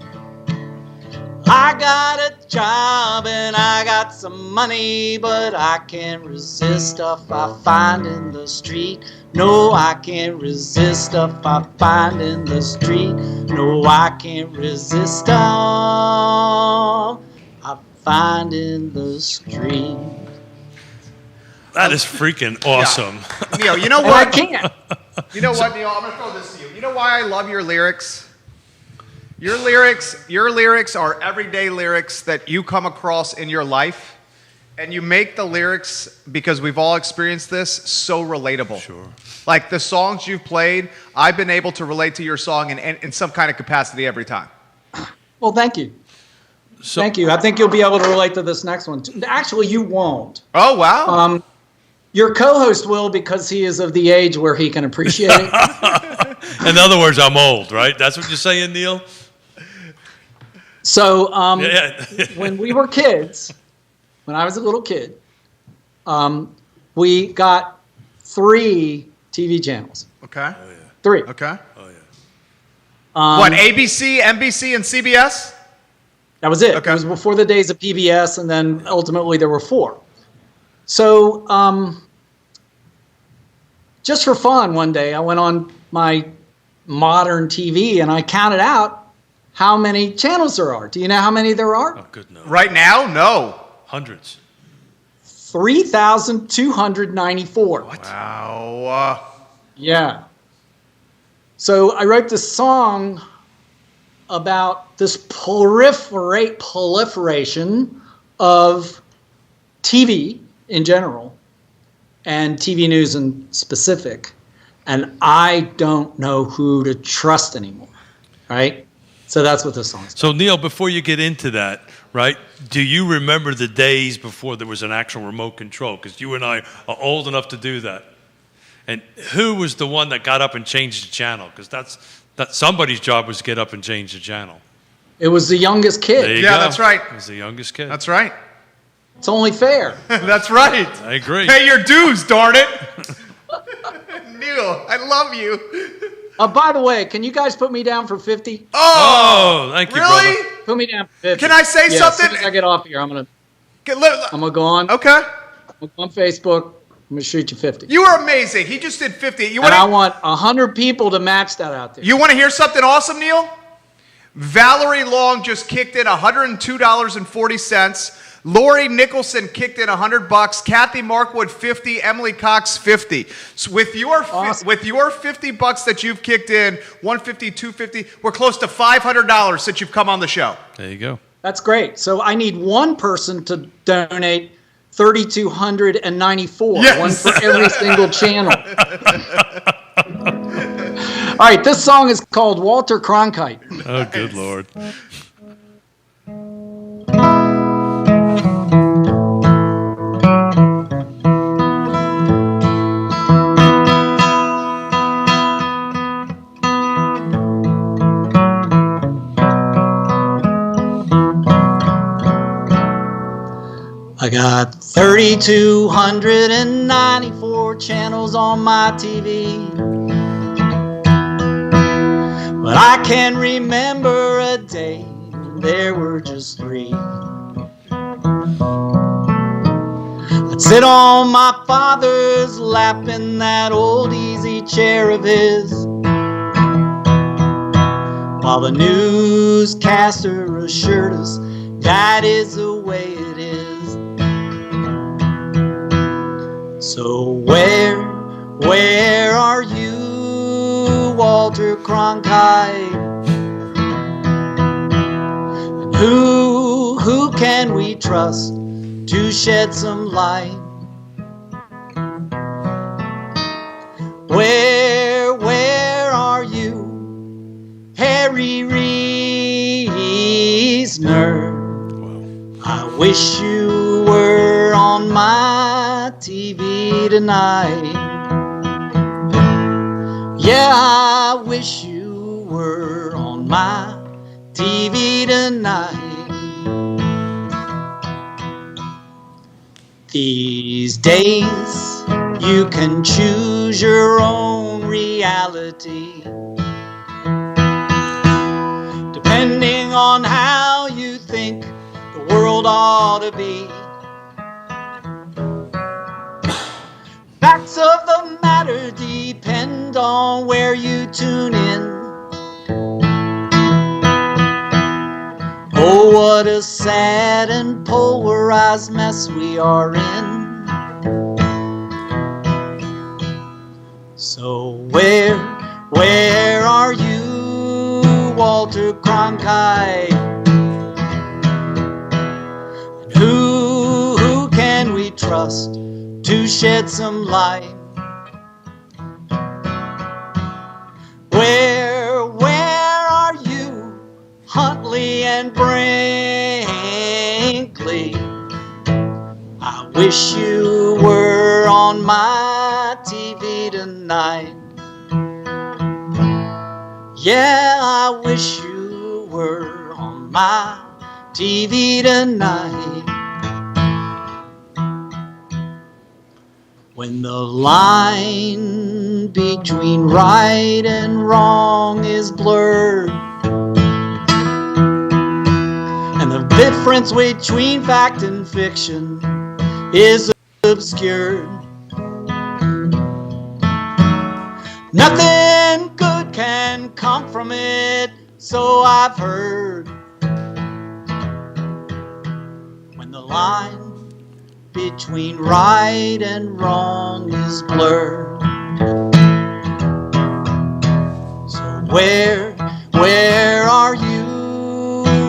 I got a job and I got some money, but I can't resist stuff I find in the street. No, I can't resist stuff I find in the street. No, I can't resist stuff I find in the street. That is freaking awesome. Yeah. Neil, you know what? I can't. You know what, Neil? I'm going to throw this to you. You know why I love your lyrics? Your lyrics are everyday lyrics that you come across in your life, and you make the lyrics, because we've all experienced this, so relatable. Sure. Like the songs you've played, I've been able to relate to your song in some kind of capacity every time. Well, thank you. Thank you. I think you'll be able to relate to this next one. Actually, you won't. Oh, wow. Your co-host will, because he is of the age where he can appreciate it. In other words, I'm old, right? That's what you're saying, Neil? So Yeah. when we were kids, when I was a little kid, we got 3 TV channels. Okay. 3. Okay. Um, What, ABC, NBC, and CBS? That was it. Okay. It was before the days of PBS, and then ultimately there were 4. So just for fun, one day I went on my modern TV and I counted out how many channels there are. Do you know how many there are? Oh, good no. Right now? No. Hundreds. 3,294. Wow. Yeah. So I wrote this song about this proliferation of TV in general and TV news in specific. And I don't know who to trust anymore, right? So that's what this song is. So, Neil, before you get into that, right, do you remember the days before there was an actual remote control? Because you and I are old enough to do that. And who was the one that got up and changed the channel? Because that somebody's job was to get up and change the channel. It was the youngest kid. There you Yeah, go. that's right. It was the youngest kid. That's right. It's only fair. That's right. I agree. Pay your dues, darn it. Neil, I love you. By the way, can you guys put me down for 50? Oh, thank you, really? brother. Put me down for 50. Can I say Yeah, something? As soon as I get off here, I'm gonna Okay. go on. Okay. I'm gonna go on Facebook. I'm gonna shoot you 50. You are amazing. He just did 50. You And I want want 100 people to match that out there. You want to hear something awesome, Neil? Valerie Long just kicked in $102.40. Lori Nicholson kicked in $100. Kathy Markwood 50. Emily Cox 50. So with your $50 that you've kicked in, 150, 250, we're close to $500 since you've come on the show. There you go. That's great. So I need one person to donate 3,294. Yes. One for every single channel. All right, this song is called Walter Cronkite. Oh, good Lord. I got 3,294 channels on my TV, but I can remember a day when there were just 3. I'd sit on my father's lap in that old easy chair of his, while the newscaster assured us that is the way it is. So where are you, Walter Cronkite? And who can we trust to shed some light? Where are you, Harry Reisner? I wish you were on my TV tonight. Yeah, I wish you were on my TV tonight. These days, you can choose your own reality, depending on how you think the world ought to be. Facts of the matter depend on where you tune in. Oh, what a sad and polarized mess we are in. So where are you, Walter Cronkite? And who can we trust to shed some light? Where are you, Huntley and Brinkley? I wish you were on my TV tonight. Yeah, I wish you were on my TV tonight. When the line between right and wrong is blurred, and the difference between fact and fiction is obscured, nothing good can come from it, so I've heard. When the line between right and wrong is blurred, so where are you,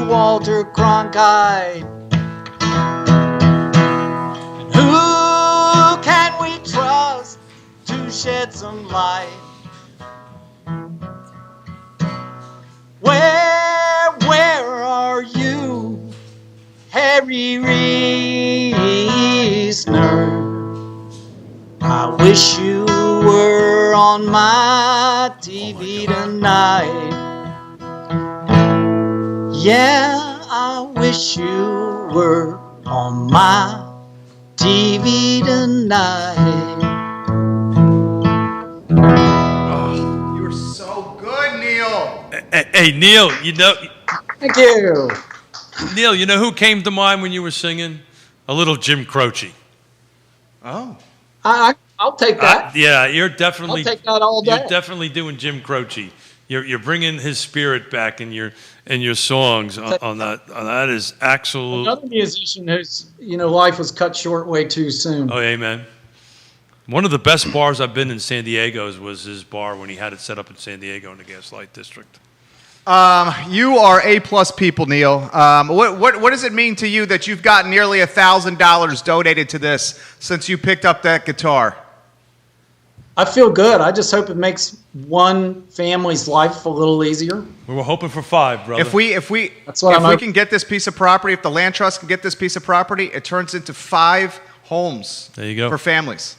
Walter Cronkite? And who can we trust to shed some light? Where are you, Harry Reisner? I wish you were on my TV tonight. Yeah, I wish you were on my TV tonight. You were so good, Neil. Hey, Neil, you know. Thank you. Neil, you know who came to mind when you were singing? A little Jim Croce. Oh. I'll take that. Yeah, you're definitely. I'll take that all day. You're definitely doing Jim Croce. You're bringing his spirit back in your songs on that. That is absolute. Another musician whose life was cut short way too soon. Oh, amen. One of the best bars I've been in San Diego was his bar when he had it set up in San Diego in the Gaslight District. You are A-plus people, Neil. What does it mean to you that you've got nearly $1,000 donated to this since you picked up that guitar? I feel good. I just hope it makes one family's life a little easier. We were hoping for 5, brother. If we can get this piece of property, if the land trust can get this piece of property, it turns into 5 homes. There you go. For families.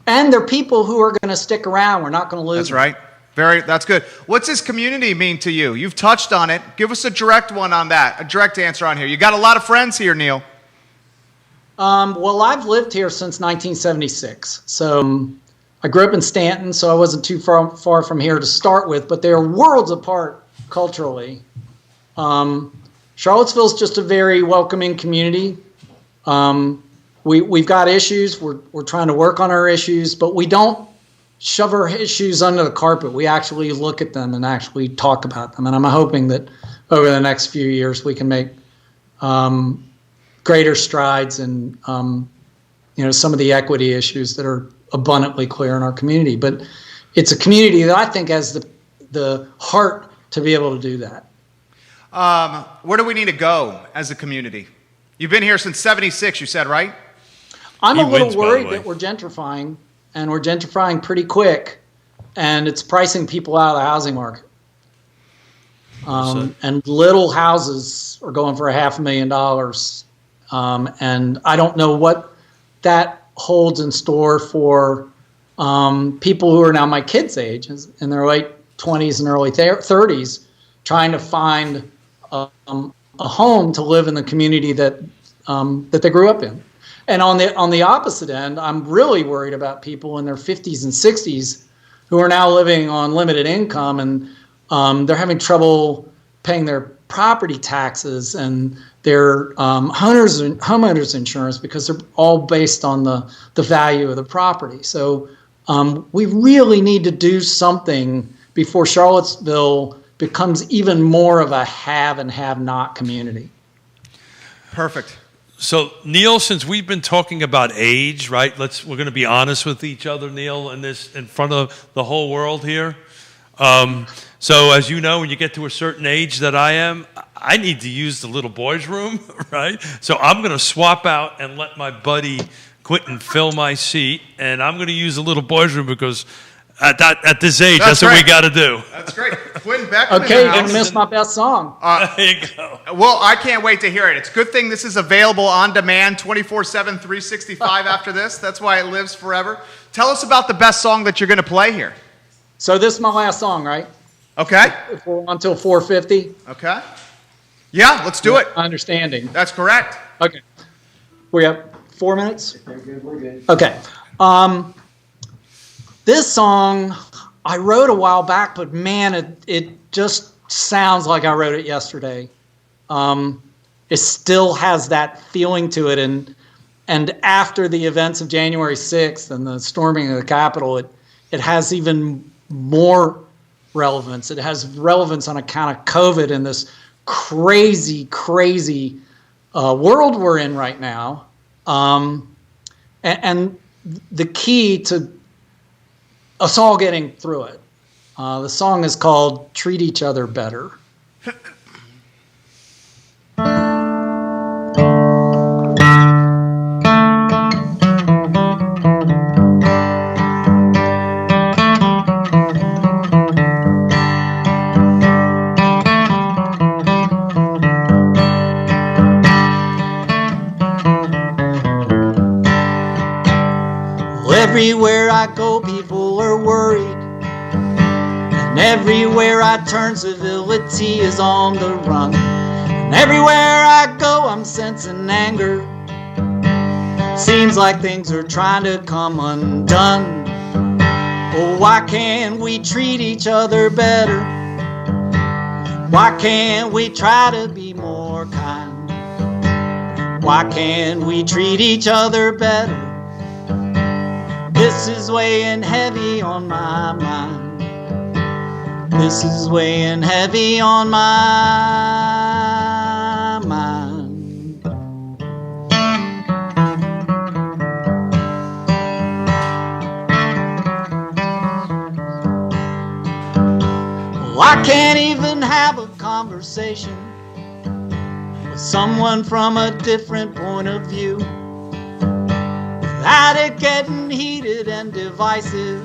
And they're people who are going to stick around. We're not going to lose. That's right. That's good. What's this community mean to you? You've touched on it. Give us a direct one on that, a direct answer on here. You got a lot of friends here, Neil. Well, I've lived here since 1976. So I grew up in Stanton, so I wasn't too far from here to start with, but they're worlds apart culturally. Charlottesville's just a very welcoming community. We've got issues. We're trying to work on our issues, but we don't shove our issues under the carpet. We actually look at them and actually talk about them. And I'm hoping that over the next few years we can make greater strides in some of the equity issues that are abundantly clear in our community. But it's a community that I think has the heart to be able to do that. Where do we need to go as a community? You've been here since '76, you said, right? I'm a little worried that we're gentrifying, and we're gentrifying pretty quick, and it's pricing people out of the housing market. And little houses are going for $500,000, and I don't know what that holds in store for people who are now my kids' age, in their late 20s and early 30s, trying to find a home to live in the community that they grew up in. And on the opposite end, I'm really worried about people in their 50s and 60s who are now living on limited income, and they're having trouble paying their property taxes and their homeowners insurance because they're all based on the value of the property. So we really need to do something before Charlottesville becomes even more of a have and have not community. Perfect. So, Neil, since we've been talking about age, right? We're going to be honest with each other, Neil, in front of the whole world here. So, as you know, when you get to a certain age that I am, I need to use the little boys' room, right? So, I'm going to swap out and let my buddy Quentin fill my seat, and I'm going to use the little boys' room because at this age, that's what we got to do. That's great. Quentin Beckman. Okay, you didn't miss my best song. There you go. Well, I can't wait to hear it. It's a good thing this is available on demand 24/7, 365 after this. That's why it lives forever. Tell us about the best song that you're going to play here. So this is my last song, right? Okay. If we're on till 4:50. Okay. Yeah, let's do it. Understanding. That's correct. Okay. We have 4 minutes? We're good. Okay. This song I wrote a while back, but man, it just sounds like I wrote it yesterday. It still has that feeling to it, and after the events of January 6th and the storming of the Capitol, it has even more relevance. It has relevance on account of COVID and this crazy world we're in right now. And the key to us all getting through it. The song is called Treat Each Other Better. Everywhere I go, people are worried. And everywhere I turn, civility is on the run. And everywhere I go, I'm sensing anger. Seems like things are trying to come undone. Oh, why can't we treat each other better? Why can't we try to be more kind? Why can't we treat each other better? This is weighing heavy on my mind. This is weighing heavy on my mind. Well, I can't even have a conversation with someone from a different point of view without it getting heated and divisive.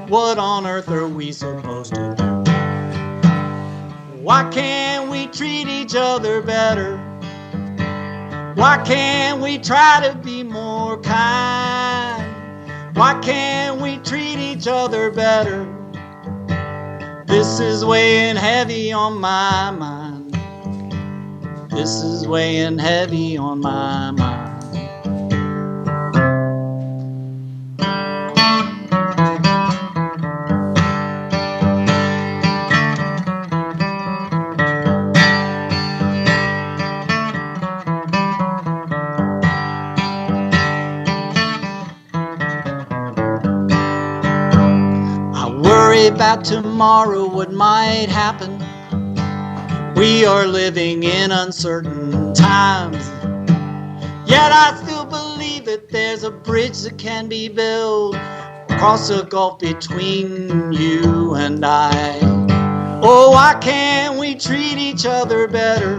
What on earth are we supposed to do? Why can't we treat each other better? Why can't we try to be more kind? Why can't we treat each other better? This is weighing heavy on my mind. This is weighing heavy on my mind. About tomorrow, what might happen. We are living in uncertain times, yet I still believe that there's a bridge that can be built across the gulf between you and I. Oh, why can't we treat each other better?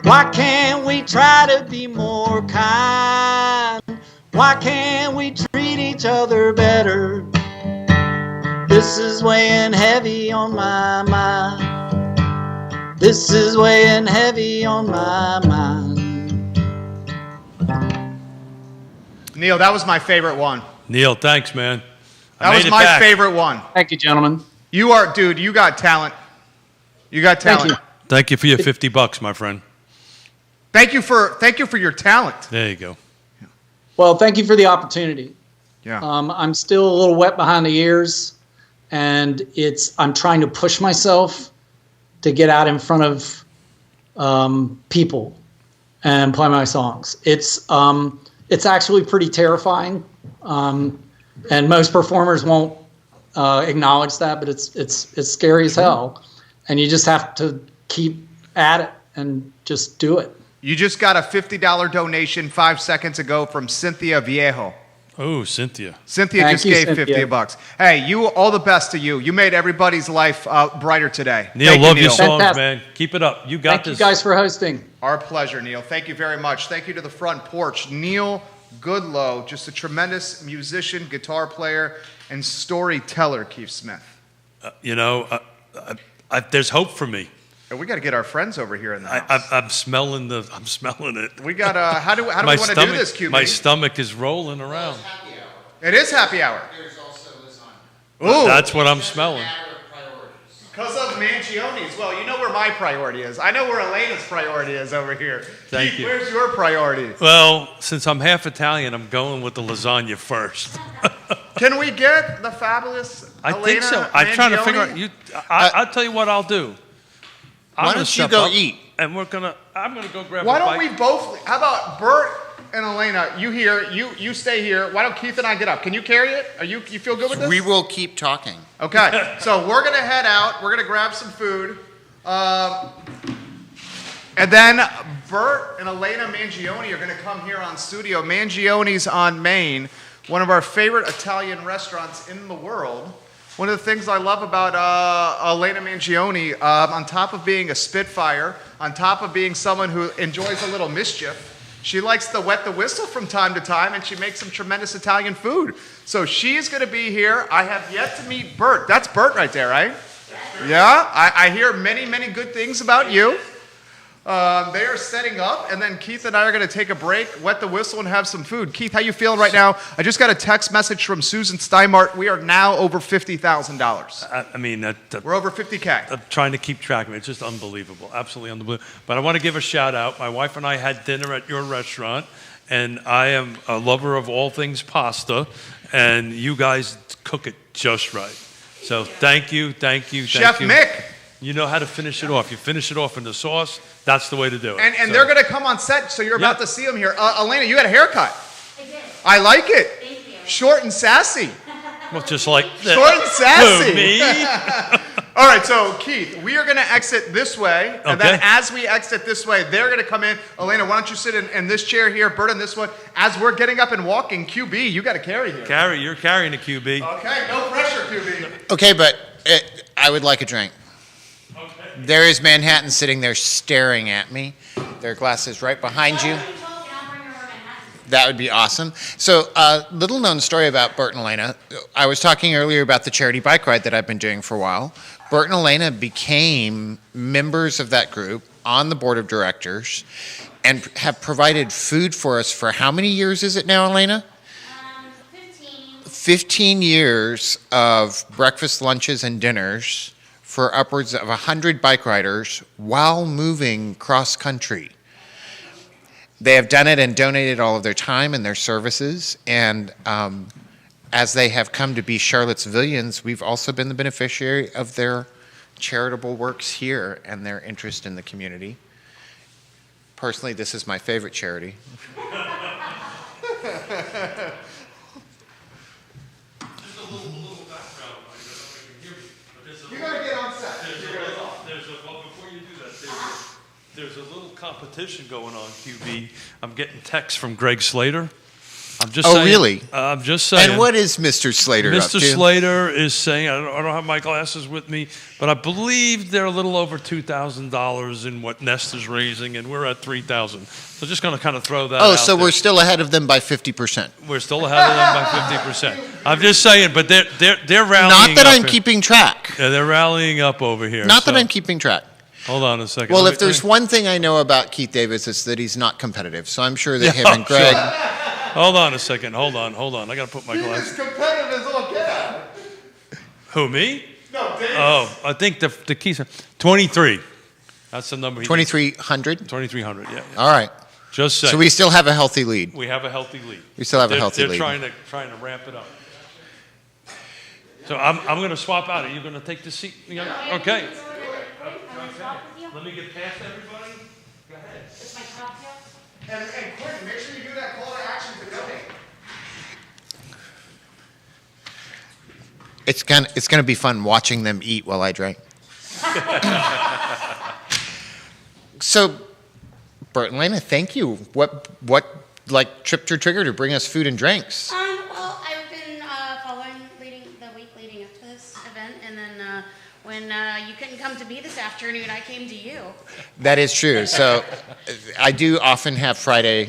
Why can't we try to be more kind? Why can't we treat each other better? This is weighing heavy on my mind. This is weighing heavy on my mind. Neil, that was my favorite one. Neil, thanks, man. That was my favorite one. Thank you, gentlemen. You are, dude, you got talent. You got talent. Thank you for your $50, my friend. Thank you for your talent. There you go. Well, thank you for the opportunity. Yeah. I'm still a little wet behind the ears, and I'm trying to push myself to get out in front of people and play my songs. It's actually pretty terrifying, and most performers won't acknowledge that, but it's scary as hell, and you just have to keep at it and just do it. You just got a $50 donation 5 seconds ago from Cynthia Viejo. Oh, Cynthia. Cynthia Thank just you, gave Cynthia. $50. Hey, all the best to you. You made everybody's life brighter today. Neil, Thank love you, your Neil. songs, Fantastic. man. Keep it up. You got Thank this. you guys for hosting. Our pleasure, Neil. Thank you very much. Thank you to the front porch. Neil Goodlow, just a tremendous musician, guitar player, and storyteller, Keith Smith. There's hope for me. And we got to get our friends over here in the house. I'm smelling it. We got how do we want to do this, QB? My stomach is rolling around. It is happy hour. There's also lasagna. Ooh. That's what I'm smelling. Because of Mangionis. Well, you know where my priority is. I know where Elena's priority is over here. Thank Keith, you. where's your priority? Well, since I'm half Italian, I'm going with the lasagna first. Can we get the fabulous I Elena think so. I'm trying to figure Mangione? out. I'll tell you what I'll do. Why don't you go eat? And I'm gonna go grab. Why a don't bite. we both? How about Bert and Elena? You here? You stay here. Why don't Keith and I get up? Can you carry it? You feel good with this? We will keep talking. Okay, so we're gonna head out. We're gonna grab some food, and then Bert and Elena Mangione are gonna come here on studio. Mangioni's on Main, one of our favorite Italian restaurants in the world. One of the things I love about Elena Mangione, on top of being a spitfire, on top of being someone who enjoys a little mischief, she likes to wet the whistle from time to time, and she makes some tremendous Italian food. So she's going to be here. I have yet to meet Bert. That's Bert right there, right? Yeah, I hear many, many good things about you. They are setting up, and then Keith and I are going to take a break, wet the whistle, and have some food. Keith, how you feeling right now? I just got a text message from Susan Steinmart. We are now over $50,000. I mean, We're over 50K. I'm trying to keep track of it. It's just unbelievable, absolutely unbelievable. But I want to give a shout out. My wife and I had dinner at your restaurant, and I am a lover of all things pasta, and you guys cook it just right. So thank you. Chef Mick. You know how to finish it off. You finish it off in the sauce. That's the way to do it. And So- they're going to come on set, so you're about to see them here. Elena, you got a haircut. I did. I like it. Thank you. Short and sassy. Well, just like Short and sassy. Who, me? All right, so Keith, we are going to exit this way, and then Okay. as we exit this way, they're going to come in. Elena, why don't you sit in this chair here, Bert in this one. As we're getting up and walking, QB, you got to carry here. You're carrying a QB. Okay, no pressure, QB. Okay, but I would like a drink. There is Manhattan sitting there staring at me. Their glass is right behind you. That would be awesome. So, little known story about Bert and Elena. I was talking earlier about the charity bike ride that I've been doing for a while. Bert and Elena became members of that group on the board of directors and have provided food for us for how many years is it now, Elena? 15 years of breakfast, lunches, and dinners for upwards of 100 bike riders while moving cross country. They have done it and donated all of their time and their services. And as they have come to be Charlottesvillians, we've also been the beneficiary of their charitable works here and their interest in the community. Personally, this is my favorite charity. You got to get on set. Before you do that, there's a little competition going on, QB. I'm getting texts from Greg Slater. I'm just saying. Really? I'm just saying. And what is Mr. Slater up to? Mr. Slater is saying, I don't have my glasses with me, but I believe they're a little over $2,000 in what Nest is raising, and we're at $3,000. So just going to kind of throw that out. Oh, so there. we're still ahead of them by 50%. We're still ahead of them by 50%. I'm just saying, but they're rallying. Not that up I'm here. keeping track. Yeah, they're rallying up over here. Not that so- I'm keeping track. Hold on a second. Well, Let if me- there's one thing I know about Keith Davis, it's that he's not competitive. So I'm sure that him Yeah, and Greg. sure. Hold on a second. Hold on. I got to put my He's glasses. as competitive as all get out. Who, me? No, Davis. Oh, I think the keys are 23. That's the number. 2,300? 2,300, yeah. All right. Just saying. So we still have a healthy lead. We have a healthy lead. We still have a They're- healthy they're lead. trying to ramp it up. So I'm going to swap out. Are you going to take the seat? Yeah. Okay. Let me get past everybody. Go ahead. And Quentin, make sure you do that call to action to donate. It's gonna be fun watching them eat while I drink. So, Bert and Lena, thank you. What like tripped your trigger to bring us food and drinks? Well, I've been following the week leading up to this event, and then when you couldn't come to me this afternoon, I came to you. That is true. So, I do often have Friday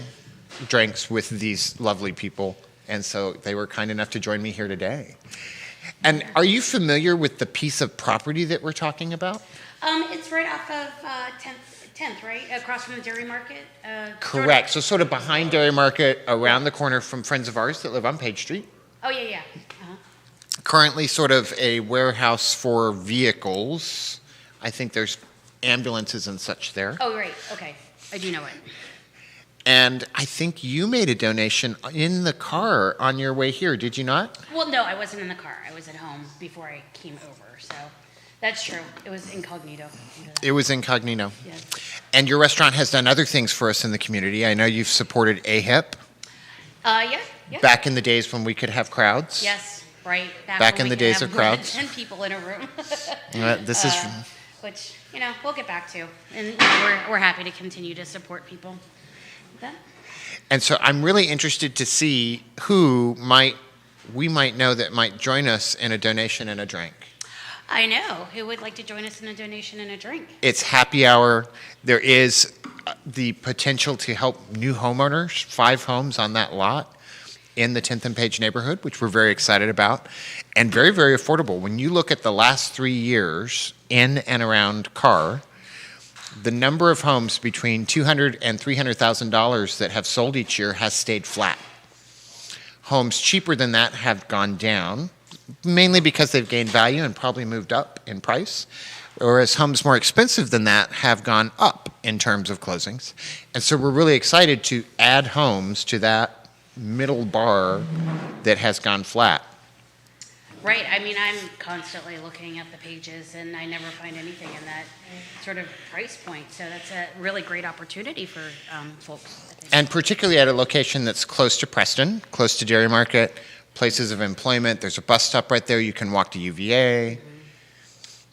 drinks with these lovely people, and so they were kind enough to join me here today. And are you familiar with the piece of property that we're talking about? It's right off of 10th, right? Across from the dairy market? Correct. So sort of behind Dairy Market, around the corner from friends of ours that live on Page Street. Oh, yeah. Uh-huh. currently sort of a warehouse for vehicles. I think there's ambulances and such there. Oh, right, okay, I do know it. And I think you made a donation in the car on your way here, did you not? Well, no, I wasn't in the car, I was at home before I came over, so that's true, it was incognito. It was incognito. Yes. And your restaurant has done other things for us in the community. I know you've supported AHIP Yeah. back in the days when we could have crowds. Yes, right. Back when in we the could days have of more than crowds. 10 people in a room. This is Which, we'll get back to. And we're happy to continue to support people. with that. And so I'm really interested to see who we might know that might join us in a donation and a drink. I know. Who would like to join us in a donation and a drink? It's happy hour. There is the potential to help new homeowners, 5 homes on that lot in the 10th and Page neighborhood, which we're very excited about, and very, very affordable. When you look at the last 3 years in and around Carr, the number of homes between $200,000 and $300,000 that have sold each year has stayed flat. Homes cheaper than that have gone down, mainly because they've gained value and probably moved up in price, whereas homes more expensive than that have gone up in terms of closings. And so we're really excited to add homes to that middle bar that has gone flat. Right. I mean, I'm constantly looking at the pages, and I never find anything in that sort of price point. So that's a really great opportunity for folks. And particularly at a location that's close to Preston, close to Dairy Market, places of employment. There's a bus stop right there. You can walk to UVA.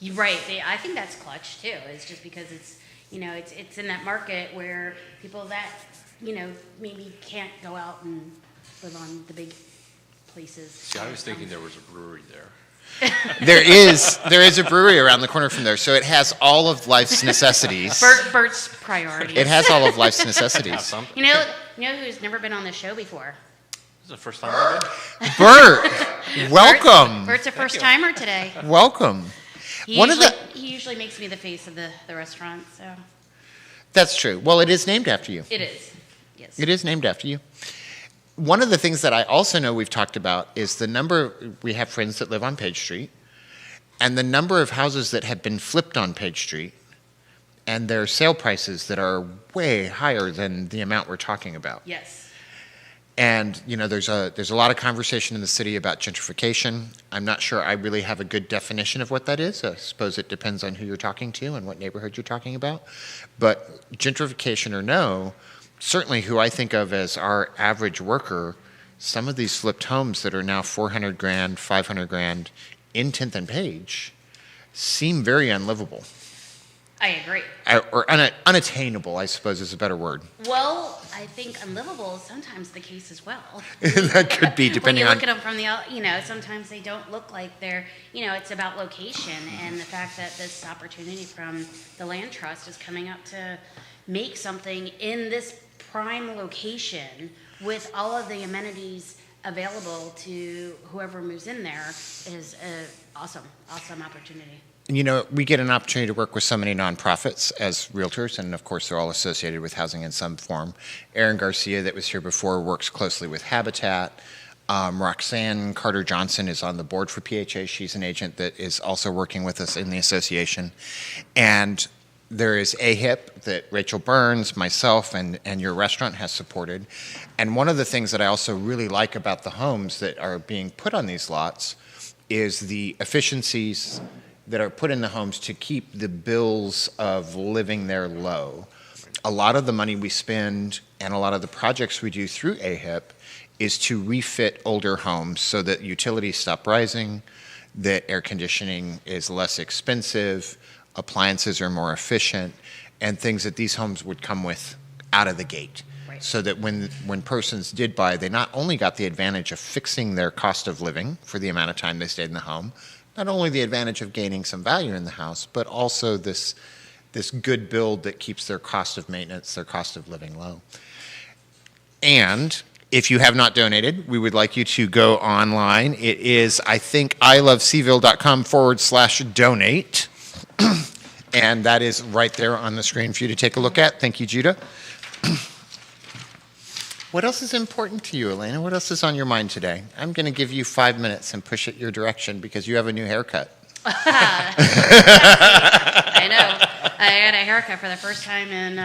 You're right. I think that's clutch too. It's just because it's it's in that market where people that maybe can't go out and live on the big places. See, I was thinking there was a brewery there. There is a brewery around the corner from there, so it has all of life's necessities. Bert's priorities. It has all of life's necessities. You know who's never been on the show before? This is the first time I've been. Bert, welcome. Bert's a first timer today. Welcome. He usually makes me the face of the restaurant. So that's true. Well, it is named after you. it is. Yes. It is named after you. One of the things that I also know we've talked about is the number, we have friends that live on Page Street, and the number of houses that have been flipped on Page Street, and their sale prices that are way higher than the amount we're talking about. Yes. And, there's a lot of conversation in the city about gentrification. I'm not sure I really have a good definition of what that is. I suppose it depends on who you're talking to and what neighborhood you're talking about. But gentrification or no, certainly who I think of as our average worker, some of these flipped homes that are now $400,000, $500,000 in 10th and Page seem very unlivable. I agree. Or unattainable, I suppose is a better word. Well, I think unlivable is sometimes the case as well. That could be, depending when you on... look at them from sometimes they don't look like they're, it's about location and the fact that this opportunity from the Land Trust is coming up to make something in this prime location with all of the amenities available to whoever moves in there is an awesome opportunity. We get an opportunity to work with so many nonprofits as realtors, and of course they're all associated with housing in some form. Erin Garcia, that was here before, works closely with Habitat. Roxanne Carter-Johnson is on the board for PHA. She's an agent that is also working with us in the association. And there is AHIP that Rachel Burns, myself, and your restaurant has supported. And one of the things that I also really like about the homes that are being put on these lots is the efficiencies that are put in the homes to keep the bills of living there low. A lot of the money we spend and a lot of the projects we do through AHIP is to refit older homes so that utilities stop rising, that air conditioning is less expensive, appliances are more efficient, and things that these homes would come with out of the gate. Right. So that when persons did buy, they not only got the advantage of fixing their cost of living for the amount of time they stayed in the home, not only the advantage of gaining some value in the house, but also this good build that keeps their cost of maintenance, their cost of living low. And if you have not donated, we would like you to go online. It is, I think, iloveseville.com/donate. And that is right there on the screen for you to take a look at. Thank you, Judah. What else is important to you, Elena? What else is on your mind today? I'm going to give you 5 minutes and push it your direction because you have a new haircut. I know. I had a haircut for the first time in,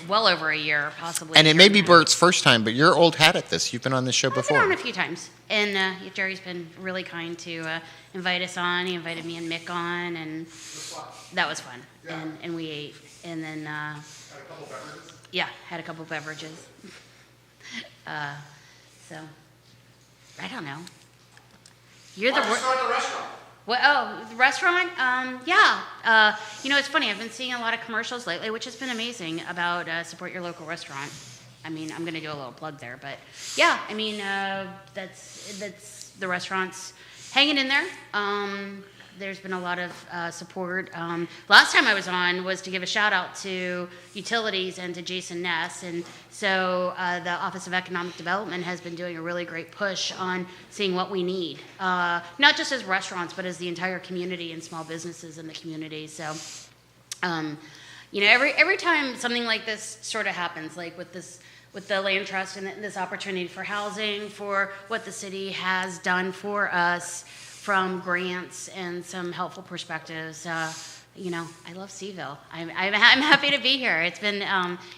well over a year, possibly. And it may be Bert's first time, but you're old hat at this. You've been on this show I've been before. on a few times. And Jerry's been really kind to invite us on. He invited me and Mick on, and that was fun. Yeah. And we ate. And then, had a couple beverages. So, I don't know. You're the restaurant. Well, the restaurant? It's funny. I've been seeing a lot of commercials lately, which has been amazing, about support your local restaurant. I mean, I'm going to do a little plug there, but yeah, I mean, that's the restaurant's hanging in there. There's been a lot of support. Last time I was on was to give a shout out to utilities and to Jason Ness. And so the Office of Economic Development has been doing a really great push on seeing what we need, not just as restaurants, but as the entire community and small businesses in the community. So, every time something like this sort of happens, like with the land trust and this opportunity for housing, for what the city has done for us, from grants and some helpful perspectives. I love Seaville. I'm happy to be here. It's been,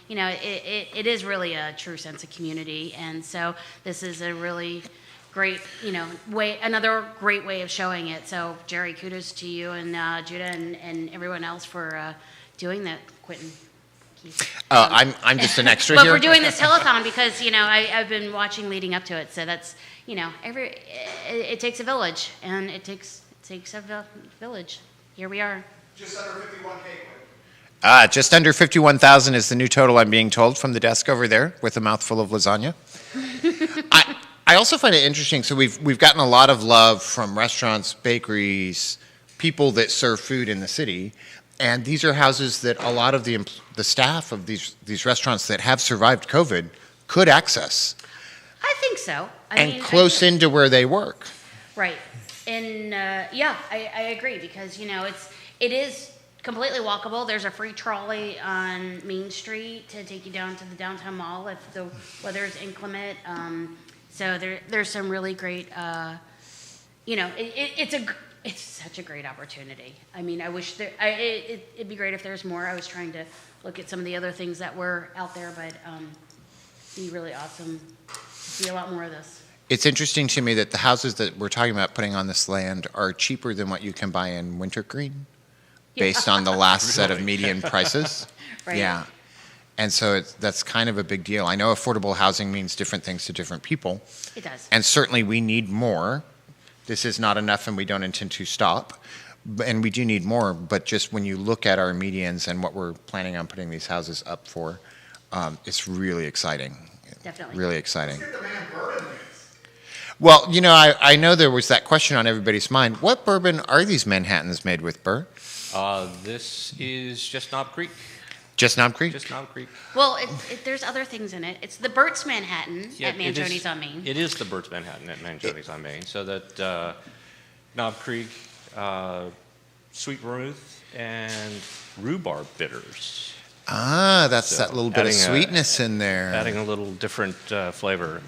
it is really a true sense of community. And so this is a really great, another great way of showing it. So Jerry, kudos to you and Judah and everyone else for doing that, Quentin. I'm just an extra but here. We're doing this telethon because, I've been watching leading up to it. So that's, it takes a village, and it takes a village. Here we are. Just under 51K. Just under 51,000 is the new total, I'm being told, from the desk over there with a mouthful of lasagna. I also find it interesting. So we've gotten a lot of love from restaurants, bakeries, people that serve food in the city. And these are houses that a lot of the staff of these restaurants that have survived COVID could access. I think so. I mean, close into where they work. Right. And I agree because, it is completely walkable. There's a free trolley on Main Street to take you down to the downtown mall if the weather is inclement. So there's some really great, it's such a great opportunity. I mean, I wish it'd be great if there's more. I was trying to look at some of the other things that were out there, but it'd be really awesome to see a lot more of this. It's interesting to me that the houses that we're talking about putting on this land are cheaper than what you can buy in Wintergreen, based on the last set of median prices. Right. Yeah. And so that's kind of a big deal. I know affordable housing means different things to different people. It does. And certainly we need more. This is not enough, and we don't intend to stop. And we do need more, but just when you look at our medians and what we're planning on putting these houses up for, it's really exciting. Definitely. Really exciting. Well, I know there was that question on everybody's mind. What bourbon are these Manhattans made with, Bert? This is just Knob Creek. Just Knob Creek? Just Knob Creek. Well, there's other things in it. It's the Burt's Manhattan at Mangioni's on Main. It is the Burt's Manhattan at Mangioni's on Main. So that Knob Creek, sweet vermouth, and rhubarb bitters. That's that little bit of sweetness in there. Adding a little different flavor.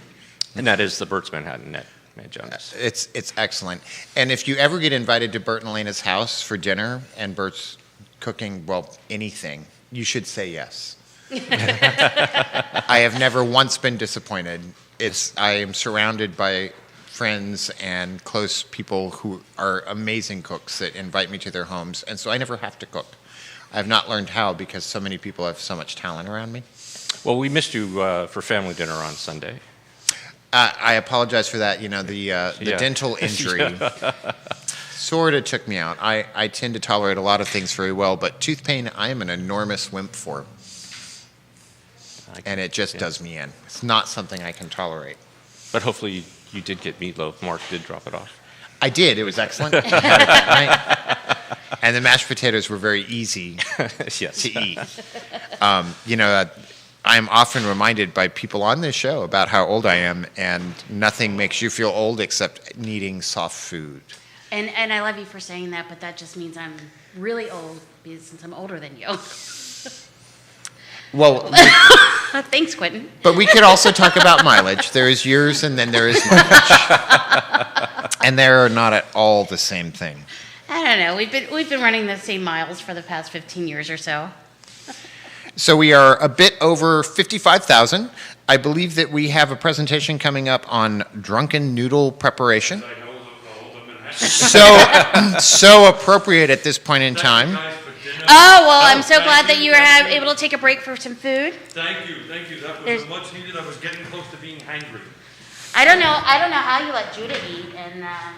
And that is the Burt's Manhattan at Mangioni's. It's excellent. And if you ever get invited to Bert and Elena's house for dinner and Bert's cooking, anything, you should say yes. I have never once been disappointed. I am surrounded by friends and close people who are amazing cooks that invite me to their homes, and so I never have to cook. I have not learned how because so many people have so much talent around me. Well, we missed you for family dinner on Sunday. I apologize for that. The dental injury sort of took me out. I tend to tolerate a lot of things very well, but tooth pain, I am an enormous wimp for. And it just does me in. It's not something I can tolerate. But hopefully you did get meatloaf. Mark did drop it off. I did. It was excellent. Right? And the mashed potatoes were very easy to eat. I'm often reminded by people on this show about how old I am, and nothing makes you feel old except needing soft food. And I love you for saying that, but that just means I'm really old since I'm older than you. Well, Thanks, Quentin. but we could also talk about mileage. There is yours and then there is mileage. And they're not at all the same thing. I don't know. We've been running the same miles for the past 15 years or so. So we are a bit over 55,000. I believe that we have a presentation coming up on drunken noodle preparation. So appropriate at this point in time. Oh, well, I'm so glad that you were able to take a break for some food. Thank you. That was much needed. I was getting close to being hangry. I don't know how you let Judah eat, and I'm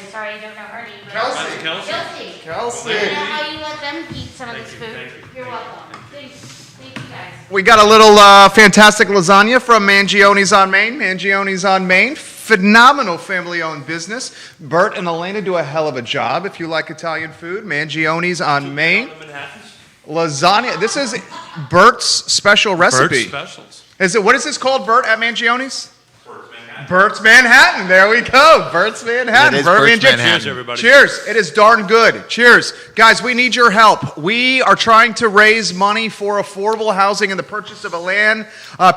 sorry I don't know her name. But Kelsey. I don't know how you let them eat some of this food. You're welcome. Thanks, you guys. We got a little fantastic lasagna from Mangione's on Main. Mangione's on Main. Phenomenal family-owned business. Bert and Elena do a hell of a job. If you like Italian food, Mangione's on Main. Lasagna. This is Bert's special recipe. Bert's specials. What is this called, Bert, at Mangione's? Bert's Manhattan. There we go. Bert's Manhattan. It is Bert Bert's Manhattan. Manhattan. Cheers, everybody. Cheers. It is darn good. Cheers. Guys, we need your help. We are trying to raise money for affordable housing and the purchase of a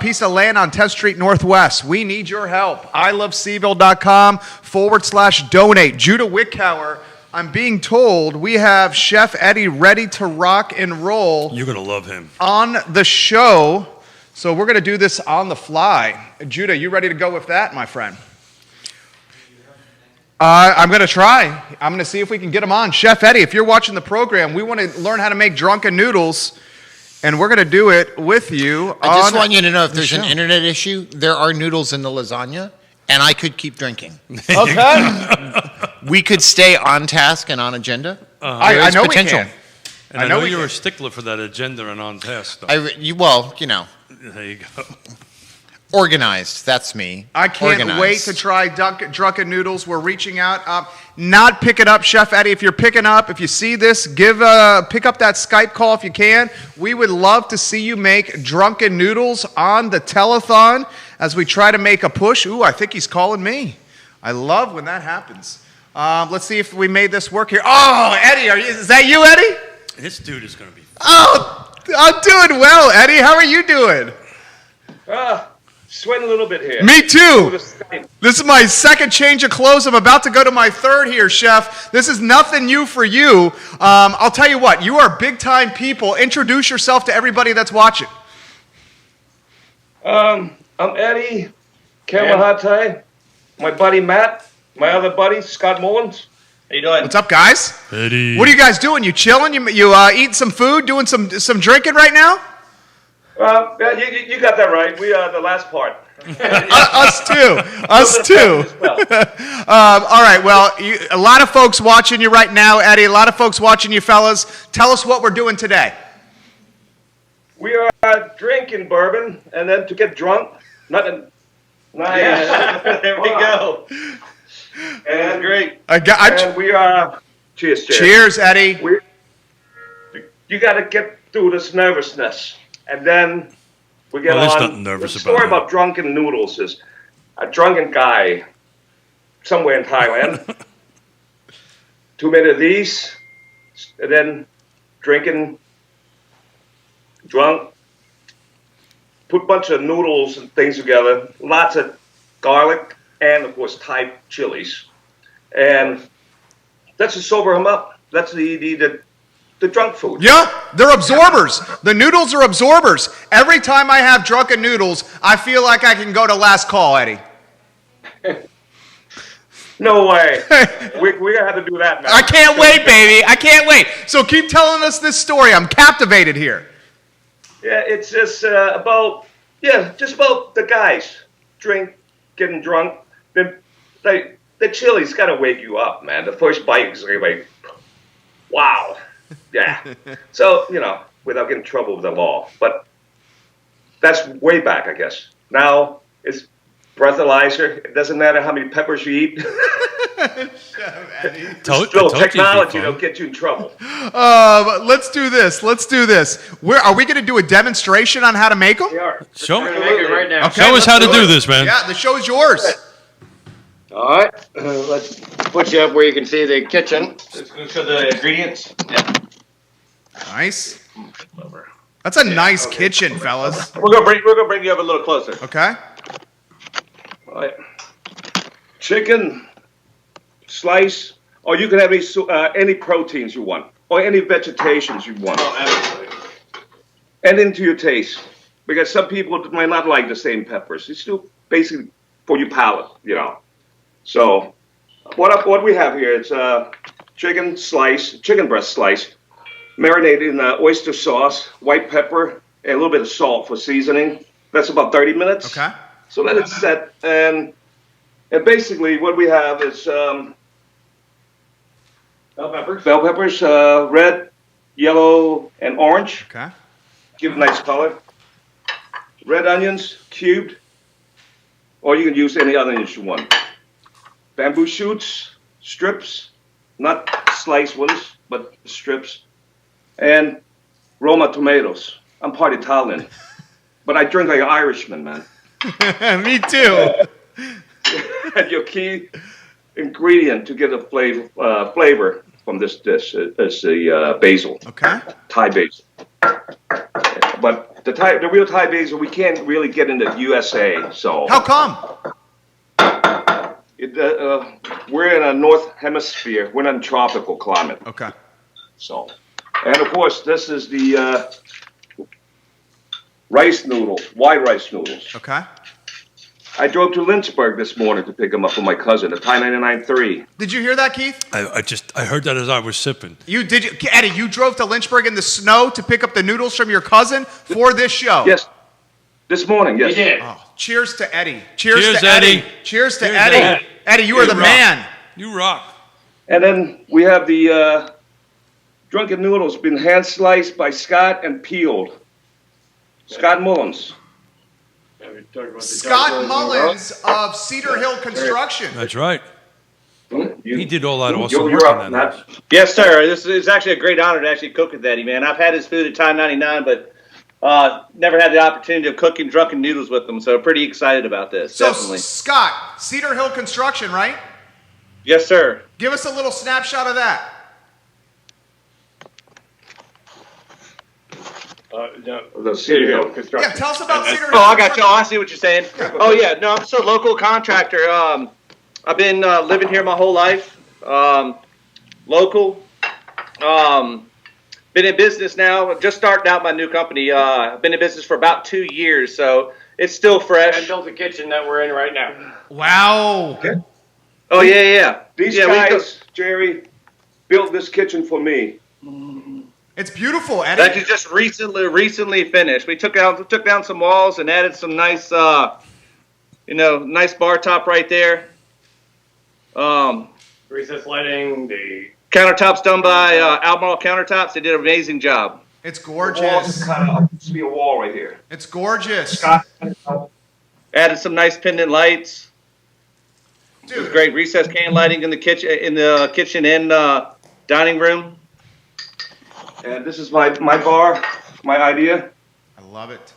piece of land on 10th Street Northwest. We need your help. iloveseville.com/donate. Judah Wickhauer, I'm being told we have Chef Eddie ready to rock and roll You're going to love him. on the show. So we're going to do this on the fly. Judah, you ready to go with that, my friend? I'm going to try. I'm going to see if we can get him on. Chef Eddie, if you're watching the program, we want to learn how to make drunken noodles, and we're going to do it with you. I just want you to know if the there's an show. internet issue, there are noodles in the lasagna, and I could keep drinking. Okay. We could stay on task and on agenda. I There is know potential. we can. And I know you're a stickler for that agenda and on task stuff. There you go. Organized. That's me. I can't Organized. wait to try drunken noodles. We're reaching out. Not pick it up, Chef Eddie. If you're picking up, if you see this, pick up that Skype call if you can. We would love to see you make drunken noodles on the telethon as we try to make a push. Ooh, I think he's calling me. I love when that happens. Let's see if we made this work here. Oh, Eddie, is that you, Eddie? This dude is going to be. Oh, I'm doing well, Eddie. How are you doing? Sweating a little bit here. Me too. This is my second change of clothes. I'm about to go to my third here, Chef. This is nothing new for you. I'll tell you what, you are big time people. Introduce yourself to everybody that's watching. I'm Eddie Kamahate, my buddy Matt, my other buddy Scott Mullins. How you doing? What's up, guys? Eddie. What are you guys doing? You chilling? You eating some food? Doing some drinking right now? Yeah, you got that right. We are the last part. Us too. Us too. All right. Well, a lot of folks watching you right now, Eddie. A lot of folks watching you, fellas. Tell us what we're doing today. We are drinking bourbon, and then to get drunk, nothing. Nice. There we go. And great. And we are. Cheers. Cheers, Eddie. You got to get through this nervousness, and then we get Well, there's on. nothing nervous The story about about drunken noodles is a drunken guy somewhere in Thailand. Too many of these, and then drinking, drunk. Put a bunch of noodles and things together. Lots of garlic and, of course, Thai chilies. And that's to sober him up. That's the drunk food. Yeah, they're absorbers. The noodles are absorbers. Every time I have drunken noodles, I feel like I can go to last call, Eddie. No way. We're going to have to do that, man. I can't wait, baby. I can't wait. So keep telling us this story. I'm captivated here. Yeah, it's just about the guys getting drunk. Then the chili's got to wake you up, man. The first bite is like, wow. Yeah. So, without getting in trouble with the law. But that's way back, I guess. Now it's breathalyzer. It doesn't matter how many peppers you eat. Still, technology will get you in trouble. Let's do this. Are we going to do a demonstration on how to make them? We are. Show We're gonna make it right now. Okay, Show us how to let's do it. this, man. Yeah, the show is yours. All right, let's put you up where you can see the kitchen. Let's go show the ingredients. Yeah. Nice. That's a nice kitchen, fellas. We're gonna bring you up a little closer. Okay. All right. Chicken slice, or you can have any proteins you want, or any vegetations you want. Anything to your taste, because some people might not like the same peppers. It's still basically for your palate, you know. So, what we have here is chicken breast slice, marinated in oyster sauce, white pepper, and a little bit of salt for seasoning. That's about 30 minutes. Okay. So let it set, and basically what we have is bell peppers, red, yellow, and orange. Okay. Give it a nice color. Red onions, cubed, or you can use any other onions you want. Bamboo shoots, strips, not sliced ones, but strips. And Roma tomatoes. I'm part Italian, but I drink like an Irishman, man. Me too. And your key ingredient to get a flavor from this dish is the basil. Okay. Thai basil. But the real Thai basil we can't really get in the USA. So how come? We're in a north hemisphere. We're in a tropical climate. Okay. So, and of course, this is the rice noodles, white rice noodles. Okay. I drove to Lynchburg this morning to pick them up for my cousin, a Thai 99.3. Did you hear that, Keith? I heard that as I was sipping. Eddie, you drove to Lynchburg in the snow to pick up the noodles from your cousin for this show? Yes. This morning, yes. He did. Oh, cheers to Eddie. Cheers to Eddie. Eddie. Cheers to Eddie. Eddie, you are the man. You rock. And then we have the drunken noodles, been hand sliced by Scott and peeled. Scott Mullins. Scott Mullins of Cedar Hill Construction. That's right. He did all that you're awesome work up, on that. Yes, sir. This is actually a great honor to actually cook with Eddie, man. I've had his food at Time 99, but never had the opportunity of cooking drunken noodles with him, so pretty excited about this. So, definitely. Scott, Cedar Hill Construction, right? Yes, sir. Give us a little snapshot of that. The Cedar Hill Construction. Yeah, tell us about Cedar Hill. Oh, I got you. Oh, I see what you're saying. Oh, yeah. No, I'm just a local contractor. I've been living here my whole life. Local. Been in business now. Just starting out my new company. I've been in business for about 2 years, so it's still fresh. I built the kitchen that we're in right now. Wow. Okay. Oh, yeah. These Yeah, guys, Jerry, built this kitchen for me. It's beautiful, Eddie. That you just recently finished. We took down some walls and added some nice, nice bar top right there. Recessed lighting, the Countertops done by Albemarle Countertops. They did an amazing job. It's The wall gorgeous. just cut out. Used to be a wall right here. It's gorgeous. Added some nice pendant lights. It was great. Recessed can lighting in the kitchen and dining room. And this is my bar, my idea. I love it.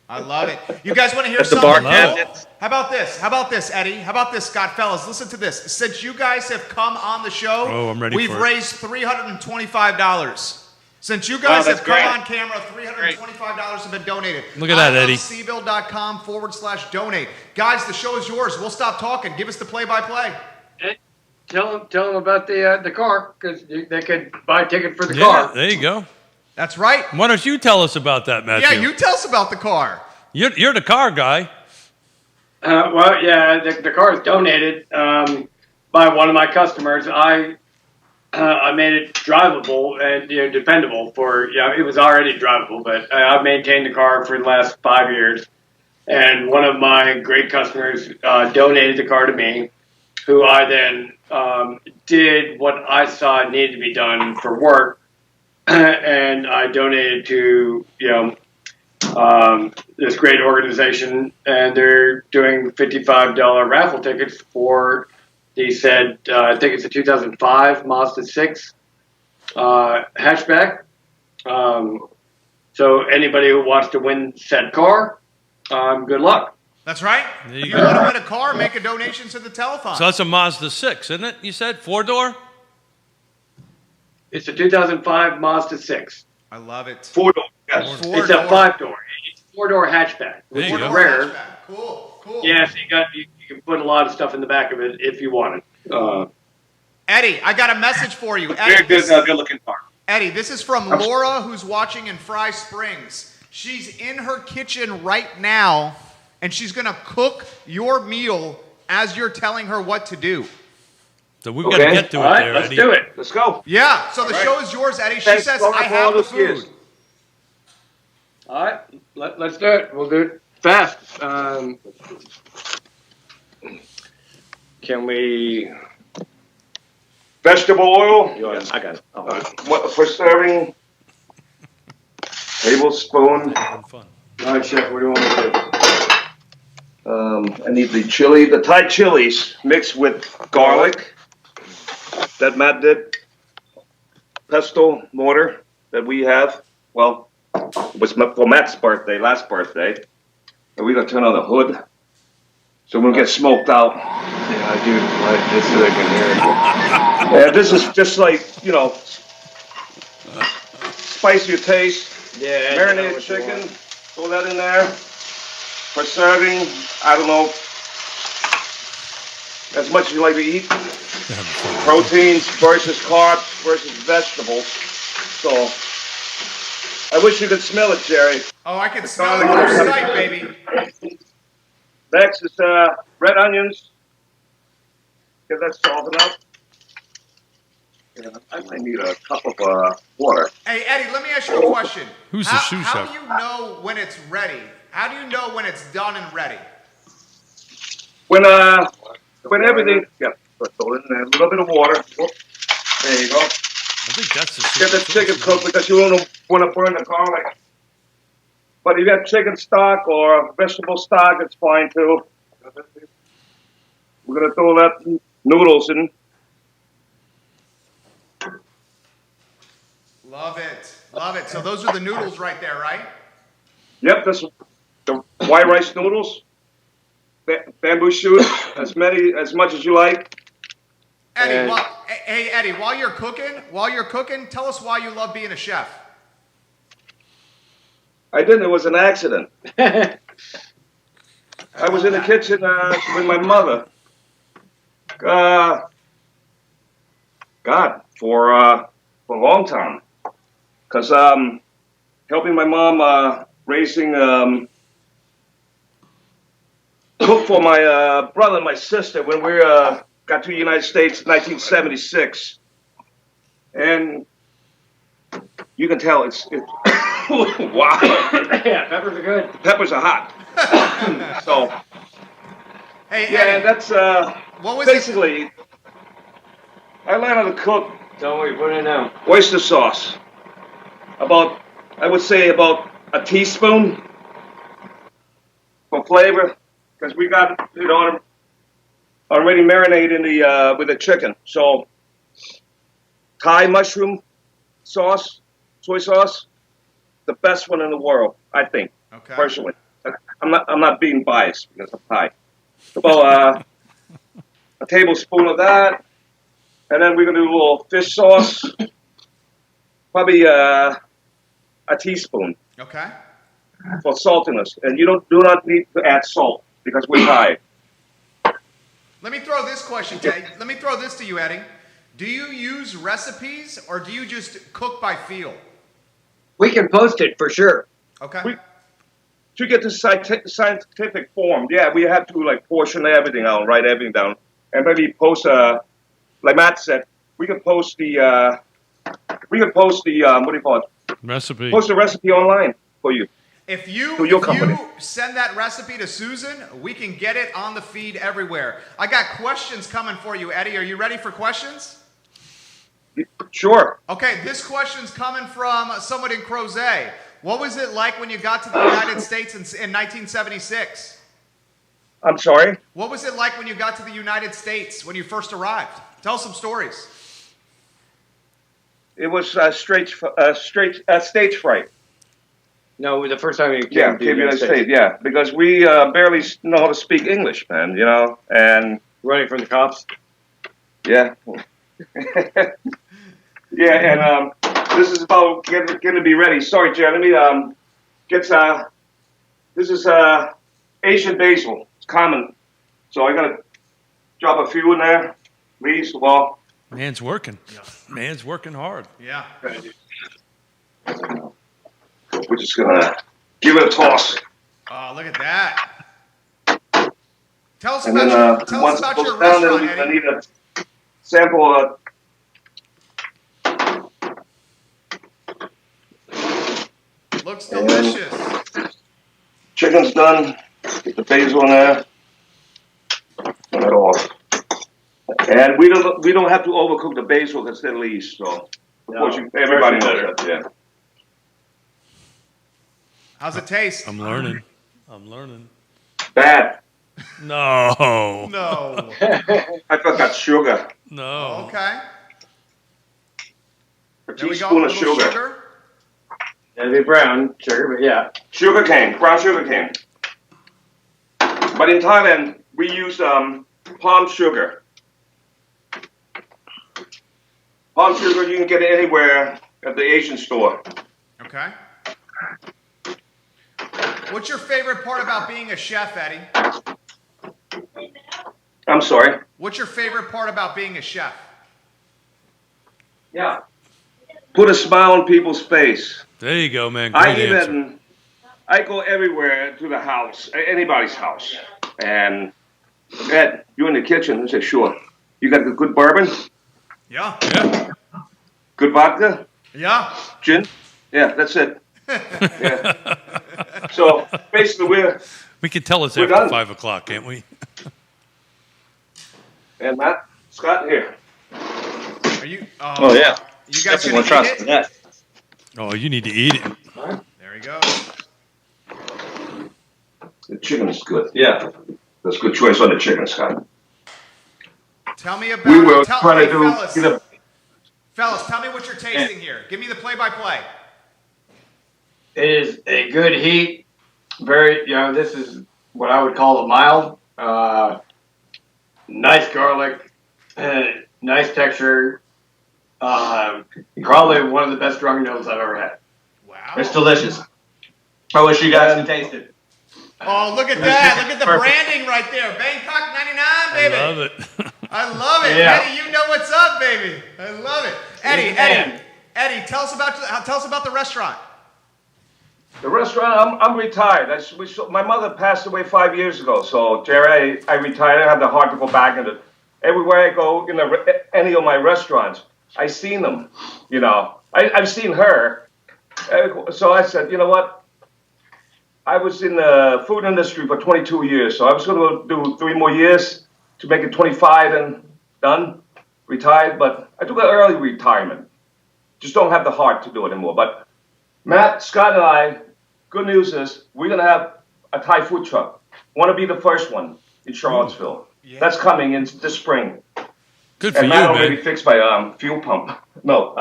I love it. You guys want to hear The something bar cool? cabinets. How about this? How about this, Eddie? How about this, Scott? Fellas, listen to this. Since you guys have come on the show, Oh, I'm ready we've for it. raised $325. Since you guys that's have come great. on camera, $325 have been donated. Look at that, Eddie. ILoveSeaville.com/donate. Guys, the show is yours. We'll stop talking. Give us the play-by-play. tell them about the car, because they could buy a ticket for the Yeah, car. there you go. That's right. Why don't you tell us about that, Matthew? Yeah, you tell us about the car. You're the car guy. Well, yeah, the car is donated by one of my customers. I made it drivable and dependable for it was already drivable, but I've maintained the car for the last 5 years. And one of my great customers donated the car to me, who I then did what I saw needed to be done for work, and I donated to this great organization, and they're doing $55 raffle tickets for the said, I think it's a 2005 Mazda 6 hatchback. So anybody who wants to win said car, good luck. That's right. There If you you go. want to win a car, make a donation to the telethon. So that's a Mazda 6, isn't it? You said 4-door? It's a 2005 Mazda 6. I love it. 4-door. Yes. Four It's a door. 5-door. It's a 4-door hatchback, which There is you go. rare. Cool, cool. Yes, you can put a lot of stuff in the back of it if you want it. Eddie, I got a message for you. Very Eddie, good, good looking car. Eddie, this is from Laura, who's watching in Fry Springs. She's in her kitchen right now, and she's going to cook your meal as you're telling her what to do. So we've got to get to it there, let's Eddie. do it. Let's go. Yeah, so the All right. show is yours, Eddie. She Thanks, says, Laura, I for all have the those years. food. All right, let's do it. We'll do it fast. Can we? Vegetable oil. Yes, I got it. What for serving? Tablespoon. All right, Chef. What do you want me to do? I need the chili, the Thai chilies mixed with garlic that Matt did. Pesto mortar that we have. Well, it was for Matt's birthday, last birthday. And we're going to turn on the hood. So we'll get smoked out. Yeah, I do. Right, just so they can hear it. Yeah, this is just like, you know, spice your taste. Yeah. Marinated chicken. Throw that in there. For serving, I don't know, as much as you like to eat. Proteins versus carbs versus vegetables. So, I wish you could smell it, Jerry. Oh, I can smell it on sight, baby. Next is red onions. Get that salted up. Yeah, I might need a cup of water. Hey, Eddie, let me ask you a question. Who's the how, sous How chef? do you know when it's ready? How do you know when it's done and ready? When everything, yeah, throw in there, a little bit of water. Whoop. There you go. I think that's the Get the chicken cooked because you don't want to burn the garlic. But if you have chicken stock or vegetable stock, it's fine too. We're gonna throw that noodles in. Love it. Love it. So those are the noodles right there, right? Yep, this the white rice noodles. Bamboo shoot as much as you like. Eddie, hey Eddie, while you're cooking, tell us why you love being a chef. I didn't. It was an accident. I was in the kitchen with my mother. For a long time, because helping my mom raising cook for my brother and my sister when we got to the United States in 1976, and you can tell it's wow. Yeah, peppers are good. Peppers are hot. So, hey, yeah, Eddie, that's what was basically. I learned how to cook. Tell me what you put in now. Oyster sauce. I would say about a teaspoon for flavor, because we got it already marinated in the with the chicken. So, Thai mushroom sauce, soy sauce, the best one in the world, I think. Okay. Personally, I'm not being biased because I'm Thai. About a tablespoon of that. And then we're going to do a little fish sauce, probably a teaspoon Okay. for saltiness. And you do not need to add salt because we're high. Let me throw this question to you. Let me throw this to you, Eddie. Do you use recipes or do you just cook by feel? We can post it for sure. Okay. To get the scientific form, yeah, we have to like portion everything out, write everything down, and maybe post like Matt said, we can post the what do you call it? Recipe. Post a recipe online for you. If you To your company. send that recipe to Susan, we can get it on the feed everywhere. I got questions coming for you, Eddie. Are you ready for questions? Sure. Okay, this question's coming from someone in Crozet. What was it like when you got to the United States in 1976? I'm sorry? What was it like when you got to the United States when you first arrived? Tell some stories. It was stage fright. No, the first time you came Yeah, to the United States, yeah. Because we barely know how to speak English, man, you know, and... Running from the cops? Yeah. Yeah, and This is about getting to be ready. Sorry, Jeremy. This is Asian basil. It's common. So I gotta drop a few in there. Please, well. Man's working. Man's working hard. Yeah. We're just gonna give it a toss. Oh, look at that. Tell us And about then, tell once us it about goes your down, then restaurant, I Eddie. need a sample. Looks delicious. Chicken's done. Get the basil in there. Turn it off. And we don't have to overcook the basil because they're leaves. So of course everybody knows that. Yeah. How's it taste? I'm learning. Bad. No. No. I forgot sugar. No. Okay. A There we go. teaspoon A of little sugar. It'd be brown sugar, but yeah. Sugar cane, brown sugar cane. But in Thailand, we use palm sugar. Palm sugar you can get it anywhere at the Asian store. Okay. What's your favorite part about being a chef, Eddie? I'm sorry. What's your favorite part about being a chef? Yeah. Put a smile on people's face. There you go, man. Great answer. I go everywhere to the house, anybody's house. And Ed, you in the kitchen? I say, sure. You got a good bourbon? Yeah. Good vodka? Yeah. Gin? Yeah, that's it. Yeah. So basically We can tell it's we're after done. 5 o'clock, can't we? And Matt, Scott here. Are you? Oh, yeah. You guys Definitely gonna want to trust eat it? that. Oh, you need to eat it. There he goes. The chicken is good. Yeah. That's a good choice on the chicken, Scott. Tell me about. We were tell, trying hey, to do fellas, fellas, tell me what you're tasting here. Give me the play-by-play. It is a good heat. Very, this is what I would call a mild. Nice garlic, nice texture. Probably one of the best drunken noodles I've ever had. Wow. It's delicious. I wish you guys could taste it. Oh, look at that. Look at the branding right there. Bangkok 99, baby. I love it. I love it. Yeah. Eddie, you know what's up, baby. I love it. Eddie, tell us about the restaurant. The restaurant, I'm retired. My mother passed away 5 years ago. So, Jerry, I retired. I have the heart to go back into everywhere I go in any of my restaurants. I seen them, I've seen her. So I said, you know what? I was in the food industry for 22 years, so I was going to do 3 more years to make it 25 and done, retired. But I took an early retirement. Just don't have the heart to do it anymore. But Matt, Scott, and I, good news is we're going to have a Thai food truck. Want to be the first one in Charlottesville. Yeah. That's coming in this spring. Good for And you, Matt already man. fixed my fuel pump. No,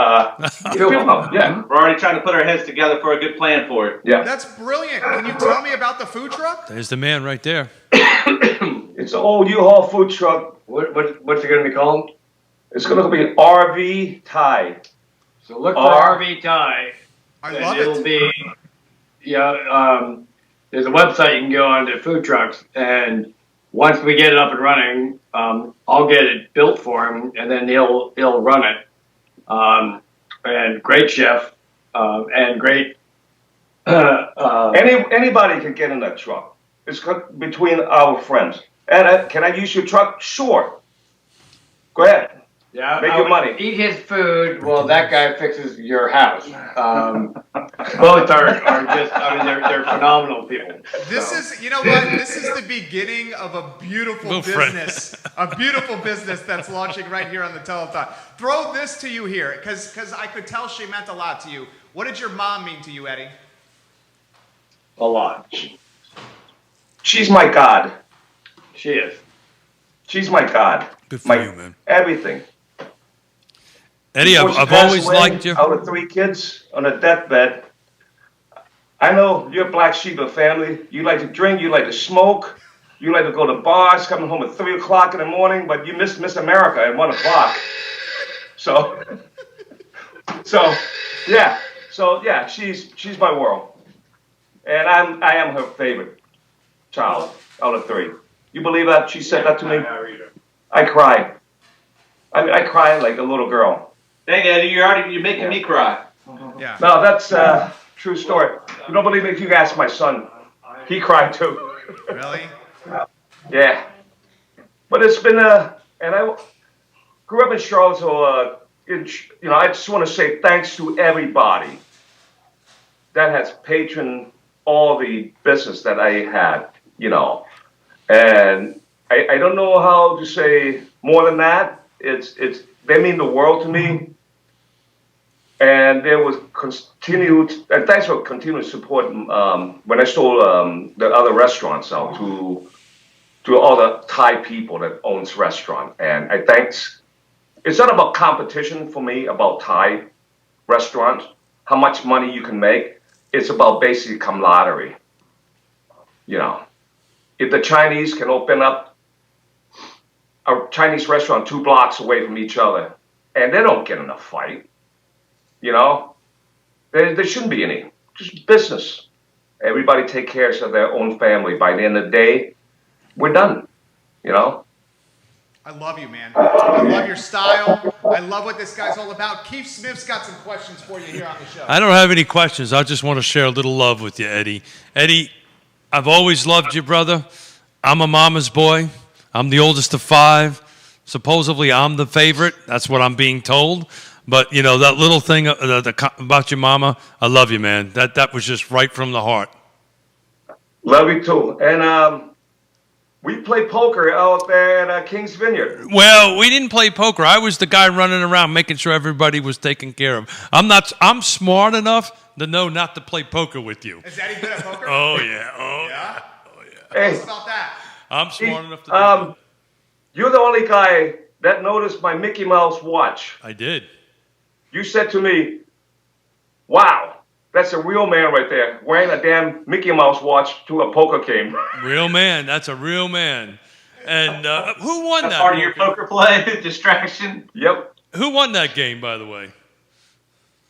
fuel pump. Yeah, We're already trying to put our heads together for a good plan for it. yeah. That's brilliant. Can you tell me about the food truck? There's the man right there. It's an old U-Haul food truck. What's it going to be called? It's going to be RV Thai. So look for R- RV Thai. I and love it'll it. be, there's a website you can go on to food trucks, and once we get it up and running, I'll get it built for him, and then he'll run it. And great chef, and great. Anybody can get in that truck. It's between our friends. And can I use your truck? Sure. Go ahead. Yeah, Make I your would money. Eat his food while that guy fixes your house. Both are just, they're phenomenal people. This is, you know what? This is the beginning of a beautiful Little friend. business. A beautiful business that's launching right here on the Telethon. Throw this to you here, because I could tell she meant a lot to you. What did your mom mean to you, Eddie? A lot. She's my God. She is. She's my God. Good for My you, man. everything. Eddie, Before she I've passed always away, liked you. Out of 3 kids on a deathbed, I know you're a black sheep of the family. You like to drink, you like to smoke, you like to go to bars, coming home at 3 o'clock in the morning, but you miss America at 1 o'clock. So Yeah. So yeah, she's my world, and I am her favorite child out of 3. You believe that? She said that to me. I cried. I cried like a little girl. Dang, Eddie, you're making me cry. Yeah. No, that's true story. You don't believe me? If you ask my son, he cried too. Really? Yeah. But it's been and I grew up in Charlottesville. I just want to say thanks to everybody that has patroned all the business that I had, and I don't know how to say more than that. They mean the world to me, and there was continued, and thanks for continued support when I stole the other restaurants out to all the Thai people that owns restaurant, and I thanks. It's not about competition for me about Thai restaurants, how much money you can make. It's about basically camaraderie. If the Chinese can open up a Chinese restaurant 2 blocks away from each other, and they don't get in a fight, there shouldn't be any. Just business. Everybody take care of their own family. By the end of the day, we're done. I love you, man. I love your style. I love what this guy's all about. Keith Smith's got some questions for you here on the show. I don't have any questions. I just want to share a little love with you, Eddie. Eddie, I've always loved you, brother. I'm a mama's boy. I'm the oldest of 5. Supposedly, I'm the favorite. That's what I'm being told. But, that little thing about your mama, I love you, man. That was just right from the heart. Love you, too. And we play poker out there at King's Vineyard. Well, we didn't play poker. I was the guy running around making sure everybody was taken care of. I'm smart enough to know not to play poker with you. Is Eddie good at poker? Oh, yeah. Oh, yeah. Tell us about that. I'm smart enough to do that. You're the only guy that noticed my Mickey Mouse watch. I did. You said to me, wow, that's a real man right there, wearing a damn Mickey Mouse watch to a poker game. Real man. That's a real man. And who won That's that? part of your poker play, distraction. Yep. Who won that game, by the way?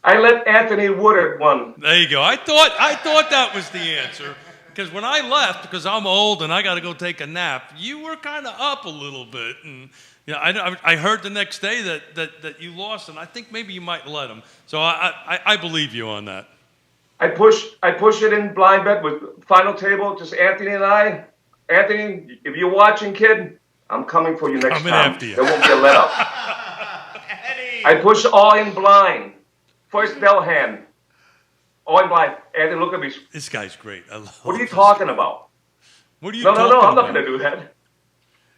I let Anthony Woodard win. There you go. I thought that was the answer. Because when I left, because I'm old and I got to go take a nap, you were kind of up a little bit. And I heard the next day that you lost, and I think maybe you might let him. So I believe you on that. I push it in blind bet with final table, just Anthony and I. Anthony, if you're watching, kid, I'm coming for you next Coming time. after you. There won't be a let up. I push all in blind. First bell hand. All in blind. Anthony, look at me. This guy's great. I love What are you talking about? What are you No, talking I'm about? not going to do that.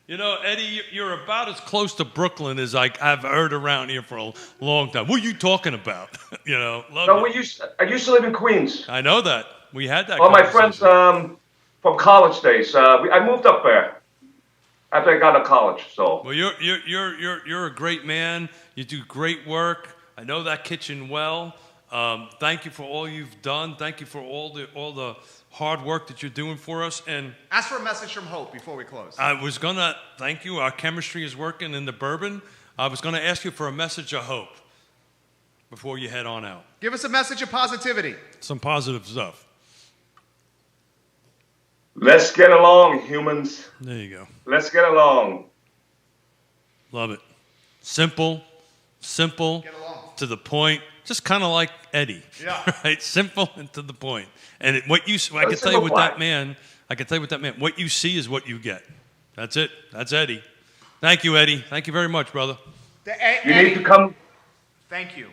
Eddie, you're about as close to Brooklyn as I've heard around here for a long time. What are you talking about? Love No, you. I used to live in Queens. I know that. We had that All my conversation. friends from college days. I moved up there after I got to college. So Well, you're a great man. You do great work. I know that kitchen well. Thank you for all you've done. Thank you for all the hard work that you're doing for us. And Ask for a message from Hope before we close. I was gonna thank you. Our chemistry is working in the bourbon. I was gonna ask you for a message of hope before you head on out. Give us a message of positivity. Some positive stuff. let's get along, humans. There you go. Let's get along. Love it. Simple, to the point. Just kind of like Eddie. Yeah. Right? Simple and to the point. And I can tell you with that man, what you see is what you get. That's it. That's Eddie. Thank you, Eddie. Thank you very much, brother. You need to come. Thank you.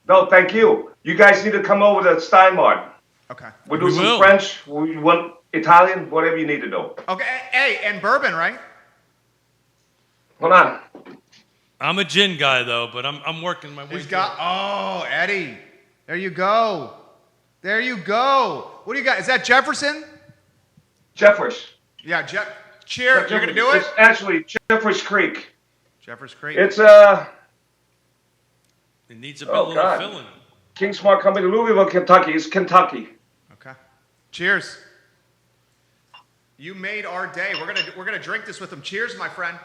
No, thank you. You guys need to come over to Steinmart. Okay. We'll do We some will. French. We want Italian, whatever you need to do. Okay. Hey, and bourbon, right? Hold on. I'm a gin guy though, but I'm working my way. He's got. Oh, Eddie. There you go. There you go. What do you got? Is that Jefferson? Jeffers. Yeah, Cheer. You're gonna do it? It's actually Jeffers Creek. Jeffers Creek. It's It needs a Oh, little God. filling. King Smart Company, Louisville, Kentucky. It's Kentucky. Okay. Cheers. You made our day. We're gonna drink this with them. Cheers, my friend.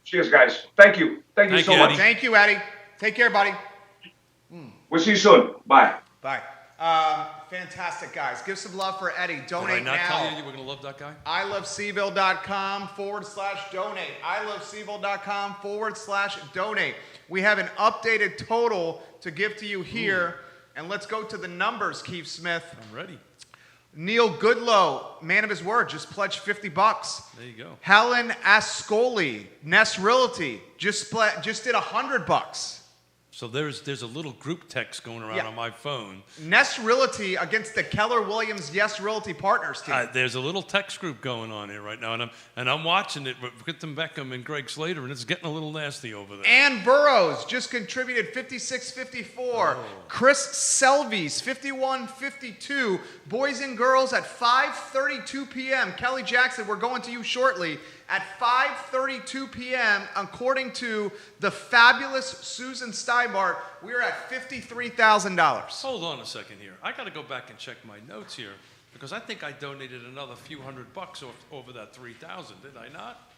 Cheers, guys. Thank you. Thank you so much. Thank you, Eddie. Take care, buddy. We'll see you soon. Bye. Bye. Fantastic, guys. Give some love for Eddie. Donate Did I not now. tell you were going to love that guy? iloveseville.com/donate. iloveseville.com/donate. We have an updated total to give to you here. And let's go to the numbers, Keith Smith. I'm ready. Neil Goodlow, man of his word, just pledged $50. There you go. Helen Ascoli, Nest Realty, just did $100. So there's a little group text going around on my phone. Nest Realty against the Keller Williams Yes Realty Partners team. There's a little text group going on here right now, and I'm watching it with Kristen Beckham and Greg Slater, and it's getting a little nasty over there. Ann Burrows just contributed $56.54. Chris Selvies, $51.52. Boys and girls at 5:32 p.m. Kelly Jackson, we're going to you shortly. At 5:32 p.m., according to the fabulous Susan Steinbart, we're at $53,000. Hold on a second here. I got to go back and check my notes here because I think I donated another few $100 over that 3,000. Did I not?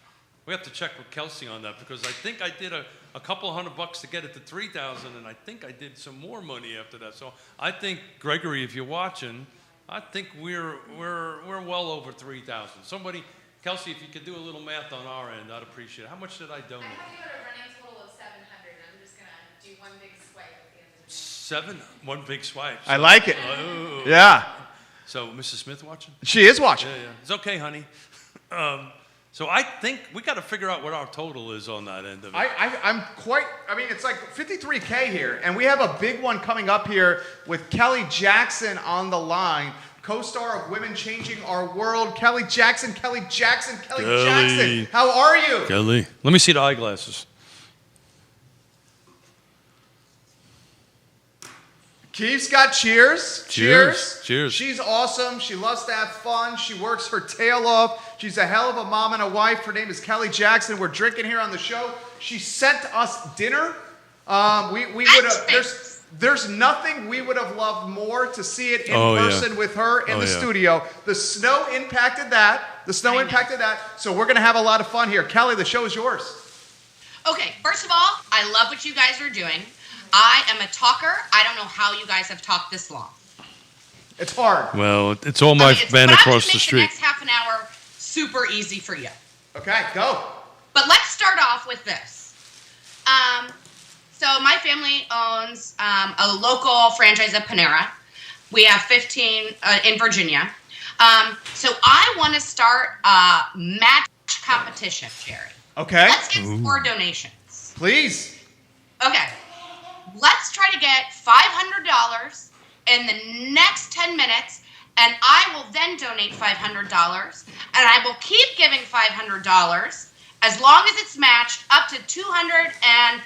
We have to check with Kelsey on that because I think I did a couple $100 to get it to 3,000, and I think I did some more money after that. So I think, Gregory, if you're watching, I think we're well over 3,000. Somebody. Kelsey, if you could do a little math on our end, I'd appreciate it. How much did I donate? I have you at a running total of 700. I'm just going to do one big swipe at the end of the day. One big swipe. I like it. Oh. Yeah. So, Mrs. Smith watching? She is watching. Yeah. It's okay, honey. So I think we got to figure out what our total is on that end of it. It's like 53K here, and we have a big one coming up here with Kelly Jackson on the line. Co-star of Women Changing Our World, Kelly Jackson. Kelly Jackson. How are you? Kelly. Let me see the eyeglasses. Keith's got cheers. Cheers. She's awesome. She loves to have fun. She works her tail off. She's a hell of a mom and a wife. Her name is Kelly Jackson. We're drinking here on the show. She sent us dinner. We would have. There's nothing we would have loved more to see it in person with her in the studio. The snow impacted that. So we're going to have a lot of fun here. Kelly, the show is yours. Okay, first of all, I love what you guys are doing. I am a talker. I don't know how you guys have talked this long. It's hard. Well, it's all my van across the street. The next half an hour super easy for you. Okay, go. But let's start off with this. So my family owns a local franchise of Panera. We have 15 in Virginia. So I want to start a match competition, Jerry. Okay. Let's get 4 donations. Please. Okay. Let's try to get $500 in the next 10 minutes, and I will then donate $500, and I will keep giving $500 as long as it's matched up to $2,500.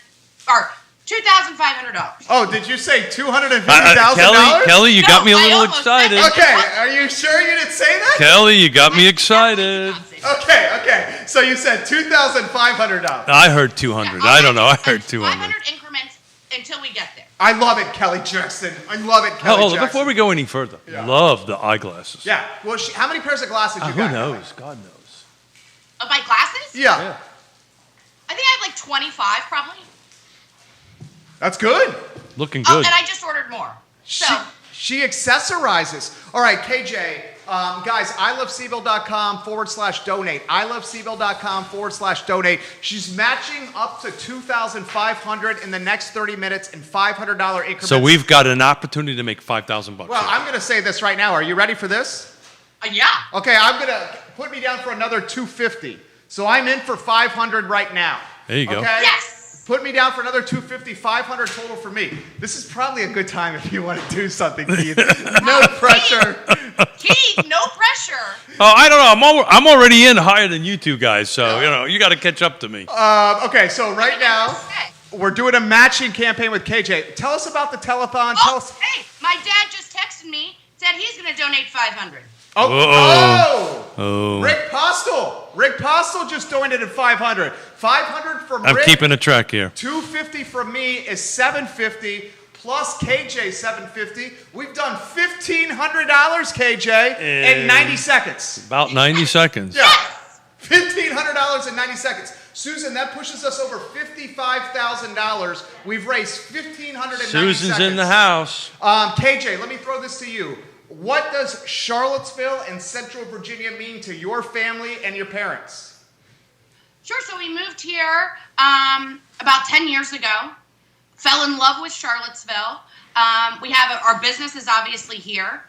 Oh, did you say $250,000? Kelly, you got me a little excited. Okay, are you sure you didn't say that? Kelly, you got me excited. Okay. So you said $2,500. I heard 200. I don't know. I heard 200. 500 increments until we get there. I love it, Kelly Jackson. Kelly Hold on, Jackson. before we go any further, love the eyeglasses. Yeah. Well, how many pairs of glasses you got? Who knows? God knows. Of my glasses? Yeah. I think I have like 25 probably. That's good. Looking Oh, good. and I just ordered more. So She accessorizes. All right, KJ, guys, iloveseville.com/donate. iloveseville.com/donate. She's matching up to $2,500 in the next 30 minutes in $500 increments. So we've got an opportunity to make $5,000. Well, I'm going to say this right now. Are you ready for this? Yeah. Okay, I'm going to put me down for another $250. So I'm in for $500 right now. There you go. Okay? Yes. Put me down for another $250, $500 total for me. This is probably a good time if you want to do something, Keith. No pressure. Keith, no pressure. Oh, I don't know. I'm already in higher than you two guys, so you got to catch up to me. Okay, so right now we're doing a matching campaign with KJ. Tell us about the telethon. Hey, my dad just texted me, said he's going to donate $500. Rick Postel just donated $500. $500 from I'm Rick. keeping a track here. $250 from me is $750 plus KJ $750. We've done $1,500, KJ, in 90 seconds. About 90 seconds. Yeah. $1,500 in 90 seconds. Susan, that pushes us over $55,000. We've raised $1,590. Susan's in the house. KJ, let me throw this to you. What does Charlottesville and Central Virginia mean to your family and your parents? Sure. So we moved here about 10 years ago. Fell in love with Charlottesville. We have our business is obviously here.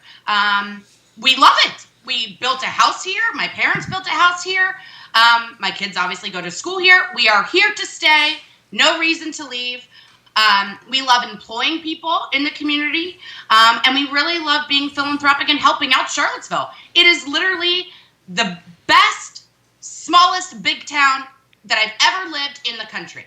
We love it. We built a house here. My parents built a house here. My kids obviously go to school here. We are here to stay. No reason to leave. We love employing people in the community. And we really love being philanthropic and helping out Charlottesville. It is literally the best, smallest big town that I've ever lived in the country.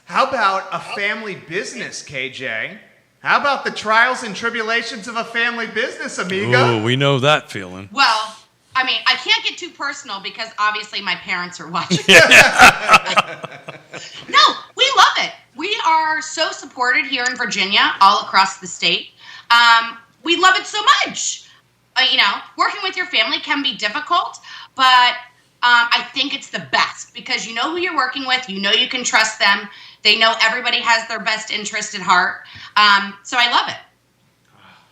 How about a family business, KJ? How about the trials and tribulations of a family business, amigo? Oh, we know that feeling. Well, I mean, I can't get too personal because obviously my parents are watching. No, we love it. We are so supported here in Virginia, all across the state. We love it so much. Working with your family can be difficult, but I think it's the best because you know who you're working with. You know you can trust them. They know everybody has their best interest at heart. So I love it.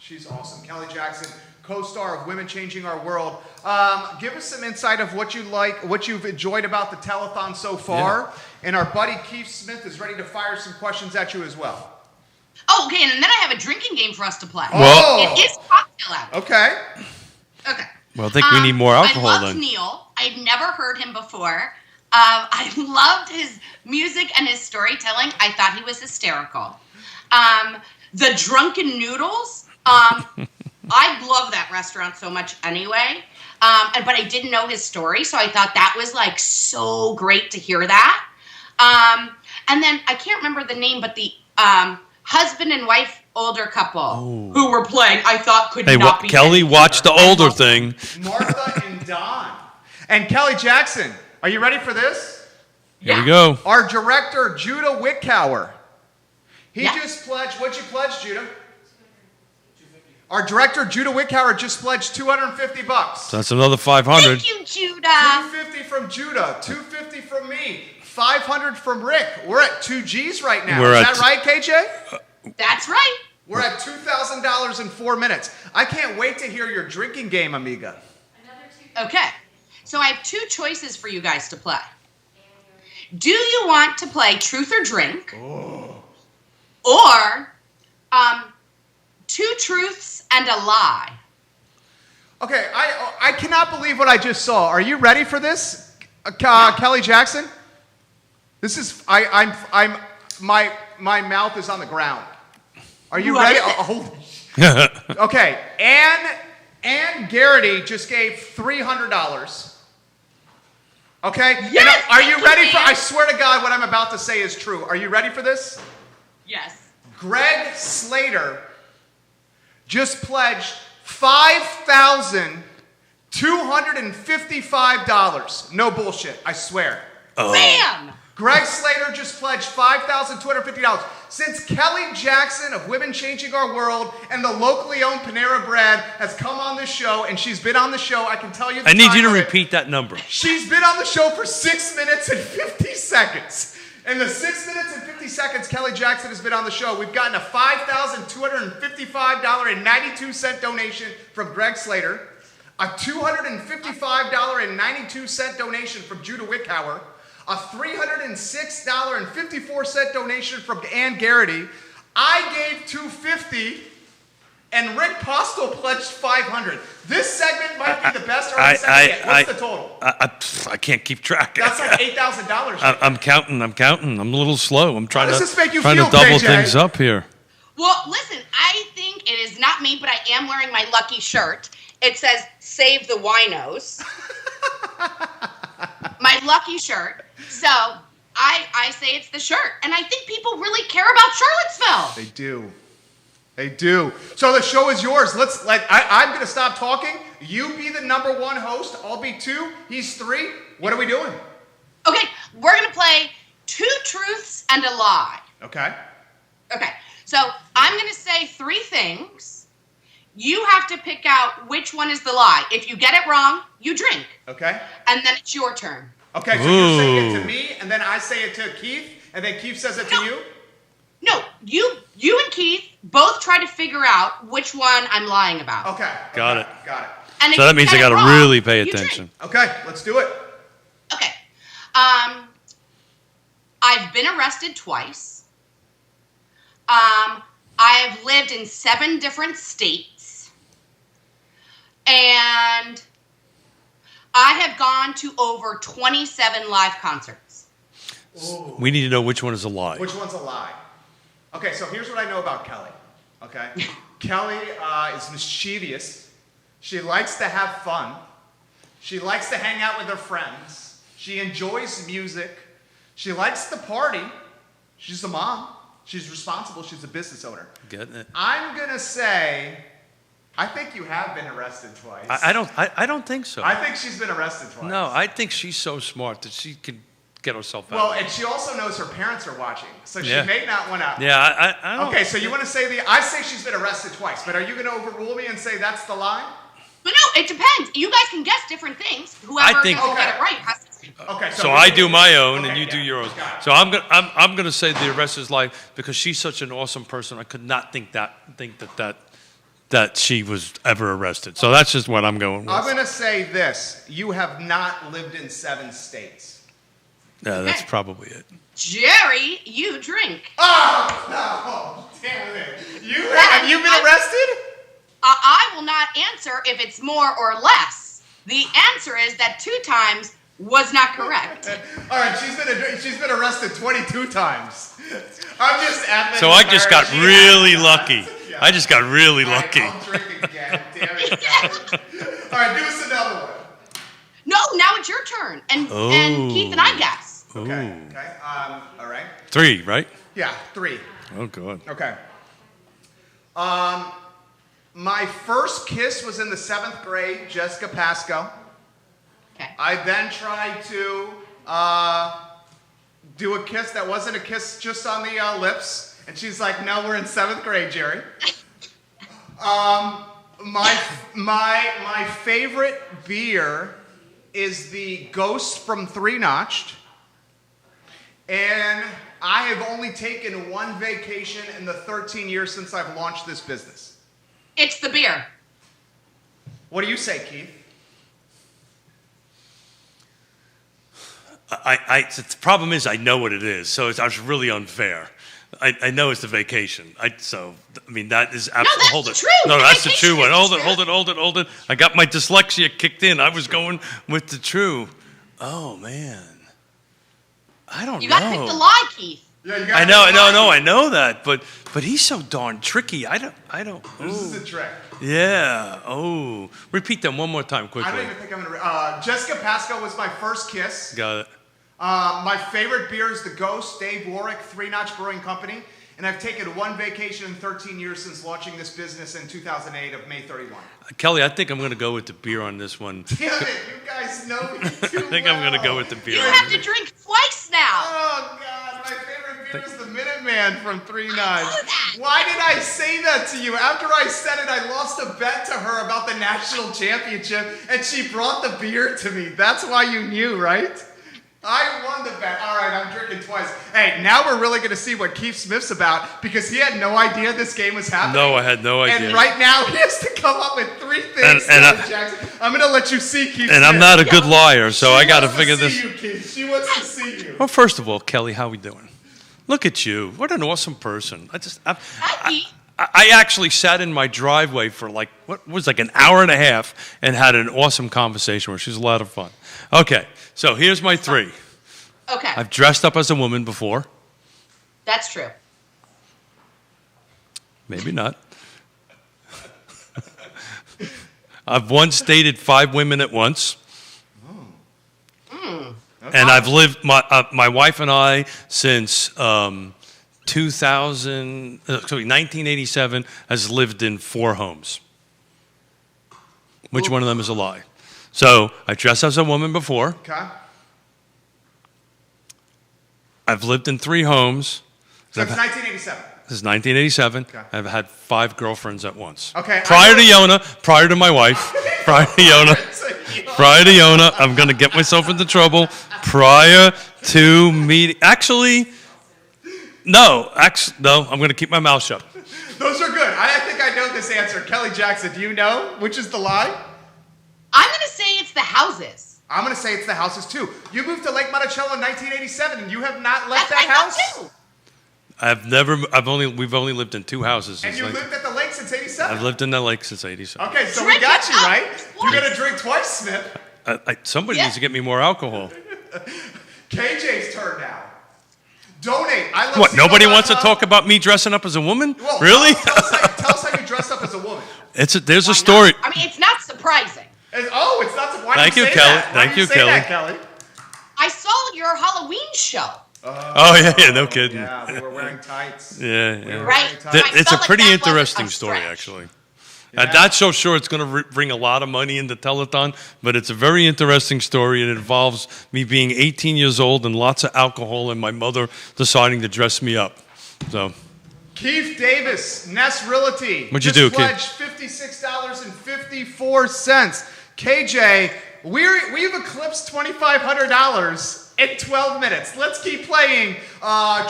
She's awesome. Kelly Jackson, co-star of Women Changing Our World. Give us some insight of what you like, what you've enjoyed about the telethon so far. Yeah. And our buddy Keith Smith is ready to fire some questions at you as well. Oh, okay. And then I have a drinking game for us to play. Oh. It is cocktail hour. Okay. Okay. Well, I think we need more alcohol I loved then. Neil. I'd never heard him before. I loved his music and his storytelling. I thought he was hysterical. The Drunken Noodles. I love that restaurant so much anyway. But I didn't know his story, so I thought that was like so great to hear that. And then I can't remember the name, but the husband and wife older couple who were playing, I thought could not be. Kelly, watch the older thing. Martha and Don. And Kelly Jackson, are you ready for this? Here we go. Our director, Judah Wickower. He just pledged, what'd you pledge, Judah? Our director, Judah Wickower, just pledged $250. So that's another 500. Thank you, Judah. $250 from Judah, $250 from me, $500 from Rick. We're at 2 G's right now. Is that right, KJ? That's right. We're at $2,000 in 4 minutes. I can't wait to hear your drinking game, amiga. Okay. So I have 2 choices for you guys to play. Do you want to play Truth or Drink? Or 2 truths and a lie? Okay, I cannot believe what I just saw. Are you ready for this, Kelly Jackson? This is my mouth is on the ground. Are you ready? Okay, Ann Garrity just gave $300. Okay? Yes, are you ready for? I swear to God, what I'm about to say is true. Are you ready for this? Yes. Greg Slater just pledged $5,255. No bullshit, I swear. Bam! Greg Slater just pledged $5,250. Since Kelly Jackson of Women Changing Our World and the locally owned Panera Bread has come on this show, and she's been on the show, I can tell you the I need time you to limit. repeat that number. She's been on the show for 6 minutes and 50 seconds. In the 6 minutes and 50 seconds Kelly Jackson has been on the show, we've gotten a $5,255.92 donation from Greg Slater, a $255.92 donation from Judah Wickower, a $306.54 donation from Ann Garrity. I gave $250, and Rick Postle pledged $500. This segment might be the best segment yet. What's the total? I can't keep track. That's like $8,000. I'm counting. I'm a little slow. I'm trying How to does this make you trying feel, to double KJ? things up here. Well, listen, I think it is not me, but I am wearing my lucky shirt. It says, "Save the Winos." My lucky shirt. So I say it's the shirt. And I think people really care about Charlottesville. They do. They do. So the show is yours. I'm going to stop talking. You be the number 1 host. I'll be 2. He's 3. What are we doing? Okay, we're going to play 2 truths and a lie. Okay. Okay, so I'm going to say 3 things. You have to pick out which one is the lie. If you get it wrong, you drink. Okay. And then it's your turn. Okay, so you're saying it to me, and then I say it to Keith, and then Keith says it to you? No, you and Keith both try to figure out which one I'm lying about. Okay. Got it. Got it. And if So that you means I get it got to wrong, really pay you attention. Okay, let's do it. Okay. I've been arrested twice. I've lived in 7 different states. And I have gone to over 27 live concerts. We need to know which one is a lie. Which one's a lie? Okay, so here's what I know about Kelly. Okay, Kelly is mischievous. She likes to have fun. She likes to hang out with her friends. She enjoys music. She likes to party. She's a mom. She's responsible. She's a business owner. Getting it. I'm gonna say, I think you have been arrested twice. I don't think so. I think she's been arrested twice. No, I think she's so smart that she can get herself out. Well, and she also knows her parents are watching, so Yeah. she may not want to. Yeah, I don't. Okay, so you want to say I say she's been arrested twice, but are you going to overrule me and say that's the lie? But no, it depends. You guys can guess different things. Whoever think- doesn't get it right has to. Okay, So I do my own, and you do yours. So I'm gonna say the arrest is lie because she's such an awesome person. I could not think that she was ever arrested. So that's just what I'm going with. I'm going to say this: you have not lived in 7 states. Yeah, that's probably it. Jerry, you drink. Oh no! Damn it! Have you been arrested? I will not answer if it's more or less. The answer is that 2 times was not correct. All right, she's been arrested 22 times. I'm just admin. So I just got embarrassed. really lucky. I just got really lucky. I'll drink again. Damn it. All right, do us another one. No, now it's your turn. And Keith and I guess. Okay. All right. 3, right? Yeah, 3. Oh, God. Okay. My first kiss was in the 7th grade, Jessica Pasco. Okay. I then tried to do a kiss that wasn't a kiss just on the lips. And she's like, no, we're in 7th grade, Jerry. My favorite beer is the Ghost from 3 Notched. And I have only taken 1 vacation in the 13 years since I've launched this business. It's the beer. What do you say, Keith? The problem is I know what it is, so it's really unfair. I know it's the vacation. That is absolutely. Hold it. True. No, The that's the vacation true one. is Hold it. I got my dyslexia kicked in. I was going with the true. Oh man, I don't know. You got to pick the lie, Keith. Yeah, you I know that, but he's so darn tricky. I don't. This is a trick. Yeah. Oh, repeat them one more time quickly. I don't even think I'm gonna. Jessica Pasco was my first kiss. Got it. My favorite beer is the Ghost, Dave Warwick, 3 Notch Brewing Company. And I've taken 1 vacation in 13 years since launching this business in 2008 of May 31. Kelly, I think I'm going to go with the beer on this one. Damn it, you guys know me too I think I'm going to go with the beer. You have to drink twice now. Oh, God, my favorite beer is the Minuteman from 3 Notch. Why did I say that to you? After I said it, I lost a bet to her about the national championship, and she brought the beer to me. That's why you knew, right? I won the bet. All right, I'm drinking twice. Hey, now we're really going to see what Keith Smith's about because he had no idea this game was happening. No, I had no idea. And right now, he has to come up with 3 things. Jackson. I'm going to let you see Keith And Smith. I'm not a good liar, so I got to figure She this. wants to see you, Keith. She wants to see you. Well, first of all, Kelly, how we doing? Look at you. What an awesome person. I actually sat in my driveway for like an hour and a half and had an awesome conversation with her. She's a lot of fun. Okay, so here's my 3. Okay. I've dressed up as a woman before. That's true. Maybe not. I've once dated 5 women at once. And I've lived, my wife and I, since 1987, has lived in 4 homes. Which one of them is a lie? So I dressed as a woman before. Okay. I've lived in 3 homes. Since 1987. Since 1987. Okay. I've had 5 girlfriends at once. Okay. Prior to Yona, prior to my wife, prior to Yona. prior to Yona. I'm going to get myself into trouble prior to meeting. Actually, no. No, I'm going to keep my mouth shut. Those are good. I think I know this answer. Kelly Jackson, do you know which is the lie? I'm going to say it's the houses. I'm going to say it's the houses too. You moved to Lake Monticello in 1987 and you have not left that house? We've only lived in 2 houses. And you lived at the lake since 87? I've lived in the lake since 87. Okay, so we got you, right? You're going to drink twice, Smith. Somebody needs to get me more alcohol. KJ's turn now. Donate. What, nobody wants to talk about me dressing up as a woman? Well, really? Tell us how you dressed up as a woman. There's a story. I mean, it's not surprising. It's not surprising. Why Thank do you you, say Kelly. that? Why Thank do you, say Kelly. that, Kelly. I saw your Halloween show. Oh, yeah, no kidding. Yeah, we were wearing tights. Yeah. Right. It's a pretty that interesting wasn't a story, stretch. actually. I'm not so sure it's going to bring a lot of money into Telethon, but it's a very interesting story. It involves me being 18 years old and lots of alcohol and my mother deciding to dress me up. So, Keith Davis, Ness Realty. What'd you do, Keith? Pledged $56.54. KJ, we've eclipsed $2,500 in 12 minutes. Let's keep playing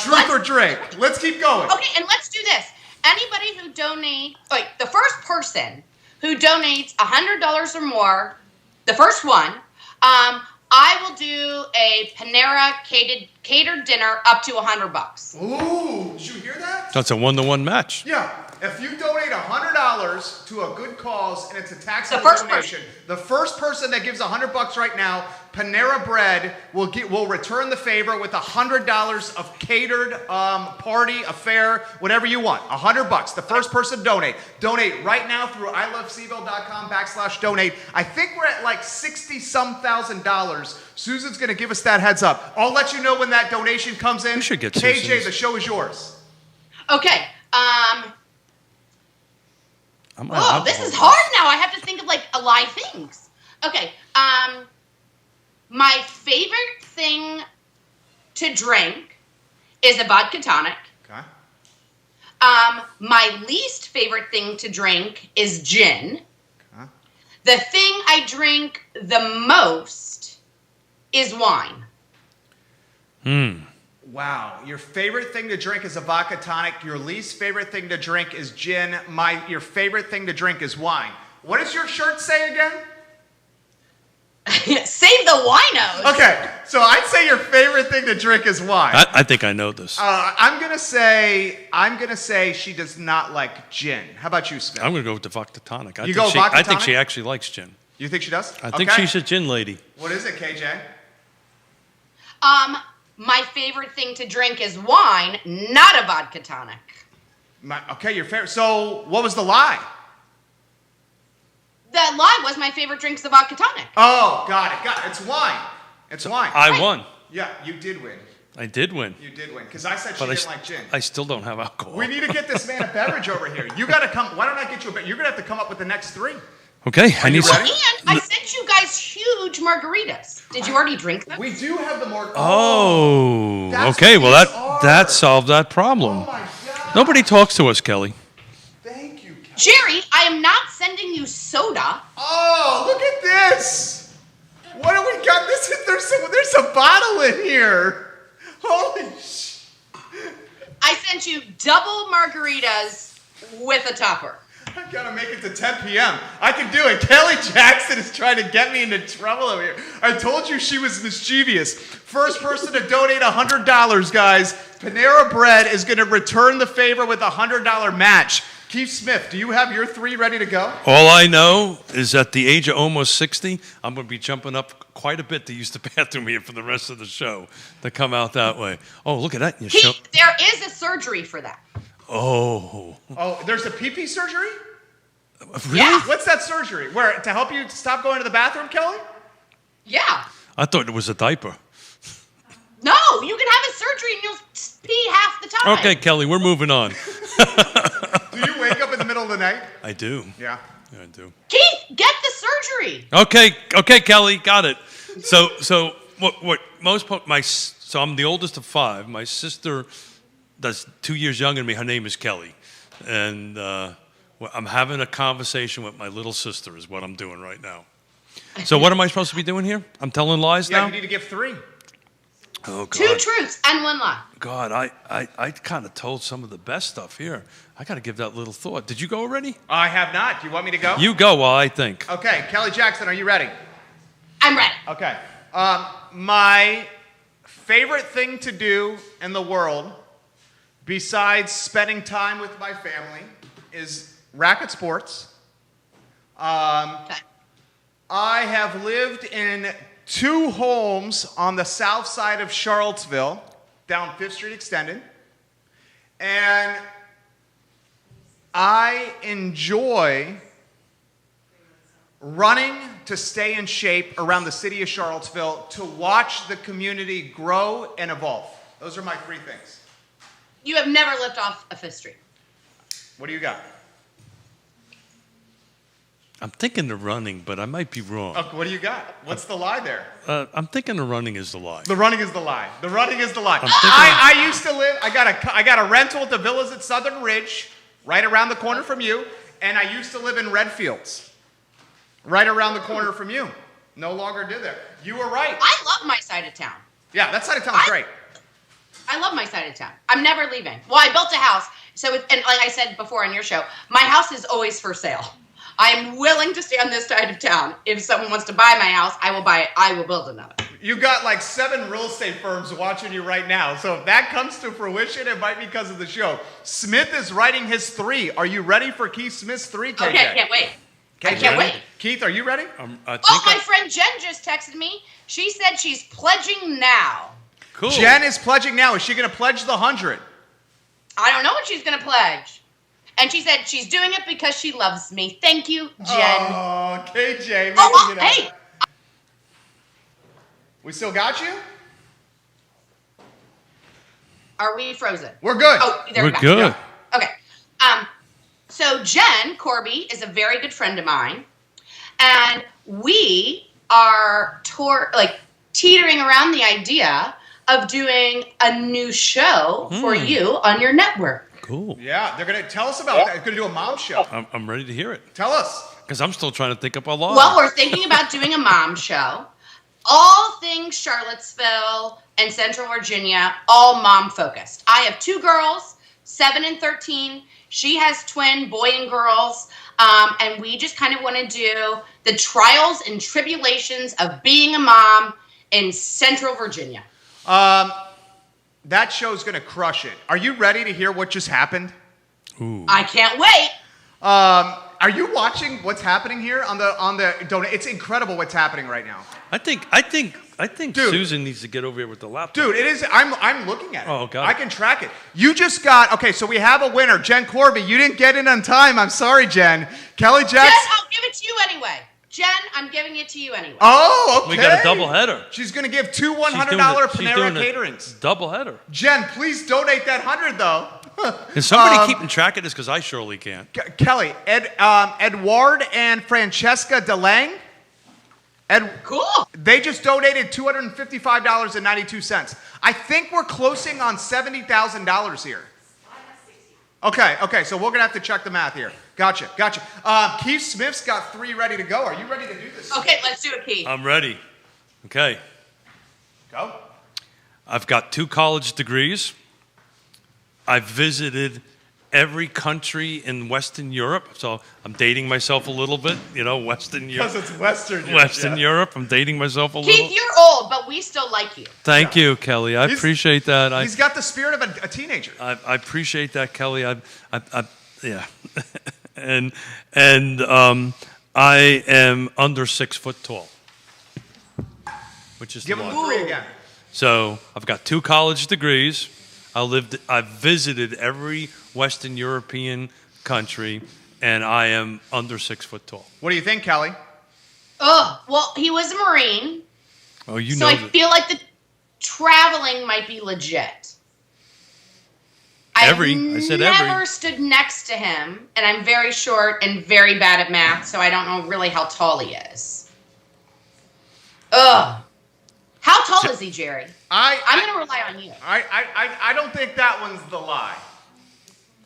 Truth or Drink. Let's keep going. Okay, and let's do this. Anybody who donates, the first person who donates $100 or more, the first one, I will do a Panera catered dinner up to $100. Ooh, did you hear that? that's a 1-to-1 match. Yeah, if you donate $100 to a good cause and it's a taxable The first donation, the first person that gives $100 right now, Panera Bread will return the favor with $100 of catered party, affair, whatever you want. $100. The first person donate. Donate right now through iloveseville.com/donate. I think we're at like $60-some thousand. Susan's going to give us that heads up. I'll let you know when that donation comes in. We should get KJ, Susan's. the show is yours. Okay. I'm Oh, this is hard now. I have to think of live things. Okay. My favorite thing to drink is a vodka tonic. Okay. My least favorite thing to drink is gin. Okay. The thing I drink the most is wine. Wow. Your favorite thing to drink is a vodka tonic. Your least favorite thing to drink is gin. Your favorite thing to drink is wine. What does your shirt say again? Save the winos. Okay, so I'd say your favorite thing to drink is wine. I think I know this. I'm gonna say she does not like gin. How about you, Smith? I'm going to go with the vodka tonic. You go vodka I think tonic? she actually likes gin. You think she does? I think Okay. she's a gin lady. What is it, KJ? My favorite thing to drink is wine, not a vodka tonic. Okay, your favorite. So, what was the lie? The lie was my favorite drink's the vodka tonic. Oh, got it. It's wine. It's wine. I won. Yeah, you did win. I did win. You did win because I said she But didn't like gin. I still don't have alcohol. We need to get this man a beverage over here. You got to come. Why don't I get you a beverage? You're gonna have to come up with the next 3. Okay, I need some. And I sent you guys huge margaritas. Did you already drink them? We do have the margaritas. Oh, That's okay. what Well, these are. that solved that problem. Oh my God. Nobody talks to us, Kelly. Thank you. Jerry, I am not sending you soda. Oh, look at this. What do we got? There's a bottle in here. Holy sh! I sent you double margaritas with a topper. I gotta make it to 10 p.m. I can do it. Kelly Jackson is trying to get me into trouble over here. I told you she was mischievous. First person to donate $100, guys. Panera Bread is gonna return the favor with a $100 match. Keith Smith, do you have your 3 ready to go? All I know is at the age of almost 60, I'm going to be jumping up quite a bit to use the bathroom here for the rest of the show to come out that way. Oh, look at that. You show. There is a surgery for that. Oh. Oh, there's a pee-pee surgery? Really? Yeah. What's that surgery? Where, to help you stop going to the bathroom, Kelly? Yeah. I thought it was a diaper. No, you can have a surgery and you'll pee half the time. Okay, Kelly, we're moving on. Do you wake up in the middle of the night? I do. Yeah. I do. Keith, get the surgery. Okay, Kelly, got it. So I'm the oldest of 5. My sister that's 2 years younger than me. Her name is Kelly, and I'm having a conversation with my little sister. Is what I'm doing right now. So what am I supposed to be doing here? I'm telling lies Yeah, now? you need to give 3. Oh, 2 God. truths and 1 lie. God, I kind of told some of the best stuff here. I got to give that little thought. Did you go already? I have not. Do you want me to go? You go while I think. Okay, Kelly Jackson, are you ready? I'm ready. Okay. My favorite thing to do in the world, besides spending time with my family, is racket sports. I have lived in 2 homes on the south side of Charlottesville, down 5th Street Extended, and I enjoy running to stay in shape around the city of Charlottesville to watch the community grow and evolve. Those are my 3 things. You have never lived off of 5th Street. What do you got? I'm thinking the running, but I might be wrong. Okay, what do you got? What's the lie there? I'm thinking the running is the lie. The running is the lie. The running is the lie. I'm thinking- I used to live, I got a rental at the Villas at Southern Ridge, right around the corner from you, and I used to live in Redfields, right around the corner from you. No longer do there. You were right. I love my side of town. Yeah, that side of town's great. I love my side of town. I'm never leaving. Well, I built a house, so and like I said before on your show, my house is always for sale. I am willing to stay on this side of town. If someone wants to buy my house, I will buy it. I will build another. You got like 7 real estate firms watching you right now. So if that comes to fruition, it might be because of the show. Smith is writing his 3. Are you ready for Keith Smith's 3, KJ? Okay, I can't wait. I can't wait. Keith, are you ready? My friend Jen just texted me. She said she's pledging now. Cool. Jen is pledging now. Is she going to pledge the 100? I don't know what she's going to pledge. And she said she's doing it because she loves me. Thank you, Jen. Oh, KJ. making it up. Hey. We still got you? Are we frozen? We're good. Oh, there We're we go. good. Okay. So Jen Corby is a very good friend of mine, and we are teetering around the idea of doing a new show for you on your network. Cool. Yeah, they're going to tell us about that. They're going to do a mom show. I'm ready to hear it. Tell us. Because I'm still trying to think up a lie. Well, we're thinking about doing a mom show. All things Charlottesville and Central Virginia, all mom focused. I have 2 girls, 7 and 13. She has twin boy and girls. And we just kind of want to do the trials and tribulations of being a mom in Central Virginia. That show's going to crush it. Are you ready to hear what just happened? Ooh. I can't wait. Are you watching what's happening here on the donate? It's incredible what's happening right now. I think Susan needs to get over here with the laptop. Dude, it is. I'm looking at it. Oh, God. I can track it. You just got. Okay, so we have a winner, Jen Corby. You didn't get in on time. I'm sorry, Jen. Kelly Jackson. Jen, I'll give it to you anyway. Jen, I'm giving it to you anyway. Oh, okay. We got a double header. She's going to give 2 $100 She's doing Panera caterings. Double header. Jen, please donate that 100 though. Can somebody keeping track of this? Because I surely can't. Kelly, Edward and Francesca DeLang. Cool. They just donated $255.92. I think we're closing on $70,000 here. Okay, so we're going to have to check the math here. Gotcha. Keith Smith's got 3 ready to go. Are you ready to do this? Okay, let's do it, Keith. I'm ready. Okay. Go. I've got 2 college degrees. I've visited every country in Western Europe. So I'm dating myself a little bit, Western Europe. Because it's Western Europe. Western Europe. I'm dating myself a little. Keith, you're old, but we still like you. Thank you, Kelly. I appreciate that. He's got the spirit of a teenager. I appreciate that, Kelly. Yeah. and I am under 6 foot tall, which is Give the him lie. 3 again. So I've got 2 college degrees. I've visited every Western European country, and I am under 6 foot tall. What do you think, Kelly? Oh, well, he was a Marine. Oh, you so know I that. feel like the traveling might be legit. I've never stood next to him, and I'm very short and very bad at math, so I don't know really how tall he is. Ugh. How tall is he, Jerry? I'm going to rely on you. I don't think that one's the lie.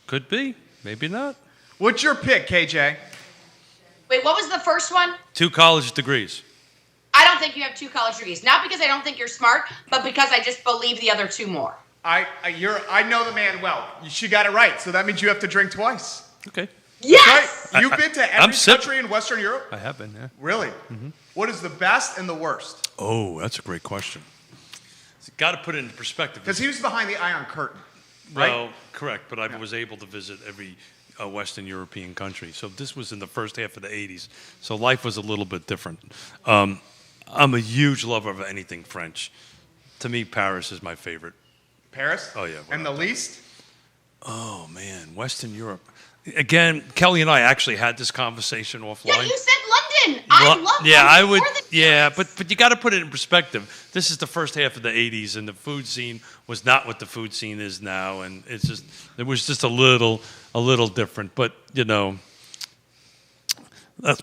Could be. Maybe not. What's your pick, KJ? Wait, what was the first one? 2 college degrees. I don't think you have 2 college degrees. Not because I don't think you're smart, but because I just believe the other 2 more. I know the man well. She got it right, so that means you have to drink twice. Okay. Yes! Right? You've been to I'm every country in Western Europe? I have been, yeah. Really? What is the best and the worst? Oh, that's a great question. Got to put it into perspective. Because he was behind the Iron Curtain, right? Well, correct, but I was able to visit every Western European country. So this was in the first half of the 80s. So life was a little bit different. I'm a huge lover of anything French. To me, Paris is my favorite. Paris? Oh, yeah. And the least? Oh, man, Western Europe. Again, Kelly and I actually had this conversation offline. Yeah, you said London. I love London. Yeah, I would. more than Yeah, but you got to put it in perspective. This is the first half of the '80s, and the food scene was not what the food scene is now, and it was just a little different. But that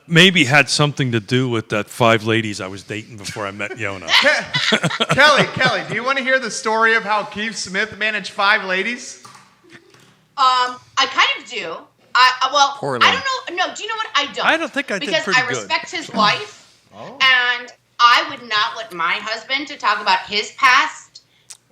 maybe had something to do with that 5 ladies I was dating before I met Yona. Kelly, do you want to hear the story of how Keith Smith managed 5 ladies? I kind of do. Poorly. I don't know. No, do you know what? I don't. I don't think I did because pretty I good. respect his wife, Oh. and I would not want my husband to talk about his past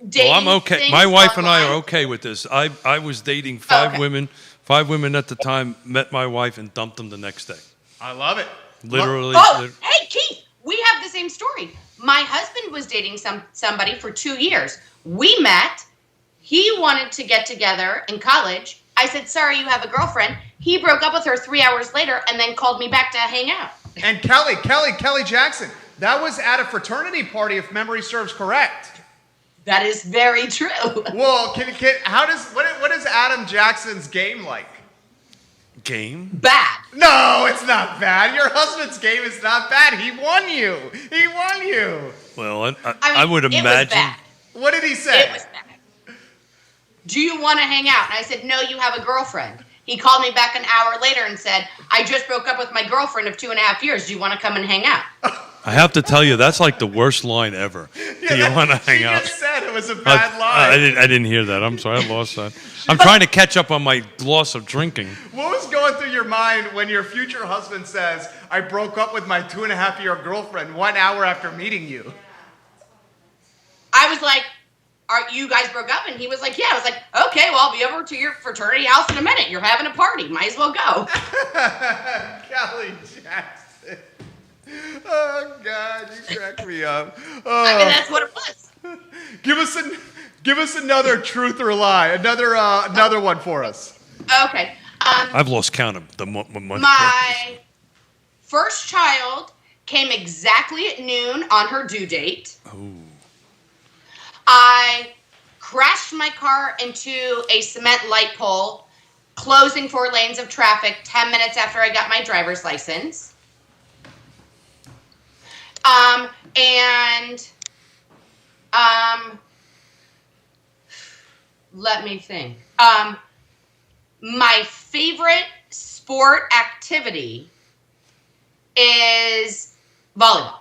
dating. Well, I'm okay. things My wife and I online. are okay with this. I was dating 5 women. 5 women at the time. Met my wife and dumped them the next day. I love it. Literally. Hey, Keith, we have the same story. My husband was dating somebody for 2 years. We met. He wanted to get together in college. I said, sorry, you have a girlfriend. He broke up with her 3 hours later and then called me back to hang out. And Kelly Jackson, that was at a fraternity party, if memory serves correct. That is very true. Well, what is Adam Jackson's game like? Game? Bad. No, it's not bad. Your husband's game is not bad. He won you. Well, I would it was imagine. bad. What did he say? It was bad. Do you want to hang out? And I said, no, you have a girlfriend. He called me back an hour later and said, I just broke up with my girlfriend of 2.5 years. Do you want to come and hang out? I have to tell you, that's like the worst line ever. Do you want to hang out? She just said it was a bad line. I didn't hear that. I'm sorry, I lost that. I'm trying to catch up on my loss of drinking. What was going through your mind when your future husband says, I broke up with my 2.5-year girlfriend 1 hour after meeting you? I was like, you guys broke up? And he was like, yeah. I was like, okay, well, I'll be over to your fraternity house in a minute. You're having a party. Might as well go. Kelly Jackson. Oh, God, you cracked me up. Oh. I mean, that's what it was. Give us another truth or lie. Another one for us. Okay. I've lost count of the month. My first child came exactly at noon on her due date. Ooh. I crashed my car into a cement light pole, closing 4 lanes of traffic 10 minutes after I got my driver's license. Let me think. My favorite sport activity is volleyball.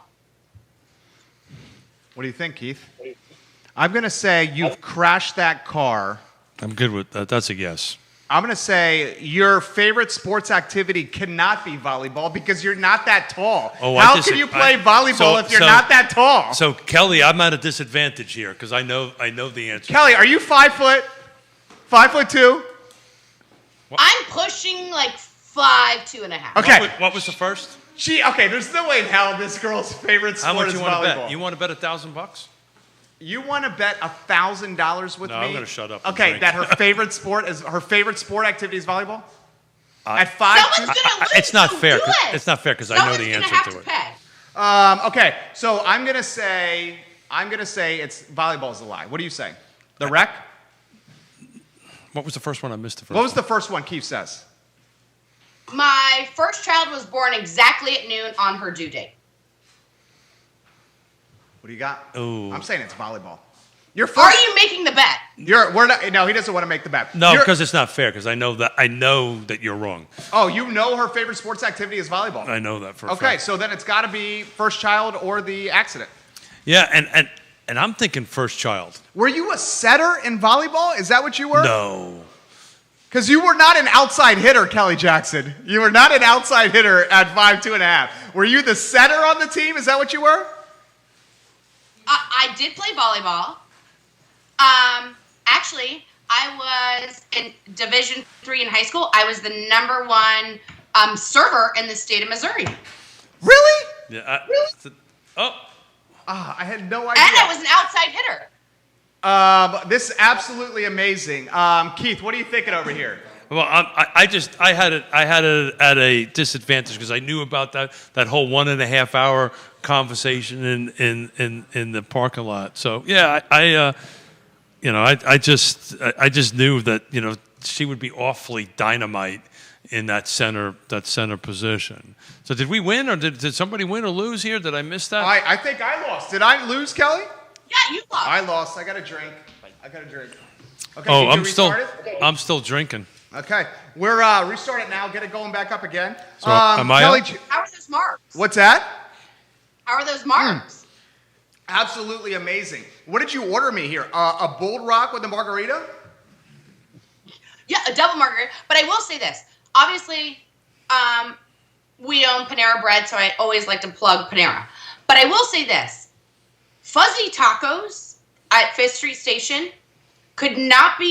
What do you think, Keith? I'm going to say you've crashed that car. I'm good with that. That's a yes. I'm going to say your favorite sports activity cannot be volleyball because you're not that tall. Oh, How can you play volleyball if you're not that tall? So, Kelly, I'm at a disadvantage here because I know the answer. Kelly, are you 5 foot? 5'2"? I'm pushing like 5'2.5". Okay. What was the first? Okay, there's no way in hell this girl's favorite sport How much is you want volleyball. to bet? You want to bet $1,000? You want to bet $1,000 with No, me? I'm gonna shut up and Okay, drink. that her favorite sport activity is volleyball. At 5'2". Someone's gonna lose. It's not so fair. do it. It's not fair because I know the Someone's answer gonna have to it. pay. Okay, so I'm gonna say it's volleyball is a lie. What do you say? The rec? What was the first one? I missed the first What was the first one Keith says? My first child was born exactly at noon on her due date. What do you got? Ooh. I'm saying it's volleyball. Your first, Are you making the bet? We're not. No, he doesn't want to make the bet. No, because it's not fair. Because I know that you're wrong. Oh, you know her favorite sports activity is volleyball. I know that for a Okay, fact. so then it's got to be first child or the accident. Yeah, and I'm thinking first child. Were you a setter in volleyball? Is that what you were? No. Because you were not an outside hitter, Kelly Jackson. You were not an outside hitter at 5'2.5". Were you the center on the team? Is that what you were? I did play volleyball. Actually, I was in Division III in high school. I was the #1 server in the state of Missouri. Really? Yeah. I had no idea. And I was an outside hitter. This is absolutely amazing. Keith, what are you thinking over here? Well, I had it at a disadvantage because I knew about that whole 1.5 hour conversation in the parking lot. So yeah, I just knew that she would be awfully dynamite in that center position. So did we win, or did somebody win or lose here? Did I miss that? I think I lost. Did I lose, Kelly? Yeah, you lost. I lost. I got a drink. Okay. Oh, did you I'm still drinking. Okay, we're restart it now. Get it going back up again. So am I Kelly, up? How are those marks? What's that? How are those marks? Absolutely amazing. What did you order me here? A Bold Rock with a margarita? Yeah, a double margarita. But I will say this. Obviously, we own Panera Bread, so I always like to plug Panera. But I will say this. Fuzzy Tacos at 5th Street Station could not be